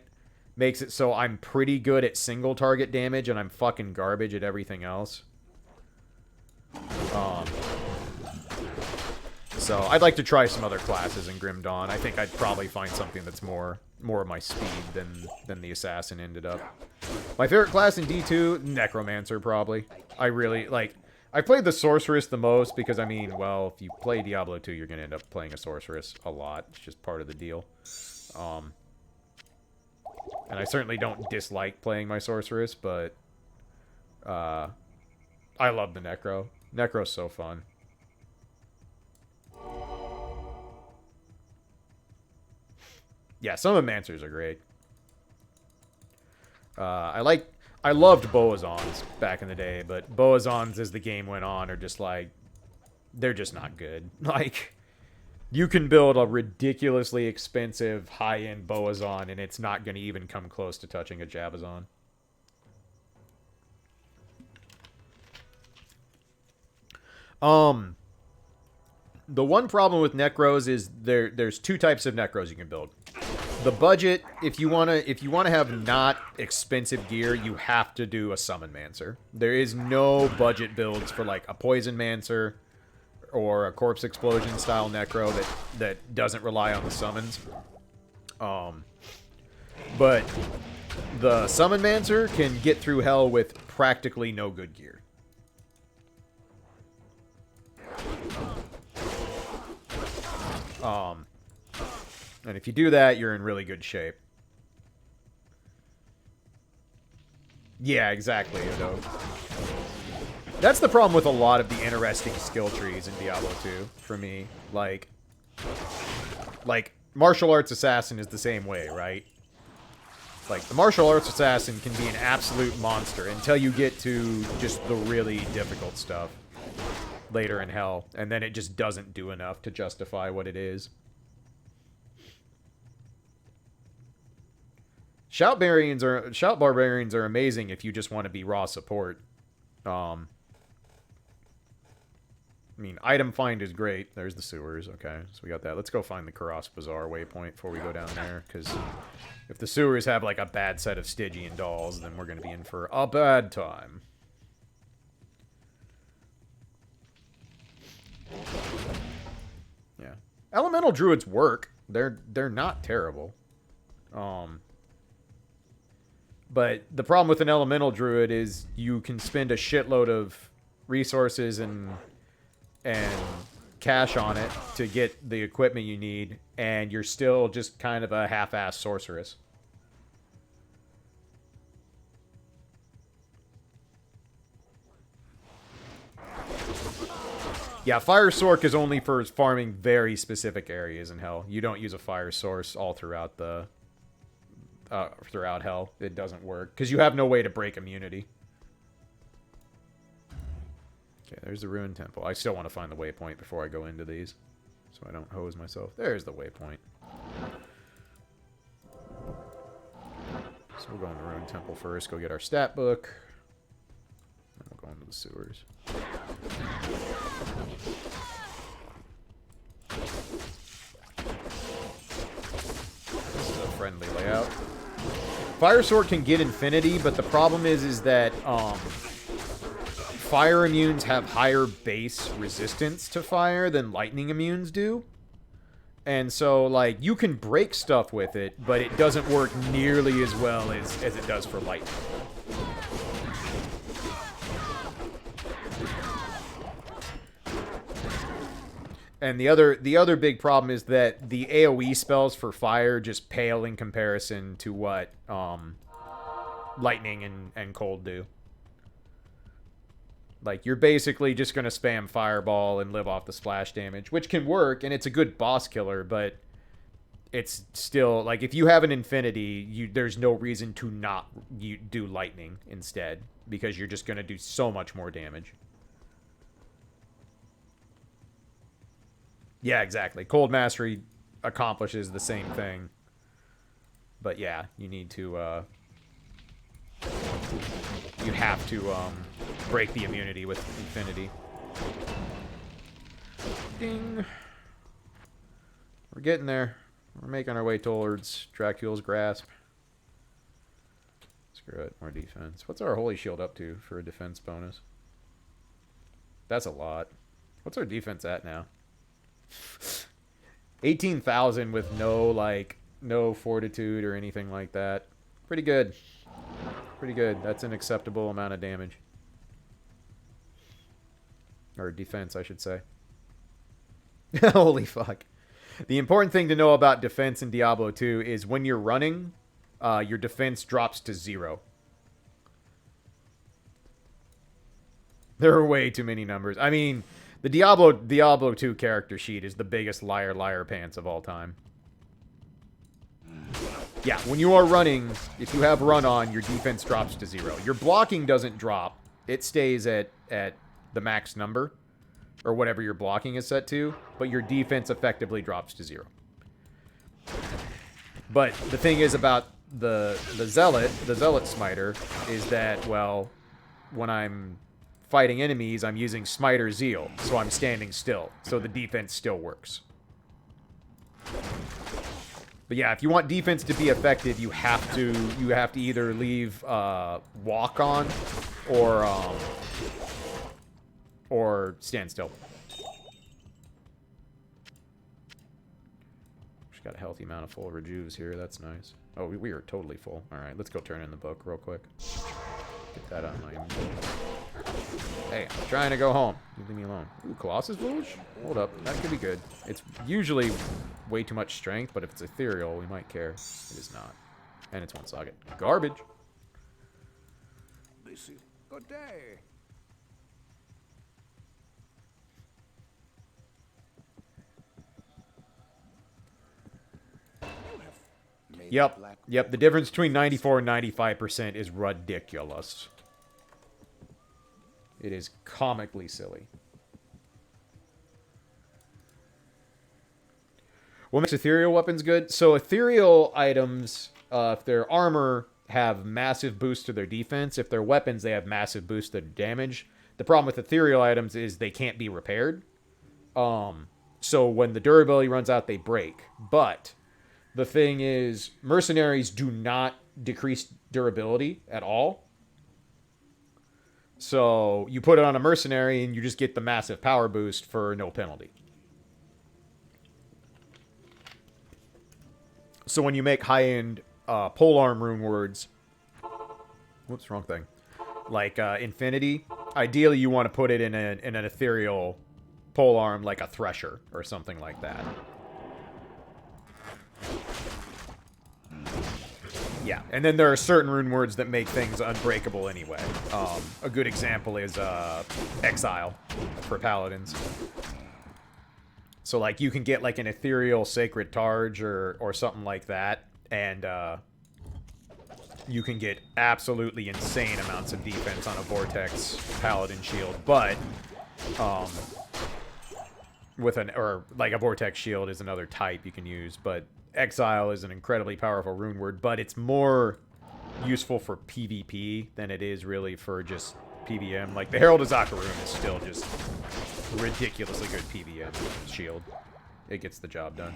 makes it so I'm pretty good at single target damage, and I'm fucking garbage at everything else. So I'd like to try some other classes in Grim Dawn. I think I'd probably find something that's more of my speed than the assassin ended up. My favorite class in D2, Necromancer, probably. I really, like, I played the Sorceress the most because, I mean, well, if you play Diablo 2, you're going to end up playing a Sorceress a lot. It's just part of the deal. And I certainly don't dislike playing my Sorceress, but I love the Necro. Necro's so fun. Yeah, some of Mancers are great. I loved Boazons back in the day, but Boazons as the game went on are just like, they're just not good. Like, you can build a ridiculously expensive high-end Boazon and it's not going to even come close to touching a Jabazon. The one problem with Necros is there's two types of Necros you can build. The budget, if you wanna have not expensive gear, you have to do a Summon Mancer. There is no budget builds for like a Poison Mancer or a Corpse Explosion style Necro that doesn't rely on the summons. But the Summon Mancer can get through hell with practically no good gear. And if you do that, you're in really good shape. Yeah, exactly, Udo. That's the problem with a lot of the interesting skill trees in Diablo 2, for me. Like, Martial Arts Assassin is the same way, right? Like, the Martial Arts Assassin can be an absolute monster until you get to just the really difficult stuff later in hell, and then it just doesn't do enough to justify what it is. Shout Barbarians are amazing if you just want to be raw support. I mean, Item Find is great. There's the sewers. Okay, so we got that. Let's go find the Karas Bazaar waypoint before we go down there, because if the sewers have, like, a bad set of Stygian dolls, then we're going to be in for a bad time. Yeah. Elemental Druids work. They're not terrible. But the problem with an Elemental Druid is you can spend a shitload of resources and cash on it to get the equipment you need, and you're still just kind of a half-assed sorceress. Yeah, Fire Sork is only for farming very specific areas in Hell. You don't use a Fire Source all throughout the... throughout Hell. It doesn't work, because you have no way to break immunity. Okay, there's the Ruined Temple. I still want to find the waypoint before I go into these, so I don't hose myself. There's the waypoint. So we'll go into the Ruined Temple first, go get our stat book. Then we'll go into the sewers. This is a friendly layout. Fire Sword can get infinity, but the problem is that fire immunes have higher base resistance to fire than lightning immunes do. And so, like, you can break stuff with it, but it doesn't work nearly as well as it does for lightning. And the other big problem is that the AoE spells for fire just pale in comparison to what lightning and cold do. Like, you're basically just going to spam fireball and live off the splash damage, which can work, and it's a good boss killer, but it's still, like, if you have an infinity, there's no reason to not do lightning instead, because you're just going to do so much more damage. Yeah, exactly. Cold Mastery accomplishes the same thing. But yeah, you need to, you have to, break the immunity with Infinity. Ding. We're getting there. We're making our way towards Dracula's Grasp. Screw it. More defense. What's our Holy Shield up to for a defense bonus? That's a lot. What's our defense at now? 18,000 with no fortitude or anything like that. Pretty good. Pretty good. That's an acceptable amount of damage. Or defense, I should say. Holy fuck. The important thing to know about defense in Diablo 2 is when you're running, your defense drops to 0. There are way too many numbers. I mean, the Diablo 2 character sheet is the biggest liar pants of all time. Yeah, when you are running, if you have run on, your defense drops to 0. Your blocking doesn't drop. It stays at the max number, or whatever your blocking is set to, but your defense effectively drops to 0. But the thing is about the Zealot Smiter, is that, well, when I'm fighting enemies, I'm using Smiter Zeal, so I'm standing still, so the defense still works. But yeah, if you want defense to be effective, you have to either leave walk on or stand still. Just got a healthy amount of full rejuves here. That's nice. Oh, we are totally full. All right, let's go turn in the book real quick. Get that on my inventory. Hey, I'm trying to go home. Leave me alone. Ooh, Colossus Village? Hold up. That could be good. It's usually way too much strength, but if it's ethereal, we might care. It is not. And it's one socket. Garbage. This is good day. Yep. The difference between 94 and 95% is ridiculous. It is comically silly. What makes ethereal weapons good? So ethereal items, if they're armor, have massive boost to their defense. If they're weapons, they have massive boost to their damage. The problem with ethereal items is they can't be repaired. So when the durability runs out, they break. But the thing is, mercenaries do not decrease durability at all. So you put it on a mercenary and you just get the massive power boost for no penalty. So when you make high-end polearm rune words, whoops, wrong thing, like Infinity, ideally you want to put it in an ethereal polearm like a Thresher or something like that. Yeah, and then there are certain rune words that make things unbreakable anyway. A good example is Exile for Paladins. So, like, you can get, like, an ethereal Sacred Targe or something like that, and you can get absolutely insane amounts of defense on a Vortex Paladin shield, but a Vortex shield is another type you can use, but Exile is an incredibly powerful rune word, but it's more useful for PvP than it is really for just PvM. Like, the Herald of Zakarum is still just ridiculously good PvM shield. It gets the job done.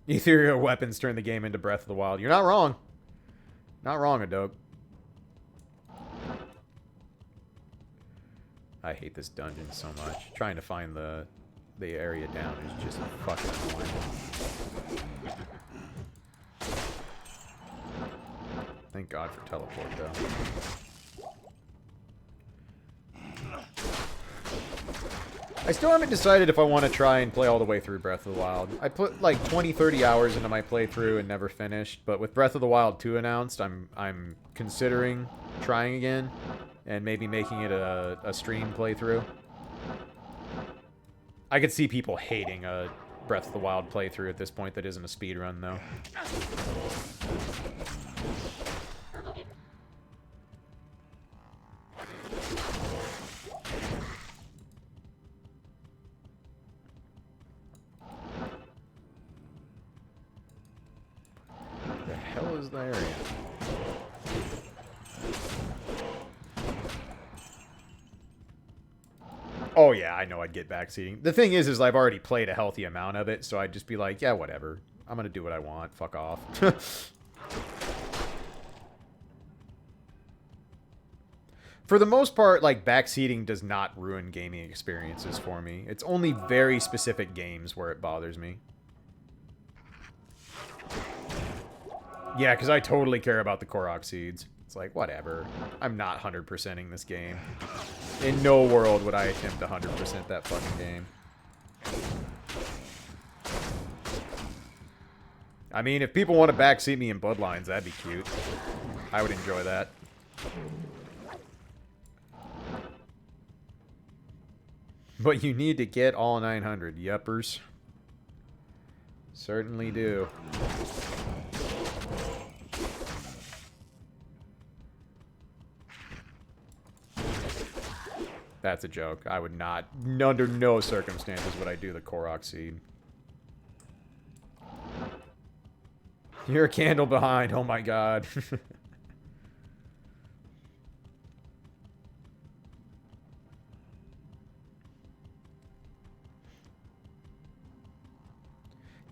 Ethereal weapons turn the game into Breath of the Wild. You're not wrong. Not wrong, Adobe. I hate this dungeon so much. Trying to find the area down is just fucking annoying. Thank God for teleport, though. I still haven't decided if I want to try and play all the way through Breath of the Wild. I put like 20, 30 hours into my playthrough and never finished, but with Breath of the Wild 2 announced, I'm considering trying again and maybe making it a stream playthrough. I could see people hating a Breath of the Wild playthrough at this point that isn't a speedrun, though. The hell is the area? Oh yeah, I know I'd get backseating. The thing is I've already played a healthy amount of it, so I'd just be like, yeah, whatever. I'm gonna do what I want. Fuck off. For the most part, like, backseating does not ruin gaming experiences for me. It's only very specific games where it bothers me. Yeah, because I totally care about the Korok seeds. It's like, whatever. I'm not 100%ing this game. In no world would I attempt to 100% that fucking game. I mean, if people want to backseat me in Bloodlines, that'd be cute. I would enjoy that. But you need to get all 900, yuppers. Certainly do. That's a joke. I would not, under no circumstances would I do the Korok seed. You're a candle behind, oh my god.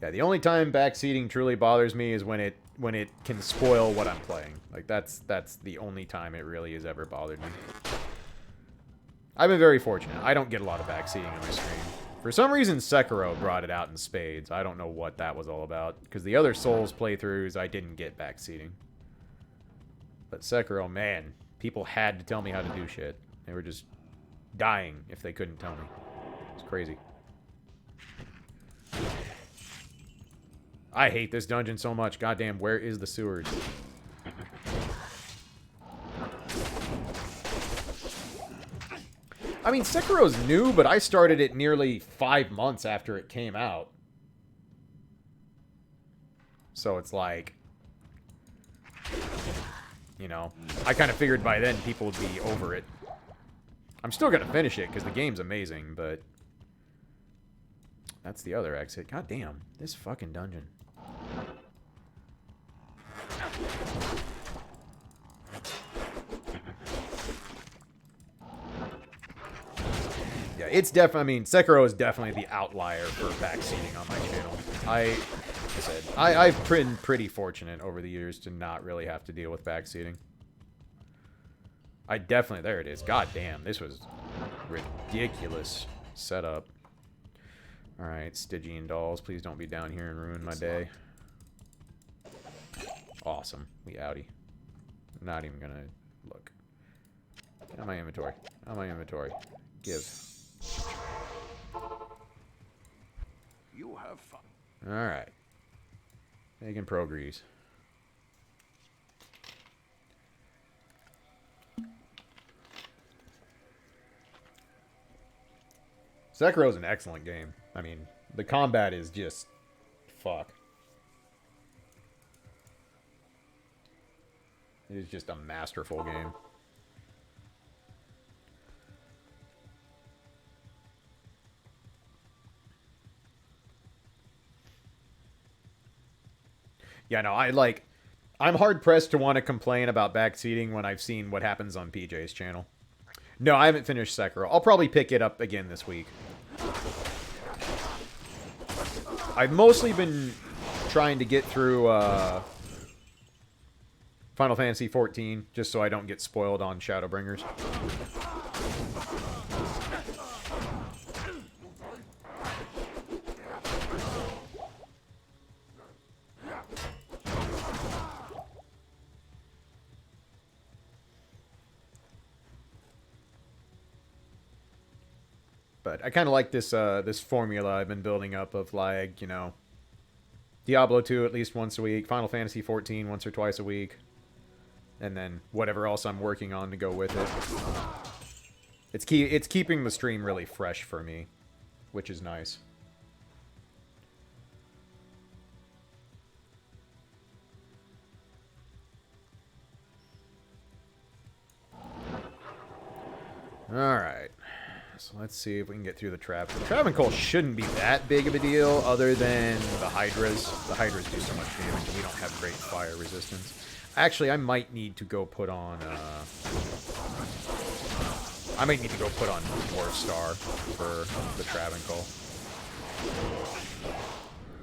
Yeah, the only time backseating truly bothers me is when it can spoil what I'm playing. Like, that's the only time it really has ever bothered me. I've been very fortunate. I don't get a lot of backseating on my stream. For some reason, Sekiro brought it out in spades. I don't know what that was all about. Because the other Souls playthroughs, I didn't get backseating. But Sekiro, man, people had to tell me how to do shit. They were just dying if they couldn't tell me. It's crazy. I hate this dungeon so much. Goddamn, where is the sewers? I mean, Sekiro's new, but I started it nearly 5 months after it came out. So it's like, you know, I kind of figured by then people would be over it. I'm still going to finish it because the game's amazing, but that's the other exit. God damn, this fucking dungeon. Yeah, it's definitely, I mean, Sekiro is definitely the outlier for backseating on my channel. Like I said, I've been pretty fortunate over the years to not really have to deal with backseating. I definitely, there it is. God damn, this was ridiculous setup. Alright, Stygian dolls, please don't be down here and ruin my day. Awesome. We outie. Not even gonna look. Get out my inventory. Out my inventory. Give. You have fun. Alright. Making progress. Sekiro's an excellent game. I mean, the combat is just... fuck. It is just a masterful game. Yeah, no, I'm hard-pressed to want to complain about backseating when I've seen what happens on PJ's channel. No, I haven't finished Sekiro. I'll probably pick it up again this week. I've mostly been trying to get through Final Fantasy XIV, just so I don't get spoiled on Shadowbringers. But I kind of like this this formula I've been building up of, like, you know, Diablo 2 at least once a week, Final Fantasy 14 once or twice a week, and then whatever else I'm working on to go with it. It's keeping the stream really fresh for me, which is nice. Alright. So let's see if we can get through the trap. The Travancore shouldn't be that big of a deal, other than the Hydras. The Hydras do so much damage, and we don't have great fire resistance. Actually, I might need to go put on, I might need to go put on Dwarf Star for the Travancore.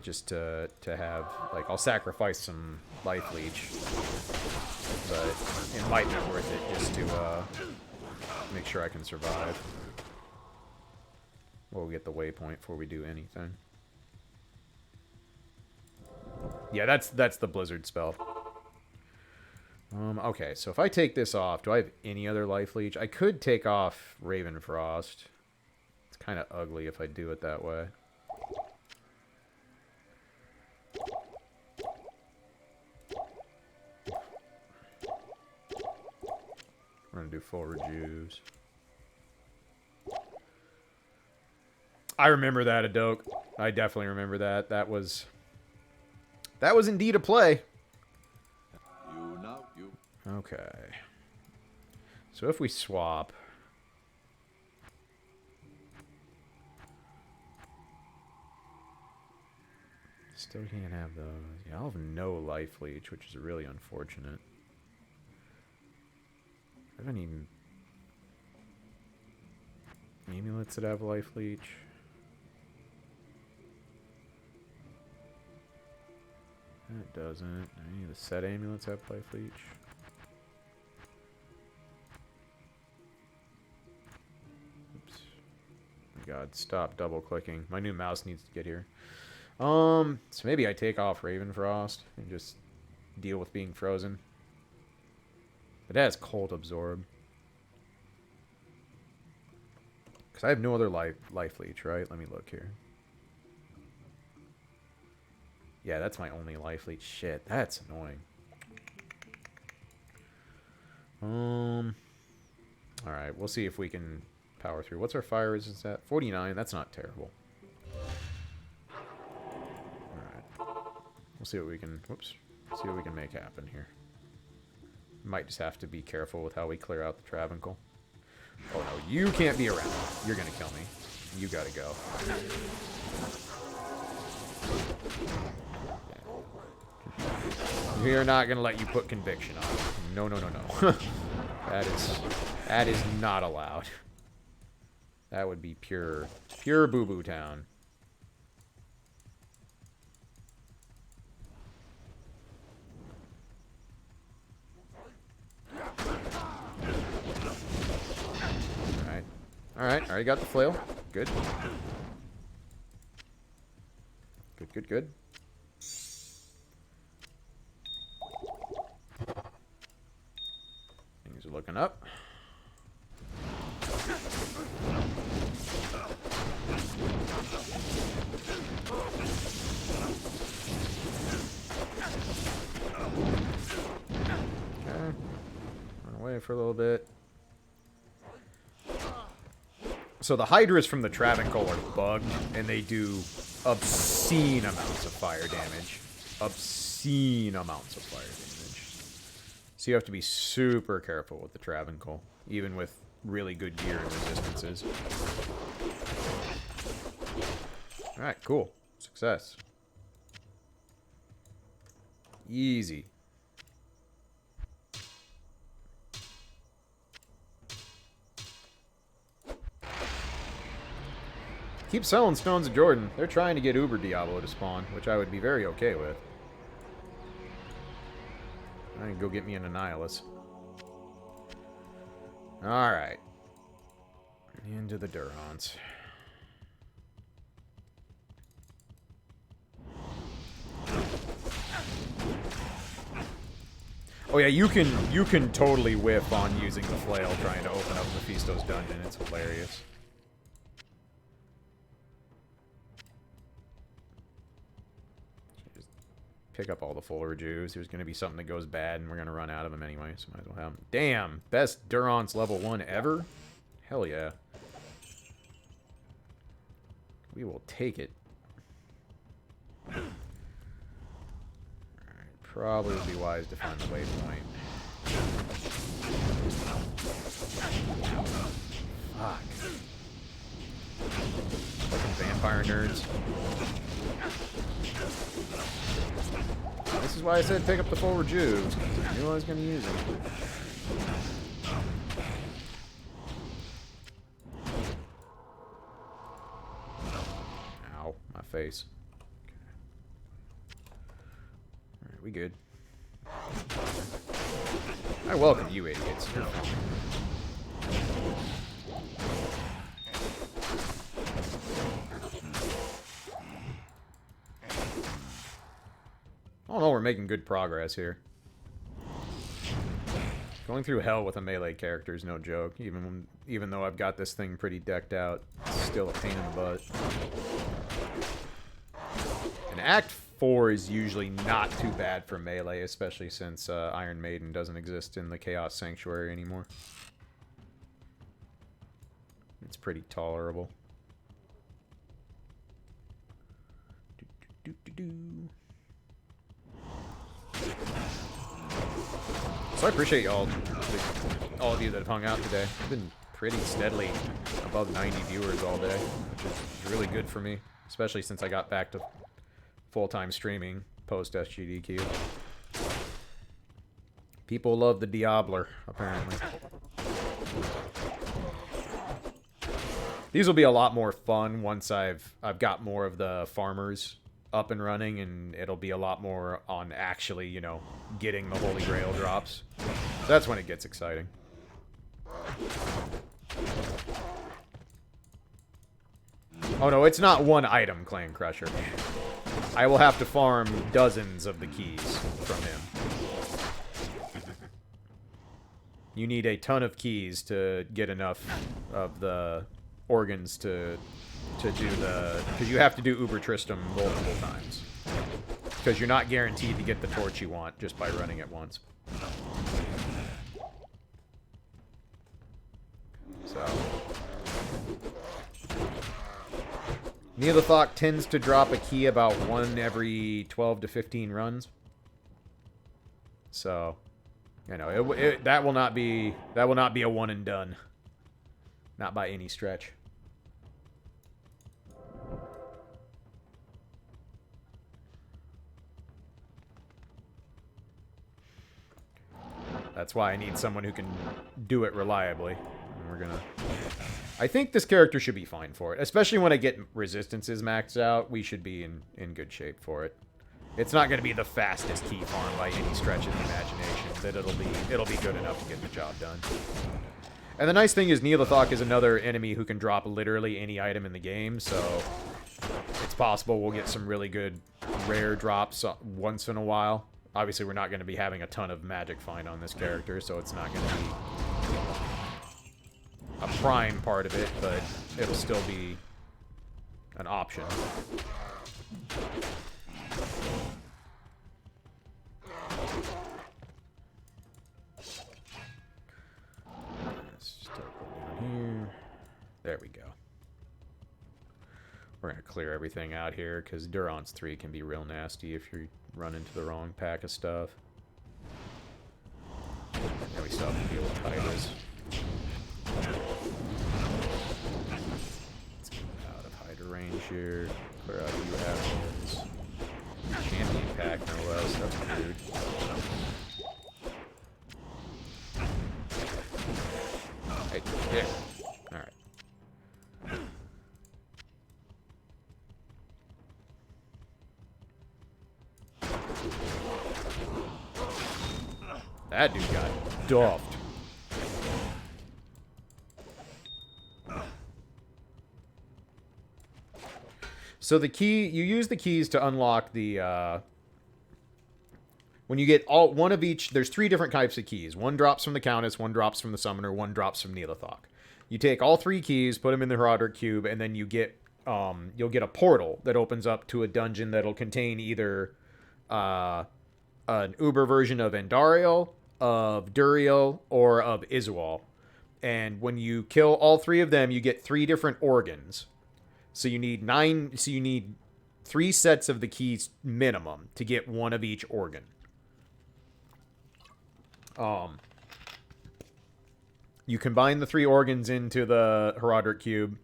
Just to have, like, I'll sacrifice some Life Leech. But it might be worth it just to, make sure I can survive. We'll get the waypoint before we do anything. Yeah, that's the Blizzard spell. Okay, so if I take this off, do I have any other Life Leech? I could take off Raven Frost. It's kind of ugly if I do it that way. We're gonna do full rejuves. I remember that, Adok. I definitely remember that. That was indeed a play. Okay. So if we swap, still can't have those. Yeah, I'll have no Life Leech, which is really unfortunate. I haven't even amulets that have Life Leech. That doesn't. Any of the set amulets have Life Leech? Oops. Oh my god, stop double clicking. My new mouse needs to get here. So maybe I take off Raven Frost and just deal with being frozen. It has Cold Absorb. Because I have no other life Leech, right? Let me look here. Yeah, that's my only Life Leech. Shit, that's annoying. Alright, we'll see if we can power through. What's our fire resistance at? 49, that's not terrible. Alright. We'll see what we can... Whoops. See what we can make happen here. Might just have to be careful with how we clear out the Travancore. Oh no, you can't be around. You're gonna kill me. You gotta go. We're not gonna let you put conviction on it. No, no, no, no. That is not allowed. That would be pure boo-boo town. Alright, already got the flail. Good. Good, good, good. Things are looking up. Okay. Run away for a little bit. So the Hydras from the Travancore are bugged, and they do obscene amounts of fire damage. Obscene amounts of fire damage. So you have to be super careful with the Travancore, even with really good gear and resistances. Alright, cool. Success. Easy. Keep selling Stones of Jordan. They're trying to get Uber Diablo to spawn, which I would be very okay with. I can go get me an Annihilus. Alright. Into the Durhans. Oh yeah, you can totally whiff on using the flail trying to open up Mephisto's dungeon. It's hilarious. Pick up all the full rejuves. There's going to be something that goes bad, and we're going to run out of them anyway, so might as well have them. Damn! Best Durance level 1 ever? Hell yeah. We will take it. Alright, probably would be wise to find the waypoint. Fuck. Fucking vampire nerds. This is why I said pick up the full rejuves, because I knew I was going to use them. Ow, my face. Okay. Alright, we good. I welcome you idiots. You're fine. Oh no, we're making good progress here. Going through hell with a melee character is no joke. Even though I've got this thing pretty decked out, it's still a pain in the butt. And Act 4 is usually not too bad for melee, especially since Iron Maiden doesn't exist in the Chaos Sanctuary anymore. It's pretty tolerable. So I appreciate y'all, all of you that have hung out today. I've been pretty steadily above 90 viewers all day, which is really good for me, especially since I got back to full-time streaming post-SGDQ. People love the Diablo, apparently. These will be a lot more fun once I've got more of the farmers up and running, and it'll be a lot more on actually, you know, getting the Holy Grail drops. That's when it gets exciting. Oh no, it's not one item, Clan Crusher. I will have to farm dozens of the keys from him. You need a ton of keys to get enough of the organs to do the... Because you have to do Uber Tristram multiple times. Because you're not guaranteed to get the torch you want just by running it once. So... Neolithok tends to drop a key about 1 every 12 to 15 runs. So... You know, that will not be a one and done. Not by any stretch. That's why I need someone who can do it reliably. And we're gonna... I think this character should be fine for it. Especially when I get resistances maxed out, we should be in good shape for it. It's not going to be the fastest key farm by any stretch of the imagination, but it'll be good enough to get the job done. And the nice thing is Neolithok is another enemy who can drop literally any item in the game, so it's possible we'll get some really good rare drops once in a while. Obviously, we're not going to be having a ton of magic find on this character, so it's not going to be a prime part of it, but it'll still be an option. Let's just put down here. There we go. We're going to clear everything out here, because Durance 3 can be real nasty if you run into the wrong pack of stuff. And we still have to deal with Hydras. Let's get out of Hydra range here. Clear out a few assets. Champion pack, no less. That's weird. Hey, yeah. Alright. That dude got doffed. So the key, you use the keys to unlock the, when you get one of each, there's 3 different types of keys. One drops from the Countess, one drops from the Summoner, one drops from Neolithok. You take all 3 keys, put them in the Heraldric Cube, and then you get, you'll get a portal that opens up to a dungeon that'll contain either an Uber version of Andariel, of Duriel, or of Izual. And when you kill all 3 of them, you get 3 different organs. So you need 3 sets of the keys minimum to get 1 of each organ. You combine the 3 organs into the Herodric Cube,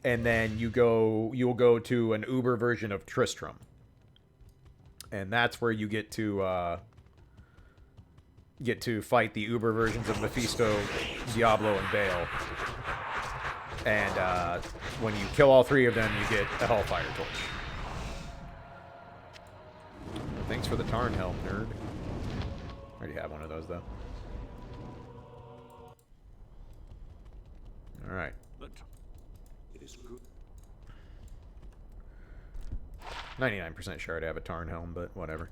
and then you'll go to an Uber version of Tristram. And that's where you get to fight the Uber versions of Mephisto, Diablo, and Baal. And when you kill all 3 of them, you get a Hellfire Torch. Thanks for the Tarn Helm, nerd. I already have one of those, though. Alright. It is good. 99% sure I'd have a Tarn Helm, but whatever.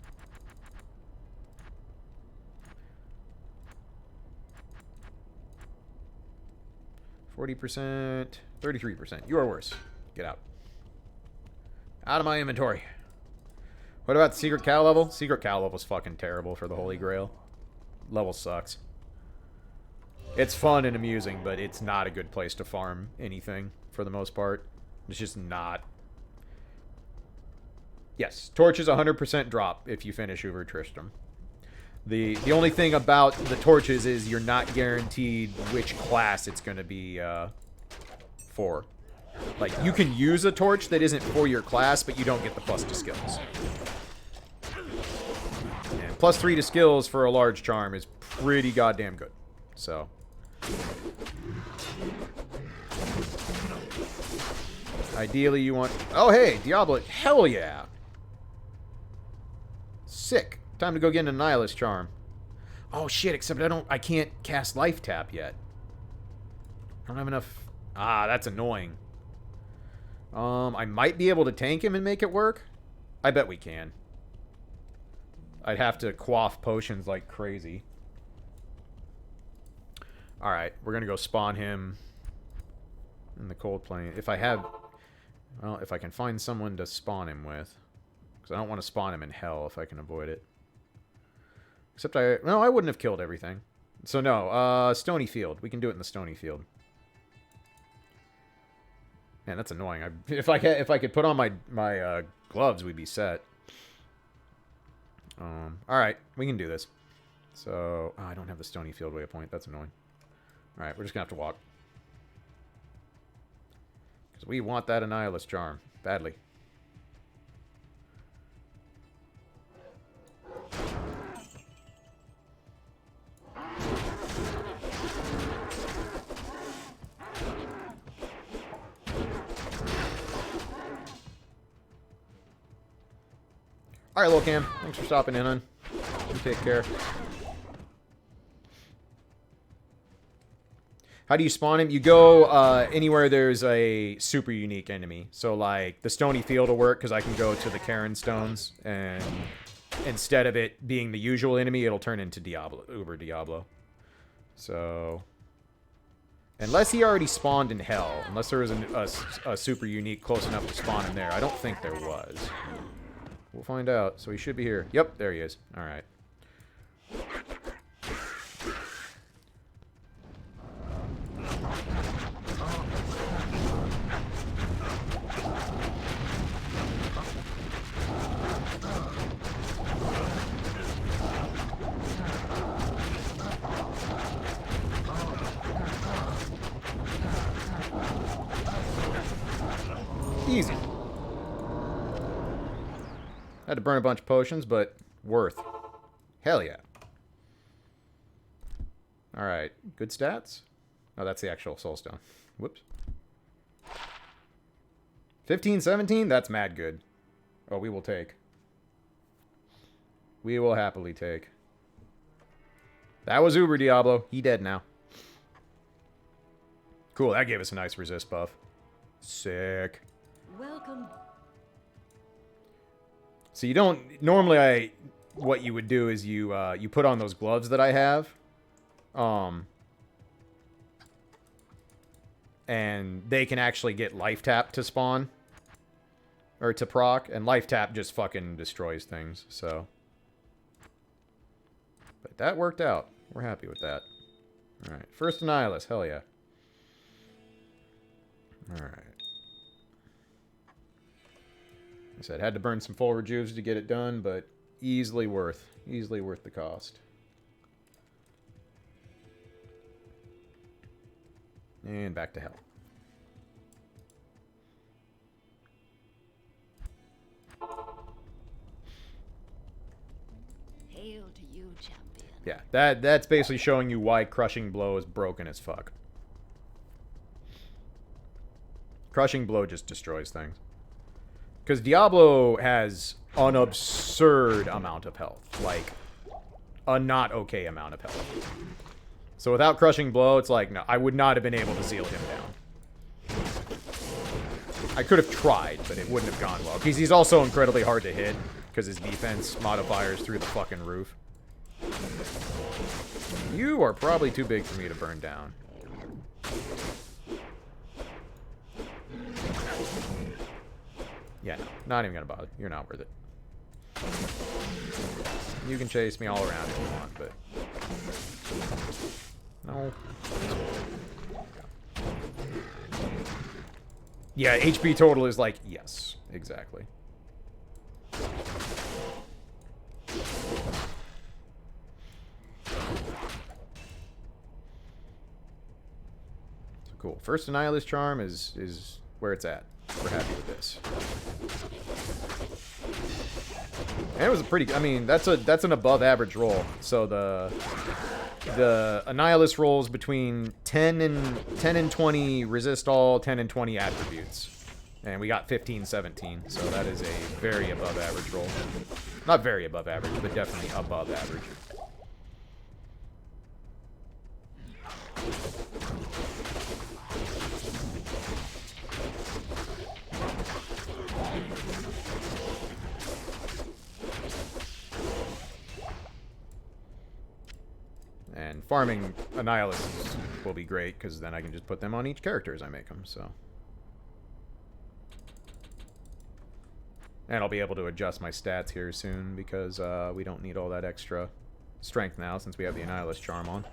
%, 33%. You are worse. Get out. Out of my inventory. What about the Secret Cow level? Secret Cow level's fucking terrible for the Holy Grail. Level sucks. It's fun and amusing, but it's not a good place to farm anything for the most part. It's just not. Yes, Torch is 100% drop if you finish Uber Tristram. The only thing about the torches is you're not guaranteed which class it's going to be for. Like, you can use a torch that isn't for your class, but you don't get the +2 skills. And +3 to skills for a large charm is pretty goddamn good. So. Ideally, you want... Oh, hey, Diablo. Hell yeah. Sick. Time to go get an Annihilus charm. Oh shit, except I can't cast Life Tap yet. I don't have enough. Ah, that's annoying. I might be able to tank him and make it work. I bet we can. I'd have to quaff potions like crazy. Alright, we're gonna go spawn him in the cold plane. If I have... Well, if I can find someone to spawn him with. Because I don't want to spawn him in hell if I can avoid it. Except no, I wouldn't have killed everything. So no, Stony Field. We can do it in the Stony Field. Man, that's annoying. If I could put on my gloves, we'd be set. All right, we can do this. So I don't have the Stony Field waypoint. That's annoying. All right, we're just gonna have to walk because we want that Annihilus charm badly. All right, Lil Cam. Thanks for stopping in, hon. You take care. How do you spawn him? You go anywhere there's a super unique enemy. So, like, the Stony Field will work because I can go to the Karen Stones, and instead of it being the usual enemy, it'll turn into Diablo, Uber Diablo. So, unless he already spawned in Hell, unless there was a super unique close enough to spawn him there. I don't think there was. We'll find out. So he should be here. Yep, there he is. All right. Easy. Had to burn a bunch of potions, but worth. Hell yeah. Alright, good stats? Oh, that's the actual soulstone. Whoops. 15, 17? That's mad good. Oh, we will take. We will happily take. That was Uber Diablo. He dead now. Cool, that gave us a nice resist buff. Sick. Welcome. So you don't... Normally, what you would do is you put on those gloves that I have. And they can actually get life tap to spawn. or to proc, and life tap just fucking destroys things, so. But that worked out. We're happy with that. Alright, first Annihilus, hell yeah. Alright. I said, had to burn some full rejuves to get it done, but easily worth the cost. And back to hell. Hail to you, champion. Yeah, that's basically showing you why Crushing Blow is broken as fuck. Crushing Blow just destroys things. Because Diablo has an absurd amount of health. Like, a not okay amount of health. So without Crushing Blow, it's like, no, I would not have been able to seal him down. I could have tried, but it wouldn't have gone well. Because he's also incredibly hard to hit, because his defense modifiers through the fucking roof. You are probably too big for me to burn down. Yeah, no, not even gonna bother. You're not worth it. You can chase me all around if you want, but... No. Yeah, HP total is like, yes, exactly. So cool. First Annihilus Charm is where it's at. We're happy with this. And it was a pretty... I mean, that's an above average roll. So the Annihilus rolls between 10 and 20 resist all, 10 and 20 attributes. And we got 15, 17. So that is a very above average roll. Not very above average, but definitely above average. And farming Annihilus will be great, because then I can just put them on each character as I make them, so. And I'll be able to adjust my stats here soon, because we don't need all that extra strength now, since we have the Annihilus Charm on.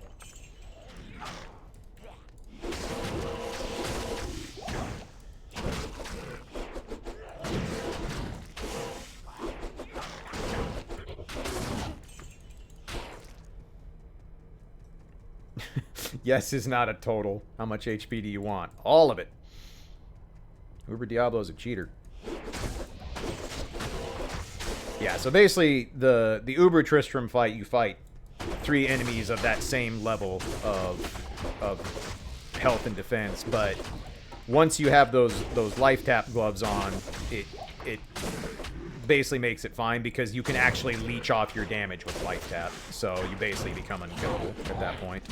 Yes is not a total. How much HP do you want? All of it. Uber Diablo's a cheater. Yeah, so basically, the Uber Tristram fight, you fight 3 enemies of that same level of health and defense, but once you have those life tap gloves on, it basically makes it fine, because you can actually leech off your damage with life tap, so you basically become unkillable at that point.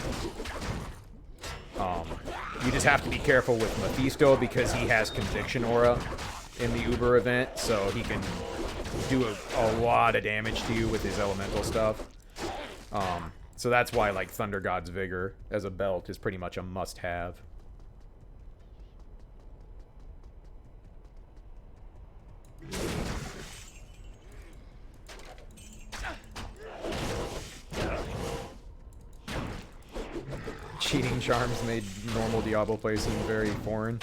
You just have to be careful with Mephisto, because he has Conviction Aura in the Uber event, so he can do a lot of damage to you with his elemental stuff. So that's why, like, Thunder God's Vigor as a belt is pretty much a must-have. Cheating charms made normal Diablo play seem very foreign.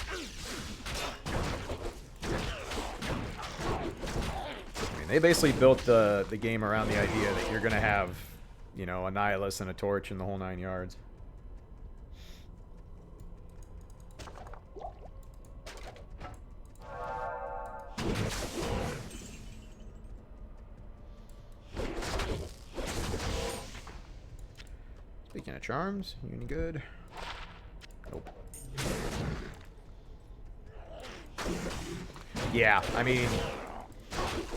I mean, they basically built the game around the idea that you're gonna have, you know, a Nihilus and a Torch and the whole 9 yards. Speaking of charms, you any good? Nope. Yeah, I mean,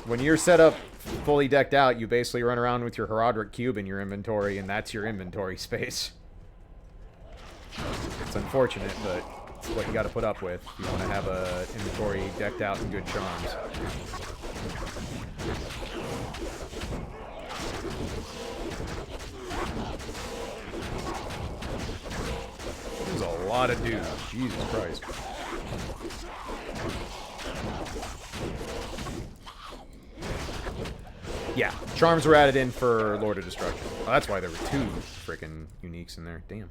when you're set up fully decked out, you basically run around with your Herodric Cube in your inventory, and that's your inventory space. It's unfortunate, but it's what you gotta put up with if you want to have a inventory decked out in good charms. There's a lot of dudes. Jesus Christ. Yeah, charms were added in for Lord of Destruction. Oh, that's why there were 2 freaking uniques in there. Damn.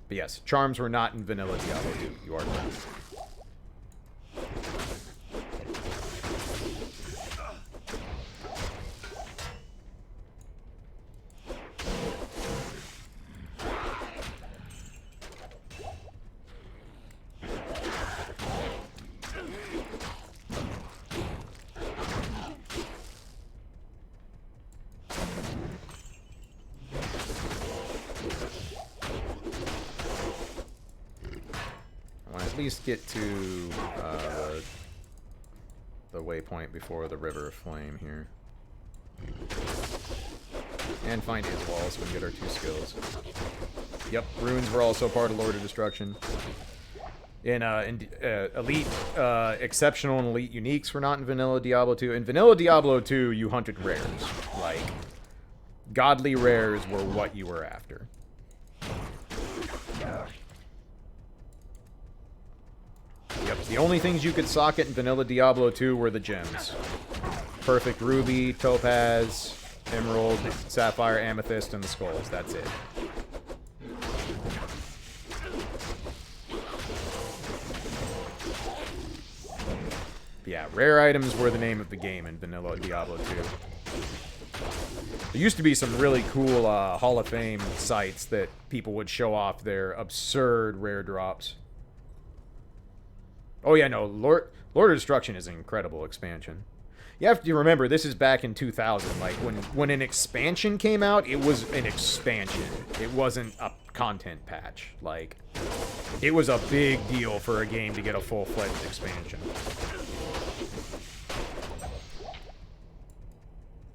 But yes, charms were not in vanilla Diablo 2. You are correct. At least get to the waypoint before the River of Flame here. And find his walls so we can get our 2 skills. Yep, runes were also part of Lord of Destruction. In elite, exceptional and elite uniques were not in vanilla Diablo 2. In vanilla Diablo 2, you hunted rares. Like, godly rares were what you were after. Yep, the only things you could socket in vanilla Diablo 2 were the gems. Perfect ruby, topaz, emerald, sapphire, amethyst, and the skulls. That's it. Yeah, rare items were the name of the game in vanilla Diablo 2. There used to be some really cool Hall of Fame sites that people would show off their absurd rare drops. Oh yeah, no, Lord of Destruction is an incredible expansion. You have to remember, this is back in 2000. Like, when an expansion came out, it was an expansion. It wasn't a content patch. Like, it was a big deal for a game to get a full-fledged expansion.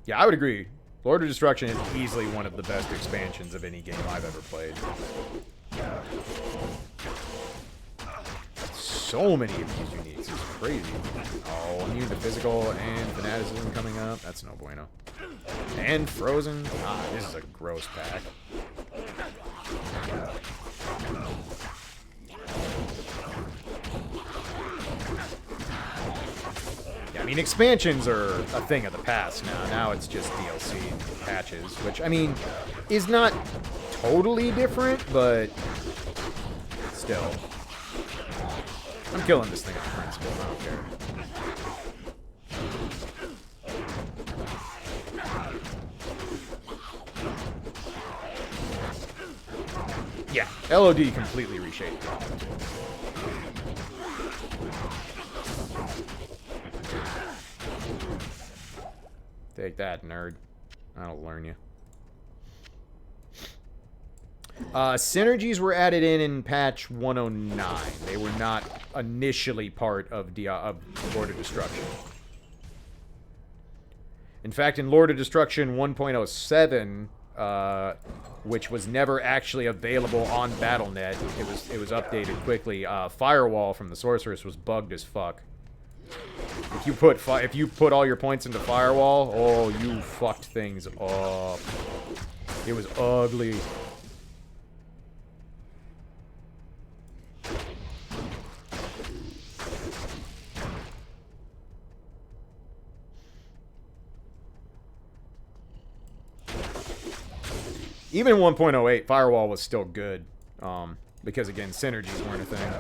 Yeah, I would agree. Lord of Destruction is easily one of the best expansions of any game I've ever played. So many of these uniques. It's crazy. Oh, immune to physical and fanaticism coming up. That's no bueno. And frozen. Ah, this is a gross pack. Yeah, I mean, expansions are a thing of the past now. Now it's just DLC patches, which, I mean, is not totally different, but still. I'm killing this thing on principle. I don't care. Yeah, LOD completely reshaped it. Take that, nerd. That'll learn you. Synergies were added in patch 109. They were not initially part of Lord of Destruction. In fact, in Lord of Destruction 1.07, which was never actually available on BattleNet, it was updated quickly. Firewall from the Sorceress was bugged as fuck. If you put all your points into Firewall, oh, you fucked things up. It was ugly. Even 1.08, Firewall was still good. Because, again, synergies weren't a thing.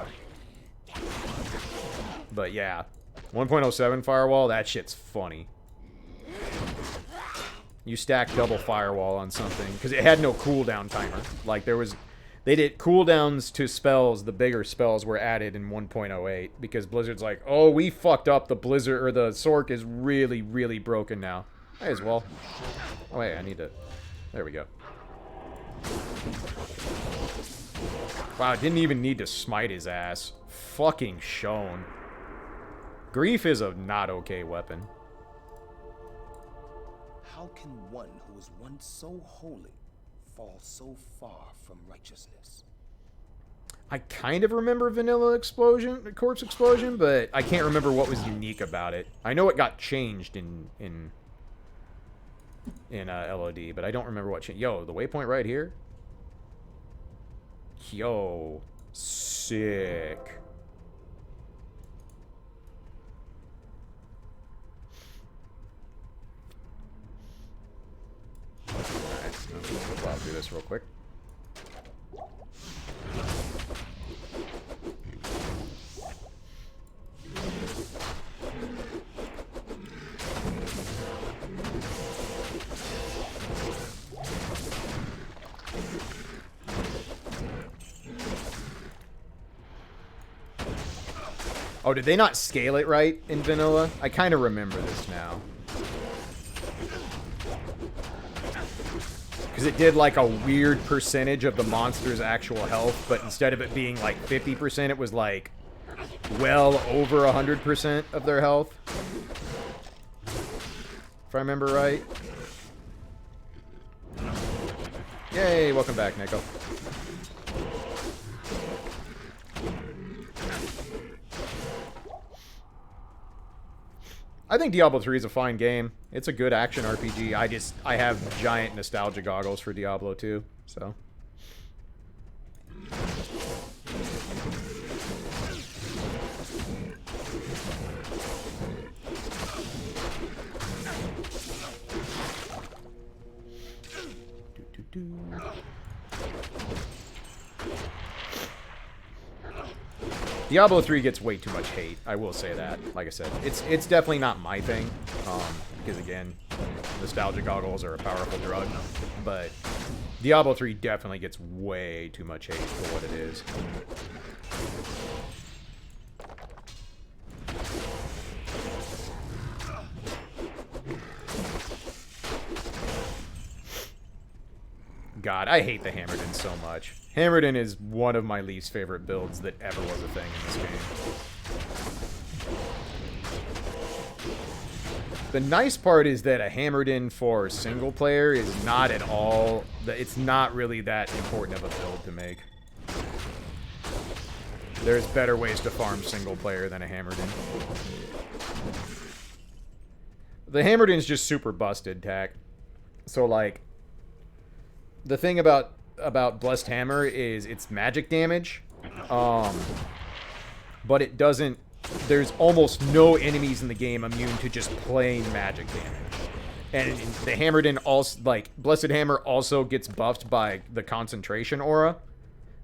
But, yeah. 1.07 Firewall, that shit's funny. You stack double Firewall on something. Because it had no cooldown timer. Like, they did cooldowns to spells. The bigger spells were added in 1.08. Because Blizzard's like, oh, we fucked up. The Blizzard, or the Sorc is really, really broken now. May as well. Oh, wait, I need to... There we go. Wow, I didn't even need to smite his ass. Fucking shown. Grief is a not okay weapon. How can one who was once so holy fall so far from righteousness? I kind of remember Vanilla Corpse Explosion, but I can't remember what was unique about it. I know it got changed in LOD, but I don't remember what changed. Yo, the waypoint right here? Yo, sick. this real quick. Oh, did they not scale it right in vanilla? I kind of remember this now. Because it did like a weird percentage of the monster's actual health, but instead of it being like 50%, it was like well over 100% of their health. If I remember right. Yay, welcome back, Nico. I think Diablo 3 is a fine game. It's a good action RPG. I have giant nostalgia goggles for Diablo 2, so. Diablo 3 gets way too much hate. I will say that. Like I said, it's definitely not my thing. Because again, nostalgia goggles are a powerful drug. But Diablo 3 definitely gets way too much hate for what it is. God, I hate the Hammerdin so much. Hammerdin is one of my least favorite builds that ever was a thing in this game. The nice part is that a Hammerdin for single player is not at all... It's not really that important of a build to make. There's better ways to farm single player than a Hammerdin. The Hammerdin's just super busted, Tack. So, like... The thing about Blessed Hammer is it's magic damage, but it doesn't... There's almost no enemies in the game immune to just plain magic damage. And the Hammerdin also, like, Blessed Hammer also gets buffed by the concentration aura.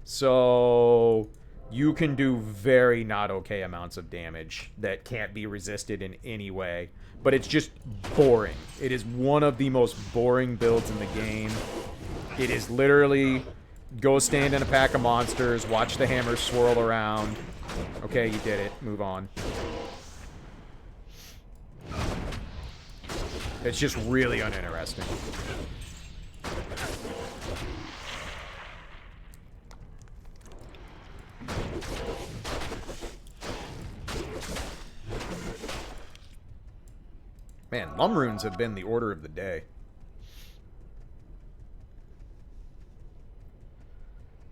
So you can do very not okay amounts of damage that can't be resisted in any way. But it's just boring. It is one of the most boring builds in the game. It is literally go stand in a pack of monsters, watch the hammer swirl around. Okay, you did it. Move on. It's just really uninteresting. Man, Lumrunes have been the order of the day.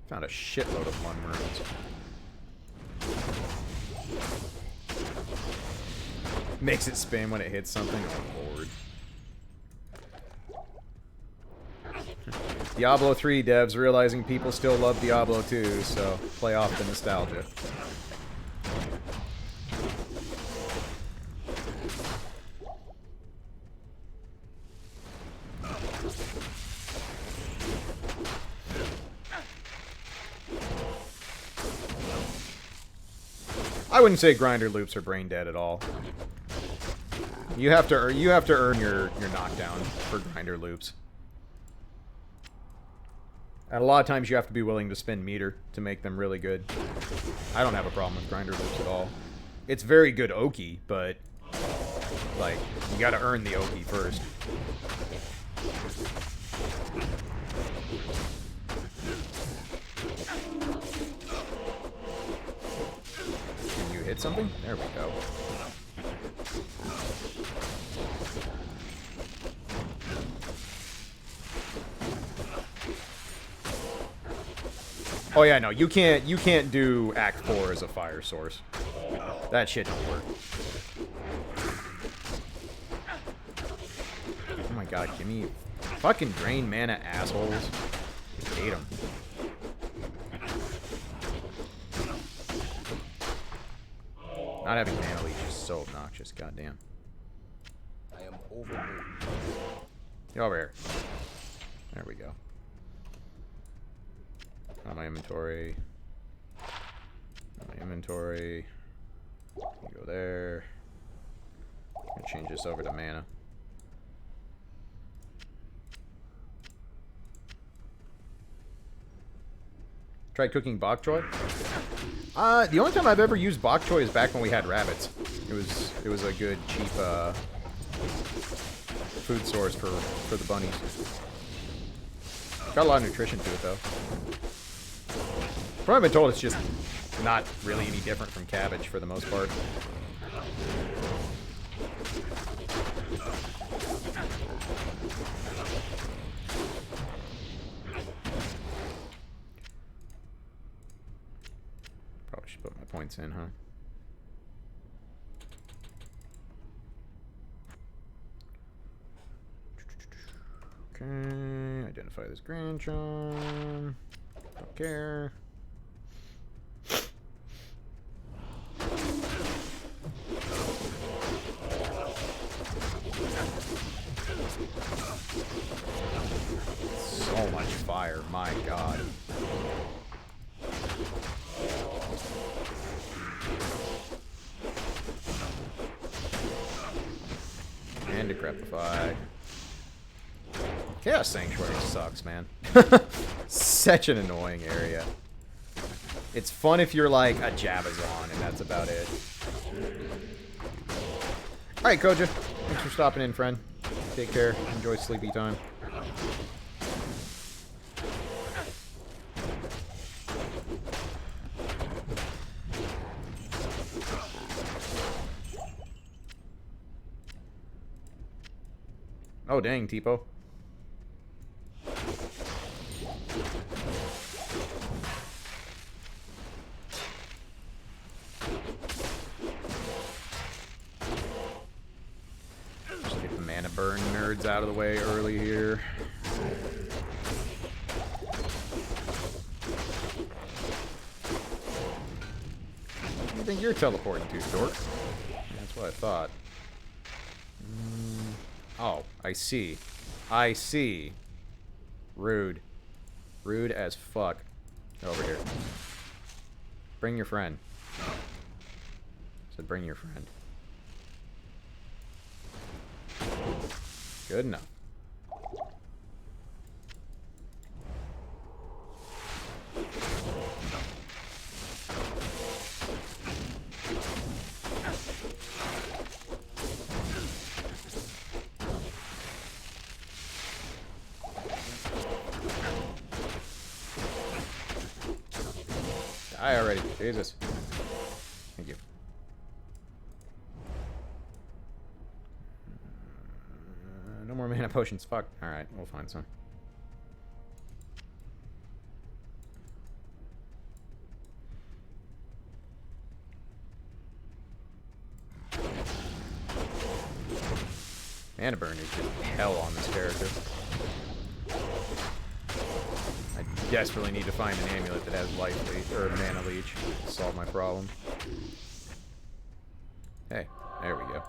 Found a shitload of Lumrunes. Makes it spin when it hits something. Oh, Lord. Diablo 3 devs realizing people still love Diablo 2, so play off the nostalgia. I wouldn't say grinder loops are brain dead at all. You have to earn your knockdown for grinder loops. And a lot of times you have to be willing to spend meter to make them really good. I don't have a problem with grinder loops at all. It's very good Oki, but like you gotta earn the Oki first. Hit something? There we go. Oh yeah, no, you can't do Act 4 as a fire source. That shit don't work. Oh my god, give me fucking drain mana, assholes. I hate them. Not having mana leech is so obnoxious, goddamn. I am overwhelmed. Get over here. There we go. On my inventory. My inventory. Go there. I'm gonna change this over to mana. Tried cooking bok choy? The only time I've ever used bok choy is back when we had rabbits. It was a good, cheap food source for the bunnies. Got a lot of nutrition to it, though. From what I've been told, it's just not really any different from cabbage for the most part. Probably should put my points in, huh? Okay, identify this Grand Charm. Don't care. So much fire, my god. And decrepify. Chaos Sanctuary sucks, man. Such an annoying area. It's fun if you're like a Jabazon, and that's about it. Alright, Koja. Thanks for stopping in, friend. Take care. Enjoy sleepy time. Oh, dang, Tipo. Just get the mana burn nerds out of the way early here. What do you think you're teleporting to, Dork? That's what I thought. Oh, I see. I see. Rude. Rude as fuck. Over here. Bring your friend. Said bring your friend. Good enough. Die already. Jesus. Thank you. No more mana potions. Fuck. Alright, we'll find some. Mana burn is just hell on this character. I desperately need to find an amulet that has life leech or mana leech to solve my problem. Hey, there we go.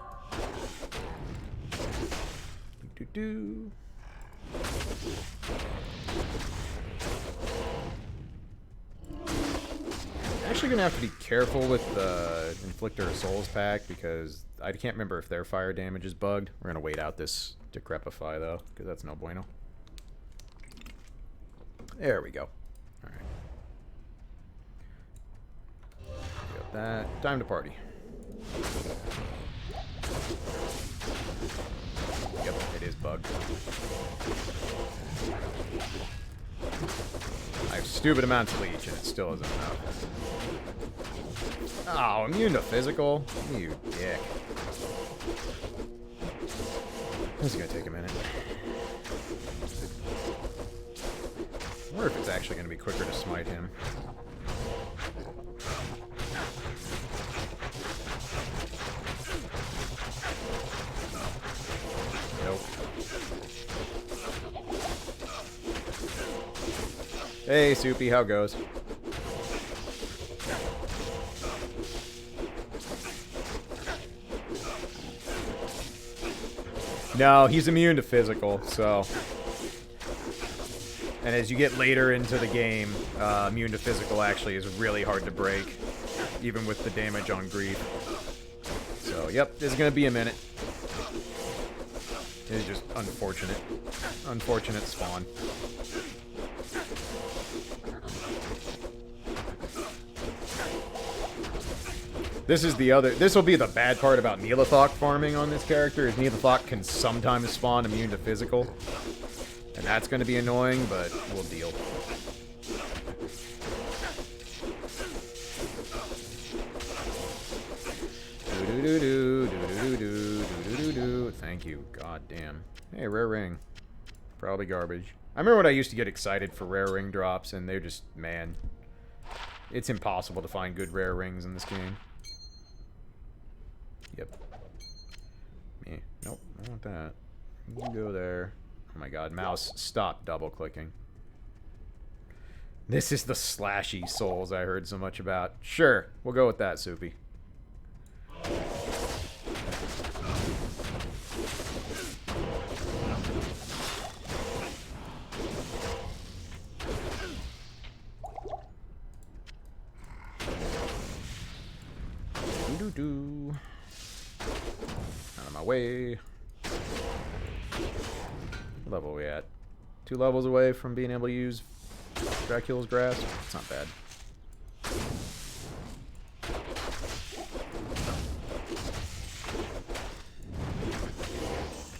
Do. Actually gonna have to be careful with the Inflictor of Souls pack because I can't remember if their fire damage is bugged. We're gonna wait out this Decrepify though, because that's no bueno. There we go. Alright. Got that. Time to party. Yep, it is bugged. I have stupid amounts of leech and it still isn't enough. Oh, immune to physical? You dick. This is gonna take a minute. I wonder if it's actually gonna be quicker to smite him. Nope. Hey, Soupy, how goes? No, he's immune to physical, so... And as you get later into the game, immune to physical actually is really hard to break, even with the damage on grief. So, yep, this is going to be a minute. It's just unfortunate. Unfortunate spawn. This is the other... This will be the bad part about Neelathok farming on this character, is Neelathok can sometimes spawn immune to physical. And that's going to be annoying, but we'll deal. Thank you. God damn. Hey, rare ring. Probably garbage. I remember when I used to get excited for rare ring drops, and they're just, man. It's impossible to find good rare rings in this game. Yep. Me. Nope, I don't want that. You can go there. Oh my god, mouse, stop double-clicking. This is the slashy souls I heard so much about. Sure, we'll go with that, Soupy. Doo-doo-doo. Out of my way. What level are we at? 2 levels away from being able to use Dracula's Grasp. It's not bad.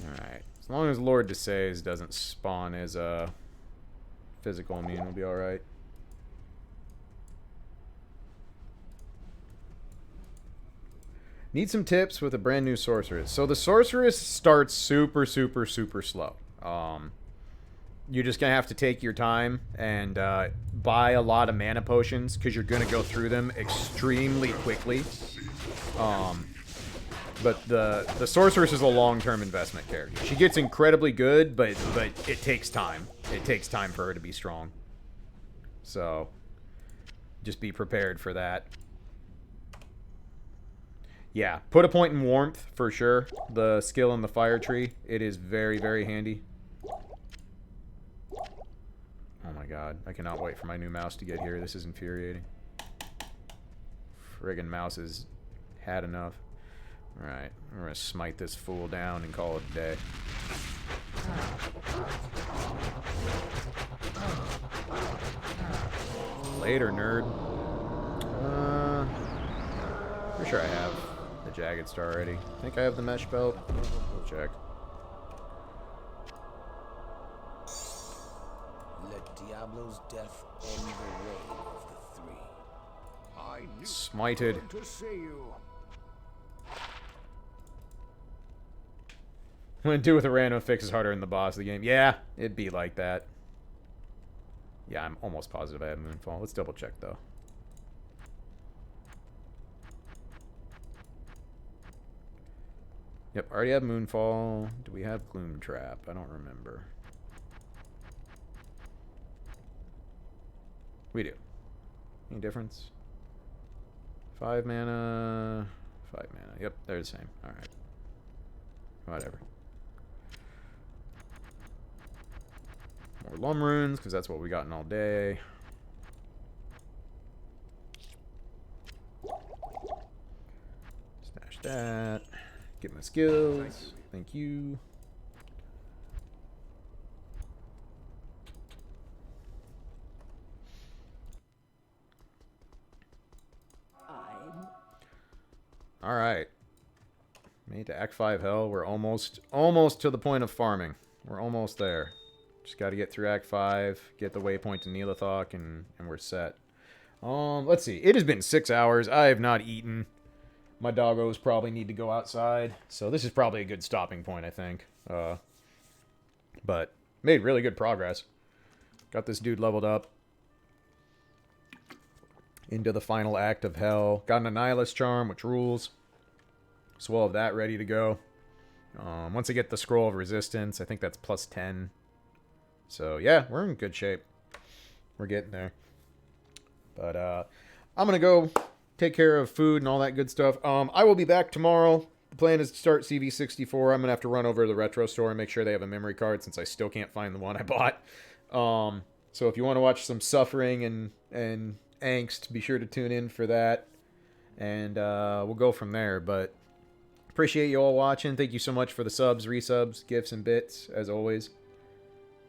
Alright. As long as Lord Desays doesn't spawn as a physical immune, we'll be alright. Need some tips with a brand new sorceress. So the sorceress starts super, super, super slow. You're just going to have to take your time and buy a lot of mana potions because you're going to go through them extremely quickly. But the sorceress is a long-term investment character. She gets incredibly good, but it takes time. It takes time for her to be strong. So just be prepared for that. Yeah, put a point in warmth for sure. The skill in the fire tree. It is very, very handy. Oh my god, I cannot wait for my new mouse to get here. This is infuriating. Friggin' mouse has had enough. Alright, we're gonna smite this fool down and call it a day. Later, nerd. Pretty sure I have the Jagged Star already. I think I have the Mesh Belt. We'll check. Let Diablo's death end the reign of the three. I knew Smited. to see you. What to do with a random fix is harder than the boss of the game. Yeah, it'd be like that. Yeah, I'm almost positive I have Moonfall. Let's double check, though. Yep, already have Moonfall. Do we have Gloom Trap? I don't remember. We do. Any difference? 5 mana. 5 mana. Yep, they're the same. Alright. Whatever. More Lum Runes, because that's what we gotten all day. Stash that. Get my skills. Thank you. All right. Made to Act 5 Hell. We're almost to the point of farming. We're almost there. Just got to get through Act 5, get the waypoint to Neelathok, and we're set. Let's see. It has been 6 hours. I have not eaten. My doggos probably need to go outside. So this is probably a good stopping point, I think. But made really good progress. Got this dude leveled up. Into the final act of Hell. Got an Annihilus Charm, which rules. So we'll have that ready to go. Once I get the Scroll of Resistance, I think that's plus 10. So yeah, we're in good shape. We're getting there. But I'm going to go take care of food and all that good stuff. I will be back tomorrow. The plan is to start CV64. I'm going to have to run over to the retro store and make sure they have a memory card since I still can't find the one I bought. So if you want to watch some suffering and angst, be sure to tune in for that. And we'll go from there. But appreciate you all watching. Thank you so much for the subs, resubs, gifts, and bits, as always.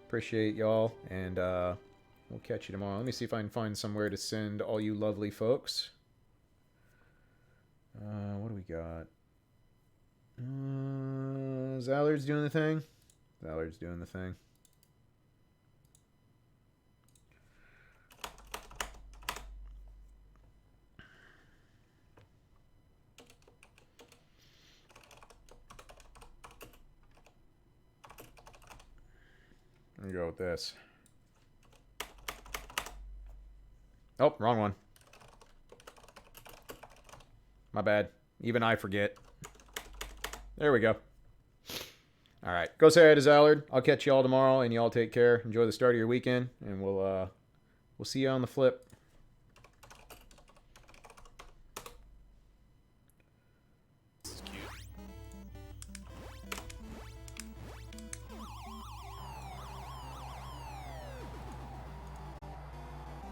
Appreciate y'all. And we'll catch you tomorrow. Let me see if I can find somewhere to send all you lovely folks. What do we got? Zallard's doing the thing. Zallard's doing the thing. Let me go with this. Oh, wrong one. My bad. Even I forget. There we go. All right. Go say hi to Zallard. I'll catch you all tomorrow, and y'all take care. Enjoy the start of your weekend, and we'll see you on the flip.